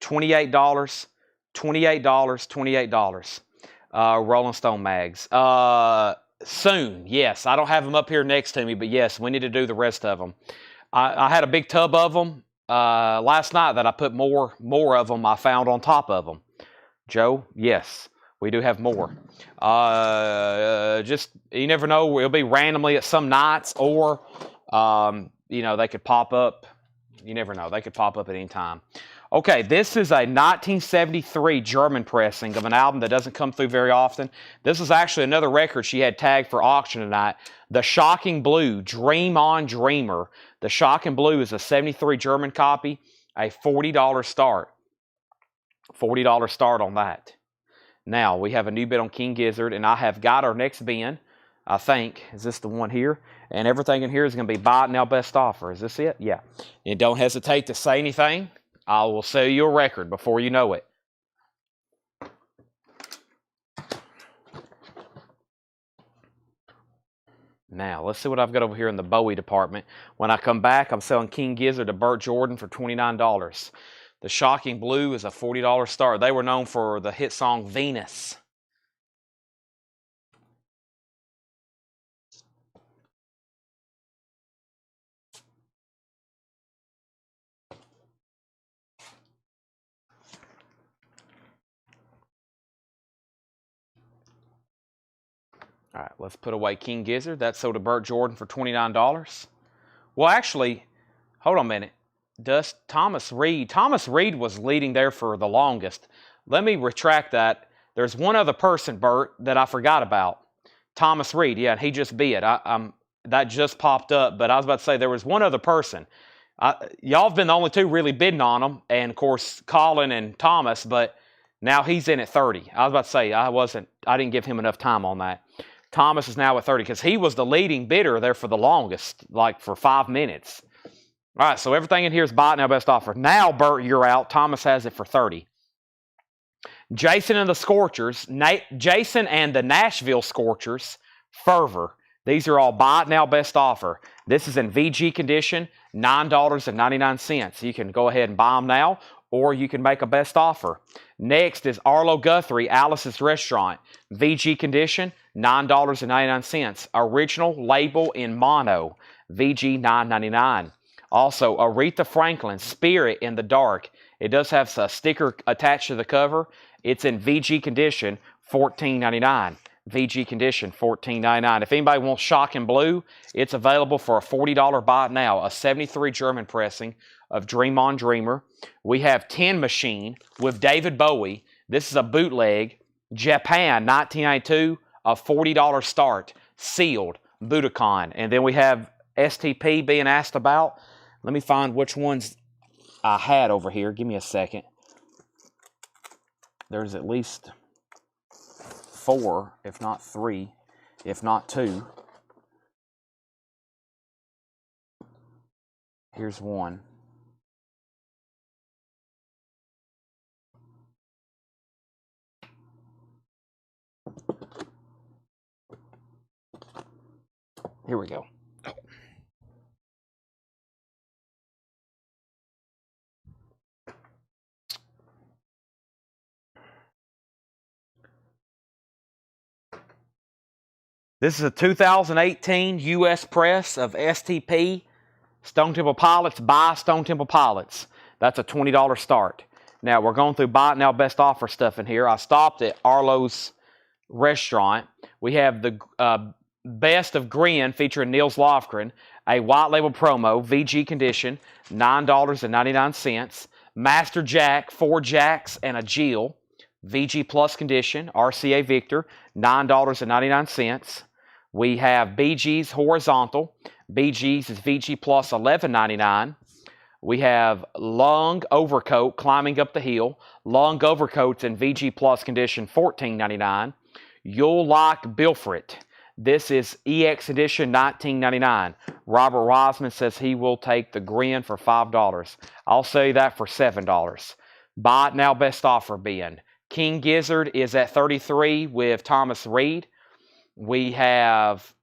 $28, $28, $28. Rolling Stone mags. Soon, yes. I don't have them up here next to me, but yes, we need to do the rest of them. I had a big tub of them last night that I put more of them I found on top of them. Joe, yes, we do have more. Just, you never know. It'll be randomly at some nights, or, you know, they could pop up. You never know. They could pop up at any time. Okay, this is a 1973 German pressing of an album that doesn't come through very often. This is actually another record she had tagged for auction tonight. The Shocking Blue, Dream On Dreamer. The Shocking Blue is a 73 German copy, a $40 start. $40 start on that. Now, we have a new bid on King Gizzard, and I have got our next bin, I think. Is this the one here? And everything in here is going to be buy it now, best offer. Is this it? Yeah. And don't hesitate to say anything. I will sell you a record before you know it. Now, let's see what I've got over here in the Bowie department. When I come back, I'm selling King Gizzard to Burt Jordan for $29. The Shocking Blue is a $40 start. They were known for the hit song Venus. All right, let's put away King Gizzard. That's sold to Burt Jordan for $29. Well, actually, hold on a minute. Thomas Reed. Thomas Reed was leading there for the longest. Let me retract that. There's one other person, Burt, that I forgot about. Thomas Reed. Yeah, and he just bid. That just popped up, but I was about to say there was one other person. Y'all have been the only two really bidding on them, and of course Colin and Thomas, but now he's in at 30. I was about to say I didn't give him enough time on that. Thomas is now at 30 because he was the leading bidder there for the longest, like for 5 minutes. All right, so everything in here is buy it now, best offer. Now, Burt, you're out. Thomas has it for 30. Jason and the Scorchers, Jason and the Nashville Scorchers, Fervor. These are all buy it now, best offer. This is in VG condition, $9.99. You can go ahead and buy them now, or you can make a best offer. Next is Arlo Guthrie, Alice's Restaurant. VG condition, $9.99. Original label in mono, VG $9.99. Also, Aretha Franklin, Spirit in the Dark. It does have a sticker attached to the cover. It's in VG condition, $14.99. VG condition, $14.99. If anybody wants Shocking Blue, it's available for a $40 buy it now. A 73 German pressing of Dream On Dreamer. We have Tin Machine with David Bowie. This is a bootleg. Japan, 1992, a $40 start. Sealed, Budokan. And then we have STP being asked about. Let me find which ones I had over here. Give me a second. There's at least 4, if not 3, if not 2. Here's one. Here we go. This is a 2018 U.S. press of STP, Stone Temple Pilots by Stone Temple Pilots. That's a $20 start. Now, we're going through buy it now, best offer stuff in here. I stopped at Arlo's Restaurant. We have the Best of Grin featuring Niels Lofgren, a white label promo, VG condition, $9.99. Master Jack, 4 Jacks and a Jill, VG Plus condition, RCA Victor, $9.99. We have BG's Horizontal. BG's is VG Plus $11.99. We have Long Overcoat, Climbing Up the Hill. Long Overcoats in VG Plus condition, $14.99. You'll Like Bilfret. This is EX edition, $19.99. Robert Wiseman says he will take the Grin for $5. I'll sell you that for $7. Buy it now, best offer bin. King Gizzard is at 33 with Thomas Reed. We have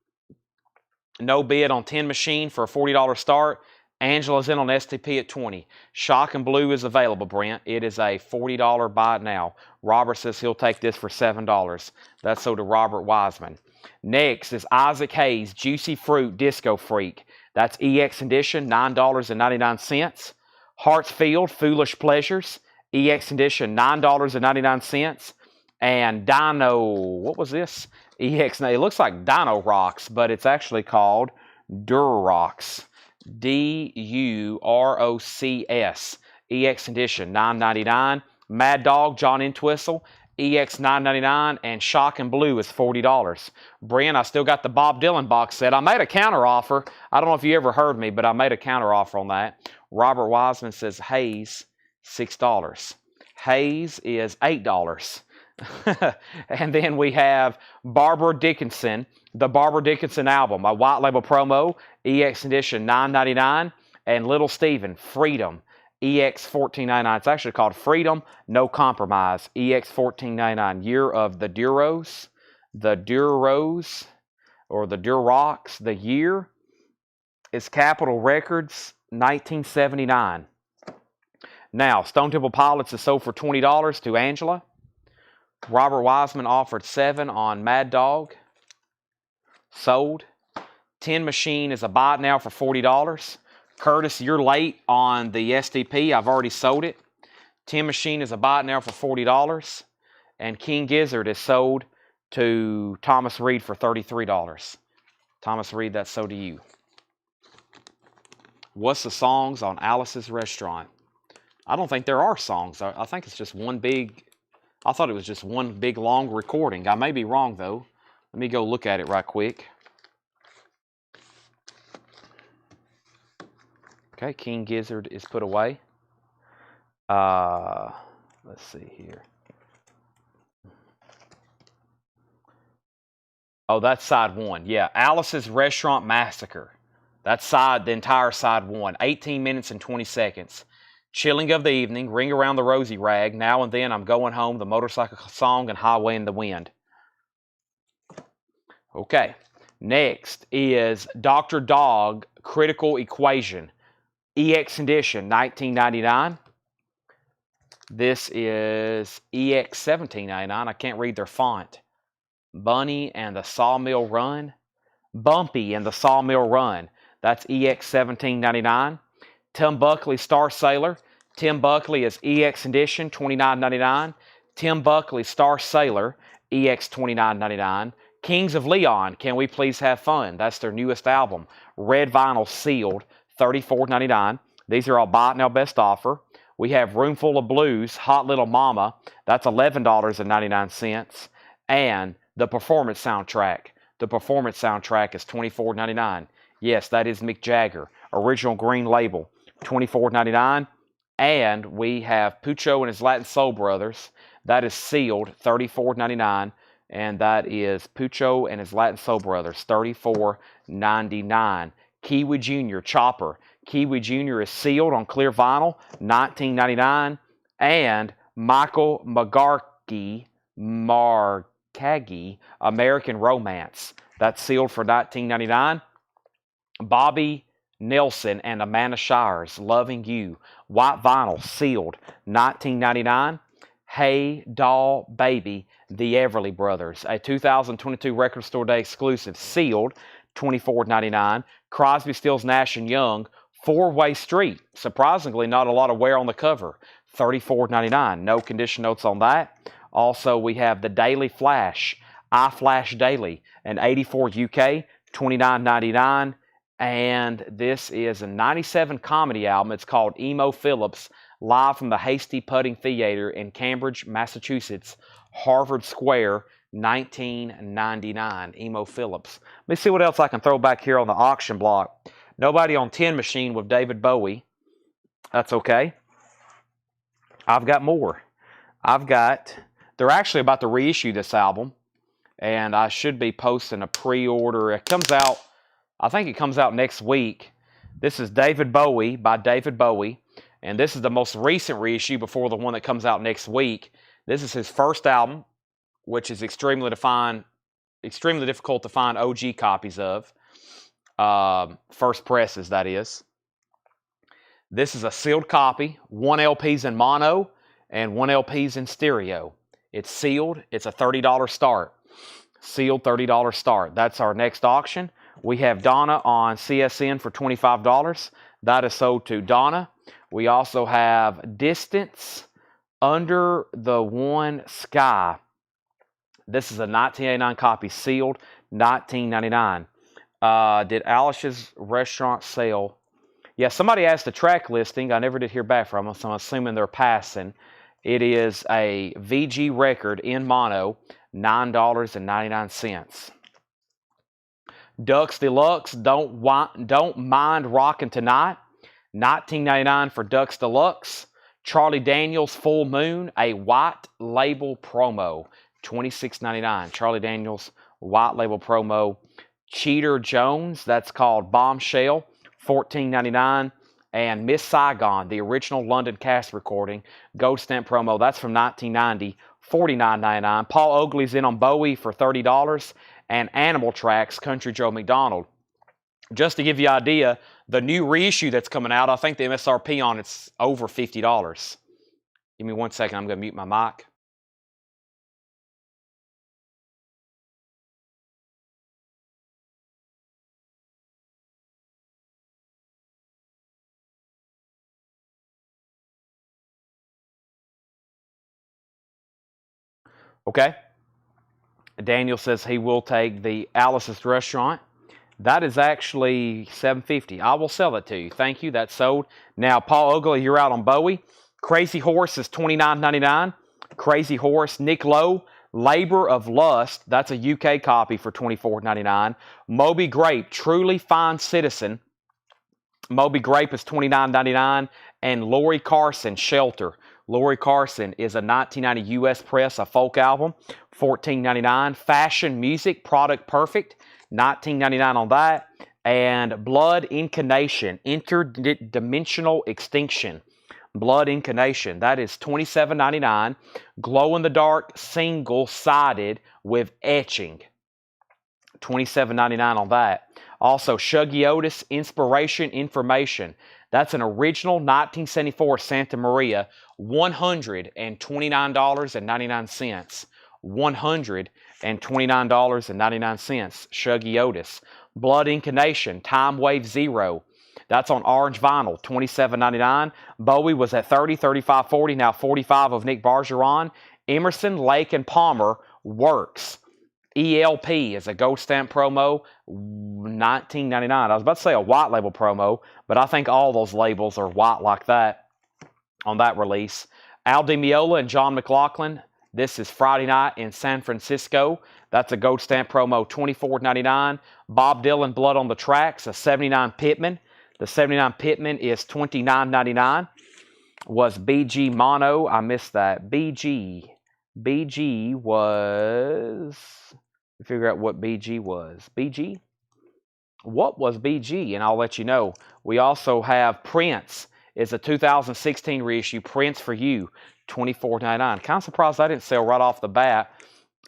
No bid on Tin Machine for a $40 start. Angela's in on STP at 20. Shock and Blue is available, Brent. It is a $40 buy it now. Robert says he'll take this for $7. That's so to Robert Wiseman. Next is Isaac Hayes, Juicy Fruit Disco Freak. That's EX Edition, $9.99. Hartsfield, Foolish Pleasures, EX Edition, $9.99. And Dino, what was this? EX, it looks like Dino Rocks, but it's actually called Durox. Durocs. EX Edition, $9.99. Mad Dog, John Entwistle, EX $9.99, and Shock and Blue is $40. Brian, I still got the Bob Dylan box set. I made a counter offer. I don't know if you ever heard me, but I made a counter offer on that. Robert Wiseman says Hayes, $6. Hayes is $8. And then we have Barbara Dickinson, the Barbara Dickinson album, a white label promo, EX Edition $9.99, and Little Steven, Freedom, EX $14.99. It's actually called Freedom, No Compromise, EX $14.99. Year of the Duros, or the Durox. The year is Capitol Records, 1979. Now, Stone Temple Pilots is sold for $20 to Angela. Robert Wiseman offered 7 on Mad Dog. Sold. Tin Machine is a buy it now for $40. Curtis, you're late on the STP. I've already sold it. Tin Machine is a buy it now for $40. And King Gizzard is sold to Thomas Reed for $33. Thomas Reed, that's sold to you. What's the songs on Alice's Restaurant? I don't think there are songs. I think it's just one big... I thought it was just one big long recording. I may be wrong, though. Let me go look at it right quick. Okay, King Gizzard is put away. Let's see here. Oh, that's side 1. Yeah, Alice's Restaurant Massacre. That's the entire side 1. 18 minutes and 20 seconds. Chilling of the Evening, Ring Around the Rosy Rag, Now and Then I'm Going Home, The Motorcycle Song, and Highway in the Wind. Okay, next is Dr. Dog, Critical Equation, EX Edition, $19.99. This is EX $17.99. I can't read their font. Bunny and the Sawmill Run. Bumpy and the Sawmill Run. That's EX $17.99. Tim Buckley, Star Sailor. Tim Buckley is EX Edition, $29.99. Tim Buckley, Star Sailor, EX $29.99. Kings of Leon, Can We Please Have Fun? That's their newest album. Red vinyl sealed, $34.99. These are all buy it now best offer. We have Roomful of Blues, Hot Little Mama. That's $11.99. And the Performance Soundtrack. The Performance Soundtrack is $24.99. Yes, that is Mick Jagger. Original green label. $24.99. And we have Pucho and his Latin Soul Brothers. That is sealed, $34.99. And that is Pucho and his Latin Soul Brothers, $34.99. Kiwi Jr. Chopper. Kiwi Jr. is sealed on clear vinyl, $19.99. And Michael Markagi, American Romance. That's sealed for $19.99. Bobby Nelson and Amanda Shires, Loving You. White vinyl, sealed, $19.99. Hey Doll Baby, The Everly Brothers, a 2022 Record Store Day exclusive, sealed, $24.99. Crosby, Stills, Nash & Young, Four-Way Street. Surprisingly, not a lot of wear on the cover, $34.99. No condition notes on that. Also, we have the Daily Flash, iFlash Daily, an 84 UK, $29.99. And this is a 97 comedy album. It's called Emo Phillips, live from the Hasty Putting Theater in Cambridge, Massachusetts, Harvard Square, 1999. Emo Phillips. Let me see what else I can throw back here on the auction block. Nobody on Tin Machine with David Bowie. That's okay. I've got more. They're actually about to reissue this album, and I should be posting a pre-order. It comes out, I think it comes out next week. This is David Bowie by David Bowie, and this is the most recent reissue before the one that comes out next week. This is his first album, which is extremely difficult to find OG copies of. First presses, that is. This is a sealed copy. 1 LP's in mono and 1 LP's in stereo. It's sealed. It's a $30 start. Sealed $30 start. That's our next auction. We have Donna on CSN for $25. That is sold to Donna. We also have Distance Under the One Sky. This is a 1989 copy, sealed, $19.99. Did Alish's restaurant sale? Yeah, somebody asked the track listing. I never did hear back from them, so I'm assuming they're passing. It is a VG record in mono, $9.99. Ducks Deluxe, Don't Mind Rockin' Tonight, $19.99 for Ducks Deluxe. Charlie Daniels Full Moon, a white label promo, $26.99. Charlie Daniels white label promo. Cheater Jones, that's called Bombshell, $14.99. And Miss Saigon, the original London cast recording, gold stamp promo, that's from 1990, $49.99. Paul Oakley's in on Bowie for $30. And Animal Tracks, Country Joe McDonald. Just to give you an idea, the new reissue that's coming out, I think the MSRP on it's over $50. Give me 1 second, I'm going to mute my mic. Okay. Daniel says he will take the Alice's Restaurant. That is actually $750. I will sell it to you. Thank you. That's sold. Now, Paul Oakley, you're out on Bowie. Crazy Horse is $29.99. Crazy Horse. Nick Lowe, Labor of Lust. That's a UK copy for $24.99. Moby Grape, Truly Fine Citizen. Moby Grape is $29.99. And Lori Carson, Shelter. Lori Carson is a 1990 US press, a folk album, $14.99. Fashion Music, Product Perfect, $19.99 on that. And Blood Incarnation, Interdimensional Extinction. Blood Incarnation, that is $27.99. Glow in the Dark, single-sided with etching, $27.99 on that. Also, Shuggy Otis, Inspiration Information. That's an original 1974 Santa Maria, $129.99. $129.99. Shuggy Otis. Blood Incarnation, Time Wave Zero. That's on orange vinyl, $27.99. Bowie was at $30, $35, $40, now $45 of Nick Bergeron. Emerson, Lake, and Palmer, Works. ELP is a gold stamp promo, $19.99. I was about to say a white label promo, but I think all those labels are white like that on that release. Al Di Meola and John McLaughlin. This is Friday Night in San Francisco. That's a gold stamp promo, $24.99. Bob Dylan, Blood on the Tracks, a 79 Pittman. The 79 Pittman is $29.99. Was BG Mono. I missed that. BG was... Figure out what BG was. BG? What was BG? And I'll let you know. We also have Prince. It's a 2016 reissue. Prince for You, $24.99. Kind of surprised that didn't sell right off the bat.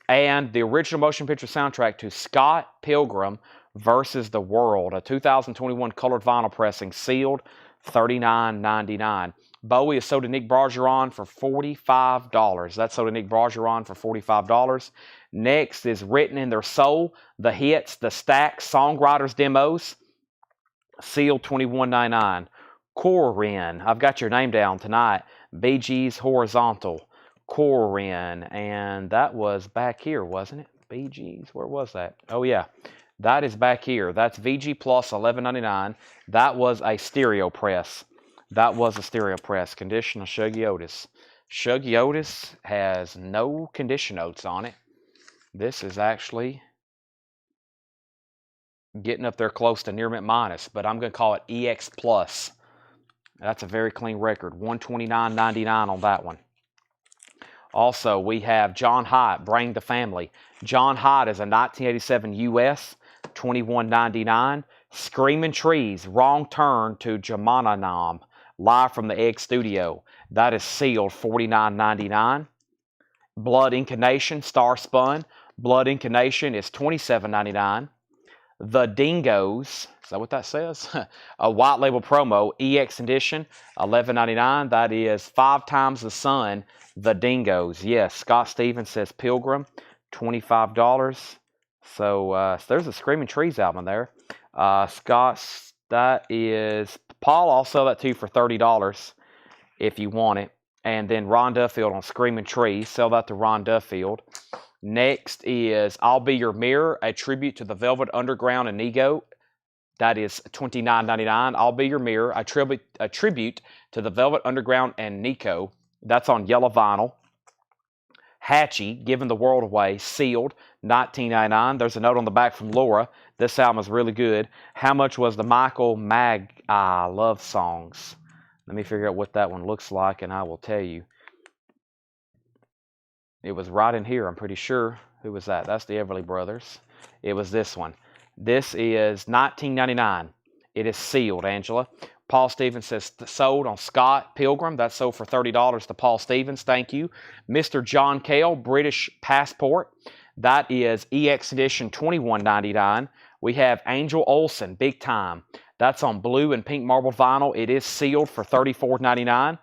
And the original motion picture soundtrack to Scott Pilgrim versus the World, a 2021 colored vinyl pressing, sealed, $39.99. Bowie is sold to Nick Bergeron for $45. That's sold to Nick Bergeron for $45. Next is Written in Their Soul, the hits, the stacks, songwriters demos, sealed, $21.99. Corin, I've got your name down tonight. BG's Horizontal. Corin, and that was back here, wasn't it? BG's, where was that? Oh yeah, that is back here. That's VG Plus, $11.99. That was a stereo press. That was a stereo press. Condition of Shuggy Otis. Shuggy Otis has no condition notes on it. This is actually getting up there close to near mint minus, but I'm going to call it EX Plus. That's a very clean record. $129.99 on that one. Also, we have John Hyatt, Bring the Family. John Hyatt is a 1987 US, $21.99. Screaming Trees, Wrong Turn to Jamananam, live from the Egg Studio. That is sealed, $49.99. Blood Incarnation, Star Spun. Blood Incarnation is $27.99. The Dingoes. Is that what that says? A white label promo, EX edition, $11.99. That is 5 times the sun. The Dingoes. Yes, Scott Stevens says Pilgrim, $25. So there's a Screaming Trees album there. Scott's, that is, Paul, I'll sell that to you for $30 if you want it. And then Ron Duffield on Screaming Trees. Sell that to Ron Duffield. Next is I'll Be Your Mirror, a tribute to the Velvet Underground and Ego. That is $29.99. I'll Be Your Mirror, a tribute to the Velvet Underground and Nico. That's on yellow vinyl. Hatchie, Giving the World Away, sealed, $19.99. There's a note on the back from Laura. This album is really good. How much was the Michael Mag love songs? Let me figure out what that one looks like, and I will tell you. It was right in here, I'm pretty sure. Who was that? That's the Everly Brothers. It was this one. This is $19.99. It is sealed, Angela. Paul Stevens says sold on Scott Pilgrim. That's sold for $30 to Paul Stevens. Thank you. Mr. John Cale, British Passport. That is EX edition, $21.99. We have Angel Olsen, Big Time. That's on blue and pink marble vinyl. It is sealed for $34.99.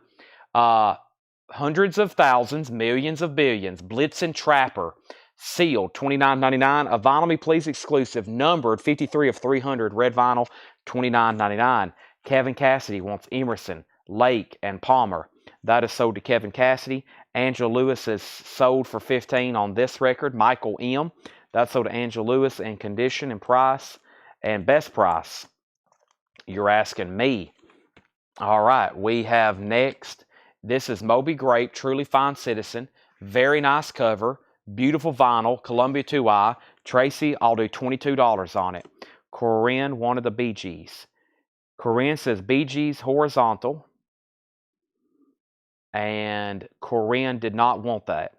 Hundreds of thousands, millions of billions. Blitzen Trapper, sealed, $29.99. A Vinyl Me Please exclusive, numbered 53 of 300, red vinyl, $29.99. Kevin Cassidy wants Emerson, Lake, and Palmer. That is sold to Kevin Cassidy. Angela Lewis is sold for $15 on this record. Michael M. That's sold to Angela Lewis in condition and price. And best price, you're asking me. All right, we have next. This is Moby Grape, Truly Fine Citizen. Very nice cover. Beautiful vinyl. Columbia 2i. Tracy, I'll do $22 on it. Corinne wanted the Bee Gees. Corinne says Bee Gees horizontal. And Corinne did not want that.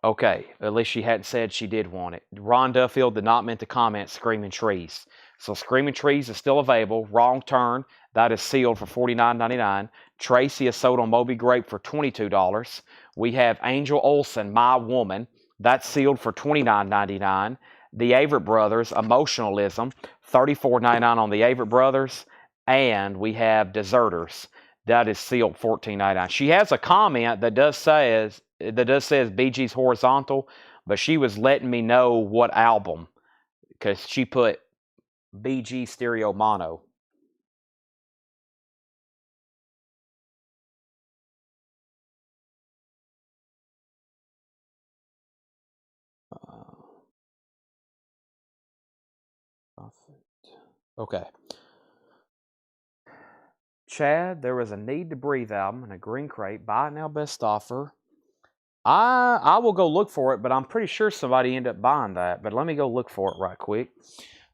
Okay, at least she hadn't said she did want it. Ron Duffield did not mean to comment Screaming Trees. So Screaming Trees is still available. Wrong Turn, that is sealed for $49.99. Tracy is sold on Moby Grape for $22. We have Angel Olsen, My Woman. That's sealed for $29.99. The Averitt Brothers, Emotionalism, $34.99 on the Averitt Brothers. And we have Deserters. That is sealed $14.99. She has a comment that does says Bee Gees horizontal, but she was letting me know what album, because she put Bee Gees stereo mono. Okay. Chad, there was a Need to Breathe album in a green crate. Buy it now, best offer. I will go look for it, but I'm pretty sure somebody ended up buying that. But let me go look for it right quick.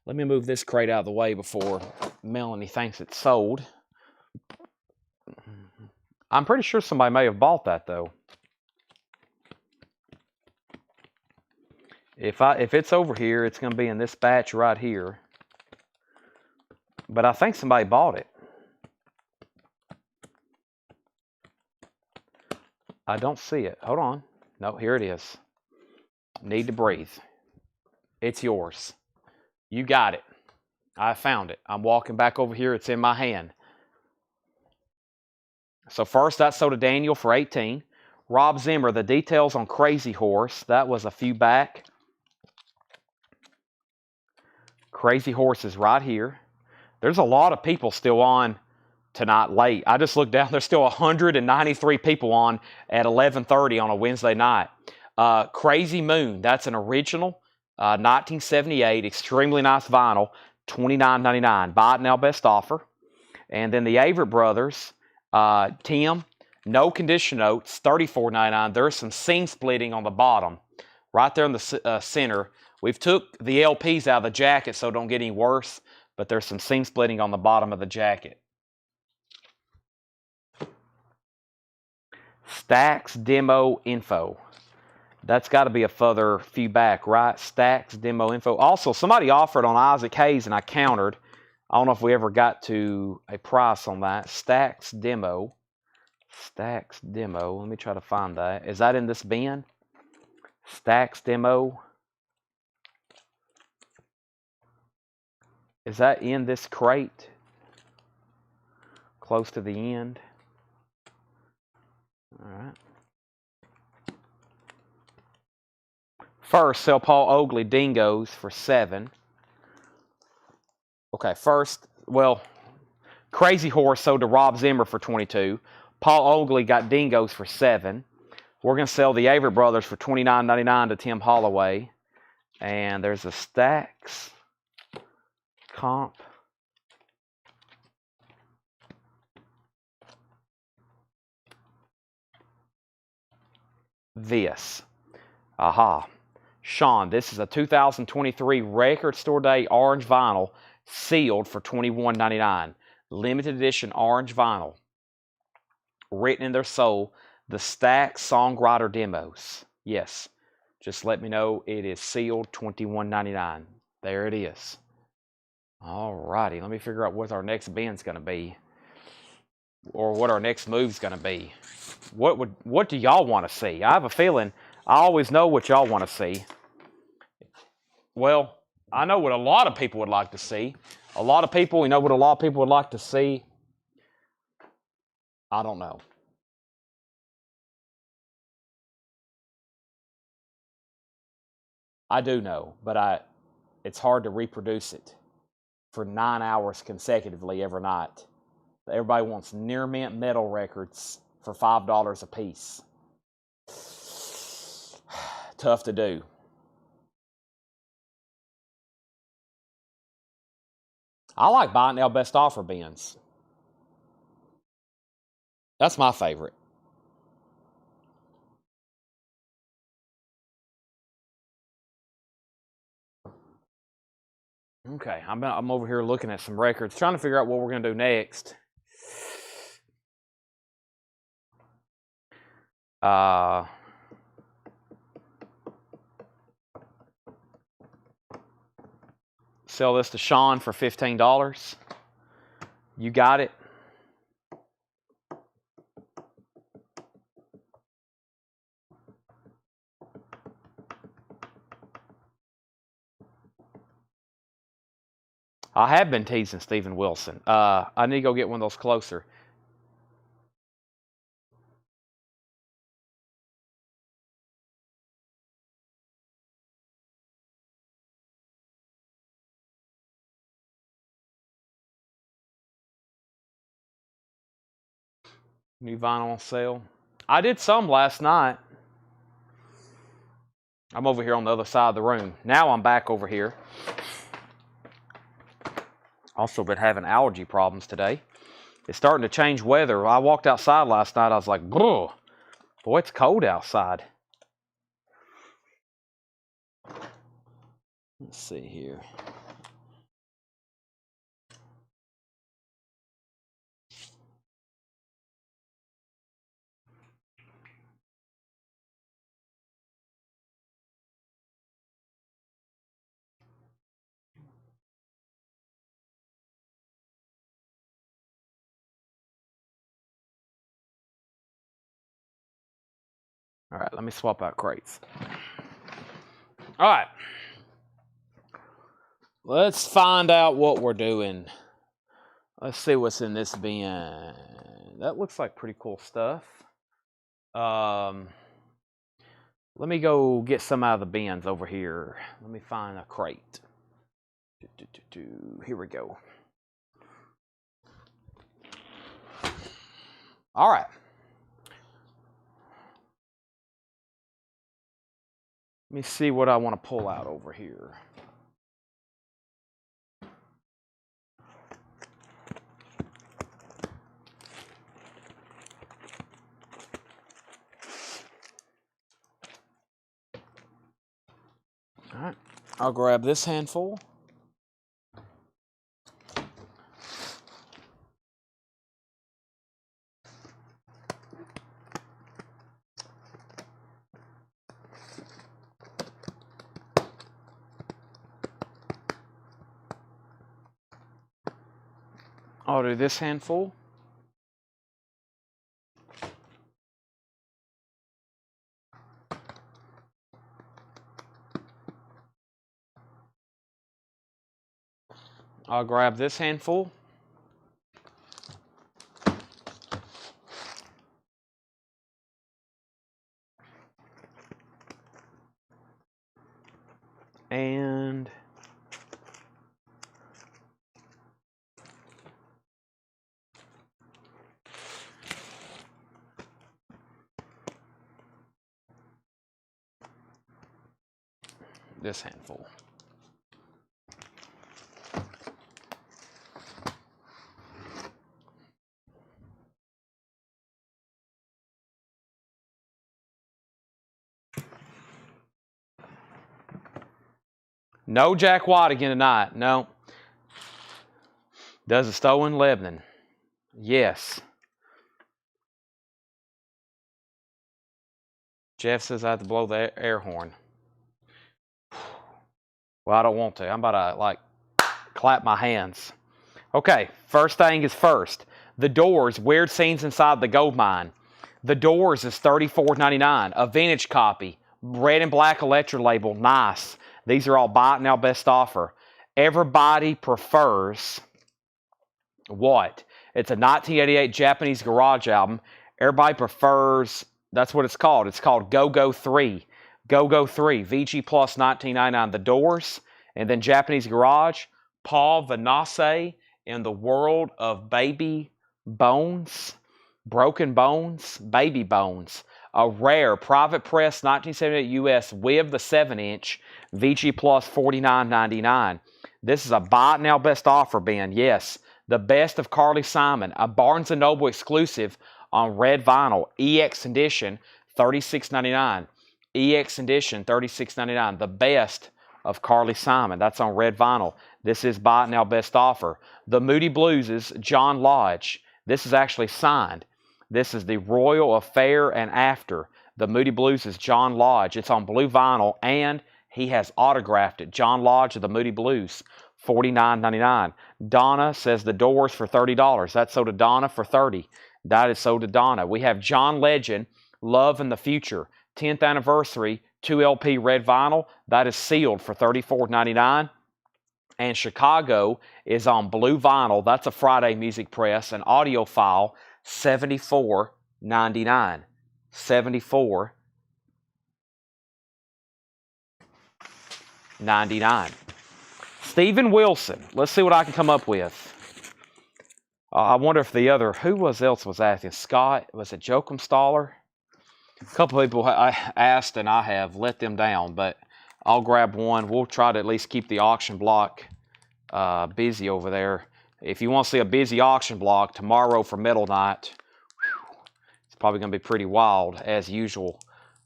Let me move this crate out of the way before Melanie thinks it's sold. I'm pretty sure somebody may have bought that, though. If it's over here, it's going to be in this batch right here. But I think somebody bought it. I don't see it. Hold on. No, here it is. Need to Breathe. It's yours. You got it. I found it. I'm walking back over here. It's in my hand. So first, that's sold to Daniel for $18. Rob Zimmer, The Details on Crazy Horse. That was a few back. Crazy Horse is right here. There's a lot of people still on tonight late. I just looked down. There's still 193 people on at 11:30 on a Wednesday night. Crazy Moon. That's an original 1978. Extremely nice vinyl. $29.99. Buy it now, best offer. And then the Averitt Brothers. Tim. No condition notes. $34.99. There's some seam splitting on the bottom. Right there in the center. We've took the LPs out of the jacket so it don't get any worse. But there's some seam splitting on the bottom of the jacket. Stax Demo Info. That's got to be a further few back, right? Stax Demo Info. Also, somebody offered on Isaac Hayes, and I countered. I don't know if we ever got to a price on that. Stax Demo. Stax Demo. Let me try to find that. Is that in this bin? Stax Demo. Is that in this crate? Close to the end. All right. First, sell Paul Oakley dingoes for 7. Okay, first, well, Crazy Horse sold to Rob Zimmer for 22. Paul Oakley got dingoes for 7. We're going to sell the Avery Brothers for $29.99 to Tim Holloway. And there's a Stacks comp. This. Aha. Sean, this is a 2023 Record Store Day orange vinyl sealed for $21.99. Limited edition orange vinyl. Written in their soul, the Stacks Songwriter Demos. Yes. Just let me know it is sealed $21.99. There it is. Alrighty, let me figure out what our next bin's gonna be. Or what our next move's gonna be. What do y'all want to see? I have a feeling I always know what y'all want to see. Well, I know what a lot of people would like to see. A lot of people, you know what a lot of people would like to see? I don't know. I do know, but it's hard to reproduce it for 9 hours consecutively every night. Everybody wants near mint metal records for $5 a piece. Tough to do. I like buying our best offer bins. That's my favorite. Okay, I'm over here looking at some records, trying to figure out what we're going to do next. Sell this to Sean for $15. You got it. I have been teasing Steven Wilson. I need to go get one of those closer. New vinyl on sale. I did some last night. I'm over here on the other side of the room. Now I'm back over here. Also been having allergy problems today. It's starting to change weather. I walked outside last night. I was like, boy, it's cold outside. Let's see here. All right, let me swap out crates. All right. Let's find out what we're doing. Let's see what's in this bin. That looks like pretty cool stuff. Let me go get some out of the bins over here. Let me find a crate. Here we go. All right. Let me see what I want to pull out over here. All right. I'll grab this handful. I'll do this handful. I'll grab this handful. And this handful. No Jack White again tonight. No. Does a stolen Lebanon. Yes. Jeff says I have to blow the air horn. Well, I don't want to. I'm about to, like, clap my hands. Okay, first thing is first. The Doors, Weird Scenes Inside the Gold Mine. The Doors is $34.99. A vintage copy. Red and black electro label. Nice. These are all buy it now best offer. Everybody prefers what? It's a 1988 Japanese garage album. Everybody prefers, that's what it's called. It's called Go-Go 3. Go-Go 3. VG Plus $19.99. The Doors. And then Japanese garage. Paul Vanase in the World of Baby Bones. Broken Bones. Baby Bones. A rare private press 1978 US with the 7-inch. VG Plus $49.99. This is a buy it now best offer bin. Yes. The Best of Carly Simon. A Barnes & Noble exclusive on red vinyl. EX edition $36.99. EX edition $36.99. The Best of Carly Simon. That's on red vinyl. This is buy it now best offer. The Moody Blues' John Lodge. This is actually signed. This is the Royal Affair and After. The Moody Blues' John Lodge. It's on blue vinyl and he has autographed it. John Lodge of the Moody Blues. $49.99. Donna says The Doors for $30. That's sold to Donna for $30. That is sold to Donna. We have John Legend, Love in the Future. 10th anniversary, 2LP red vinyl. That is sealed for $34.99. And Chicago is on blue vinyl. That's a Friday Music Press. An audiophile, $74.99. $74.99. Stephen Wilson. Let's see what I can come up with. I wonder if the other, who else was asking? Scott, was it Joachim Staller? A couple of people I asked and I have let them down, but I'll grab one. We'll try to at least keep the auction block busy over there. If you want to see a busy auction block tomorrow for Metal Night, it's probably going to be pretty wild as usual,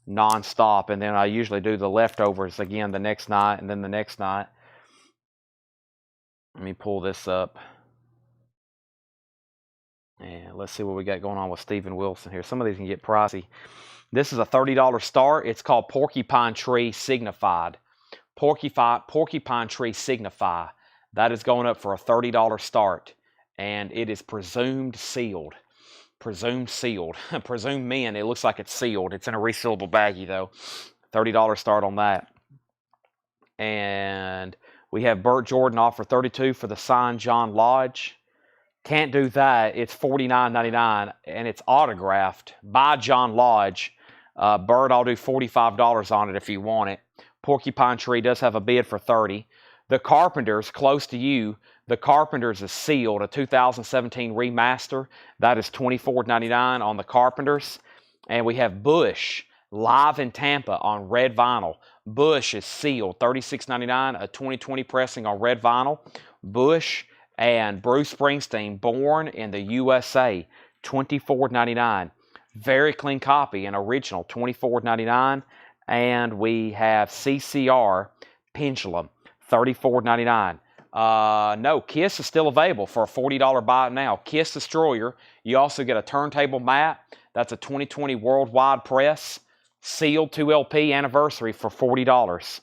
non-stop. And then I usually do the leftovers again the next night and then the next night. Let me pull this up. And let's see what we got going on with Stephen Wilson here. Some of these can get pricey. This is a $30 start. It's called Porcupine Tree Signified. Porcupine Tree Signify. That is going up for a $30 start. And it is presumed sealed. Presumed sealed. Presumed men. It looks like it's sealed. It's in a resealable baggie though. $30 start on that. And we have Burt Jordan off for $32 for the signed John Lodge. Can't do that. It's $49.99 and it's autographed by John Lodge. Burt, I'll do $45 on it if you want it. Porcupine Tree does have a bid for $30. The Carpenters, close to you. The Carpenters is sealed, a 2017 remaster. That is $24.99 on the Carpenters. And we have Bush live in Tampa on red vinyl. Bush is sealed, $36.99, a 2020 pressing on red vinyl. Bush and Bruce Springsteen, Born in the USA, $24.99. Very clean copy, an original, $24.99. And we have CCR, Pendulum, $34.99. No, Kiss is still available for a $40 buy it now. Kiss Destroyer. You also get a turntable mat. That's a 2020 worldwide press. Sealed 2LP anniversary for $40.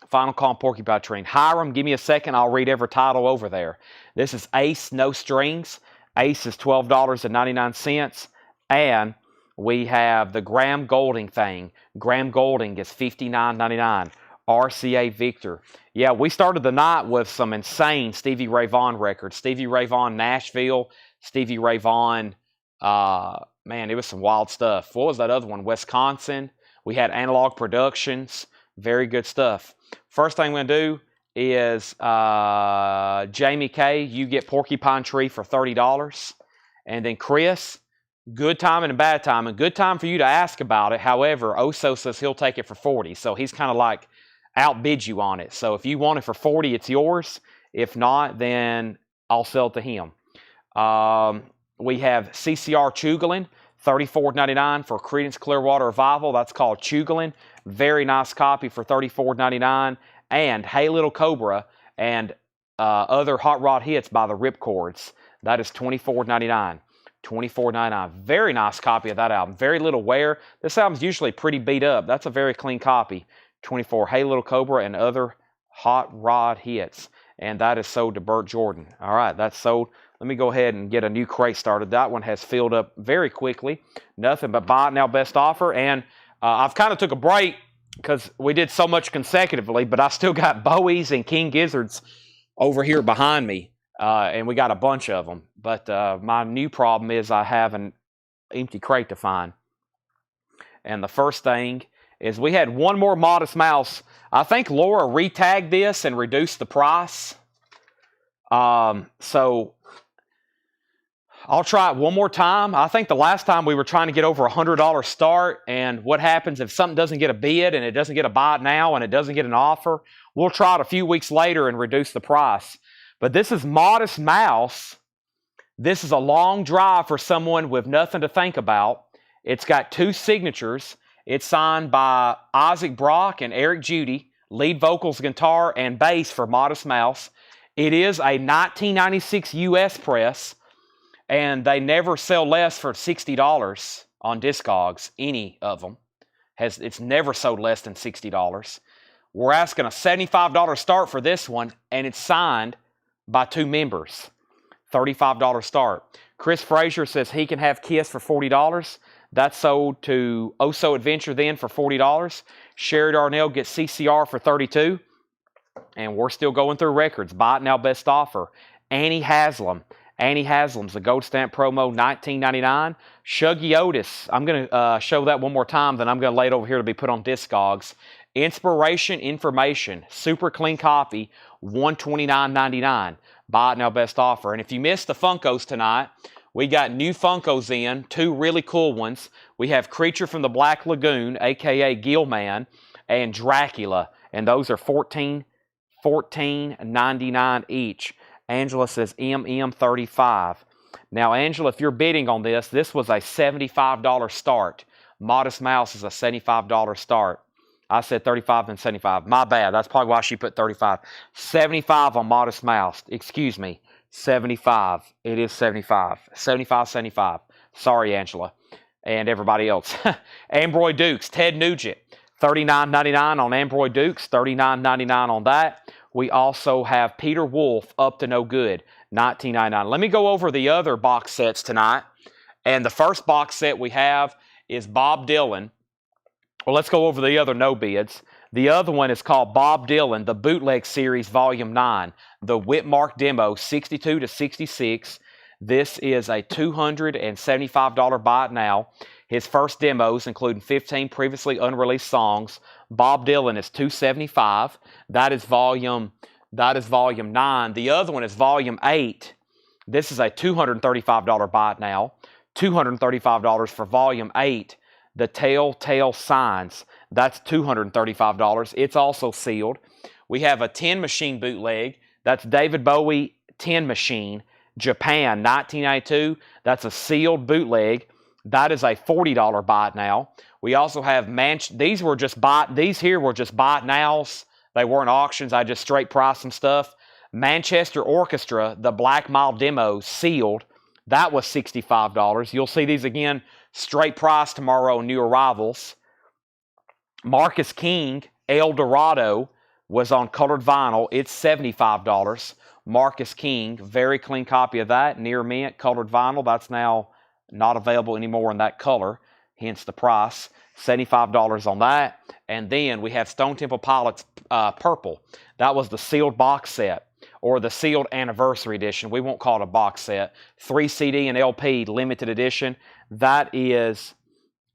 Final call on Porcupine Tree. Hiram, give me a second. I'll read every title over there. This is Ace, No Strings. Ace is $12.99. And we have the Graham Golding thing. Graham Golding is $59.99. RCA Victor. Yeah, we started the night with some insane Stevie Ray Vaughan records. Stevie Ray Vaughan Nashville, Stevie Ray Vaughan, man, it was some wild stuff. What was that other one? Wisconsin. We had Analog Productions. Very good stuff. First thing I'm going to do is Jamie K, you get Porcupine Tree for $30. And then Chris, good timing and bad timing. Good time for you to ask about it. However, Oso says he'll take it for 40. So he's kind of like outbid you on it. So if you want it for 40, it's yours. If not, then I'll sell it to him. We have CCR Chugalin, $34.99 for Creedence Clearwater Revival. That's called Chugalin. Very nice copy for $34.99. And Hey Little Cobra and other Hot Rod Hits by the Ripcords. That is $24.99. $24.99. Very nice copy of that album. Very little wear. This album's usually pretty beat up. That's a very clean copy. 24. Hey Little Cobra and other Hot Rod Hits. And that is sold to Burt Jordan. All right, that's sold. Let me go ahead and get a new crate started. That one has filled up very quickly. Nothing but buy it now, best offer. And I've kind of took a break because we did so much consecutively, but I still got Bowies and King Gizzards over here behind me. And we got a bunch of them. But my new problem is I have an empty crate to find. And the first thing is we had one more Modest Mouse. I think Laura re-tagged this and reduced the price. So I'll try it one more time. I think the last time we were trying to get over $100 start, and what happens if something doesn't get a bid and it doesn't get a buy it now and it doesn't get an offer, we'll try it a few weeks later and reduce the price. But this is Modest Mouse. This is a long drive for someone with nothing to think about. It's got 2 signatures. It's signed by Isaac Brock and Eric Judy, lead vocals, guitar, and bass for Modest Mouse. It is a 1996 US press, and they never sell less for $60 on Discogs, any of them. It's never sold less than $60. We're asking a $75 start for this one, and it's signed by 2 members. $35 start. Chris Frazier says he can have Kiss for $40. That's sold to Oso Adventure then for $40. Sherry Darnell gets CCR for $32. And we're still going through records. Buy it now, best offer. Annie Haslam. Annie Haslam's a gold stamp promo, $19.99. Shuggy Otis. I'm going to show that one more time, then I'm going to lay it over here to be put on Discogs. Inspiration Information. Super clean copy, $129.99. Buy it now, best offer. And if you missed the Funkos tonight, we got new Funkos in, 2 really cool ones. We have Creature from the Black Lagoon, a.k.a. Gilman, and Dracula. And those are $14.99 each. Angela says MM35. Now, Angela, if you're bidding on this, this was a $75 start. Modest Mouse is a $75 start. I said 35 and 75. My bad. That's probably why she put 35. 75 on Modest Mouse. Excuse me. 75. It is 75. 75, 75. Sorry, Angela. And everybody else. Ambroy Dukes. Ted Nugent. $39.99 on Ambroy Dukes. $39.99 on that. We also have Peter Wolf, Up to No Good. $19.99. Let me go over the other box sets tonight. And the first box set we have is Bob Dylan. Well, let's go over the other no bids. The other one is called Bob Dylan, the Bootleg Series Volume 9, the Whitmark demo, 62 to 66. This is a $275 buy it now. His first demos, including 15 previously unreleased songs. Bob Dylan is $275. That is volume 9. The other one is volume 8. This is a $235 buy it now. $235 for volume 8. The Telltale Signs. That's $235. It's also sealed. We have a Tin Machine bootleg. That's David Bowie Tin Machine, Japan, 1992. That's a sealed bootleg. That is a $40 buy it now. We also have these here were just buy it nows. They weren't auctions. I just straight priced some stuff. Manchester Orchestra, the Black Mile demo, sealed. That was $65. You'll see these again straight price tomorrow, new arrivals. Marcus King, El Dorado, was on colored vinyl. It's $75. Marcus King, very clean copy of that. Near mint, colored vinyl. That's now not available anymore in that color, hence the price. $75 on that. And then we have Stone Temple Pilots Purple. That was the sealed box set, or the sealed anniversary edition. We won't call it a box set. 3 CD and LP limited edition. That is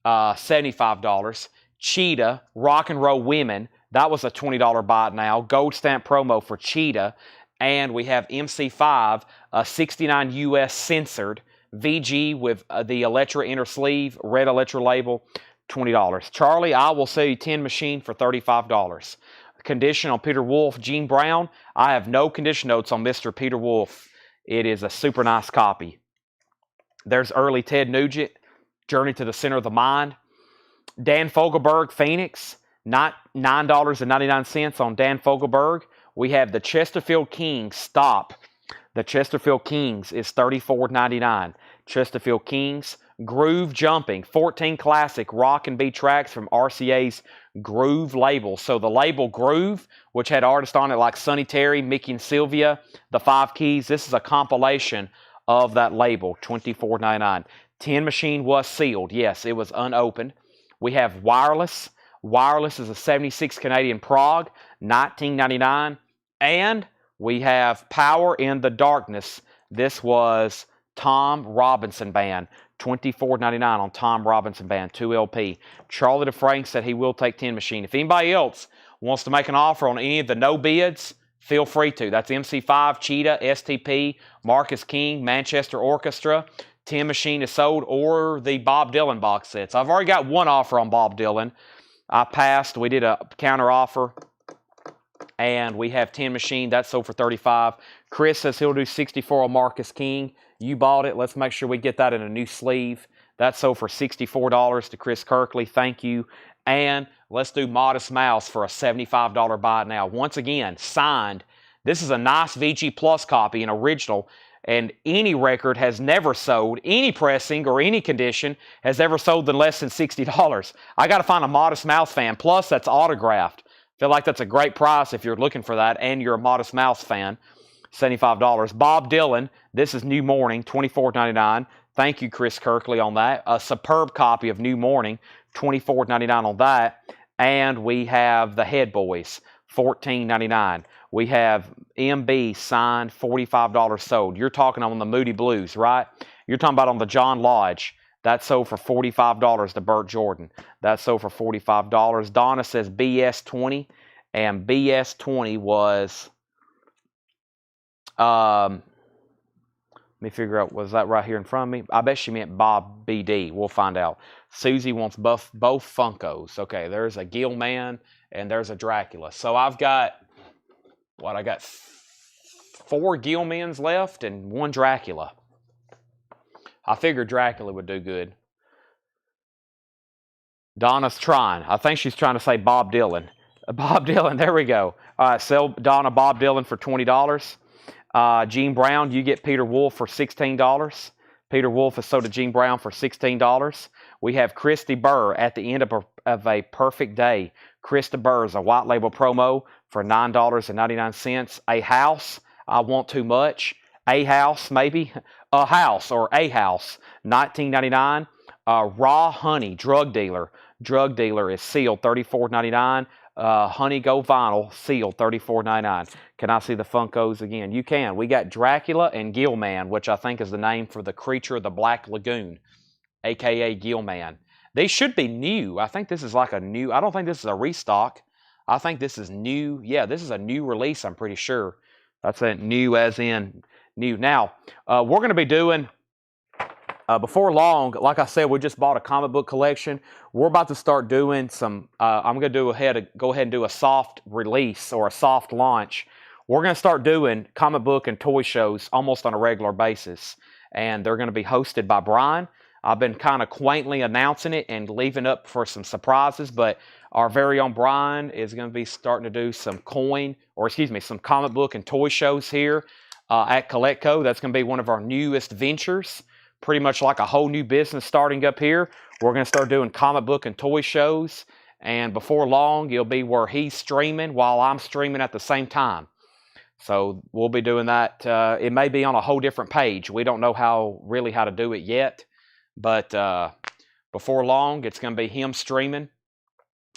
$75. Cheetah Rock and Roll Women. That was a $20 buy now. Gold stamp promo for Cheetah. And we have MC5, 69 US censored VG with the Electra inner sleeve, red Electra label, $20. Charlie, I will sell you 10 machine for $35. Condition on Peter Wolf, Gene Brown. I have no condition notes on Mr. Peter Wolf. It is a super nice copy. There's early Ted Nugent, Journey to the Center of the Mind. Dan Fogelberg, Phoenix, not $9.99 on Dan Fogelberg. We have the Chesterfield Kings, Stop. The Chesterfield Kings is $34.99. Chesterfield Kings, Groove Jumping, 14 classic rock and beat tracks from RCA's Groove label. So the label Groove, which had artists on it like Sonny Terry, Mickey and Sylvia, the Five Keys, this is a compilation of that label, $24.99. Tin Machine was sealed. Yes, it was unopened. We have Wireless. Wireless is a 76 Canadian Prague, $19.99. And we have Power in the Darkness. This was Tom Robinson Band, $24.99 on Tom Robinson Band, 2 LP. Charlie DeFrank said he will take Tin Machine. If anybody else wants to make an offer on any of the no bids, feel free to. That's MC5, Cheetah, STP, Marcus King, Manchester Orchestra. Tin Machine is sold, or the Bob Dylan box sets. I've already got one offer on Bob Dylan. I passed. We did a counter offer. And we have Tin Machine. That's sold for $35. Chris says he'll do 64 on Marcus King. You bought it. Let's make sure we get that in a new sleeve. That's sold for $64 to Chris Kirkley. Thank you. And let's do Modest Mouse for a $75 buy now. Once again, signed. This is a nice VG Plus copy, an original. And any record has never sold, any pressing or any condition has ever sold than less than $60. I got to find a Modest Mouse fan. Plus, that's autographed. Feel like that's a great price if you're looking for that and you're a Modest Mouse fan. $75. Bob Dylan, this is New Morning, $24.99. Thank you, Chris Kirkley, on that. A superb copy of New Morning, $24.99 on that. And we have the Head Boys, $14.99. We have MB signed, $45 sold. You're talking on the Moody Blues, right? You're talking about on the John Lodge. That's sold for $45 to Burt Jordan. That's sold for $45. Donna says BS20, and BS20 was, let me figure out, was that right here in front of me? I bet she meant Bob BD. We'll find out. Susie wants both Funkos. Okay, there's a Gilman and there's a Dracula. So I've got, I got 4 Gilmans left and 1 Dracula. I figured Dracula would do good. Donna's trying. I think she's trying to say Bob Dylan. Bob Dylan, there we go. All right, sell Donna Bob Dylan for $20. Gene Brown, you get Peter Wolf for $16. Peter Wolf is sold to Gene Brown for $16. We have Christy Burr at the end of a perfect day. Christy Burr is a white label promo for $9.99. A House, I Want Too Much. A House, maybe. A House or A House, $19.99. Raw Honey, Drug Dealer. Drug Dealer is sealed, $34.99. Honey Go Vinyl, sealed, $34.99. Can I see the Funkos again? You can. We got Dracula and Gilman, which I think is the name for the creature of the Black Lagoon, a.k.a. Gilman. They should be new. I think this is like a new, I don't think this is a restock. I think this is new. Yeah, this is a new release, I'm pretty sure. That's a new as in new. Now, we're going to be doing, before long, like I said, we just bought a comic book collection. We're about to start doing some, I'm going to go ahead and do a soft release or a soft launch. We're going to start doing comic book and toy shows almost on a regular basis. And they're going to be hosted by Brian. I've been kind of quaintly announcing it and leaving up for some surprises, but our very own Brian is going to be starting to do some some comic book and toy shows here at Collectco. That's going to be one of our newest ventures. Pretty much like a whole new business starting up here. We're going to start doing comic book and toy shows. And before long, it'll be where he's streaming while I'm streaming at the same time. So we'll be doing that. It may be on a whole different page. We don't know how to do it yet. But Before long, it's going to be him streaming,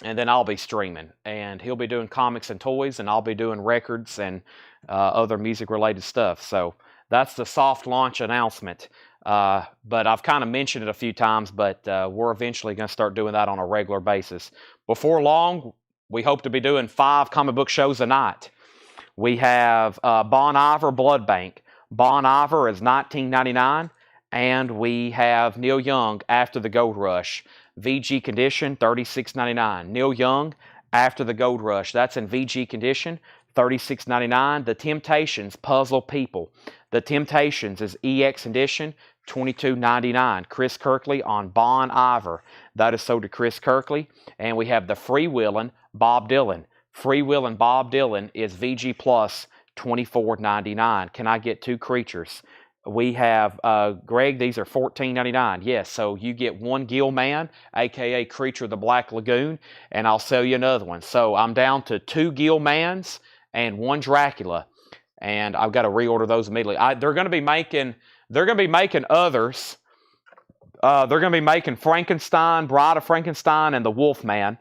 and then I'll be streaming. And he'll be doing comics and toys, and I'll be doing records and other music-related stuff. So that's the soft launch announcement. But I've kind of mentioned it a few times, but we're eventually going to start doing that on a regular basis. Before long, we hope to be doing 5 comic book shows a night. We have Bon Iver Blood Bank. Bon Iver is $19.99. And we have Neil Young, After the Gold Rush. VG condition, $36.99. Neil Young, After the Gold Rush. That's in VG condition, $36.99. The Temptations, Puzzle People. The Temptations is EX edition, $22.99. Chris Kirkley on Bon Iver. That is sold to Chris Kirkley. And we have the Freewheelin' Bob Dylan. Freewheelin' Bob Dylan is VG Plus, $24.99. Can I get 2 creatures? We have, Greg, these are $14.99. Yes, so you get 1 Gill Man, a.k.a. Creature of the Black Lagoon, and I'll sell you another one. So I'm down to 2 Gill Mans and 1 Dracula, and I've got to reorder those immediately. They're going to be making others. They're going to be making Frankenstein, Bride of Frankenstein, and the Wolfman.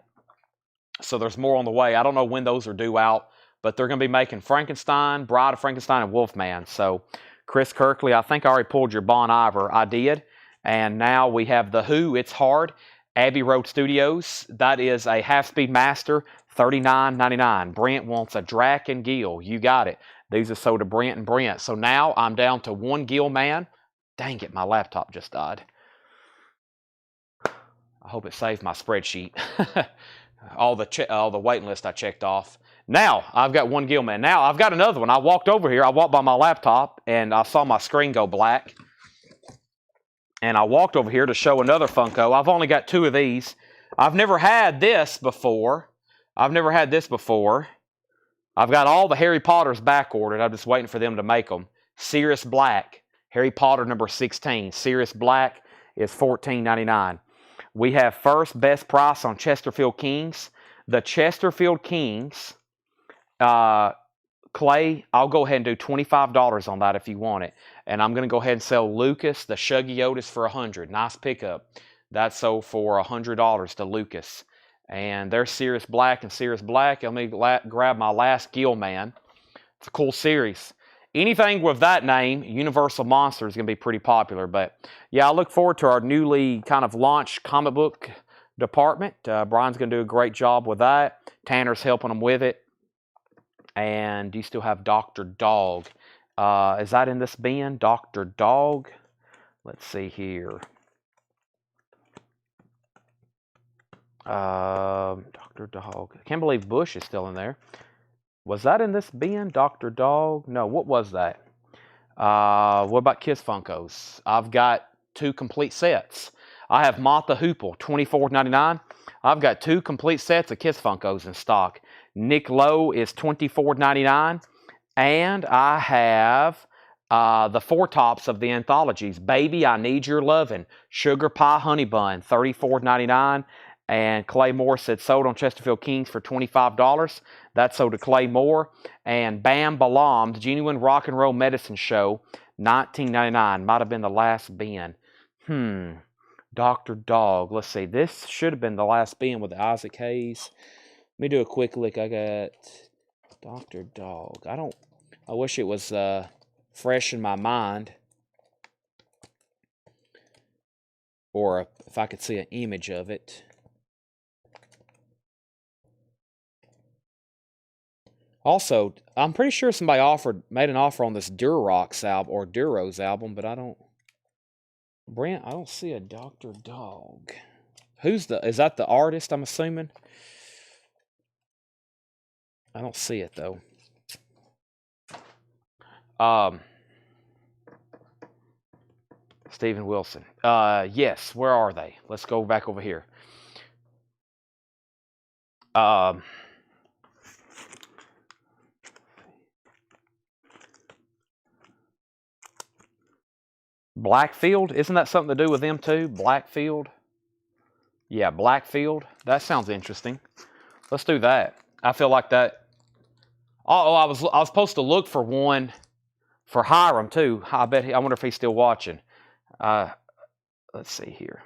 So there's more on the way. I don't know when those are due out, but they're going to be making Frankenstein, Bride of Frankenstein, and Wolfman. So Chris Kirkley, I think I already pulled your Bon Iver. I did. And now we have The Who, It's Hard, Abbey Road Studios. That is a half-speed master, $39.99. Brent wants a Drac and Gill. You got it. These are sold to Brent and Brent. So now I'm down to 1 Gill Man. Dang it, my laptop just died. I hope it saved my spreadsheet. all the waiting list I checked off. Now, I've got 1 Gill Man. Now, I've got another one. I walked over here. I walked by my laptop, and I saw my screen go black. And I walked over here to show another Funko. I've only got 2 of these. I've never had this before. I've got all the Harry Potters back ordered. I'm just waiting for them to make them. Sirius Black, Harry Potter number 16. Sirius Black is $14.99. We have first best price on Chesterfield Kings. The Chesterfield Kings... Clay, I'll go ahead and do $25 on that if you want it. And I'm going to go ahead and sell Lucas, the Shuggy Otis, for $100. Nice pickup. That's sold for $100 to Lucas. And there's Sirius Black and Sirius Black. Let me grab my last Gill Man. It's a cool series. Anything with that name, Universal Monster, is going to be pretty popular. But yeah, I look forward to our newly kind of launched comic book department. Brian's going to do a great job with that. Tanner's helping him with it. And you still have Dr. Dog. Is that in this bin? Dr. Dog? Let's see here. Dr. Dog. I can't believe Bush is still in there. Was that in this bin? Dr. Dog? No, what was that? What about Kiss Funkos? I've got 2 complete sets. I have Martha Hoople, $24.99. I've got 2 complete sets of Kiss Funkos in stock. Nick Lowe is $24.99. And I have the 4 tops of the anthologies. Baby, I Need Your Lovin'. Sugar Pie Honey Bun, $34.99. And Clay Moore said sold on Chesterfield Kings for $25. That's sold to Clay Moore. And Bam Balam, the Genuine Rock and Roll Medicine Show, $19.99. Might have been the last bin. Dr. Dog. Let's see. This should have been the last bin with Isaac Hayes. Let me do a quick look. I got Dr. Dog. I wish it was fresh in my mind. Or if I could see an image of it. Also, I'm pretty sure somebody made an offer on this Durox album, or Duro's album, but I don't see a Dr. Dog. Is that the artist, I'm assuming? I don't see it, though. Stephen Wilson. Yes, where are they? Let's go back over here. Blackfield? Isn't that something to do with them too? Blackfield? Yeah, Blackfield. That sounds interesting. Let's do that. I feel like that. Oh, I was supposed to look for one for Hiram too. I wonder if he's still watching. Let's see here.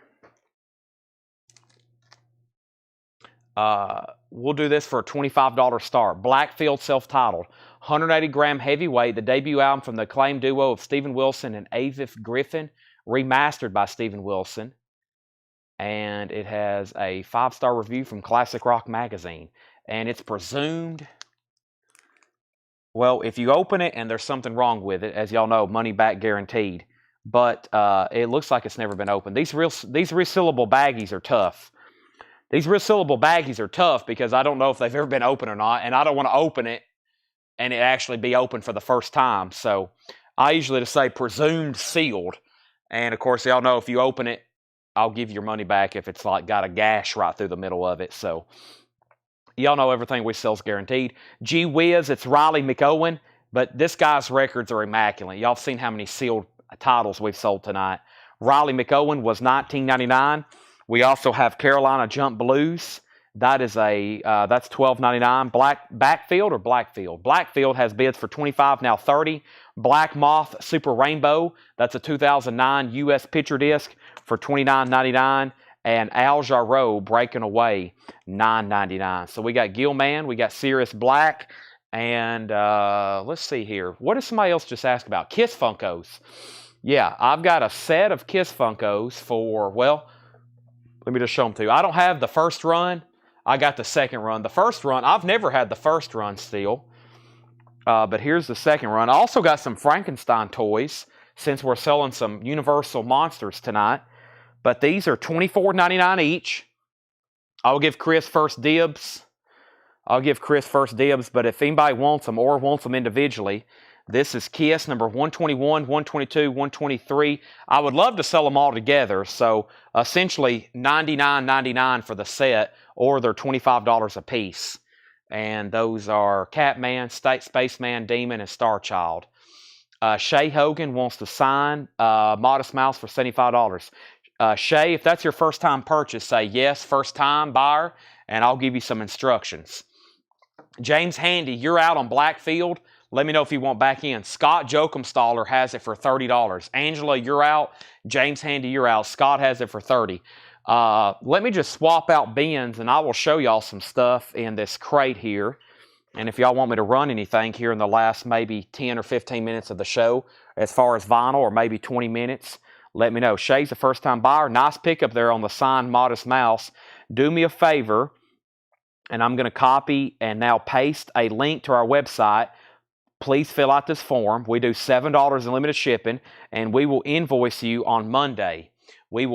We'll do this for a $25 start. Blackfield self-titled. 180-gram heavyweight, the debut album from the acclaimed duo of Stephen Wilson and Avif Griffin, remastered by Stephen Wilson. And it has a 5-star review from Classic Rock Magazine. And it's presumed, well, if you open it and there's something wrong with it, as y'all know, money back guaranteed. But it looks like it's never been opened. These resealable baggies are tough. These resealable baggies are tough because I don't know if they've ever been opened or not, and I don't want to open it and it actually be open for the first time. So I usually just say presumed sealed. And of course, y'all know if you open it, I'll give you your money back if it's like got a gash right through the middle of it. So y'all know everything we sell is guaranteed. Gee whiz, it's Riley McOwen, but this guy's records are immaculate. Y'all seen how many sealed titles we've sold tonight. Riley McOwen was $19.99. We also have Carolina Jump Blues. That is that's $12.99. Backfield or Blackfield? Blackfield has bids for $25, now $30. Black Moth Super Rainbow. That's a 2009 U.S. picture disc for $29.99. And Al Jarreau Breaking Away, $9.99. So we got Gilman, we got Sirius Black, and let's see here. What did somebody else just ask about? Kiss Funkos. Yeah, I've got a set of Kiss Funkos for, well, let me just show them to you. I don't have the first run. I got the second run. The first run, I've never had the first run still. But here's the second run. I also got some Frankenstein toys since we're selling some Universal Monsters tonight. But these are $24.99 each. I'll give Chris first dibs. But if anybody wants them or wants them individually, this is Kiss number 121, 122, 123. I would love to sell them all together. So essentially $99.99 for the set, or they're $25 a piece. And those are Catman, Spaceman, Demon, and Starchild. Shay Hogan wants to sign Modest Mouse for $75. Shay, if that's your first time purchase, say yes, first time buyer, and I'll give you some instructions. James Handy, you're out on Blackfield. Let me know if you want back in. Scott Jokumstaller has it for $30. Angela, you're out. James Handy, you're out. Scott has it for $30. Let me just swap out bins, and I will show y'all some stuff in this crate here. And if y'all want me to run anything here in the last maybe 10 or 15 minutes of the show, as far as vinyl, or maybe 20 minutes, let me know. Shay's a first-time buyer. Nice pickup there on the signed Modest Mouse. Do me a favor, and I'm going to copy and now paste a link to our website. Please fill out this form. We do $7 in limited shipping, and we will invoice you on Monday. And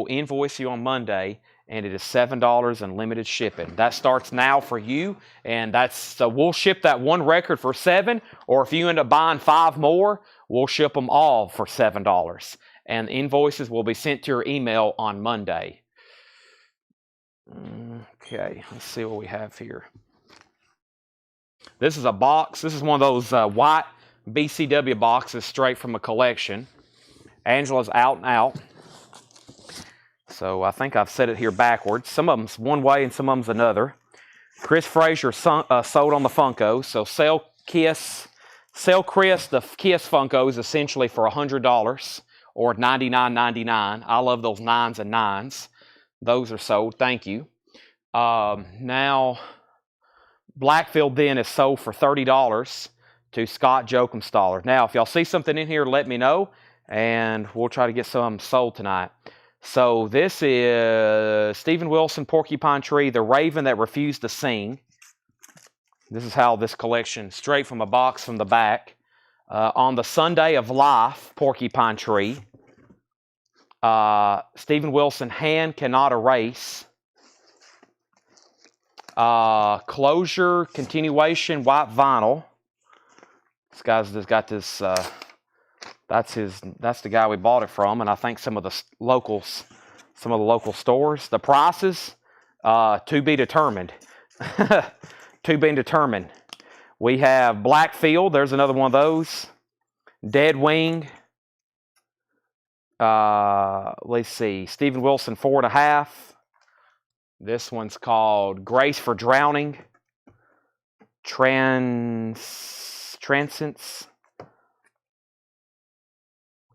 it is $7 in limited shipping. That starts now for you, and so we'll ship that one record for $7, or if you end up buying 5 more, we'll ship them all for $7. And invoices will be sent to your email on Monday. Okay, let's see what we have here. This is a box. This is one of those white BCW boxes straight from a collection. Angela's out and out. So I think I've set it here backwards. Some of them's one way and some of them's another. Chris Frazier sold on the Funkos. So sell Chris the Kiss Funkos essentially for $100 or $99.99. I love those 9s and 9s. Those are sold. Thank you. Now, Blackfield then is sold for $30 to Scott Jokumstaller. Now, if y'all see something in here, let me know, and we'll try to get some sold tonight. So this is Stephen Wilson, Porcupine Tree, The Raven That Refused to Sing. This is how this collection, straight from a box from the back. On the Sunday of Life, Porcupine Tree. Stephen Wilson, Hand Cannot Erase. Closure, Continuation, White Vinyl. This guy's just got this... That's the guy we bought it from, and I think some of the local stores. The prices, to be determined. To be determined. We have Blackfield. There's another one of those. Dead Wing. Let's see. Stephen Wilson, 4.5. This one's called Grace for Drowning. Transcendence.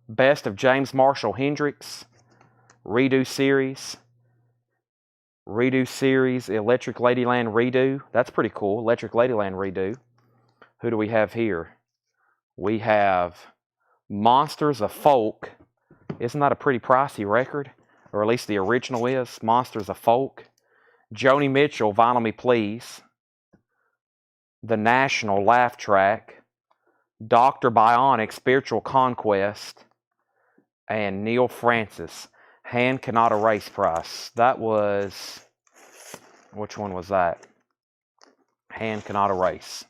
Best of James Marshall Hendricks, Redo Series. Redo series, Electric Ladyland redo. That's pretty cool. Electric Ladyland redo. Who do we have here? We have Monsters of Folk. Isn't that a pretty pricey record? Or at least the original is. Monsters of Folk. Joni Mitchell, Vinyl Me Please. The National, Laugh Track. Dr. Bionic, Spiritual Conquest. And Neil Francis, Hand Cannot Erase Price. That was, which one was that? Hand Cannot Erase.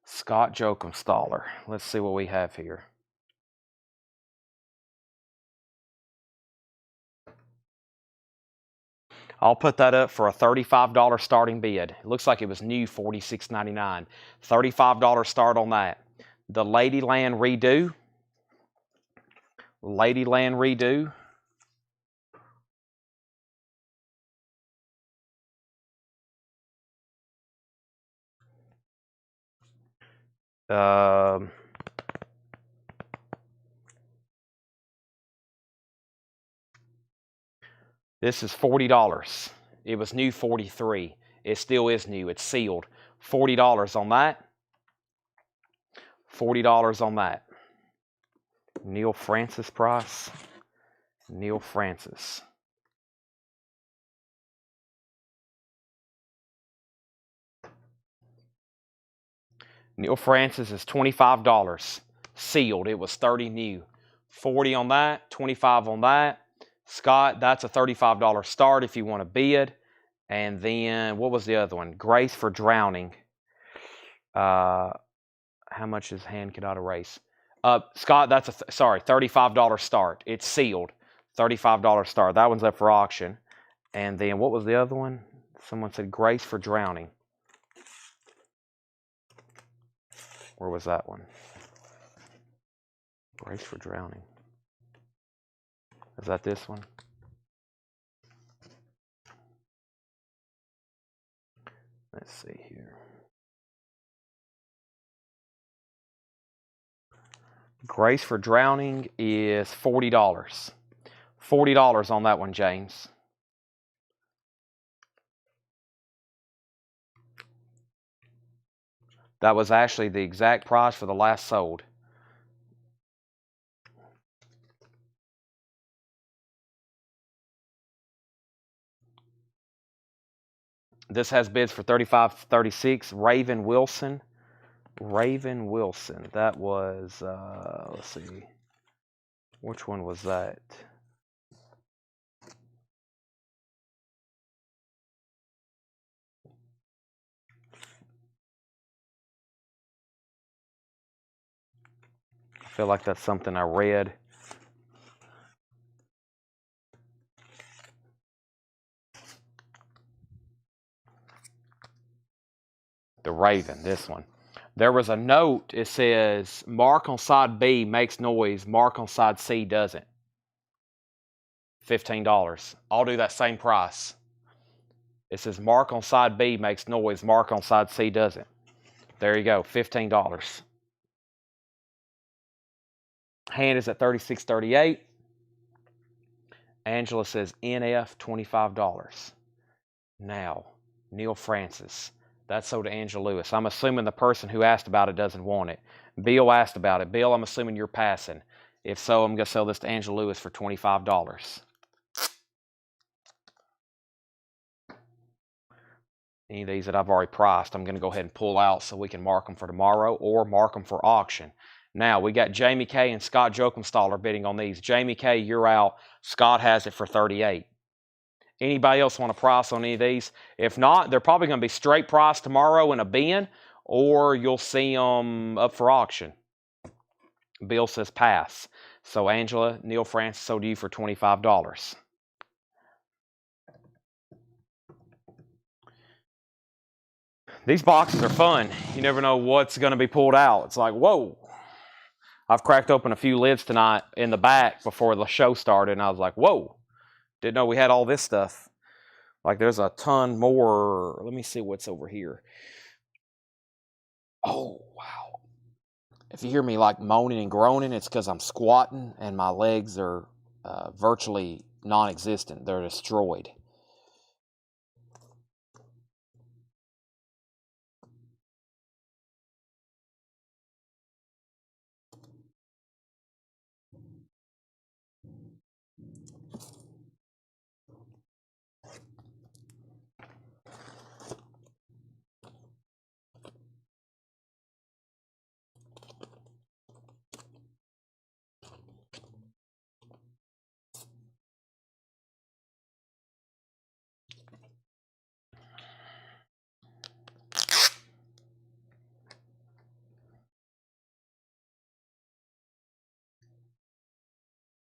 Scott Jokumstaller. Let's see what we have here. I'll put that up for a $35 starting bid. It looks like it was new, $46.99. $35 start on that. The Ladyland redo. Ladyland redo. This is $40. It was new $43. It still is new. It's sealed. $40 on that. $40 on that. Neil Francis price. Neil Francis. Neil Francis is $25. Sealed. It was $30 new. $40 on that. $25 on that. Scott, that's a $35 start if you want to bid. And then, what was the other one? Grace for Drowning. How much is Hand Cannot Erase? Scott, that's a $35 start. It's sealed. $35 start. That one's up for auction. And then, what was the other one? Someone said Grace for Drowning. Where was that one? Grace for Drowning. Is that this one? Let's see here. Grace for Drowning is $40. $40 on that one, James. That was actually the exact price for the last sold. This has bids for $35, $36. Raven Wilson. Raven Wilson. That was, let's see. Which one was that? I feel like that's something I read. The Raven, this one. There was a note, it says, mark on side B makes noise, mark on side C doesn't. $15. I'll do that same price. It says mark on side B makes noise, mark on side C doesn't. There you go, $15. Hand is at $36.38. Angela says NF $25. Now, Neil Francis. That's sold to Angela Lewis. I'm assuming the person who asked about it doesn't want it. Bill asked about it. Bill, I'm assuming you're passing. If so, I'm going to sell this to Angela Lewis for $25. Any of these that I've already priced, I'm going to go ahead and pull out so we can mark them for tomorrow or mark them for auction. Now, we got Jamie K and Scott Jokumstaller bidding on these. Jamie K, you're out. Scott has it for $38. Anybody else want to price on any of these? If not, they're probably going to be straight price tomorrow in a bin, or you'll see them up for auction. Bill says pass. So Angela, Neil Francis sold to you for $25. These boxes are fun. You never know what's going to be pulled out. It's like, whoa. I've cracked open a few lids tonight in the back before the show started, and I was like, whoa. Didn't know we had all this stuff. Like, there's a ton more. Let me see what's over here. Oh, wow. If you hear me, like, moaning and groaning, it's because I'm squatting and my legs are virtually non-existent. They're destroyed.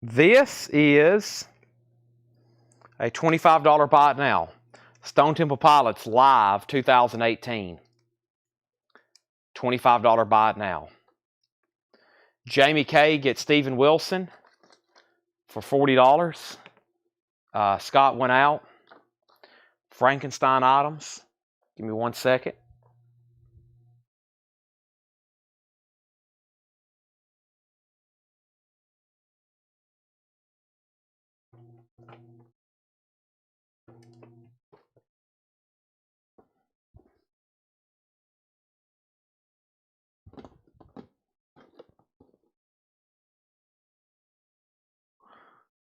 This is a $25 buy it now. Stone Temple Pilots Live 2018. $25 buy it now. Jamie K gets Steven Wilson for $40. Scott went out. Frankenstein items. Give me 1 second.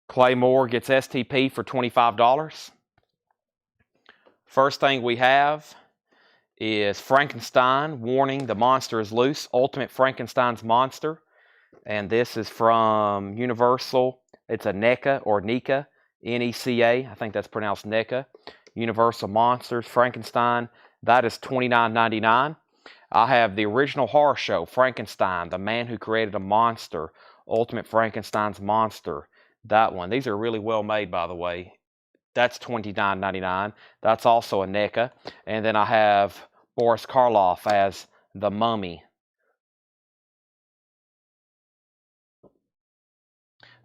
Clay Moore gets STP for $25. First thing we have is Frankenstein, warning the monster is loose. Ultimate Frankenstein's monster. And this is from Universal. It's a NECA or NECA, N-E-C-A. I think that's pronounced NECA. Universal Monsters, Frankenstein. That is $29.99. I have the original horror show, Frankenstein, the man who created a monster. Ultimate Frankenstein's monster. That one. These are really well made, by the way. That's $29.99. That's also a NECA. And then I have Boris Karloff as the Mummy.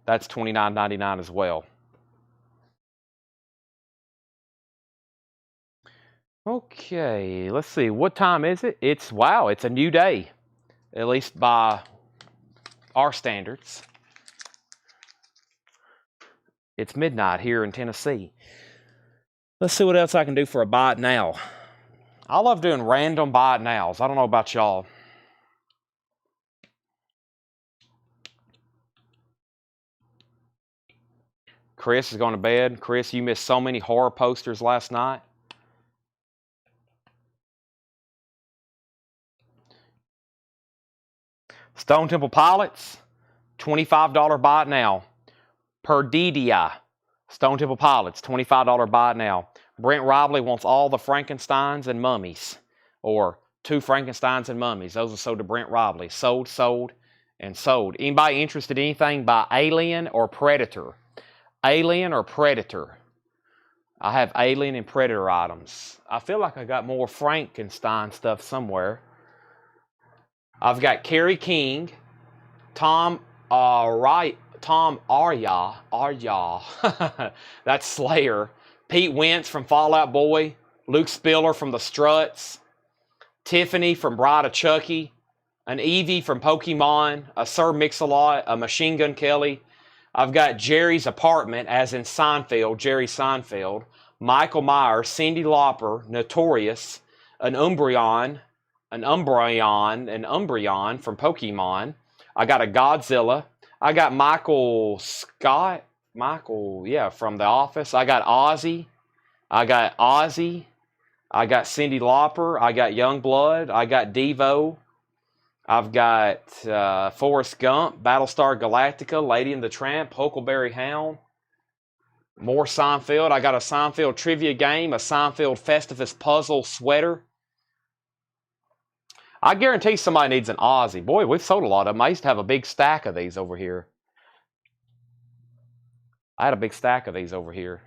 That's $29.99 as well. Okay, let's see. What time is it? It's a new day. At least by our standards. It's midnight here in Tennessee. Let's see what else I can do for a buy it now. I love doing random buy it nows. I don't know about y'all. Chris is going to bed. Chris, you missed so many horror posters last night. Stone Temple Pilots, $25 buy it now. Perdidia, Stone Temple Pilots, $25 buy it now. Brent Robley wants all the Frankensteins and mummies. Or 2 Frankensteins and mummies. Those are sold to Brent Robley. Sold, sold, and sold. Anybody interested in anything by Alien or Predator? Alien or Predator? I have Alien and Predator items. I feel like I got more Frankenstein stuff somewhere. I've got Kerry King, Tom Arya, that's Slayer, Pete Wentz from Fall Out Boy, Luke Spiller from The Struts, Tiffany from Bride of Chucky, an Eevee from Pokemon, a Sir Mix-a-Lot, a Machine Gun Kelly. I've got Jerry's Apartment, as in Seinfeld, Jerry Seinfeld, Michael Myers, Cyndi Lauper, Notorious, an Umbreon from Pokemon. I got a Godzilla. I got Michael Scott. From The Office. I got Ozzy. I got Cyndi Lauper. I got Youngblood. I got Devo. I've got Forrest Gump, Battlestar Galactica, Lady and the Tramp, Huckleberry Hound. More Seinfeld. I got a Seinfeld trivia game, a Seinfeld Festivus puzzle sweater. I guarantee somebody needs an Ozzy. Boy, we've sold a lot of them. I used to have a big stack of these over here. I had a big stack of these over here.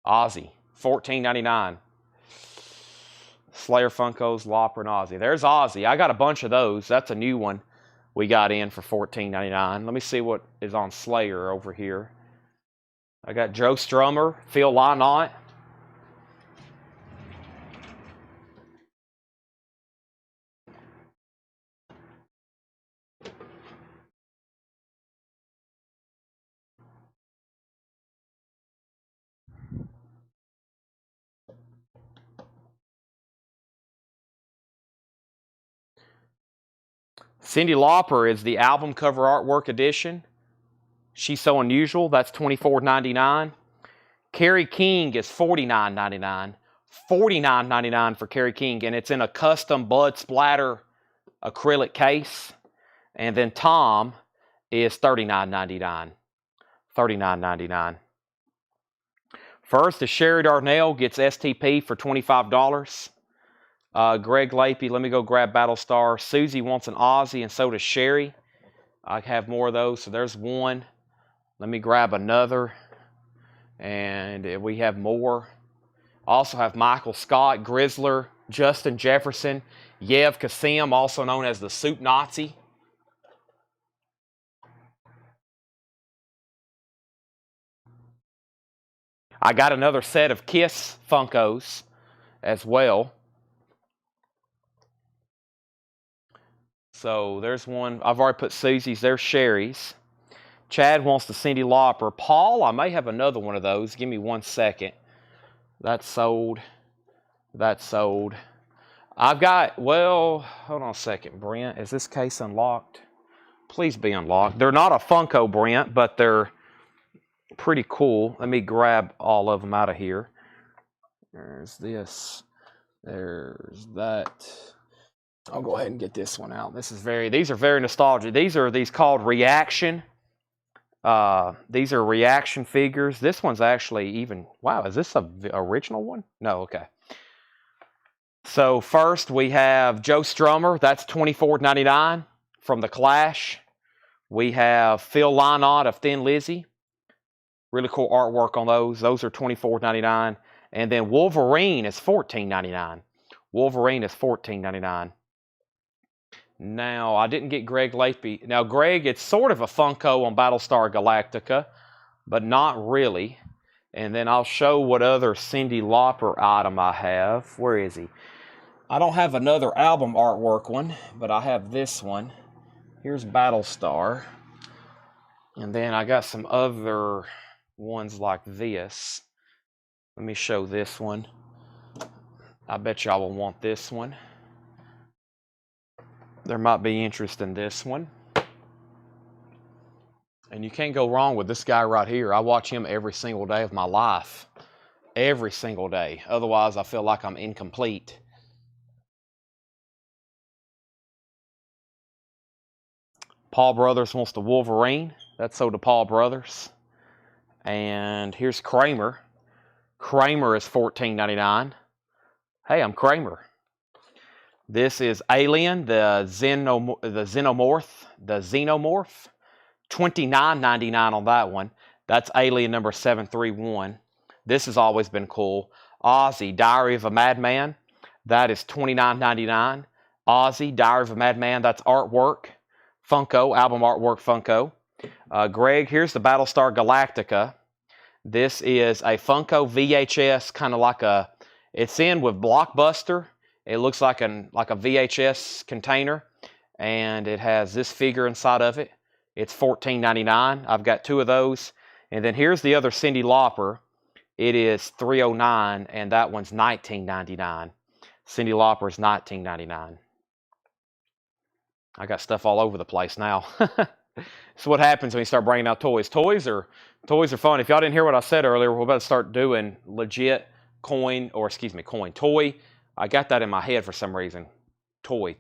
Ozzy, $14.99. Slayer Funkos, Lauper, and Ozzy. There's Ozzy. I got a bunch of those. That's a new one we got in for $14.99. Let me see what is on Slayer over here. I got Joe Strummer, Phil Lynott. Cyndi Lauper is the album cover artwork edition. She's So Unusual. That's $24.99. Kerry King is $49.99. $49.99 for Kerry King, and it's in a custom blood splatter acrylic case. And then Tom is $39.99. $39.99. First is Sherry Darnell, gets STP for $25. Greg Lapey, let me go grab Battlestar. Susie wants an Aussie, and so does Sherry. I have more of those, so there's one. Let me grab another, and we have more. Also have Michael Scott, Grizzler, Justin Jefferson, Yev Kasim, also known as the Soup Nazi. I got another set of Kiss Funkos as well. So there's one. I've already put Susie's. There's Sherry's. Chad wants the Cyndi Lauper. Paul, I may have another one of those. Give me 1 second. That's sold. That's sold. I've got, well, hold on a second, Brent. Is this case unlocked? Please be unlocked. They're not a Funko, Brent, but they're pretty cool. Let me grab all of them out of here. There's this. There's that. I'll go ahead and get this one out. These are very nostalgic. These are called Reaction. These are Reaction figures. This one's actually even, wow, is this a original one? No, okay. So first we have Joe Strummer. That's $24.99 from The Clash. We have Phil Lynott of Thin Lizzy. Really cool artwork on those. Those are $24.99. And then Wolverine is $14.99. Wolverine is $14.99. Now, I didn't get Greg Lapey. Now, Greg, it's sort of a Funko on Battlestar Galactica, but not really. And then I'll show what other Cyndi Lauper item I have. Where is he? I don't have another album artwork one, but I have this one. Here's Battlestar. And then I got some other ones like this. Let me show this one. I bet y'all will want this one. There might be interest in this one. And you can't go wrong with this guy right here. I watch him every single day of my life. Every single day. Otherwise, I feel like I'm incomplete. Paul Brothers wants the Wolverine. That's sold to Paul Brothers. And here's Kramer. Kramer is $14.99. Hey, I'm Kramer. This is Alien, the Xenomorph. $29.99 on that one. That's Alien number 731. This has always been cool. Ozzy, Diary of a Madman. That is $29.99. Ozzy, Diary of a Madman. That's artwork. Funko, album artwork Funko. Greg, here's the Battlestar Galactica. This is a Funko VHS, kind of like a, it's in with Blockbuster. It looks like a VHS container, and it has this figure inside of it. It's $14.99. I've got two of those. And then here's the other Cyndi Lauper. It is $309, and that one's $19.99. Cyndi Lauper is $19.99. I got stuff all over the place now. It's what happens when you start bringing out toys. Toys are fun. If y'all didn't hear what I said earlier, we're about to start doing legit toy. I got that in my head for some reason. Toy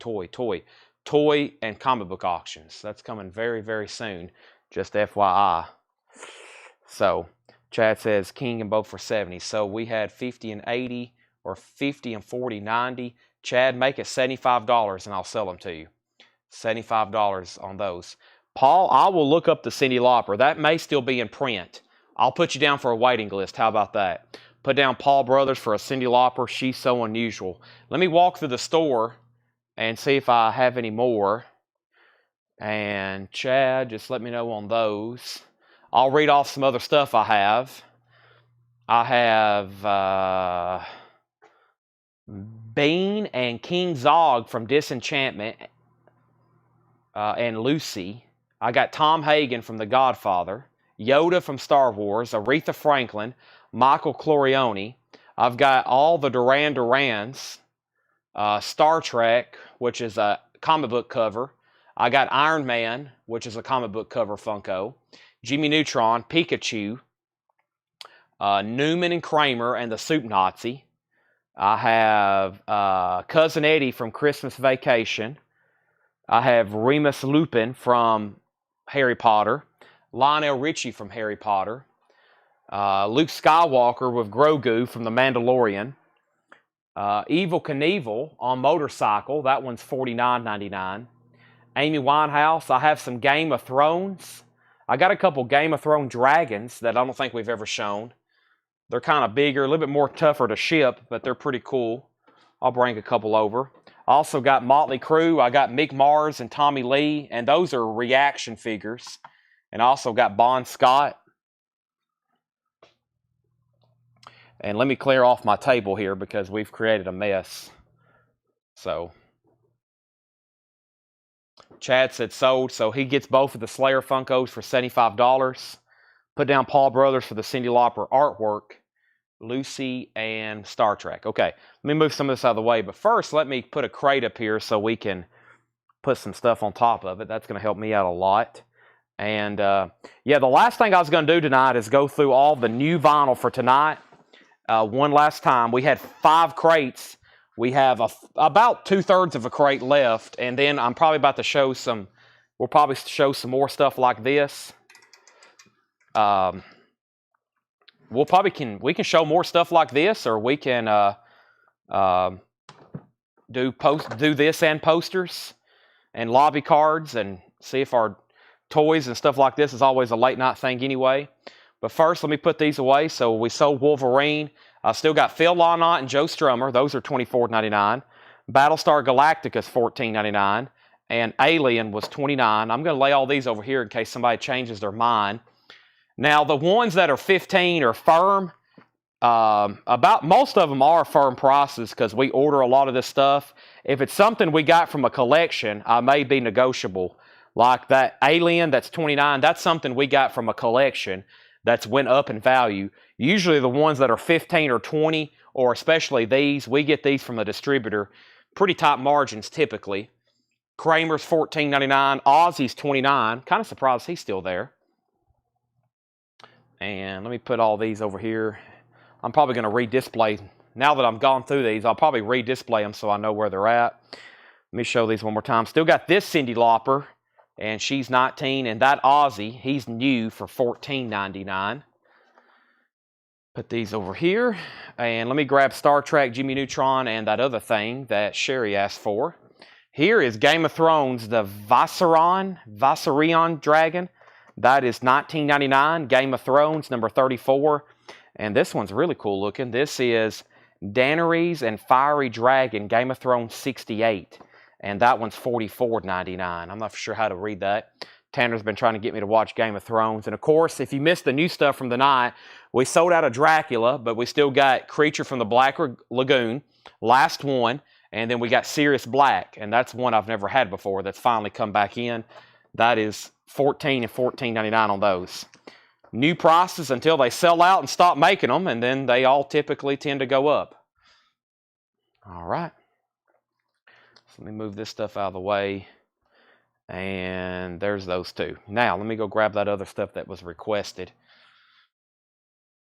and comic book auctions. That's coming very, very soon. Just FYI. So, Chad says King and both for 70. So we had 50 and 80 or 50 and 40, 90. Chad, make it $75 and I'll sell them to you. $75 on those. Paul, I will look up the Cyndi Lauper. That may still be in print. I'll put you down for a waiting list. How about that? Put down Paul Brothers for a Cyndi Lauper. She's so unusual. Let me walk through the store and see if I have any more. And Chad, just let me know on those. I'll read off some other stuff I have. I have Bean and King Zog from Disenchantment and Lucy. I got Tom Hagen from The Godfather. Yoda from Star Wars. Aretha Franklin. Michael Clorione. I've got all the Duran Durans. Star Trek, which is a comic book cover. I got Iron Man, which is a comic book cover Funko. Jimmy Neutron, Pikachu. Newman and Kramer and the Soup Nazi. I have Cousin Eddie from Christmas Vacation. I have Remus Lupin from Harry Potter. Lionel Richie from Harry Potter. Luke Skywalker with Grogu from The Mandalorian. Evil Knievel on motorcycle. That one's $49.99. Amy Winehouse. I have some Game of Thrones. I got a couple Game of Thrones dragons that I don't think we've ever shown. They're kind of bigger, a little bit more tougher to ship, but they're pretty cool. I'll bring a couple over. I also got Motley Crue. I got Mick Mars and Tommy Lee, and those are reaction figures. And I also got Bon Scott. And let me clear off my table here because we've created a mess. So, Chad said sold, so he gets both of the Slayer Funkos for $75. Put down Paul Brothers for the Cyndi Lauper artwork, Lucy, and Star Trek. Okay, let me move some of this out of the way. But first, let me put a crate up here so we can put some stuff on top of it. That's going to help me out a lot. And, yeah, the last thing I was going to do tonight is go through all the new vinyl for tonight. One last time. We had 5 crates. We have about 2/3 of a crate left. And then I'm probably about to show some, we'll probably show some more stuff like this. We can show more stuff like this, or we can do this and posters and lobby cards, and see if our toys and stuff like this is always a late night thing anyway. But first, let me put these away. So we sold Wolverine. I still got Phil Lynott and Joe Strummer. Those are $24.99. Battlestar Galactica is $14.99. And Alien was $29. I'm going to lay all these over here in case somebody changes their mind. Now, the ones that are $15 are firm. About most of them are firm prices because we order a lot of this stuff. If it's something we got from a collection, I may be negotiable. Like that Alien, that's $29. That's something we got from a collection that's went up in value. Usually the ones that are 15 or 20, or especially these, we get these from a distributor. Pretty tight margins typically. Kramer's $14.99. Ozzy's $29. Kind of surprised he's still there. And let me put all these over here. I'm probably going to redisplay. Now that I've gone through these, I'll probably redisplay them so I know where they're at. Let me show these one more time. Still got this Cyndi Lauper, and she's 19. And that Ozzy, he's new for $14.99. Put these over here. And let me grab Star Trek, Jimmy Neutron, and that other thing that Sherry asked for. Here is Game of Thrones, the Viserion Dragon. That is $19.99. Game of Thrones, number 34. And this one's really cool looking. This is Daenerys and Fiery Dragon, Game of Thrones 68. And that one's $44.99. I'm not sure how to read that. Tanner's been trying to get me to watch Game of Thrones. And of course, if you missed the new stuff from the night, we sold out of Dracula, but we still got Creature from the Black Lagoon, last one. And then we got Sirius Black, and that's one I've never had before that's finally come back in. That is $14 and $14.99 on those. New prices until they sell out and stop making them, and then they all typically tend to go up. All right. So let me move this stuff out of the way. And there's those two. Now, let me go grab that other stuff that was requested.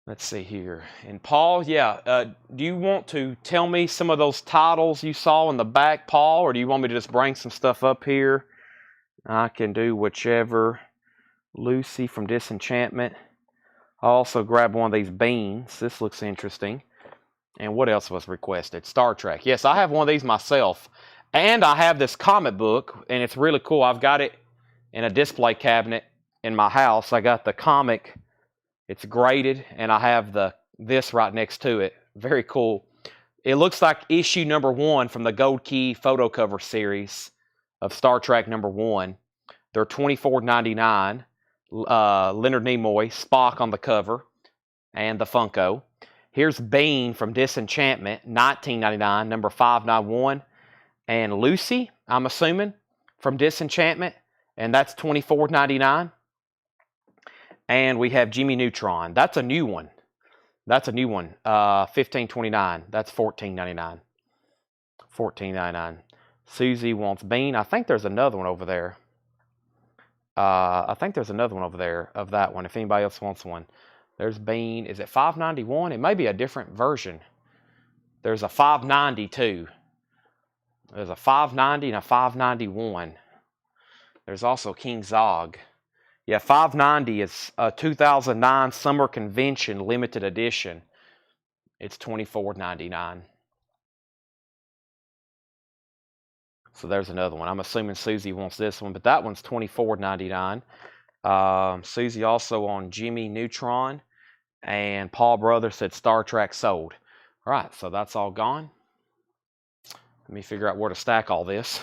Let's see here. And Paul, yeah, do you want to tell me some of those titles you saw in the back, Paul, or do you want me to just bring some stuff up here? I can do whichever. Lucy from Disenchantment. I'll also grab one of these beans. This looks interesting. And what else was requested? Star Trek. Yes, I have one of these myself. And I have this comic book, and it's really cool. I've got it in a display cabinet in my house. I got the comic. It's graded, and I have this right next to it. Very cool. It looks like issue number 1 from the Gold Key photo cover series of Star Trek number 1. They're $24.99. Leonard Nimoy, Spock on the cover, and the Funko. Here's Bean from Disenchantment, $19.99, number 591. And Lucy, I'm assuming, from Disenchantment, and that's $24.99. And we have Jimmy Neutron. That's a new one. $15.29. That's $14.99. $14.99. Susie wants Bean. I think there's another one over there. of that one, if anybody else wants one. There's Bean. Is it $5.91? It may be a different version. There's a $5.90 too. There's a $5.90 and a $5.91. There's also King Zog. Yeah, $5.90 is a 2009 Summer Convention limited edition. It's $24.99. So there's another one. I'm assuming Susie wants this one, but that one's $24.99. Susie also on Jimmy Neutron, and Paul Brother said Star Trek sold. All right, so that's all gone. Let me figure out where to stack all this.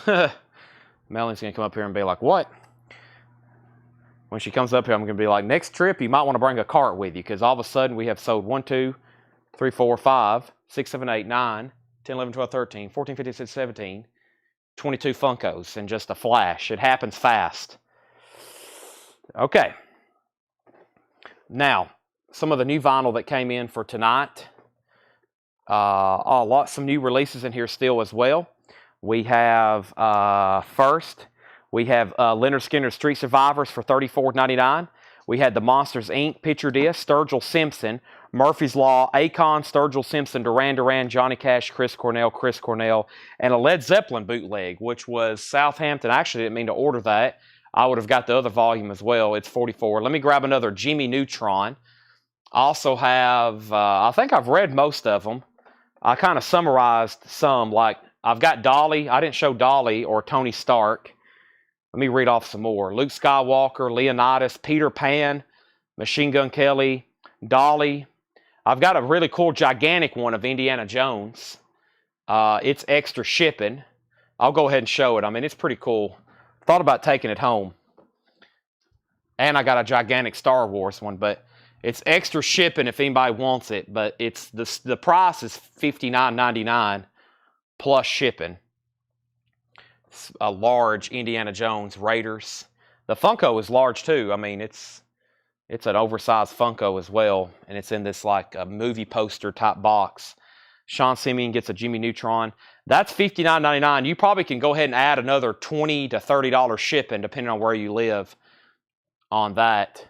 Melanie's going to come up here and be like, what? When she comes up here, I'm going to be like, next trip, you might want to bring a cart with you, because all of a sudden we have sold 1, 2, 3, 4, 5, 6, 7, 8, 9, 10, 11, 12, 13, 14, 15, 16, 17, 22 Funkos in just a flash. It happens fast. Okay. Now, some of the new vinyl that came in for tonight. Some new releases in here still as well. We have first, we have Leonard Skinner's Street Survivors for $34.99. We had the Monsters Inc. picture disc, Sturgill Simpson, Murphy's Law, Akon, Sturgill Simpson, Duran Duran, Johnny Cash, Chris Cornell, and a Led Zeppelin bootleg, which was Southampton. I actually didn't mean to order that. I would have got the other volume as well. It's $44. Let me grab another Jimmy Neutron. I also have, I think I've read most of them. I kind of summarized some, like I've got Dolly. I didn't show Dolly or Tony Stark. Let me read off some more. Luke Skywalker, Leonidas, Peter Pan, Machine Gun Kelly, Dolly. I've got a really cool gigantic one of Indiana Jones. It's extra shipping. I'll go ahead and show it. I mean, it's pretty cool. Thought about taking it home. And I got a gigantic Star Wars one, but it's extra shipping if anybody wants it. But it's the price is $59.99 plus shipping. It's a large Indiana Jones Raiders. The Funko is large too. I mean, it's an oversized Funko as well, and it's in this like a movie poster type box. Sean Simeon gets a Jimmy Neutron. That's $59.99. You probably can go ahead and add another $20 to $30 shipping depending on where you live on that.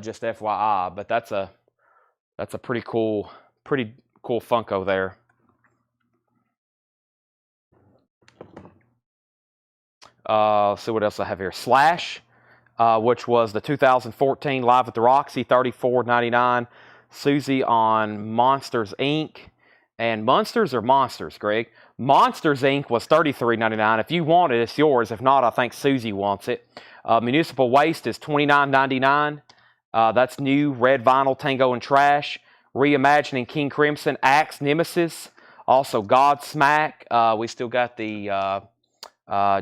Just FYI, but that's a pretty cool Funko there. Let's see what else I have here. Slash, which was the 2014 Live at the Roxy, $34.99. Susie on Monsters Inc. And Monsters or Monsters, Greg? Monsters Inc. was $33.99. If you want it, it's yours. If not, I think Susie wants it. Municipal Waste is $29.99. That's new red vinyl, Tango and Trash. Reimagining King Crimson, Axe, Nemesis. Also Godsmack. We still got the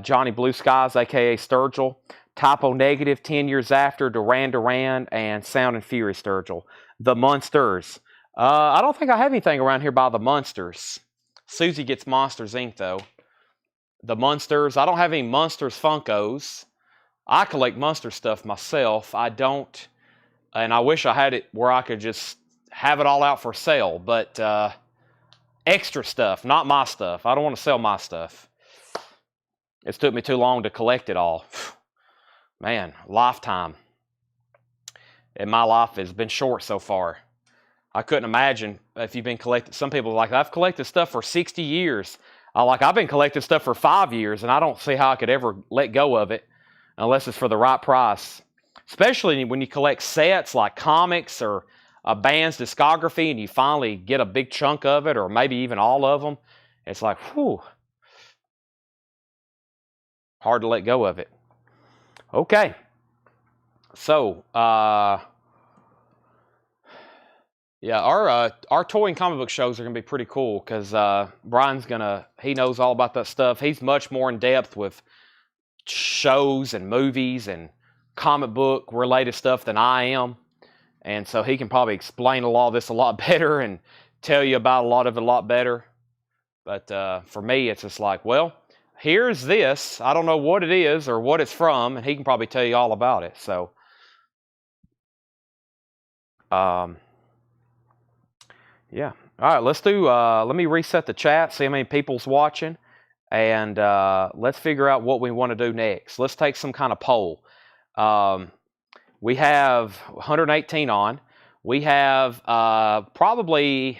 Johnny Blue Skies, a.k.a. Sturgill. Typo Negative, 10 Years After, Duran Duran, and Sound and Fury Sturgill. The Munsters. I don't think I have anything around here by the Munsters. Susie gets Monsters Inc. though. The Munsters. I don't have any Munsters Funkos. I collect Munster stuff myself. I don't, and I wish I had it where I could just have it all out for sale, but extra stuff, not my stuff. I don't want to sell my stuff. It's took me too long to collect it all. Man, lifetime. And my life has been short so far. I couldn't imagine if you've been collecting. Some people are like, I've collected stuff for 60 years. I've been collecting stuff for 5 years, and I don't see how I could ever let go of it unless it's for the right price. Especially when you collect sets like comics or a band's discography and you finally get a big chunk of it, or maybe even all of them. It's like, whew. Hard to let go of it. Okay. So, yeah, our toy and comic book shows are going to be pretty cool because Brian's he knows all about that stuff. He's much more in depth with shows and movies and comic book related stuff than I am. And so he can probably explain a lot of this a lot better and tell you about a lot of it a lot better. But for me, it's just like, well, here's this. I don't know what it is or what it's from, and he can probably tell you all about it. So, yeah. All right, let's do, let me reset the chat, see how many people's watching, and let's figure out what we want to do next. Let's take some kind of poll. We have 118 on. We have probably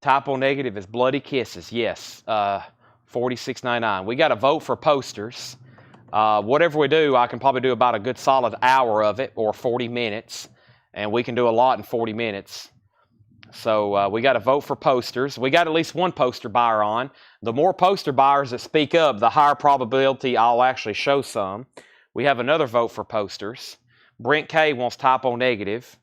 typo negative is Bloody Kisses. Yes, 46.99. We got to vote for posters. Whatever we do, I can probably do about a good solid hour of it, or 40 minutes, and we can do a lot in 40 minutes. So we got to vote for posters. We got at least one poster buyer on. The more poster buyers that speak up, the higher probability I'll actually show some. We have another vote for posters. Brent K wants typo negative.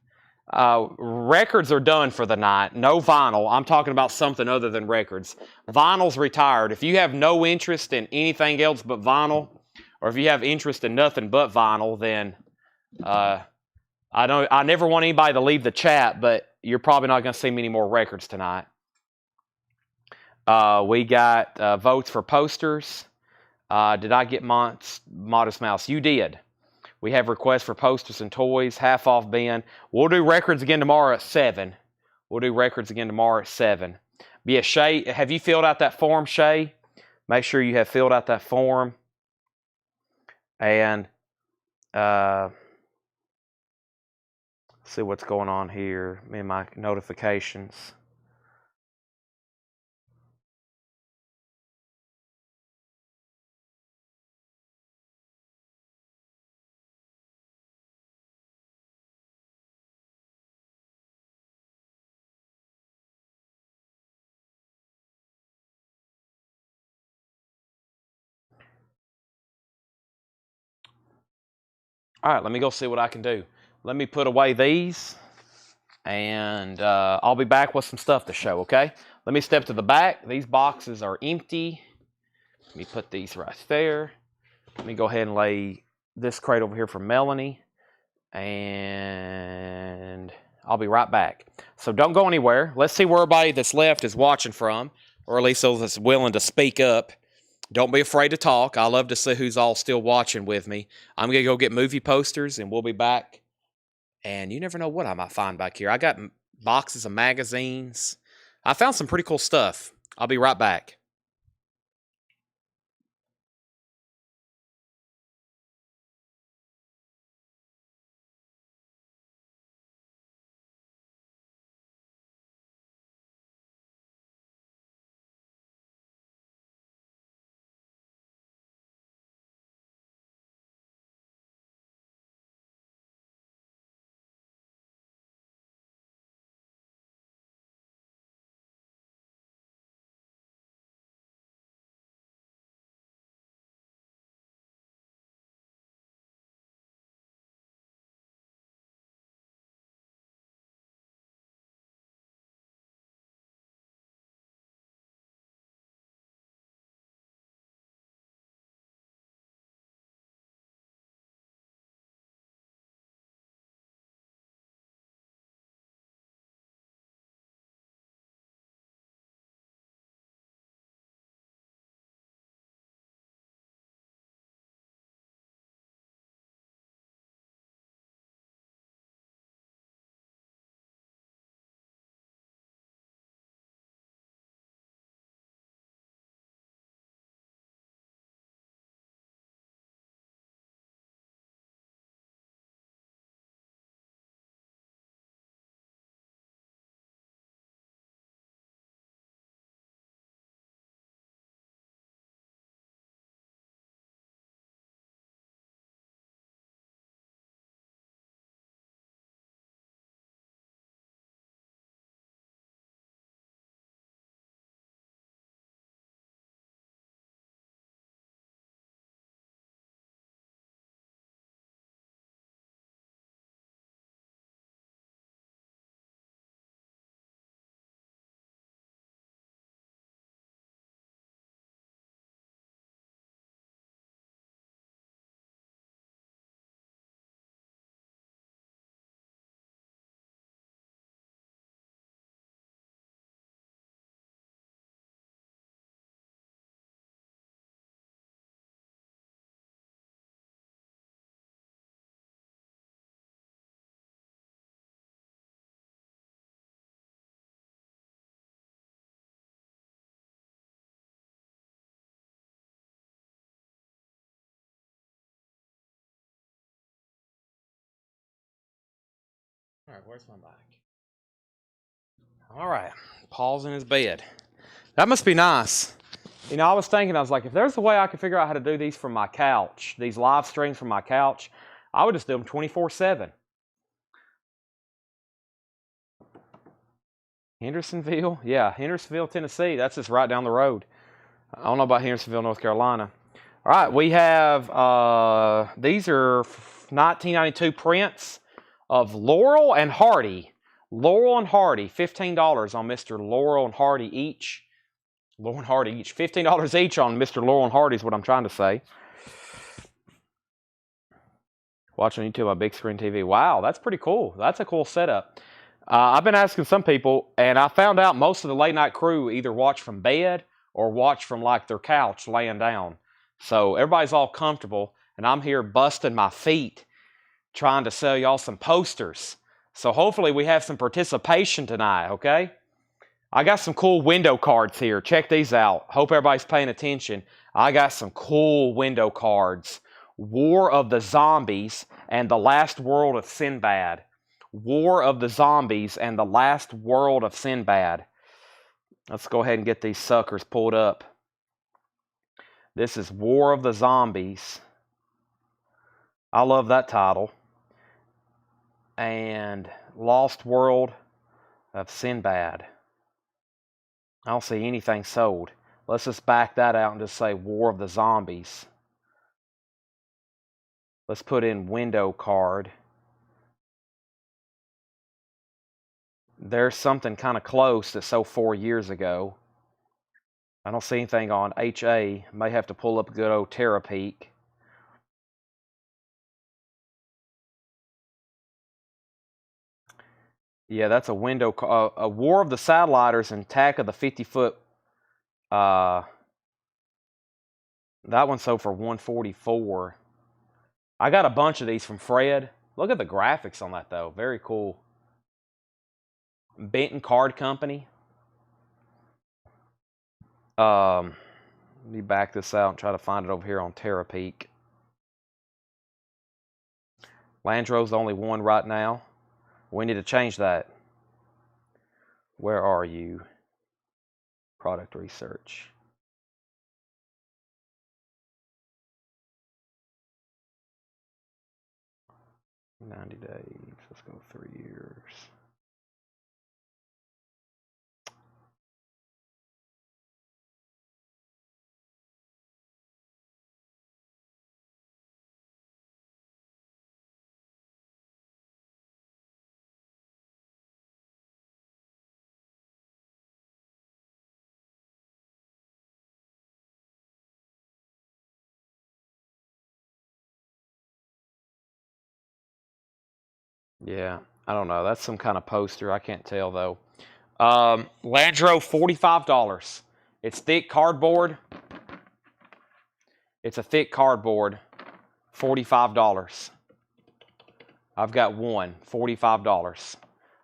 Records are done for the night. No vinyl. I'm talking about something other than records. Vinyl's retired. If you have no interest in anything else but vinyl, or if you have interest in nothing but vinyl, then I never want anybody to leave the chat, but you're probably not going to see many more records tonight. We got votes for posters. Did I get Modest Mouse? You did. We have requests for posters and toys, half off bin. We'll do records again tomorrow at 7. We'll do records again tomorrow at 7. But yeah, Shay, have you filled out that form, Shay? Make sure you have filled out that form. And see what's going on here in my notifications. All right, let me go see what I can do. Let me put away these, and I'll be back with some stuff to show, okay? Let me step to the back. These boxes are empty. Let me put these right there. Let me go ahead and lay this crate over here for Melanie, and I'll be right back. So don't go anywhere. Let's see where everybody that's left is watching from, or at least those that's willing to speak up. Don't be afraid to talk. I love to see who's all still watching with me. I'm going to go get movie posters, and we'll be back. And you never know what I might find back here. I got boxes of magazines. I found some pretty cool stuff. I'll be right back. All right, where's my mic? All right, Paul's in his bed. That must be nice. You know, I was thinking, I was like, if there's a way I could figure out how to do these from my couch, these live streams from my couch, I would just do them 24/7. Hendersonville? Yeah, Hendersonville, Tennessee. That's just right down the road. I don't know about Hendersonville, North Carolina. All right, we have, these are 1992 prints of Laurel and Hardy. Laurel and Hardy, $15 on Mr. Laurel and Hardy each. Laurel and Hardy each. $15 each on Mr. Laurel and Hardy is what I'm trying to say. Watch on YouTube on big screen TV. Wow, that's pretty cool. That's a cool setup. I've been asking some people, and I found out most of the late night crew either watch from bed or watch from like their couch laying down. So everybody's all comfortable, and I'm here busting my feet trying to sell y'all some posters. So hopefully we have some participation tonight, okay? I got some cool window cards here. Check these out. Hope everybody's paying attention. I got some cool window cards. War of the Zombies and the Last World of Sinbad. War of the Zombies and the Last World of Sinbad. Let's go ahead and get these suckers pulled up. This is War of the Zombies. I love that title. And Lost World of Sinbad. I don't see anything sold. Let's just back that out and just say War of the Zombies. Let's put in window card. There's something kind of close that sold 4 years ago. I don't see anything on HA. May have to pull up a good old Terapeak. Yeah, that's a window. A War of the Satelliters and Attack of the 50-Foot. That one sold for $144. I got a bunch of these from Fred. Look at the graphics on that, though. Very cool. Benton Card Company. Let me back this out and try to find it over here on Terapeak. Landro's the only one right now. We need to change that. Where are you? Product research. $90 days. Let's go 3 years. Yeah, I don't know. That's some kind of poster. I can't tell, though. Landro, $45. It's thick cardboard. It's a thick cardboard. $45. I've got one. $45.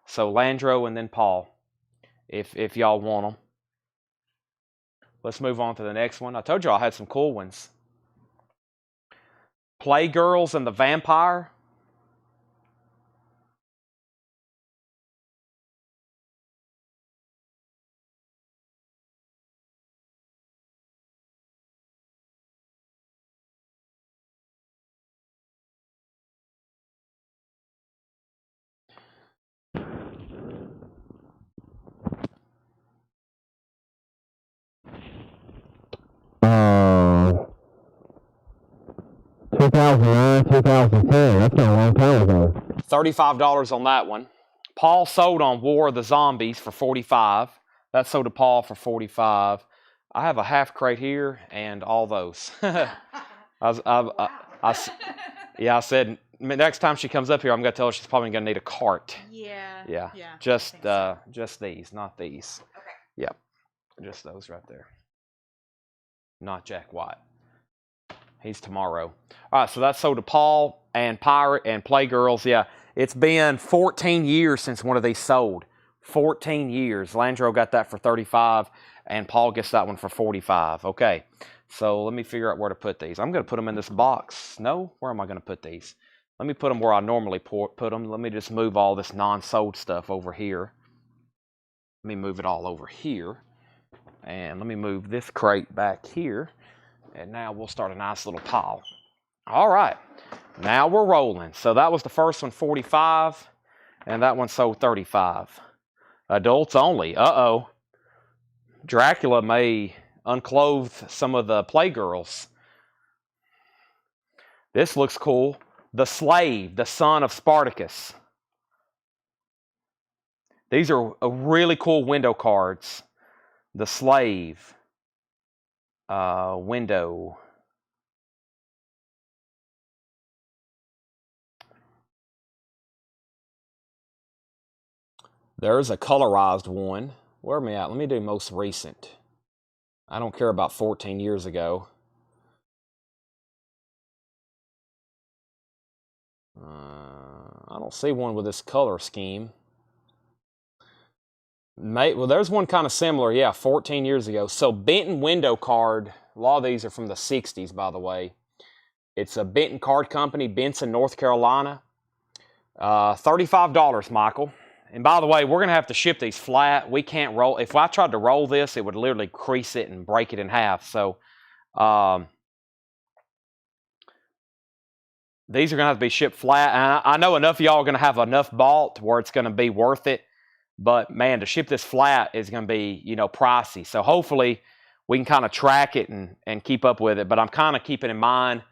So Landro and then Paul, if y'all want them. Let's move on to the next one. I told you I had some cool ones. Playgirls and the Vampire. Uh, 2009, 2010. That's not a long time ago. $35 on that one. Paul sold on War of the Zombies for $45. That sold to Paul for $45. I have a half crate here and all those. I said next time she comes up here, I'm gonna tell her she's probably gonna need a cart. Yeah. Just these, not these. Okay. Yep, just those right there. Not Jack White. He's tomorrow. All right, so that's sold to Paul and Pirate and Playgirls. Yeah, it's been 14 years since one of these sold. 14 years. Landro got that for $35, and Paul gets that one for $45. Okay, so let me figure out where to put these. I'm going to put them in this box. No? Where am I going to put these? Let me put them where I normally put them. Let me just move all this non-sold stuff over here. Let me move it all over here. And let me move this crate back here. And now we'll start a nice little pile. All right. Now we're rolling. So that was the first one, $45. And that one sold $35. Adults only. Uh-oh. Dracula may unclothe some of the playgirls. This looks cool. The Slave, the son of Spartacus. These are really cool window cards. The Slave. Window. There's a colorized one. Where am I at? Let me do most recent. I don't care about 14 years ago. I don't see one with this color scheme. Well, there's one kind of similar. Yeah, 14 years ago. So Benton window card. A lot of these are from the 60s, by the way. It's a Benton Card Company, Benson, North Carolina. $35, Michael. And by the way, we're going to have to ship these flat. We can't roll. If I tried to roll this, it would literally crease it and break it in half. So these are going to have to be shipped flat. And I know enough of y'all are going to have enough bought where it's going to be worth it. But, man, to ship this flat is going to be, pricey. So hopefully we can kind of track it and keep up with it. But I'm kind of keeping in mind,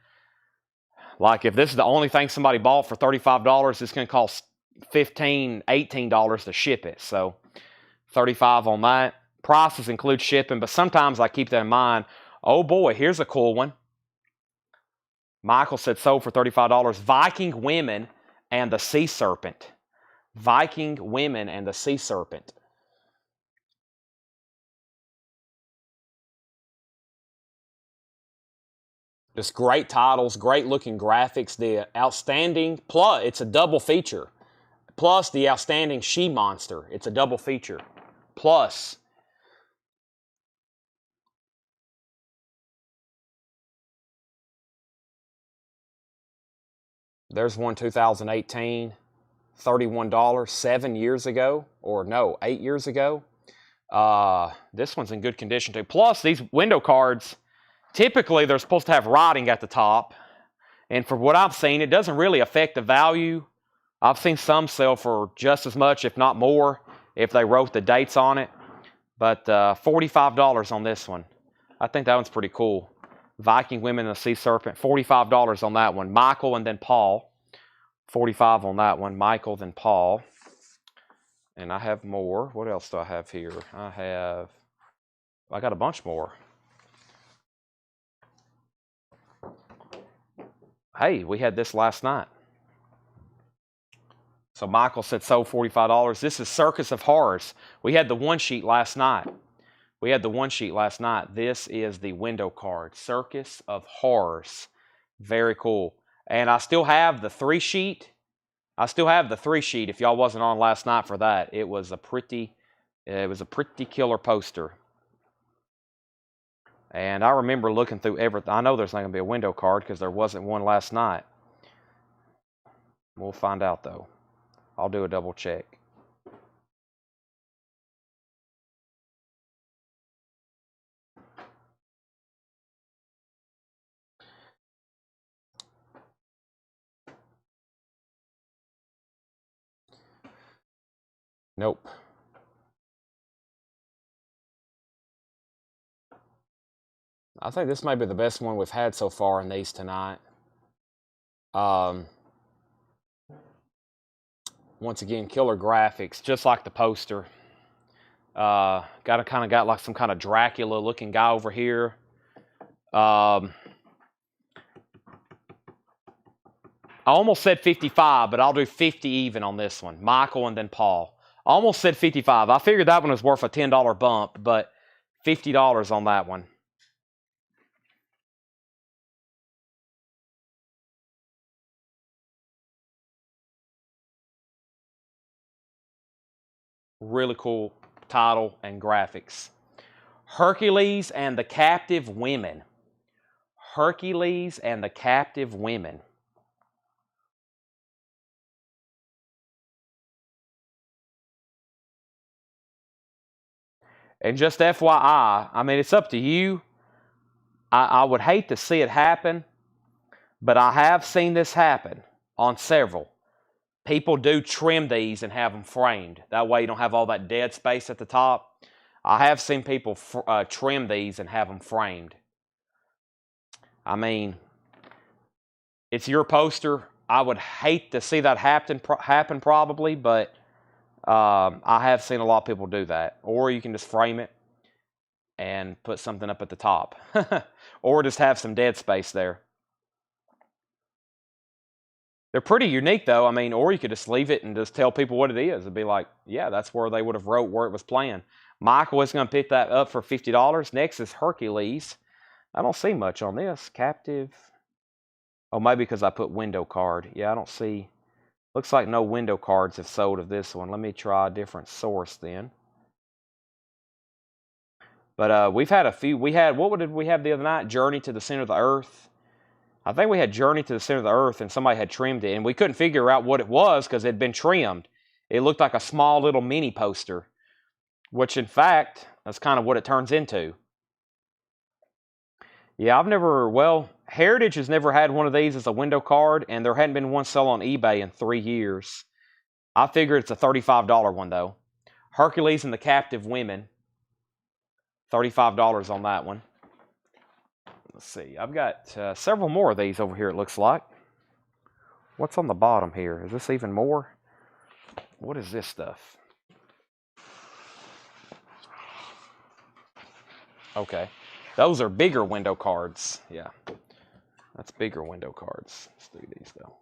like, if this is the only thing somebody bought for $35, it's going to cost $15, $18 to ship it. So $35 on that. Prices include shipping, but sometimes I keep that in mind. Oh, boy, here's a cool one. Michael said sold for $35. Viking Women and the Sea Serpent. Viking Women and the Sea Serpent. Just great titles, great looking graphics. The outstanding, plus it's a double feature. Plus the outstanding she-monster. It's a double feature. Plus. There's one 2018. $31, 7 years ago, or no, 8 years ago. This one's in good condition too. Plus, these window cards, typically they're supposed to have writing at the top. And for what I've seen, it doesn't really affect the value. I've seen some sell for just as much, if not more, if they wrote the dates on it. But $45 on this one. I think that one's pretty cool. Viking Women and the Sea Serpent, $45 on that one. Michael and then Paul. 45 on that one. Michael, then Paul. And I have more. What else do I have here? I got a bunch more. Hey, we had this last night. So Michael said sold $45. This is Circus of Horrors. We had the one sheet last night. This is the window card. Circus of Horrors. Very cool. And I still have the 3-sheet. If y'all wasn't on last night for that. It was a pretty killer poster. And I remember looking through everything. I know there's not going to be a window card because there wasn't one last night. We'll find out though. I'll do a double check. Nope. I think this might be the best one we've had so far in these tonight. Once again, killer graphics, just like the poster. Got like some kind of Dracula looking guy over here. I almost said 55, but I'll do 50 even on this one. Michael and then Paul. I almost said 55. I figured that one was worth a $10 bump, but $50 on that one. Really cool title and graphics. Hercules and the Captive Women. Hercules and the Captive Women. And just FYI, I mean, it's up to you. I would hate to see it happen, but I have seen this happen on several. People do trim these and have them framed. That way you don't have all that dead space at the top. I have seen people trim these and have them framed. I mean, it's your poster. I would hate to see that happen probably, but I have seen a lot of people do that. Or you can just frame it and put something up at the top. Or just have some dead space there. They're pretty unique though. I mean, or you could just leave it and just tell people what it is. It'd be like, yeah, that's where they would have wrote where it was playing. Michael is going to pick that up for $50. Next is Hercules. I don't see much on this. Captive. Oh, maybe because I put window card. Yeah, I don't see. Looks like no window cards have sold of this one. Let me try a different source then. But we've had a few. We had, what did we have the other night? Journey to the Center of the Earth. I think we had Journey to the Center of the Earth, and somebody had trimmed it, and we couldn't figure out what it was because it had been trimmed. It looked like a small little mini poster, which in fact, that's kind of what it turns into. Yeah, Heritage has never had one of these as a window card, and there hadn't been one sell on eBay in 3 years. I figured it's a $35 one, though. Hercules and the Captive Women, $35 on that one. Let's see, I've got several more of these over here, it looks like. What's on the bottom here? Is this even more? What is this stuff? Okay, those are bigger window cards. Yeah, that's bigger window cards. Let's do these though.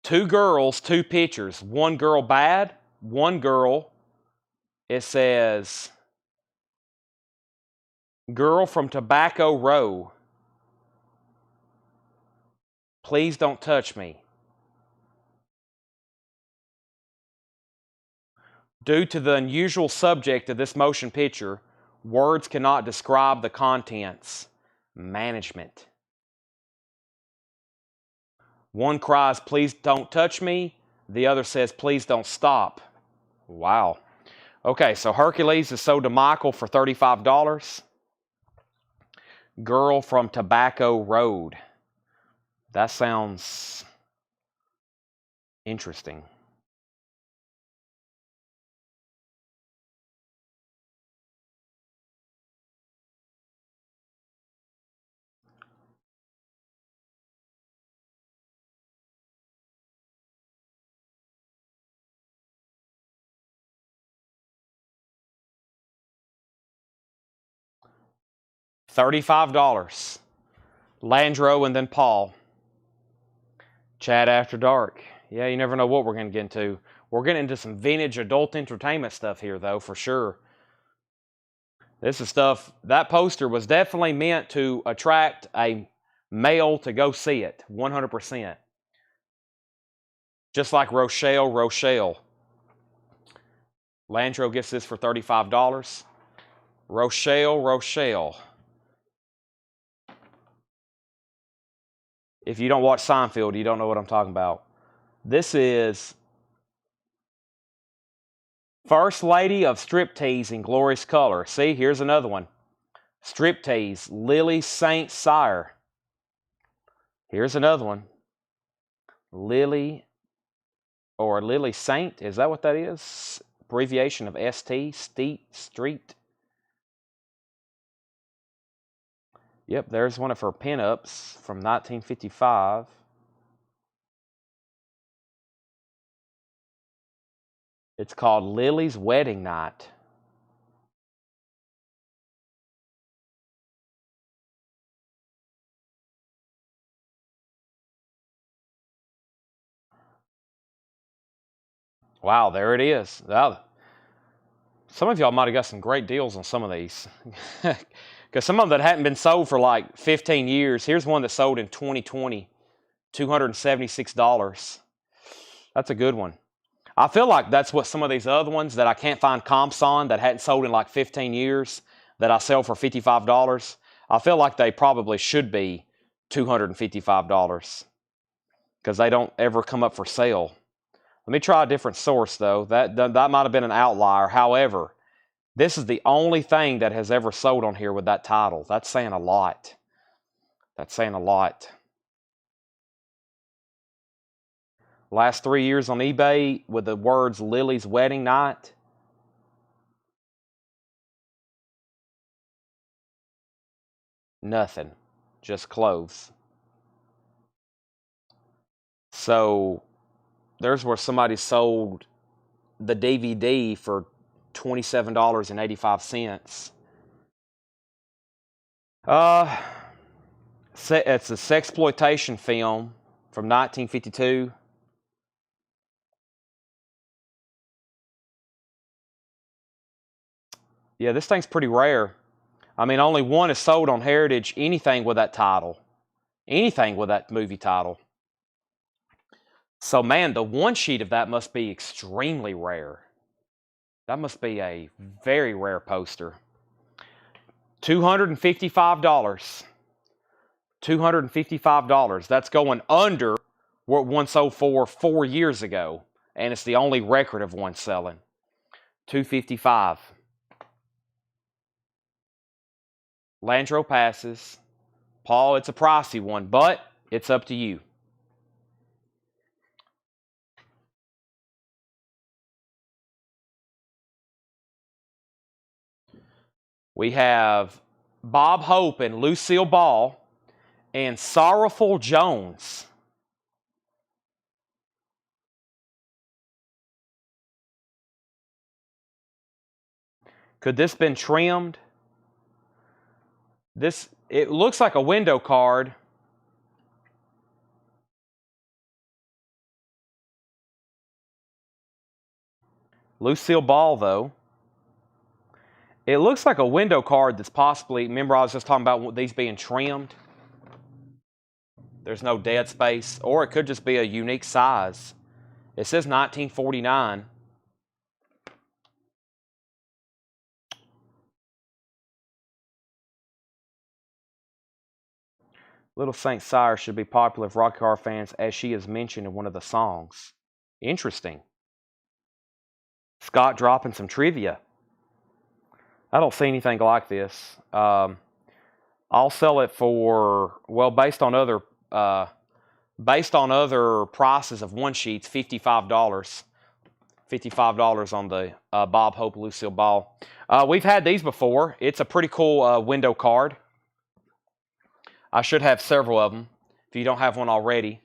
Two girls, two pictures. One girl bad, one girl, it says, girl from Tobacco Row. Please don't touch me. Due to the unusual subject of this motion picture, words cannot describe the contents. Management. One cries, please don't touch me. The other says, please don't stop. Wow. Okay, so Hercules is sold to Michael for $35. Girl from Tobacco Road. That sounds interesting. $35. Landro and then Paul. Chat After Dark. Yeah, you never know what we're going to get into. We're getting into some vintage adult entertainment stuff here, though, for sure. This is stuff, that poster was definitely meant to attract a male to go see it, 100%. Just like Rochelle. Landro gets this for $35. Rochelle. If you don't watch Seinfeld, you don't know what I'm talking about. This is First Lady of Striptease in Glorious Color. See, here's another one. Striptease, Lily Saint Cyr. Here's another one. Lily Saint, is that what that is? Abbreviation of ST, Street. Yep, there's one of her pinups from 1955. It's called Lily's Wedding Night. Wow, there it is. Wow. Some of y'all might have got some great deals on some of these. Because some of them that hadn't been sold for like 15 years. Here's one that sold in 2020. $276. That's a good one. I feel like that's what some of these other ones that I can't find comps on that hadn't sold in like 15 years that I sell for $55. I feel like they probably should be $255 because they don't ever come up for sale. Let me try a different source, though. That might have been an outlier. However, this is the only thing that has ever sold on here with that title. That's saying a lot. That's saying a lot. Last 3 years on eBay with the words Lily's Wedding Night. Nothing. Just clothes. So there's where somebody sold the DVD for $27.85. It's a sexploitation film from 1952. Yeah, this thing's pretty rare. I mean, only one is sold on Heritage. Anything with that title. Anything with that movie title. So, man, the one sheet of that must be extremely rare. That must be a very rare poster. $255. $255. That's going under what one sold for 4 years ago. And it's the only record of one selling. $255. Landro passes. Paul, it's a pricey one, but it's up to you. We have Bob Hope and Lucille Ball and Sorrowful Jones. Could this been trimmed? It looks like a window card. Lucille Ball, though. It looks like a window card that's possibly, remember I was just talking about these being trimmed? There's no dead space, or it could just be a unique size. It says 1949. Little Saint Cyr should be popular with rock car fans as she is mentioned in one of the songs. Interesting. Scott dropping some trivia. I don't see anything like this. I'll sell it for, well, based on other prices of one sheets, $55. $55 on the Bob Hope Lucille Ball. We've had these before. It's a pretty cool window card. I should have several of them if you don't have one already.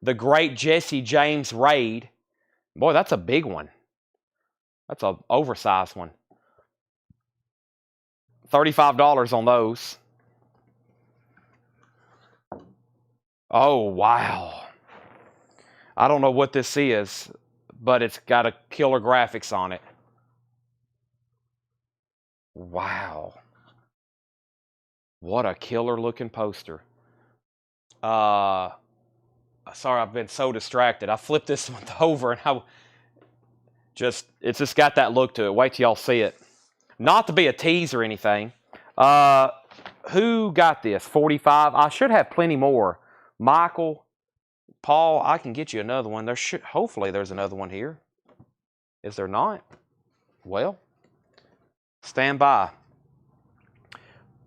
The Great Jesse James Raid. Boy, that's a big one. That's an oversized one. $35 on those. Oh, wow. I don't know what this is, but it's got a killer graphics on it. Wow. What a killer looking poster. Sorry, I've been so distracted. I flipped this one over and it's just got that look to it. Wait till y'all see it. Not to be a tease or anything. Who got this? 45. I should have plenty more. Michael, Paul, I can get you another one. Hopefully there's another one here. Is there not? Well, stand by.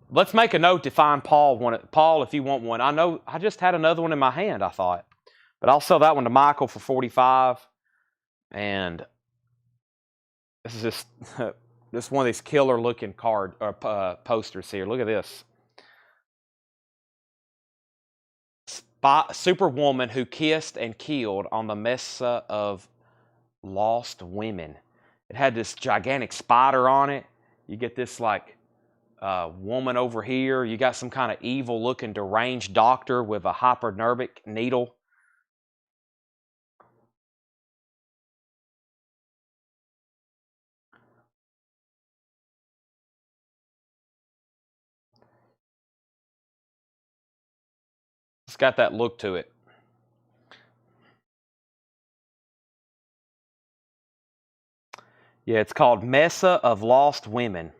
Let's make a note to find Paul one. Paul, if you want one. I know I just had another one in my hand, I thought. But I'll sell that one to Michael for 45. And this is just this one of these killer looking posters here. Look at this. Superwoman who kissed and killed on the Mesa of Lost Women. It had this gigantic spider on it. You get this like woman over here. You got some kind of evil looking deranged doctor with a hypodermic needle. It's got that look to it. Yeah, it's called Mesa of Lost Women.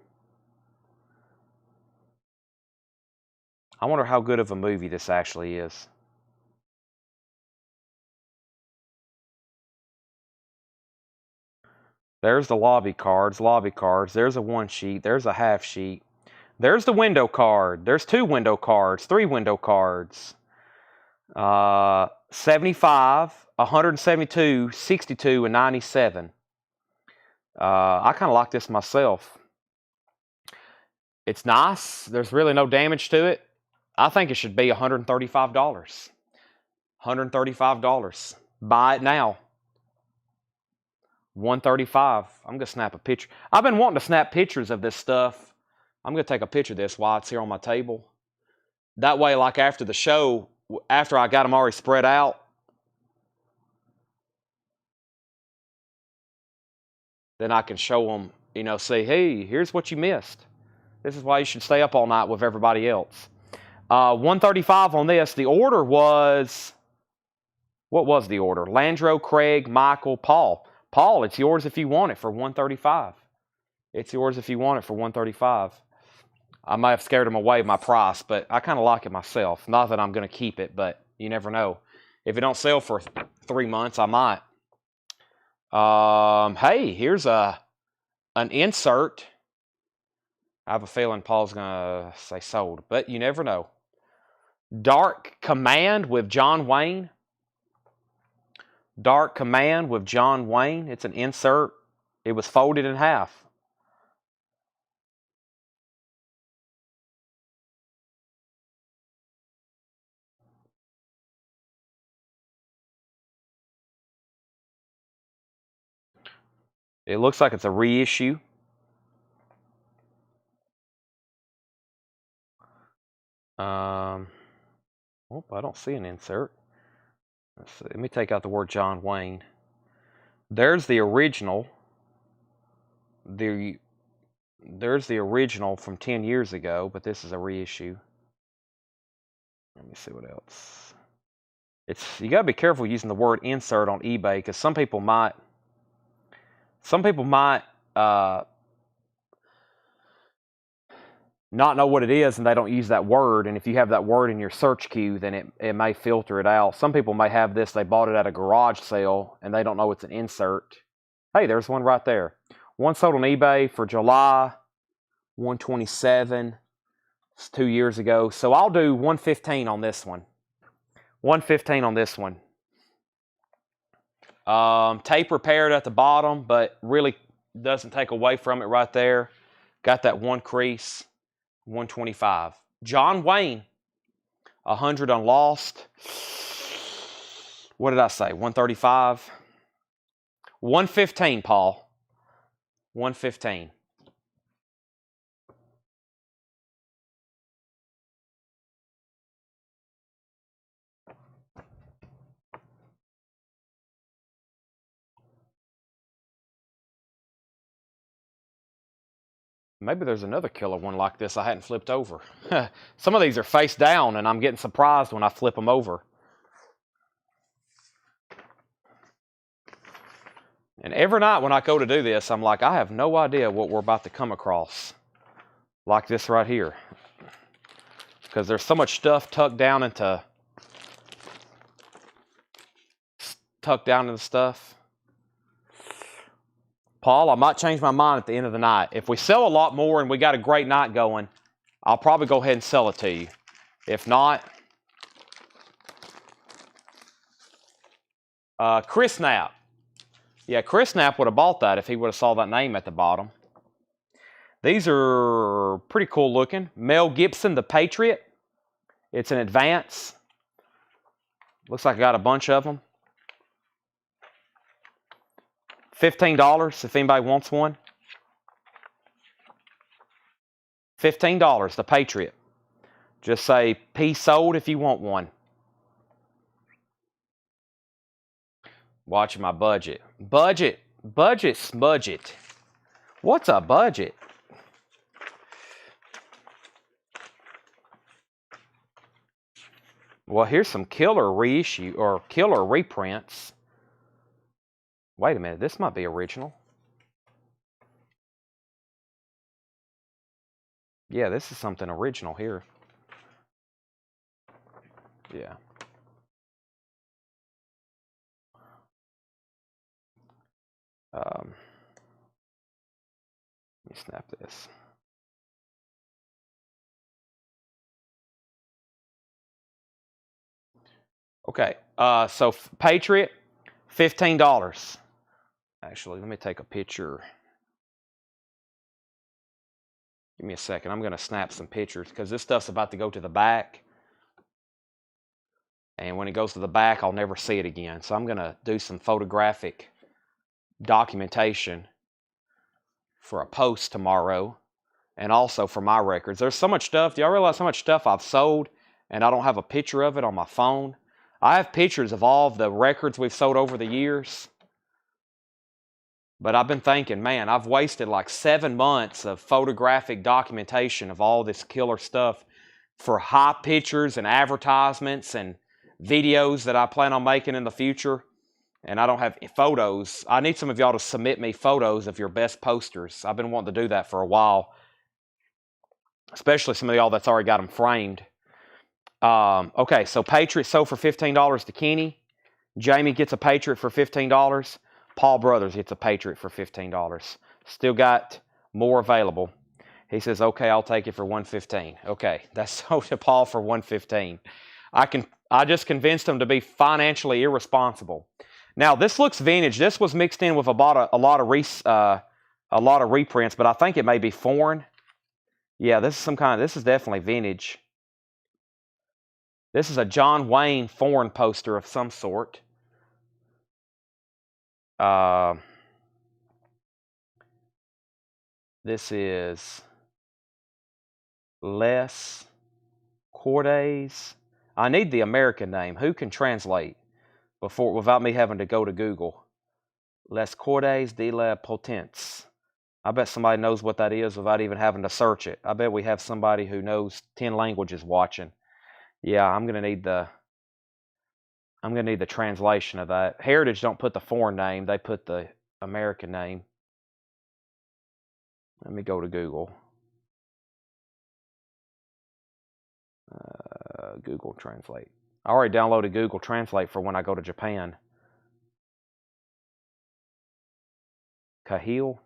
I wonder how good of a movie this actually is. There's the lobby cards, lobby cards. There's a one sheet. There's a half sheet. There's the window card. There's 2 window cards, 3 window cards. 75, 172, 62, and 97. I kind of like this myself. It's nice. There's really no damage to it. I think it should be $135. $135. Buy it now. $135. I'm going to snap a picture. I've been wanting to snap pictures of this stuff. I'm going to take a picture of this while it's here on my table. That way, like after the show, after I got them already spread out, then I can show them, you know, say, hey, here's what you missed. This is why you should stay up all night with everybody else. $135 on this. The order was, what was the order? Landro, Craig, Michael, Paul. Paul, it's yours if you want it for $135. It's yours if you want it for $135. I might have scared him away my price, but I kind of like it myself. Not that I'm going to keep it, but you never know. If it don't sell for 3 months, I might. Hey, here's an insert. I have a feeling Paul's going to say sold, but you never know. Dark Command with John Wayne. Dark Command with John Wayne. It's an insert. It was folded in half. It looks like it's a reissue. Oh, I don't see an insert. Let's see. Let me take out the word John Wayne. There's the original. There's the original from 10 years ago, but this is a reissue. Let me see what else. You got to be careful using the word insert on eBay because some people might not know what it is and they don't use that word, and if you have that word in your search queue, then it may filter it out. Some people may have this, they bought it at a garage sale and they don't know it's an insert. Hey, there's one right there. One sold on eBay for July 127. It's 2 years ago. So I'll do 115 on this one. 115 on this one. Tape repaired at the bottom, but really doesn't take away from it right there. Got that one crease. 125. John Wayne. 100 on Lost. What did I say? 135. 115, Paul. 115. Maybe there's another killer one like this I hadn't flipped over. Some of these are face down, and I'm getting surprised when I flip them over. And every night when I go to do this, I'm like, I have no idea what we're about to come across. Like this right here. Because there's so much stuff tucked down into stuff. Paul, I might change my mind at the end of the night. If we sell a lot more and we got a great night going, I'll probably go ahead and sell it to you. If not, Chris Knapp. Yeah, Chris Knapp would have bought that if he would have saw that name at the bottom. These are pretty cool looking. Mel Gibson, The Patriot. It's an advance. Looks like I got a bunch of them. $15 if anybody wants one. $15, The Patriot. Just say P sold if you want one. Watching my budget. Budget. Smudget. What's a budget? Well, here's some killer reissue or killer reprints. Wait a minute, this might be original. Yeah, this is something original here. Yeah. Let me snap this. Okay, so Patriot, $15. Actually, let me take a picture. Give me a second. I'm going to snap some pictures because this stuff's about to go to the back. And when it goes to the back, I'll never see it again. So I'm going to do some photographic documentation for a post tomorrow and also for my records. There's so much stuff. Do y'all realize how much stuff I've sold and I don't have a picture of it on my phone? I have pictures of all of the records we've sold over the years. But I've been thinking, man, I've wasted like 7 months of photographic documentation of all this killer stuff for hype pictures and advertisements and videos that I plan on making in the future. And I don't have photos. I need some of y'all to submit me photos of your best posters. I've been wanting to do that for a while, especially some of y'all that's already got them framed. Okay, so Patriot sold for $15 to Kenny. Jamie gets a Patriot for $15. Paul Brothers gets a Patriot for $15. Still got more available. He says, okay, I'll take it for $115. Okay, that's sold to Paul for $115. I just convinced him to be financially irresponsible. Now, this looks vintage. This was mixed in with a lot of reprints, but I think it may be foreign. Yeah, this is definitely vintage. This is a John Wayne foreign poster of some sort. This is Les Cordes. I need the American name. Who can translate without me having to go to Google? Les Cordes de la Potence. I bet somebody knows what that is without even having to search it. I bet we have somebody who knows 10 languages watching. Yeah, I'm gonna need the translation of that. Heritage don't put the foreign name; they put the American name. Let me go to Google. Google Translate. I already downloaded Google Translate for when I go to Japan. Cahill.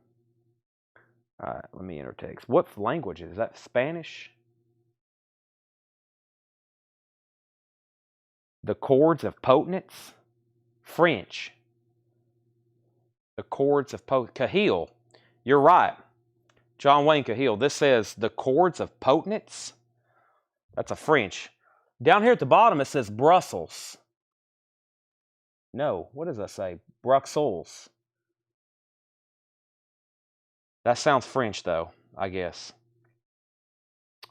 All right, let me enter text. What language is that? Spanish? The chords of potence? French. The chords of Cahill. You're right. John Wayne Cahill. This says the chords of potence. That's a French. Down here at the bottom it says Brussels. No, what does that say? Bruxelles. That sounds French though, I guess.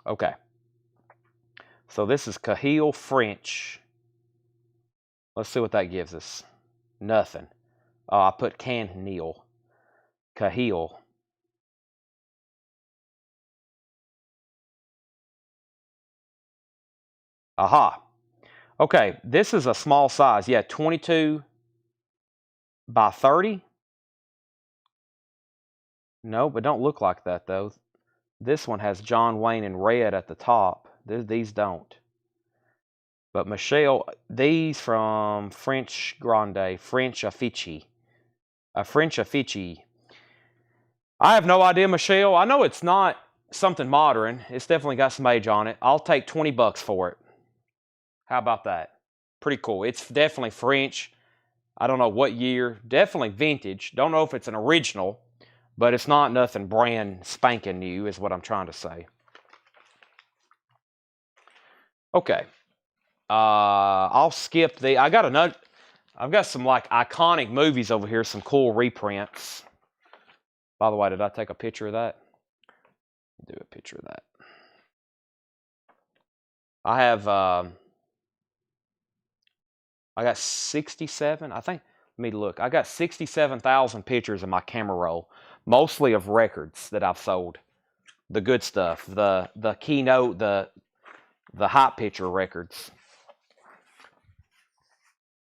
Okay. So this is Cahill French. Let's see what that gives us. Nothing. Oh, I put Cahill. Cahill. Aha. Okay, this is a small size. Yeah, 22 by 30. No, but don't look like that though. This one has John Wayne in red at the top. These don't. But Michelle, these from French Grande, French Affici. A French Affici. I have no idea, Michelle. I know it's not something modern. It's definitely got some age on it. I'll take $20 for it. How about that? Pretty cool. It's definitely French. I don't know what year. Definitely vintage. Don't know if it's an original, but it's not nothing brand spanking new is what I'm trying to say. Okay. I'll skip I've got some like iconic movies over here, some cool reprints. By the way, did I take a picture of that? Do a picture of that. I have I got 67, I think. Let me look. I got 67,000 pictures in my camera roll, mostly of records that I've sold. The good stuff, the keynote, the hot picture records.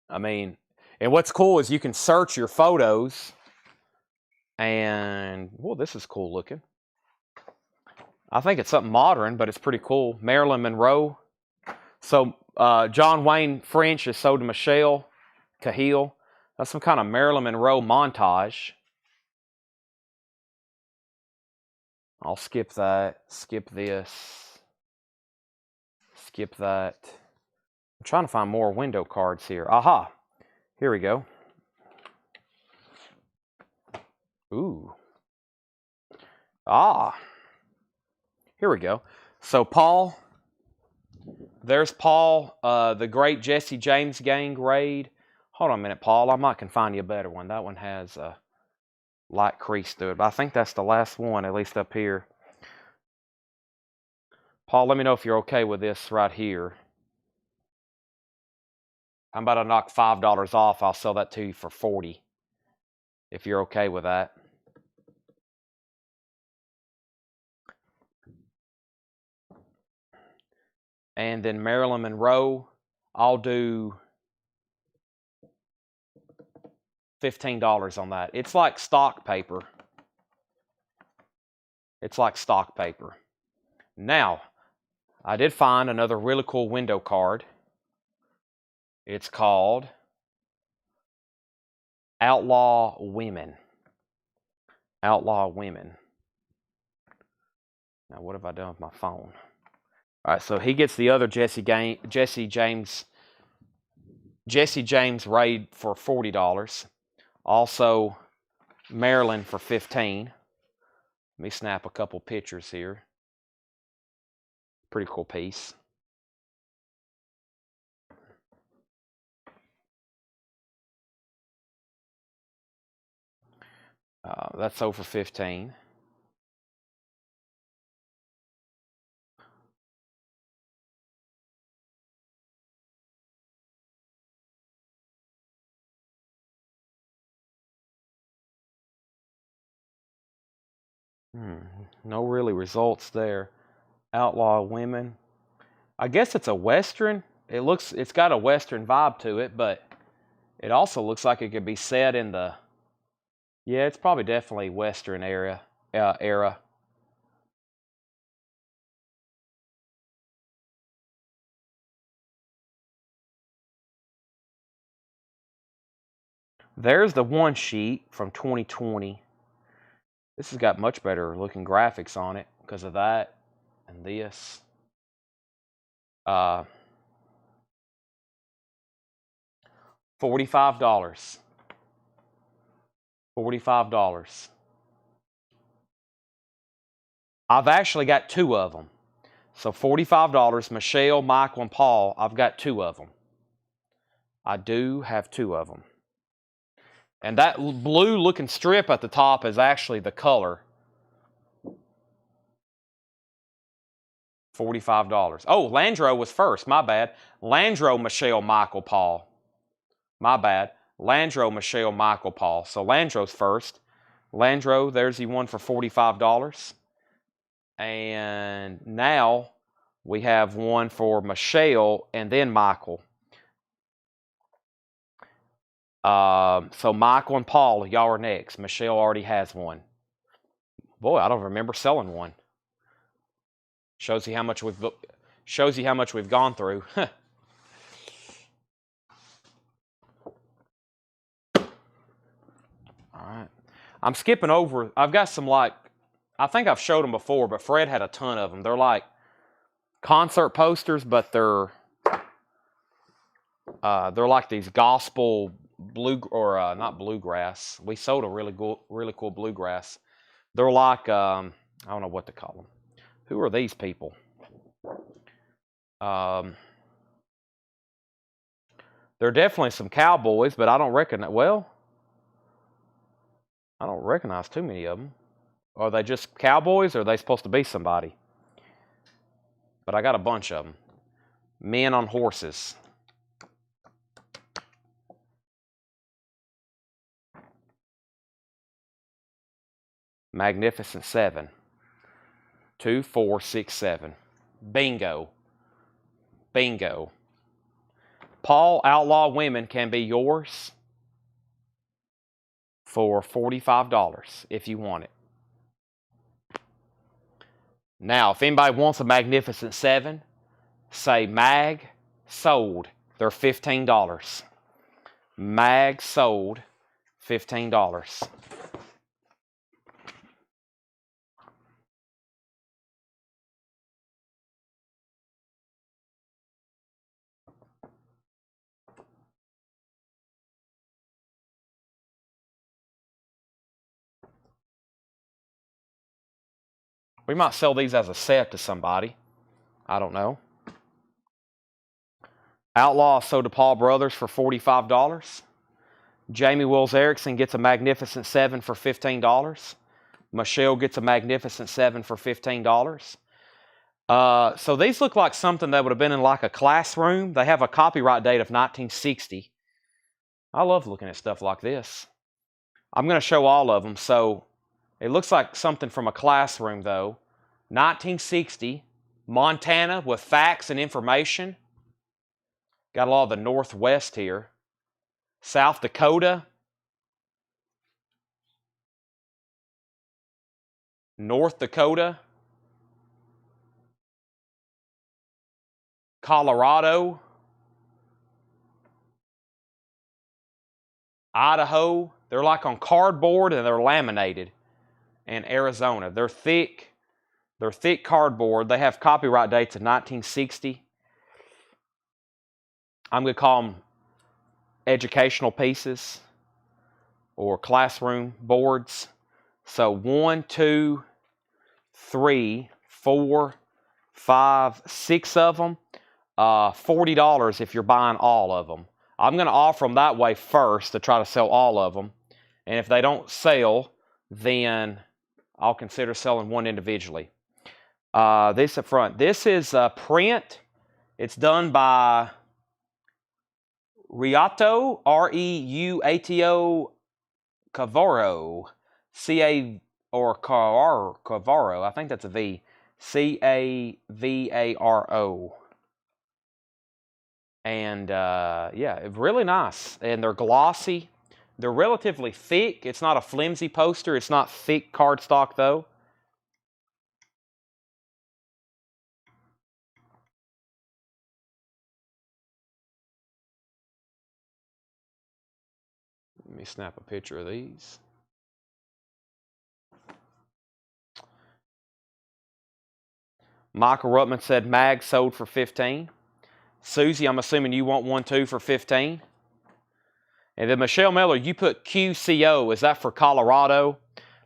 I mean, and what's cool is you can search your photos and, well, this is cool looking. I think it's something modern, but it's pretty cool. Marilyn Monroe. So John Wayne French is sold to Michelle Cahill. That's some kind of Marilyn Monroe montage. I'll skip that. Skip this. Skip that. I'm trying to find more window cards here. Aha! Here we go. Ooh. Ah. Here we go. So Paul, there's Paul, the great Jesse James gang raid. Hold on a minute, Paul. I might can find you a better one. That one has a light crease through it, but I think that's the last one, at least up here. Paul, let me know if you're okay with this right here. I'm about to knock $5 off. I'll sell that to you for $40, if you're okay with that. And then Marilyn Monroe, I'll do $15 on that. It's like stock paper. It's like stock paper. Now, I did find another really cool window card. It's called Outlaw Women. Outlaw Women. Now, what have I done with my phone? All right, so he gets the other Jesse James raid for $40. Also, Maryland for $15. Let me snap a couple pictures here. Pretty cool piece. That's over 15. No really results there. Outlaw Women. I guess it's a Western. It's got a Western vibe to it, but it also looks like it could be set in the, yeah, it's probably definitely Western era. There's the one sheet from 2020. This has got much better looking graphics on it because of that and this. $45. $45. I've actually got two of them. So $45, Michelle, Michael, and Paul, I've got two of them. I do have two of them. And that blue looking strip at the top is actually the color. $45. Oh, Landro was first. My bad. Landro, Michelle, Michael, Paul. My bad. Landro, Michelle, Michael, Paul. So Landro's first. Landro, there's the one for $45. And now we have one for Michelle and then Michael. So Michael and Paul, y'all are next. Michelle already has one. Boy, I don't remember selling one. Shows you how much we've gone through. All right. I'm skipping over. I've got some I think I've showed them before, but Fred had a ton of them. They're like concert posters, but they're like these gospel not bluegrass. We sold a really cool bluegrass. They're like I don't know what to call them. Who are these people? They're definitely some cowboys, but I don't recognize. Well, I don't recognize too many of them. Are they just cowboys, or are they supposed to be somebody? But I got a bunch of them. Men on horses. Magnificent Seven. 2, 4, 6, 7. Bingo. Bingo. Paul, Outlaw Women can be yours for $45 if you want it. Now, if anybody wants a Magnificent Seven, say Mag sold. They're $15. Mag sold. $15. We might sell these as a set to somebody. I don't know. Outlaw sold to Paul Brothers for $45. Jamie Wills Erickson gets a Magnificent 7 for $15. Michelle gets a Magnificent 7 for $15. So these look like something that would have been in like a classroom. They have a copyright date of 1960. I love looking at stuff like this. I'm going to show all of them. So it looks like something from a classroom though. 1960, Montana with facts and information. Got a lot of the Northwest here. South Dakota. North Dakota. Colorado. Idaho. They're like on cardboard and they're laminated. And Arizona. They're thick. They're thick cardboard. They have copyright dates of 1960. I'm going to call them educational pieces or classroom boards. So 1, 2, 3, 4, 5, 6 of them. $40 if you're buying all of them. I'm going to offer them that way first to try to sell all of them. And if they don't sell, then I'll consider selling one individually. This up front. This is print. It's done by Riato, R-E-U-A-T-O, Cavaro, C-A, or Cavaro, I think that's a V, C-A-V-A-R-O. And yeah, really nice. And they're glossy. They're relatively thick. It's not a flimsy poster. It's not thick cardstock though. Let me snap a picture of these. Michael Rutman said mag sold for $15. Susie, I'm assuming you want one too for $15. And then Michelle Miller, you put QCO. Is that for Colorado?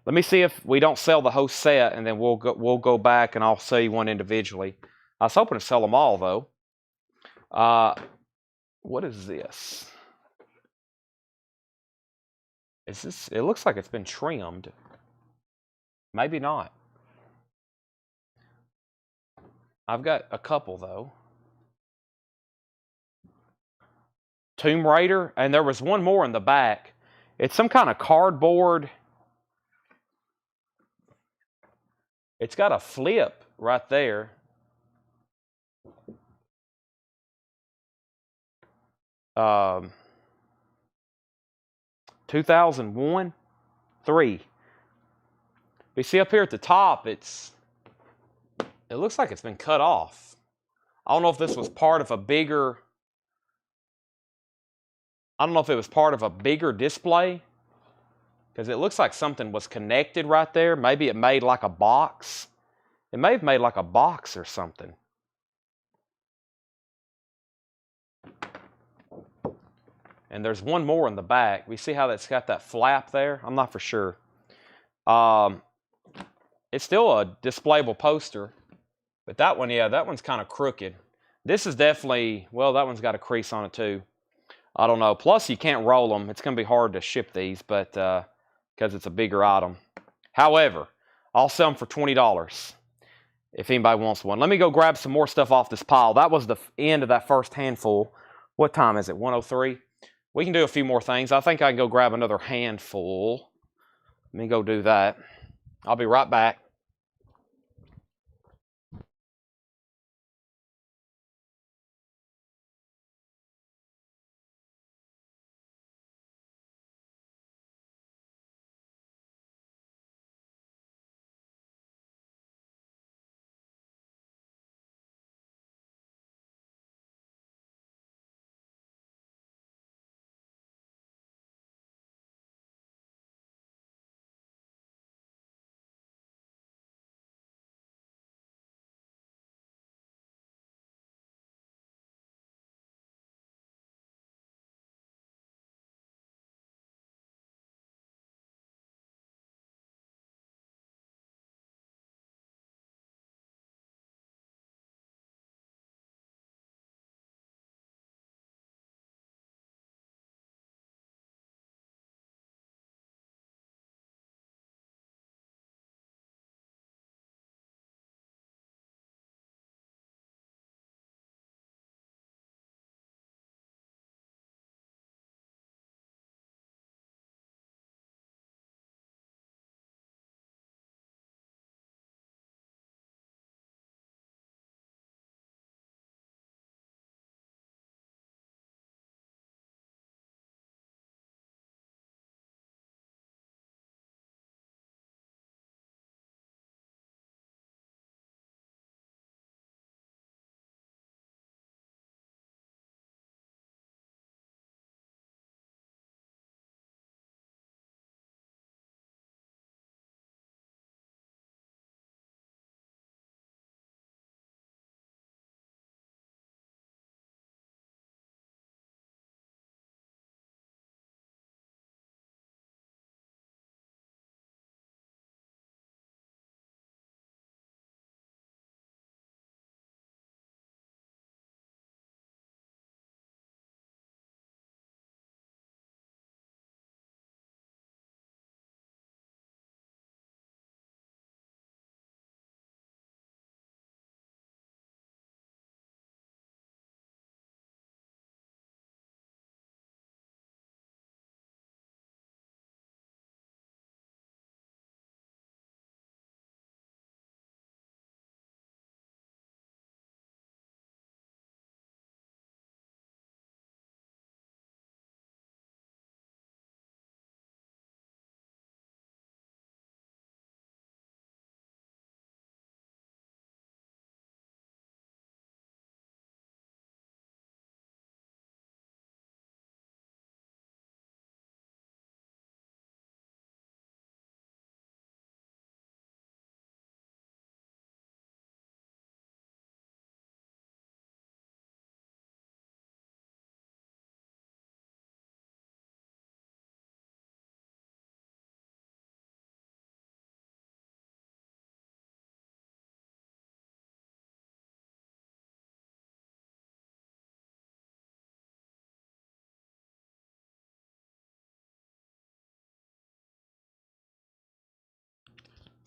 Let me see if we don't sell the whole set, and then we'll go back and I'll sell you one individually. I was hoping to sell them all though. What is this? Is this? It looks like it's been trimmed. Maybe not. I've got a couple though. Tomb Raider, and there was one more in the back. It's some kind of cardboard. It's got a flip right there. Um, 2001, 3. You see up here at the top, it looks like it's been cut off. I don't know if this was part of a bigger. I don't know if it was part of a bigger display, because it looks like something was connected right there. Maybe it made like a box. It may have made like a box or something. And there's one more in the back. We see how that's got that flap there? I'm not for sure. It's still a displayable poster. But that one, yeah, that one's kind of crooked. This is definitely, well, that one's got a crease on it too. I don't know. Plus, you can't roll them. It's going to be hard to ship these, but because it's a bigger item. However, I'll sell them for $20 if anybody wants one. Let me go grab some more stuff off this pile. That was the end of that first handful. What time is it? 1:03? We can do a few more things. I think I can go grab another handful. Let me go do that. I'll be right back.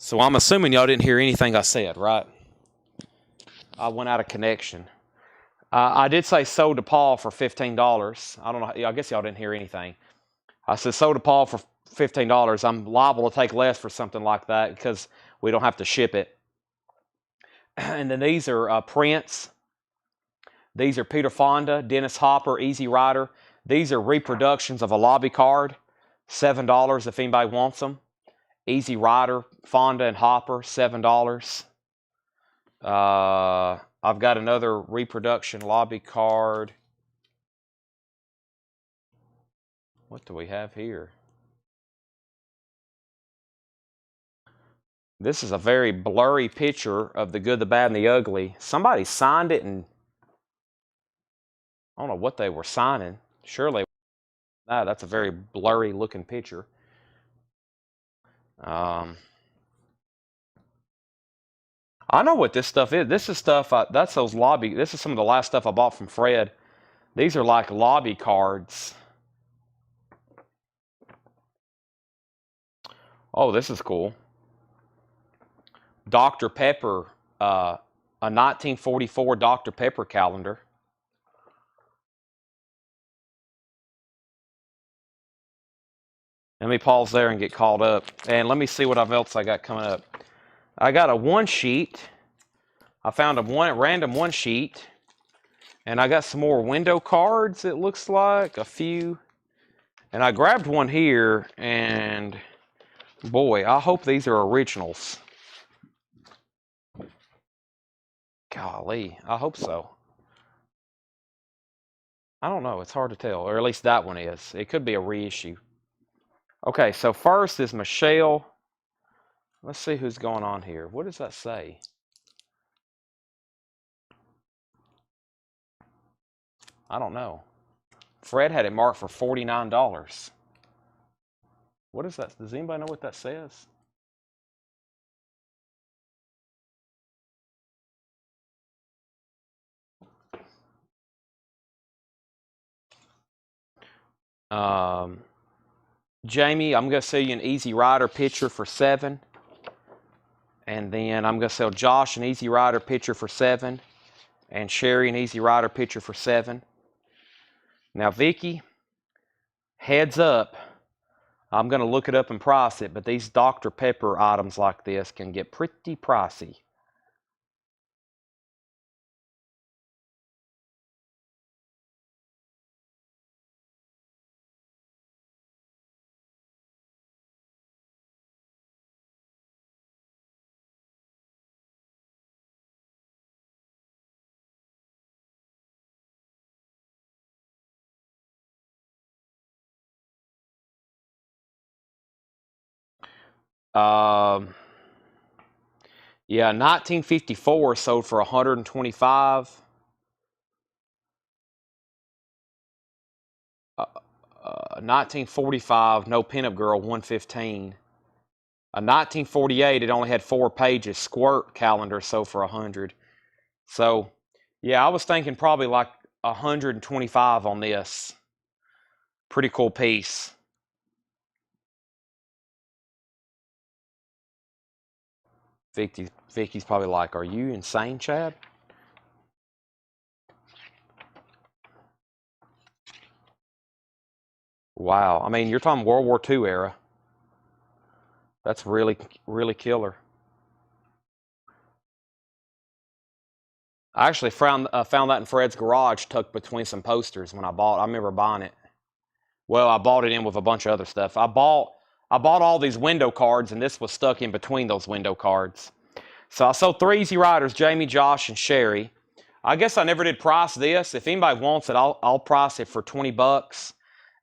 So I'm assuming y'all didn't hear anything I said, right? I went out of connection. I did say sold to Paul for $15. I don't know. I guess y'all didn't hear anything. I said sold to Paul for $15. I'm liable to take less for something like that because we don't have to ship it. And then these are prints. These are Peter Fonda, Dennis Hopper, Easy Rider. These are reproductions of a lobby card. $7 if anybody wants them. Easy Rider, Fonda and Hopper, $7. I've got another reproduction lobby card. What do we have here? This is a very blurry picture of the good, the bad, and the ugly. Somebody signed it, and I don't know what they were signing. Surely, that's a very blurry looking picture. I know what this stuff is. This is stuff, that's those lobby, this is some of the last stuff I bought from Fred. These are like lobby cards. Oh, this is cool. Dr. Pepper, a 1944 Dr. Pepper calendar. Let me pause there and get caught up. And let me see what else I got coming up. I got a one sheet. I found a random one sheet. And I got some more window cards, it looks like. A few. And I grabbed one here. And boy, I hope these are originals. Golly, I hope so. I don't know. It's hard to tell. Or at least that one is. It could be a reissue. Okay, so first is Michelle. Let's see who's going on here. What does that say? I don't know. Fred had it marked for $49. What is that? Does anybody know what that says? Jamie, I'm going to sell you an Easy Rider picture for $7. And then I'm going to sell Josh an Easy Rider picture for $7. And Sherry an Easy Rider picture for $7. Now, Vicky, heads up. I'm going to look it up and price it, but these Dr. Pepper items like this can get pretty pricey. Yeah, 1954 sold for $125. 1945, no pinup girl, $115. A 1948, it only had 4 pages. Squirt calendar sold for $100. So, yeah, I was thinking probably like $125 on this. Pretty cool piece. Vicky's probably like, "Are you insane, Chad?" Wow. I mean, you're talking World War II era. That's really, really killer. I actually found that in Fred's garage tucked between some posters when I remember buying it. Well, I bought it in with a bunch of other stuff. I bought all these window cards, and this was stuck in between those window cards. So I sold 3 Easy Riders, Jamie, Josh, and Sherry. I guess I never did price this. If anybody wants it, I'll price it for $20.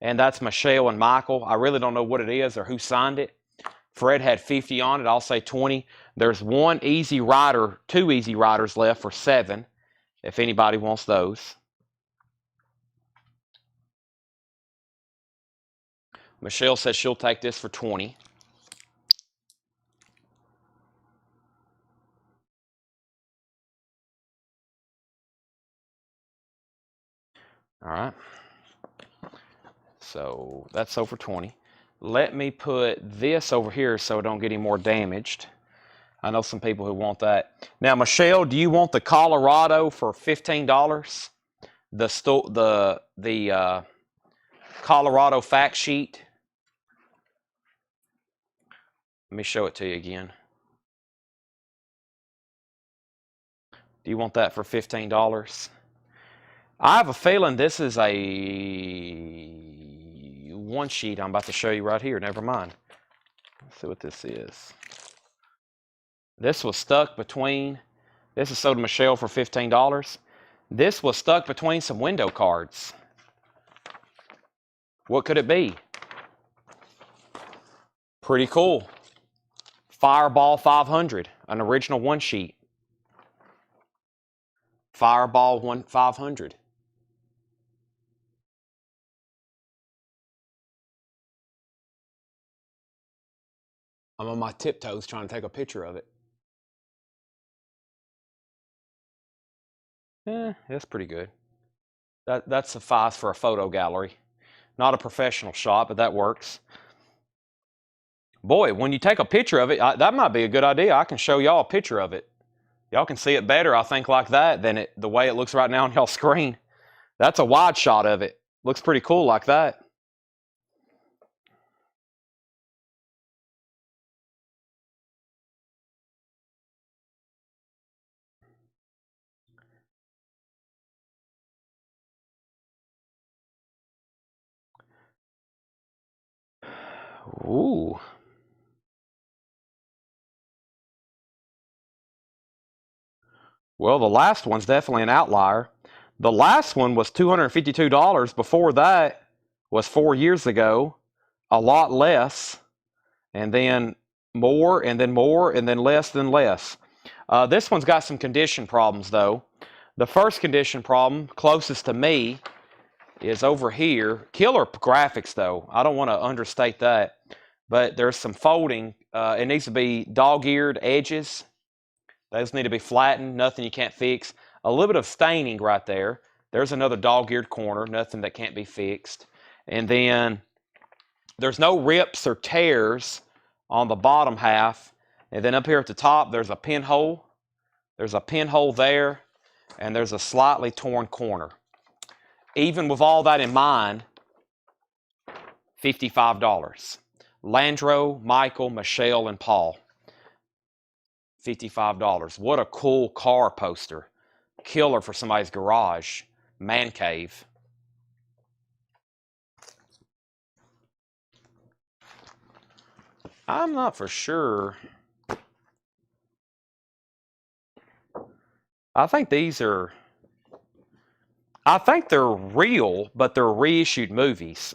And that's Michelle and Michael. I really don't know what it is or who signed it. Fred had 50 on it. I'll say 20. There's 1 Easy Rider, 2 Easy Riders left for $7, if anybody wants those. Michelle says she'll take this for $20. All right. So that's over $20. Let me put this over here so it don't get any more damaged. I know some people who want that. Now, Michelle, do you want the Colorado for $15? The Colorado fact sheet. Let me show it to you again. Do you want that for $15? I have a feeling this is a one sheet I'm about to show you right here. Never mind. Let's see what this is. This was stuck between, this is sold to Michelle for $15. This was stuck between some window cards. What could it be? Pretty cool. Fireball 500, an original one sheet. Fireball 500. I'm on my tiptoes trying to take a picture of it. That's pretty good. That suffices for a photo gallery. Not a professional shot, but that works. Boy, when you take a picture of it, that might be a good idea. I can show y'all a picture of it. Y'all can see it better, I think, like that than the way it looks right now on y'all's screen. That's a wide shot of it. Looks pretty cool like that. Ooh. Well, the last one's definitely an outlier. The last one was $252. Before that was 4 years ago. A lot less. And then more, and then more, and then less than less. This one's got some condition problems, though. The first condition problem, closest to me, is over here. Killer graphics, though. I don't want to understate that. But there's some folding. It needs to be dog-eared edges. Those need to be flattened. Nothing you can't fix. A little bit of staining right there. There's another dog-eared corner. Nothing that can't be fixed. And then there's no rips or tears on the bottom half. And then up here at the top, there's a pinhole. There's a pinhole there. And there's a slightly torn corner. Even with all that in mind, $55. Landro, Michael, Michelle, and Paul. $55. What a cool car poster. Killer for somebody's garage. Man cave. I'm not for sure. I think these are... I think they're real, but they're reissued movies.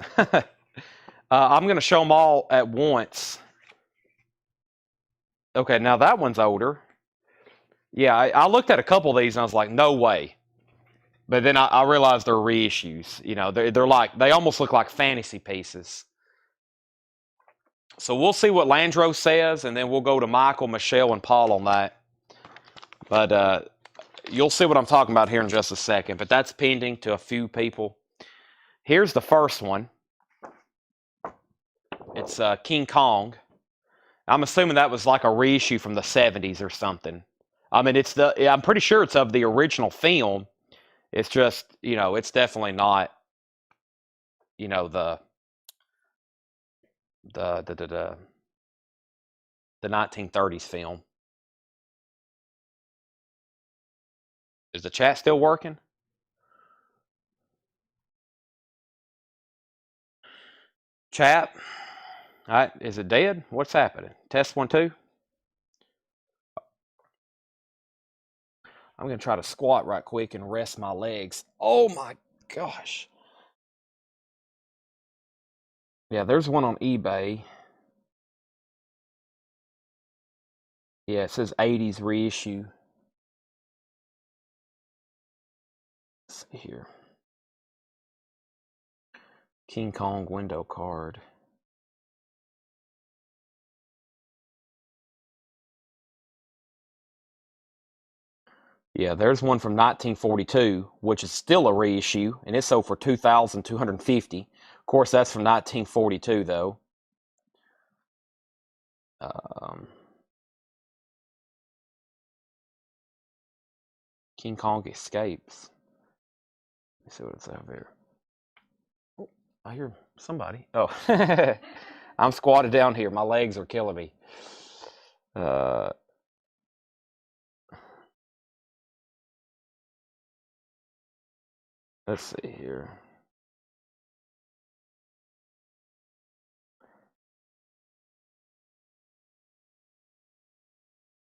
I'm going to show them all at once. Okay, now that one's older. Yeah, I looked at a couple of these and I was like, no way. But then I realized they're reissues. You know, they're like, they almost look like fantasy pieces. So we'll see what Landro says, and then we'll go to Michael, Michelle, and Paul on that. But you'll see what I'm talking about here in just a second. But that's pending to a few people. Here's the first one. It's King Kong. I'm assuming that was like a reissue from the 70s or something. I mean, I'm pretty sure it's of the original film. It's just, you know, it's definitely not, you know, the 1930s film. Is the chat still working? Chat? All right, is it dead? What's happening? Test 1, 2. I'm going to try to squat right quick and rest my legs. Oh my gosh. Yeah, there's one on eBay. Yeah, it says 80s reissue. Let's see here. King Kong window card. Yeah, there's one from 1942, which is still a reissue, and it's sold for $2,250. Of course, that's from 1942, though. King Kong escapes. Let's see what it's over here. Oh, I hear somebody. Oh, I'm squatted down here. My legs are killing me. Let's see here.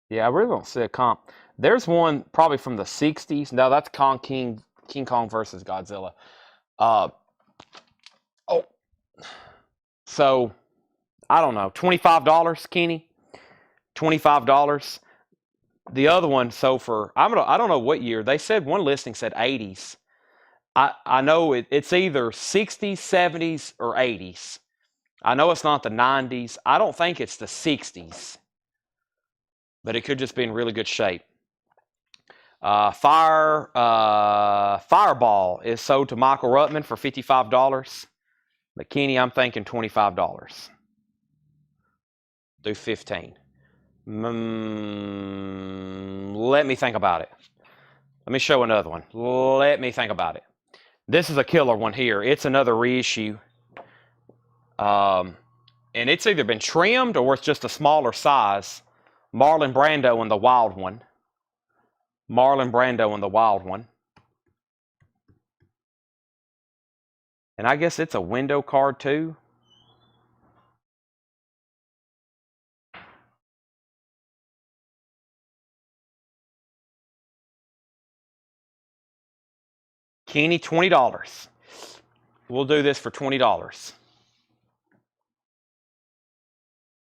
Yeah, I really don't see a comp. There's one probably from the 60s. No, that's King Kong versus Godzilla. Oh, so I don't know. $25, Kenny. $25. The other one, so for I don't know what year. They said one listing said 80s. I know it's either 60s, 70s, or 80s. I know it's not the 90s. I don't think it's the 60s, but it could just be in really good shape. Fireball is sold to Michael Ruttman for $55. But Kenny, I'm thinking $25. Do 15. Let me think about it. Let me show another one. Let me think about it. This is a killer one here. It's another reissue. And it's either been trimmed or it's just a smaller size. Marlon Brando and the Wild One. Marlon Brando and the Wild One. And I guess it's a window card too. Kenny, $20. We'll do this for $20.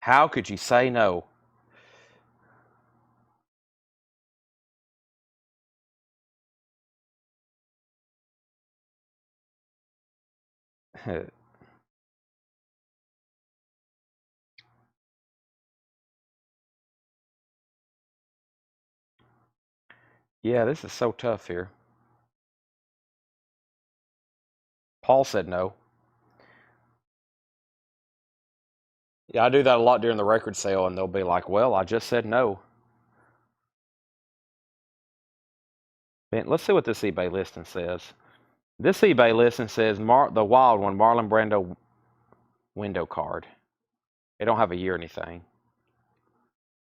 How could you say no? Yeah, this is so tough here. Paul said no. Yeah, I do that a lot during the record sale, and they'll be like, well, I just said no. Man, let's see what this eBay listing says. This eBay listing says the Wild One, Marlon Brando window card. They don't have a year or anything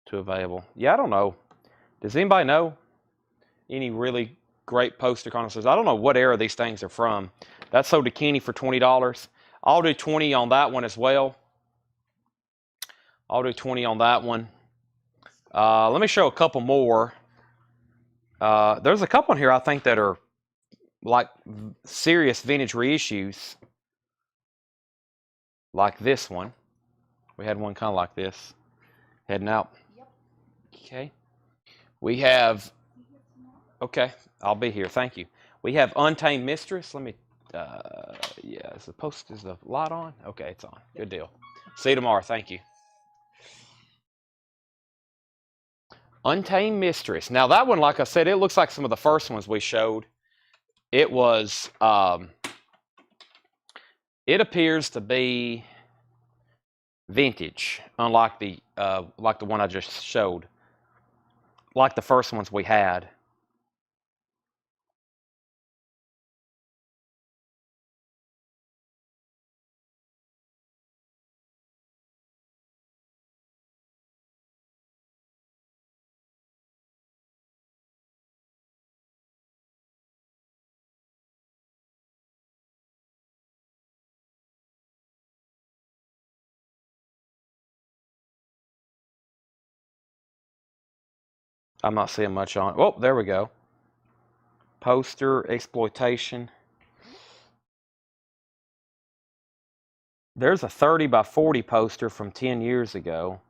to available. Yeah, I don't know. Does anybody know any really great poster connoisseurs? I don't know what era these things are from. That's sold to Kenny for $20. I'll do 20 on that one as well. I'll do 20 on that one. Let me show a couple more. There's a couple in here I think that are like serious vintage reissues. Like this one. We had one kind of like this. Heading out. Yep. Okay. We have... Okay, I'll be here. Thank you. We have Untamed Mistress. Let me... yeah, is the light on? Okay, it's on. Good deal. See you tomorrow. Thank you. Untamed Mistress. Now that one, like I said, it looks like some of the first ones we showed. It was... it appears to be vintage, unlike the one I just showed. Like the first ones we had. I'm not seeing much on it. Oh, there we go. Poster exploitation. There's a 30 by 40 poster from 10 years ago.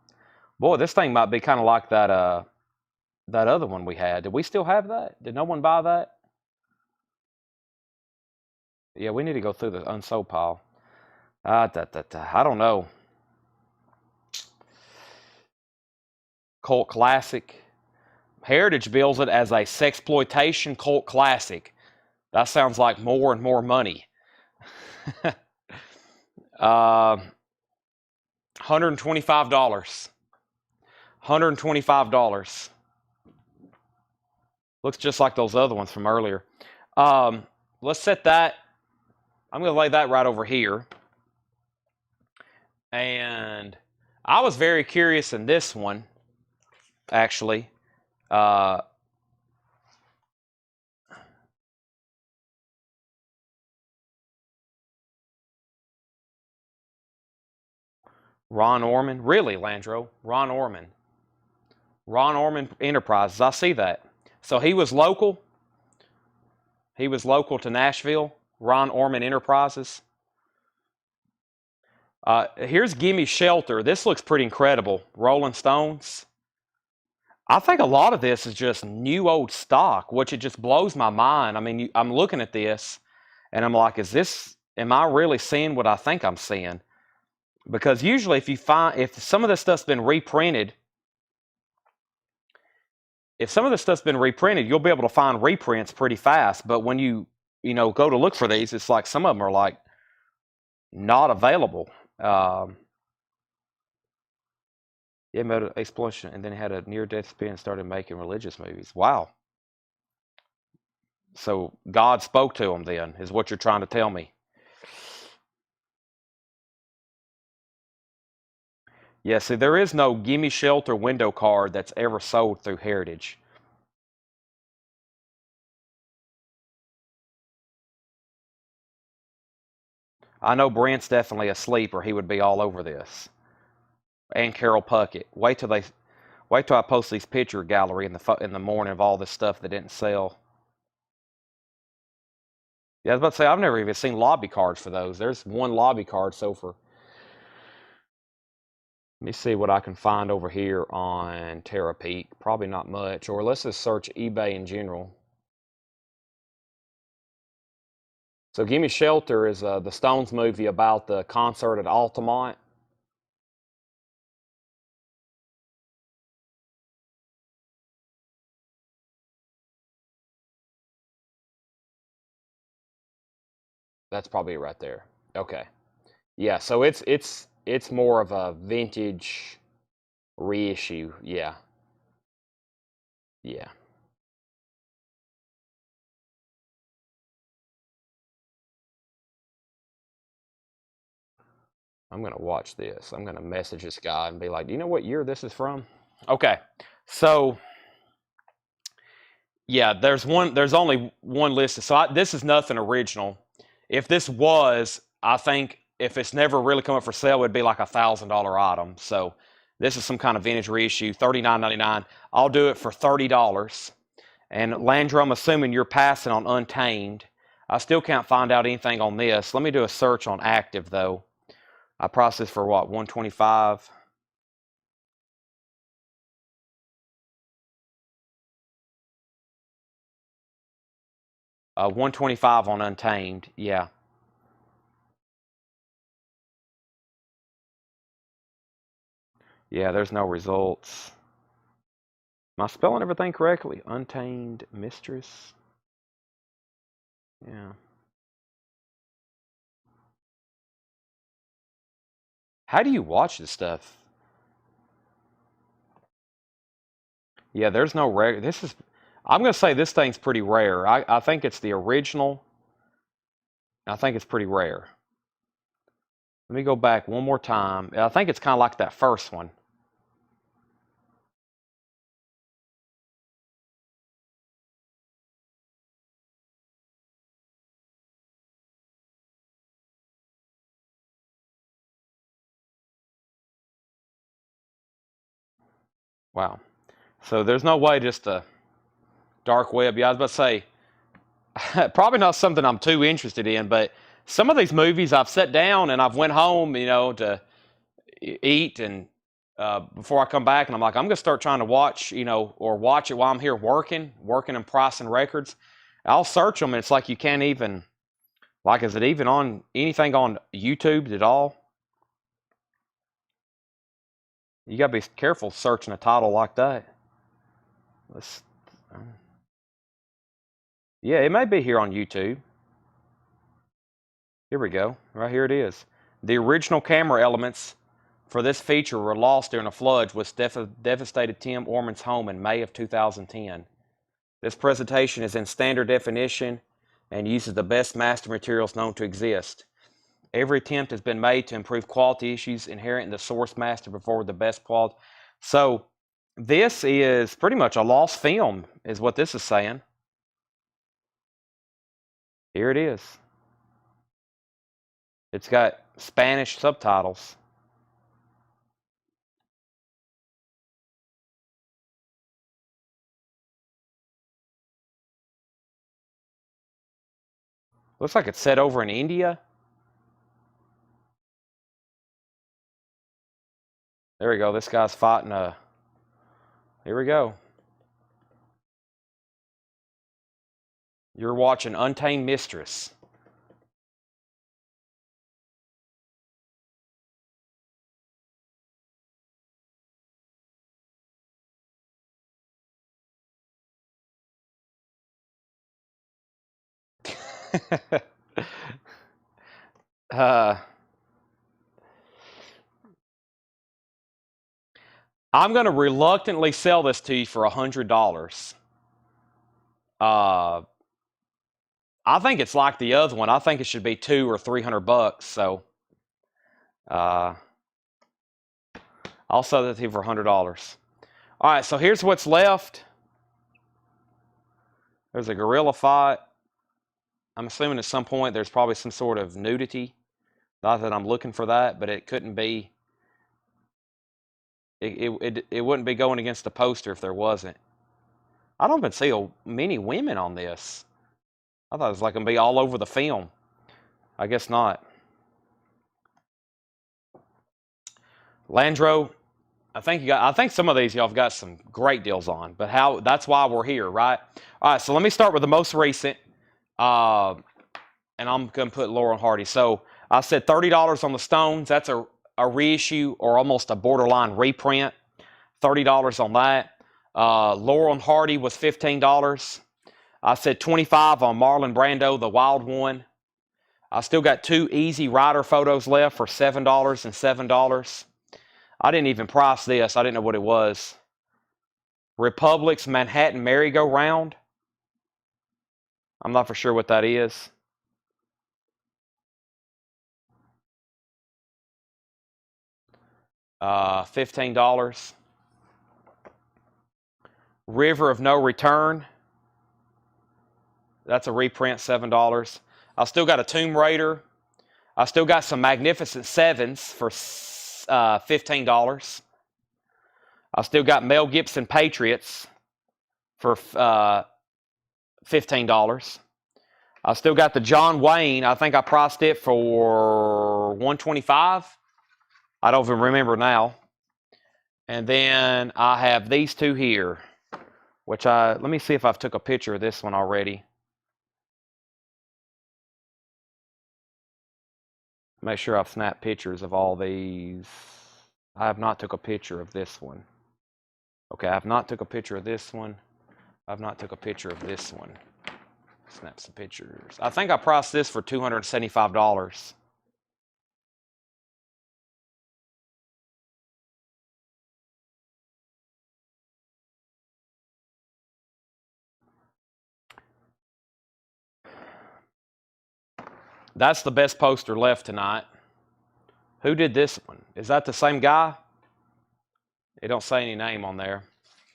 Boy, this thing might be kind of like that that other one we had. Did we still have that? Did no one buy that? Yeah, we need to go through the unsold pile. I don't know. Cult classic. Heritage bills it as a sexploitation cult classic. That sounds like more and more money. $125. $125. Looks just like those other ones from earlier. Let's set that. I'm going to lay that right over here. And I was very curious in this one, actually. Ron Orman. Really, Landro? Ron Orman. Ron Orman Enterprises. I see that. So he was local. He was local to Nashville. Ron Orman Enterprises. Here's Gimme Shelter. This looks pretty incredible. Rolling Stones. I think a lot of this is just new old stock, which it just blows my mind. I mean, I'm looking at this, and I'm like, am I really seeing what I think I'm seeing? Because usually if some of this stuff's been reprinted, you'll be able to find reprints pretty fast. But when you go to look for these, it's like some of them are like not available. Yeah, made an explosion and then had a near-death spin and started making religious movies. Wow. So God spoke to him then, is what you're trying to tell me. Yeah, see, there is no Gimme Shelter window card that's ever sold through Heritage. I know Brent's definitely asleep or he would be all over this. And Carol Puckett. Wait till I post these picture gallery in the morning of all this stuff that didn't sell. Yeah, I was about to say, I've never even seen lobby cards for those. There's one lobby card so for. Let me see what I can find over here on Terapeak. Probably not much. Or let's just search eBay in general. So Gimme Shelter is the Stones movie about the concert at Altamont. That's probably it right there. Okay. Yeah, so it's more of a vintage reissue. Yeah. Yeah. I'm going to watch this. I'm going to message this guy and be like, do you know what year this is from? Okay. So yeah, there's only one listed. So this is nothing original. If this was, I think if it's never really come up for sale, it would be like $1,000 item. So this is some kind of vintage reissue, $39.99. I'll do it for $30. And Landra, I'm assuming you're passing on Untamed. I still can't find out anything on this. Let me do a search on Active though. I processed for what, 125? Uh, 125 on Untamed, yeah. Yeah, there's no results. Am I spelling everything correctly? Untamed Mistress? Yeah. How do you watch this stuff? Yeah, there's no rare. I'm going to say this thing's pretty rare. I think it's the original. I think it's pretty rare. Let me go back one more time. I think it's kind of like that first one. Wow. So there's no way just a dark web. Yeah, I was about to say, probably not something I'm too interested in, but some of these movies I've sat down and I've went home, to eat and before I come back, and I'm like, I'm going to start trying to watch, or watch it while I'm here working and pricing records. I'll search them, and it's like you can't even, like, is it even on anything on YouTube at all? You got to be careful searching a title like that. Yeah, it may be here on YouTube. Here we go. Right here it is. The original camera elements for this feature were lost during a flood which devastated Tim Orman's home in May of 2010. This presentation is in standard definition and uses the best master materials known to exist. Every attempt has been made to improve quality issues inherent in the source master before the best quality. So this is pretty much a lost film, is what this is saying. Here it is. It's got Spanish subtitles. Looks like it's set over in India. There we go. This guy's fighting a... Here we go. You're watching Untamed Mistress. I'm going to reluctantly sell this to you for $100. I think it's like the other one. I think it should be $200 or $300. So I'll sell that to you for $100. All right, so here's what's left. There's a gorilla fight. I'm assuming at some point there's probably some sort of nudity. Not that I'm looking for that, but it couldn't be. It wouldn't be going against the poster if there wasn't. I don't even see many women on this. I thought it was like going to be all over the film. I guess not. Landro, I think some of these y'all have got some great deals on, but that's why we're here, right? All right, so let me start with the most recent. And I'm going to put Laurel and Hardy. So I said $30 on the Stones. That's a reissue or almost a borderline reprint. $30 on that. Laurel and Hardy was $15. I said $25 on Marlon Brando, the Wild One. I still got 2 Easy Rider photos left for $7 and $7. I didn't even price this. I didn't know what it was. Republic's Manhattan Merry-Go-Round. I'm not for sure what that is. $15. River of No Return. That's a reprint, $7. I still got a Tomb Raider. I still got some Magnificent Sevens for $15. I still got Mel Gibson Patriots for $15. I still got the John Wayne. I think I priced it for $125. I don't even remember now. And then I have these 2 here, which let me see if I've took a picture of this one already. Make sure I've snapped pictures of all these. I have not took a picture of this one. Okay, I have not took a picture of this one. I've not took a picture of this one. Snap some pictures. I think I priced this for $275. That's the best poster left tonight. Who did this one? Is that the same guy? It don't say any name on there.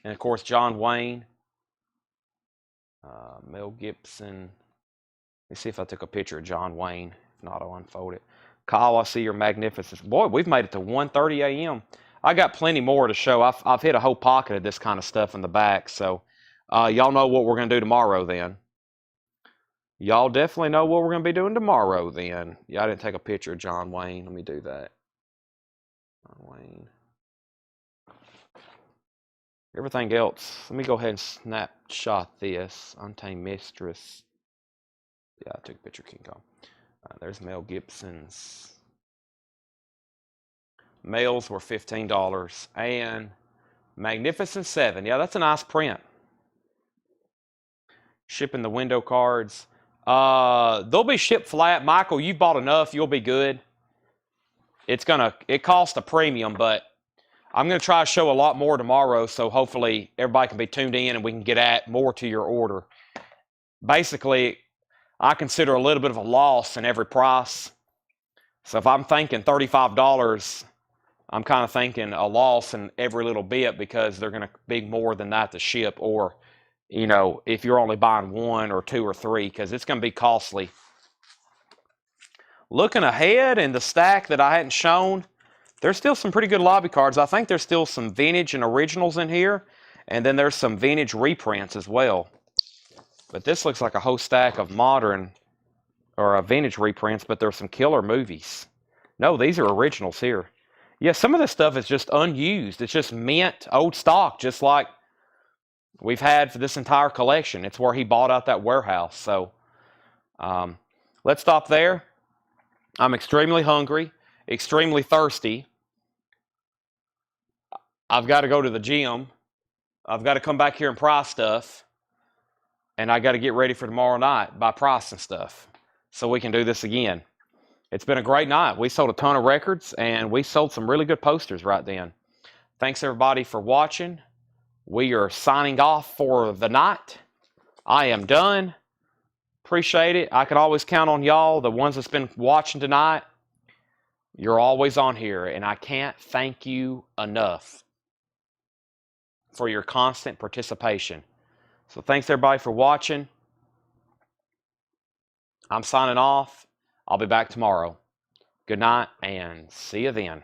And of course, John Wayne. Mel Gibson. Let me see if I took a picture of John Wayne. If not, I'll unfold it. Kyle, I see your magnificence. Boy, we've made it to 1:30 a.m. I got plenty more to show. I've hit a whole pocket of this kind of stuff in the back. So y'all know what we're going to do tomorrow then. Y'all definitely know what we're going to be doing tomorrow then. Yeah, I didn't take a picture of John Wayne. Let me do that. John Wayne. Everything else, let me go ahead and snapshot this. Untamed Mistress. Yeah, I took a picture of King Kong. There's Mel Gibson's. Males were $15. And Magnificent Seven. Yeah, that's a nice print. Shipping the window cards. They'll be shipped flat. Michael, you bought enough. You'll be good. It costs a premium, but I'm going to try to show a lot more tomorrow, so hopefully everybody can be tuned in and we can get at more to your order. Basically, I consider a little bit of a loss in every price. So if I'm thinking $35, I'm kind of thinking a loss in every little bit because they're going to be more than that to ship, or, you know, if you're only buying 1 or 2 or 3, because it's going to be costly. Looking ahead in the stack that I hadn't shown, there's still some pretty good lobby cards. I think there's still some vintage and originals in here, and then there's some vintage reprints as well. But this looks like a whole stack of modern or vintage reprints, but there's some killer movies. No, these are originals here. Yeah, some of this stuff is just unused. It's just mint, old stock, just like we've had for this entire collection. It's where he bought out that warehouse. So let's stop there. I'm extremely hungry, extremely thirsty. I've got to go to the gym. I've got to come back here and price stuff. And I got to get ready for tomorrow night by pricing stuff so we can do this again. It's been a great night. We sold a ton of records, and we sold some really good posters right then. Thanks, everybody, for watching. We are signing off for the night. I am done. Appreciate it. I can always count on y'all, the ones that's been watching tonight. You're always on here, and I can't thank you enough for your constant participation. So thanks, everybody, for watching. I'm signing off. I'll be back tomorrow. Good night, and see you then.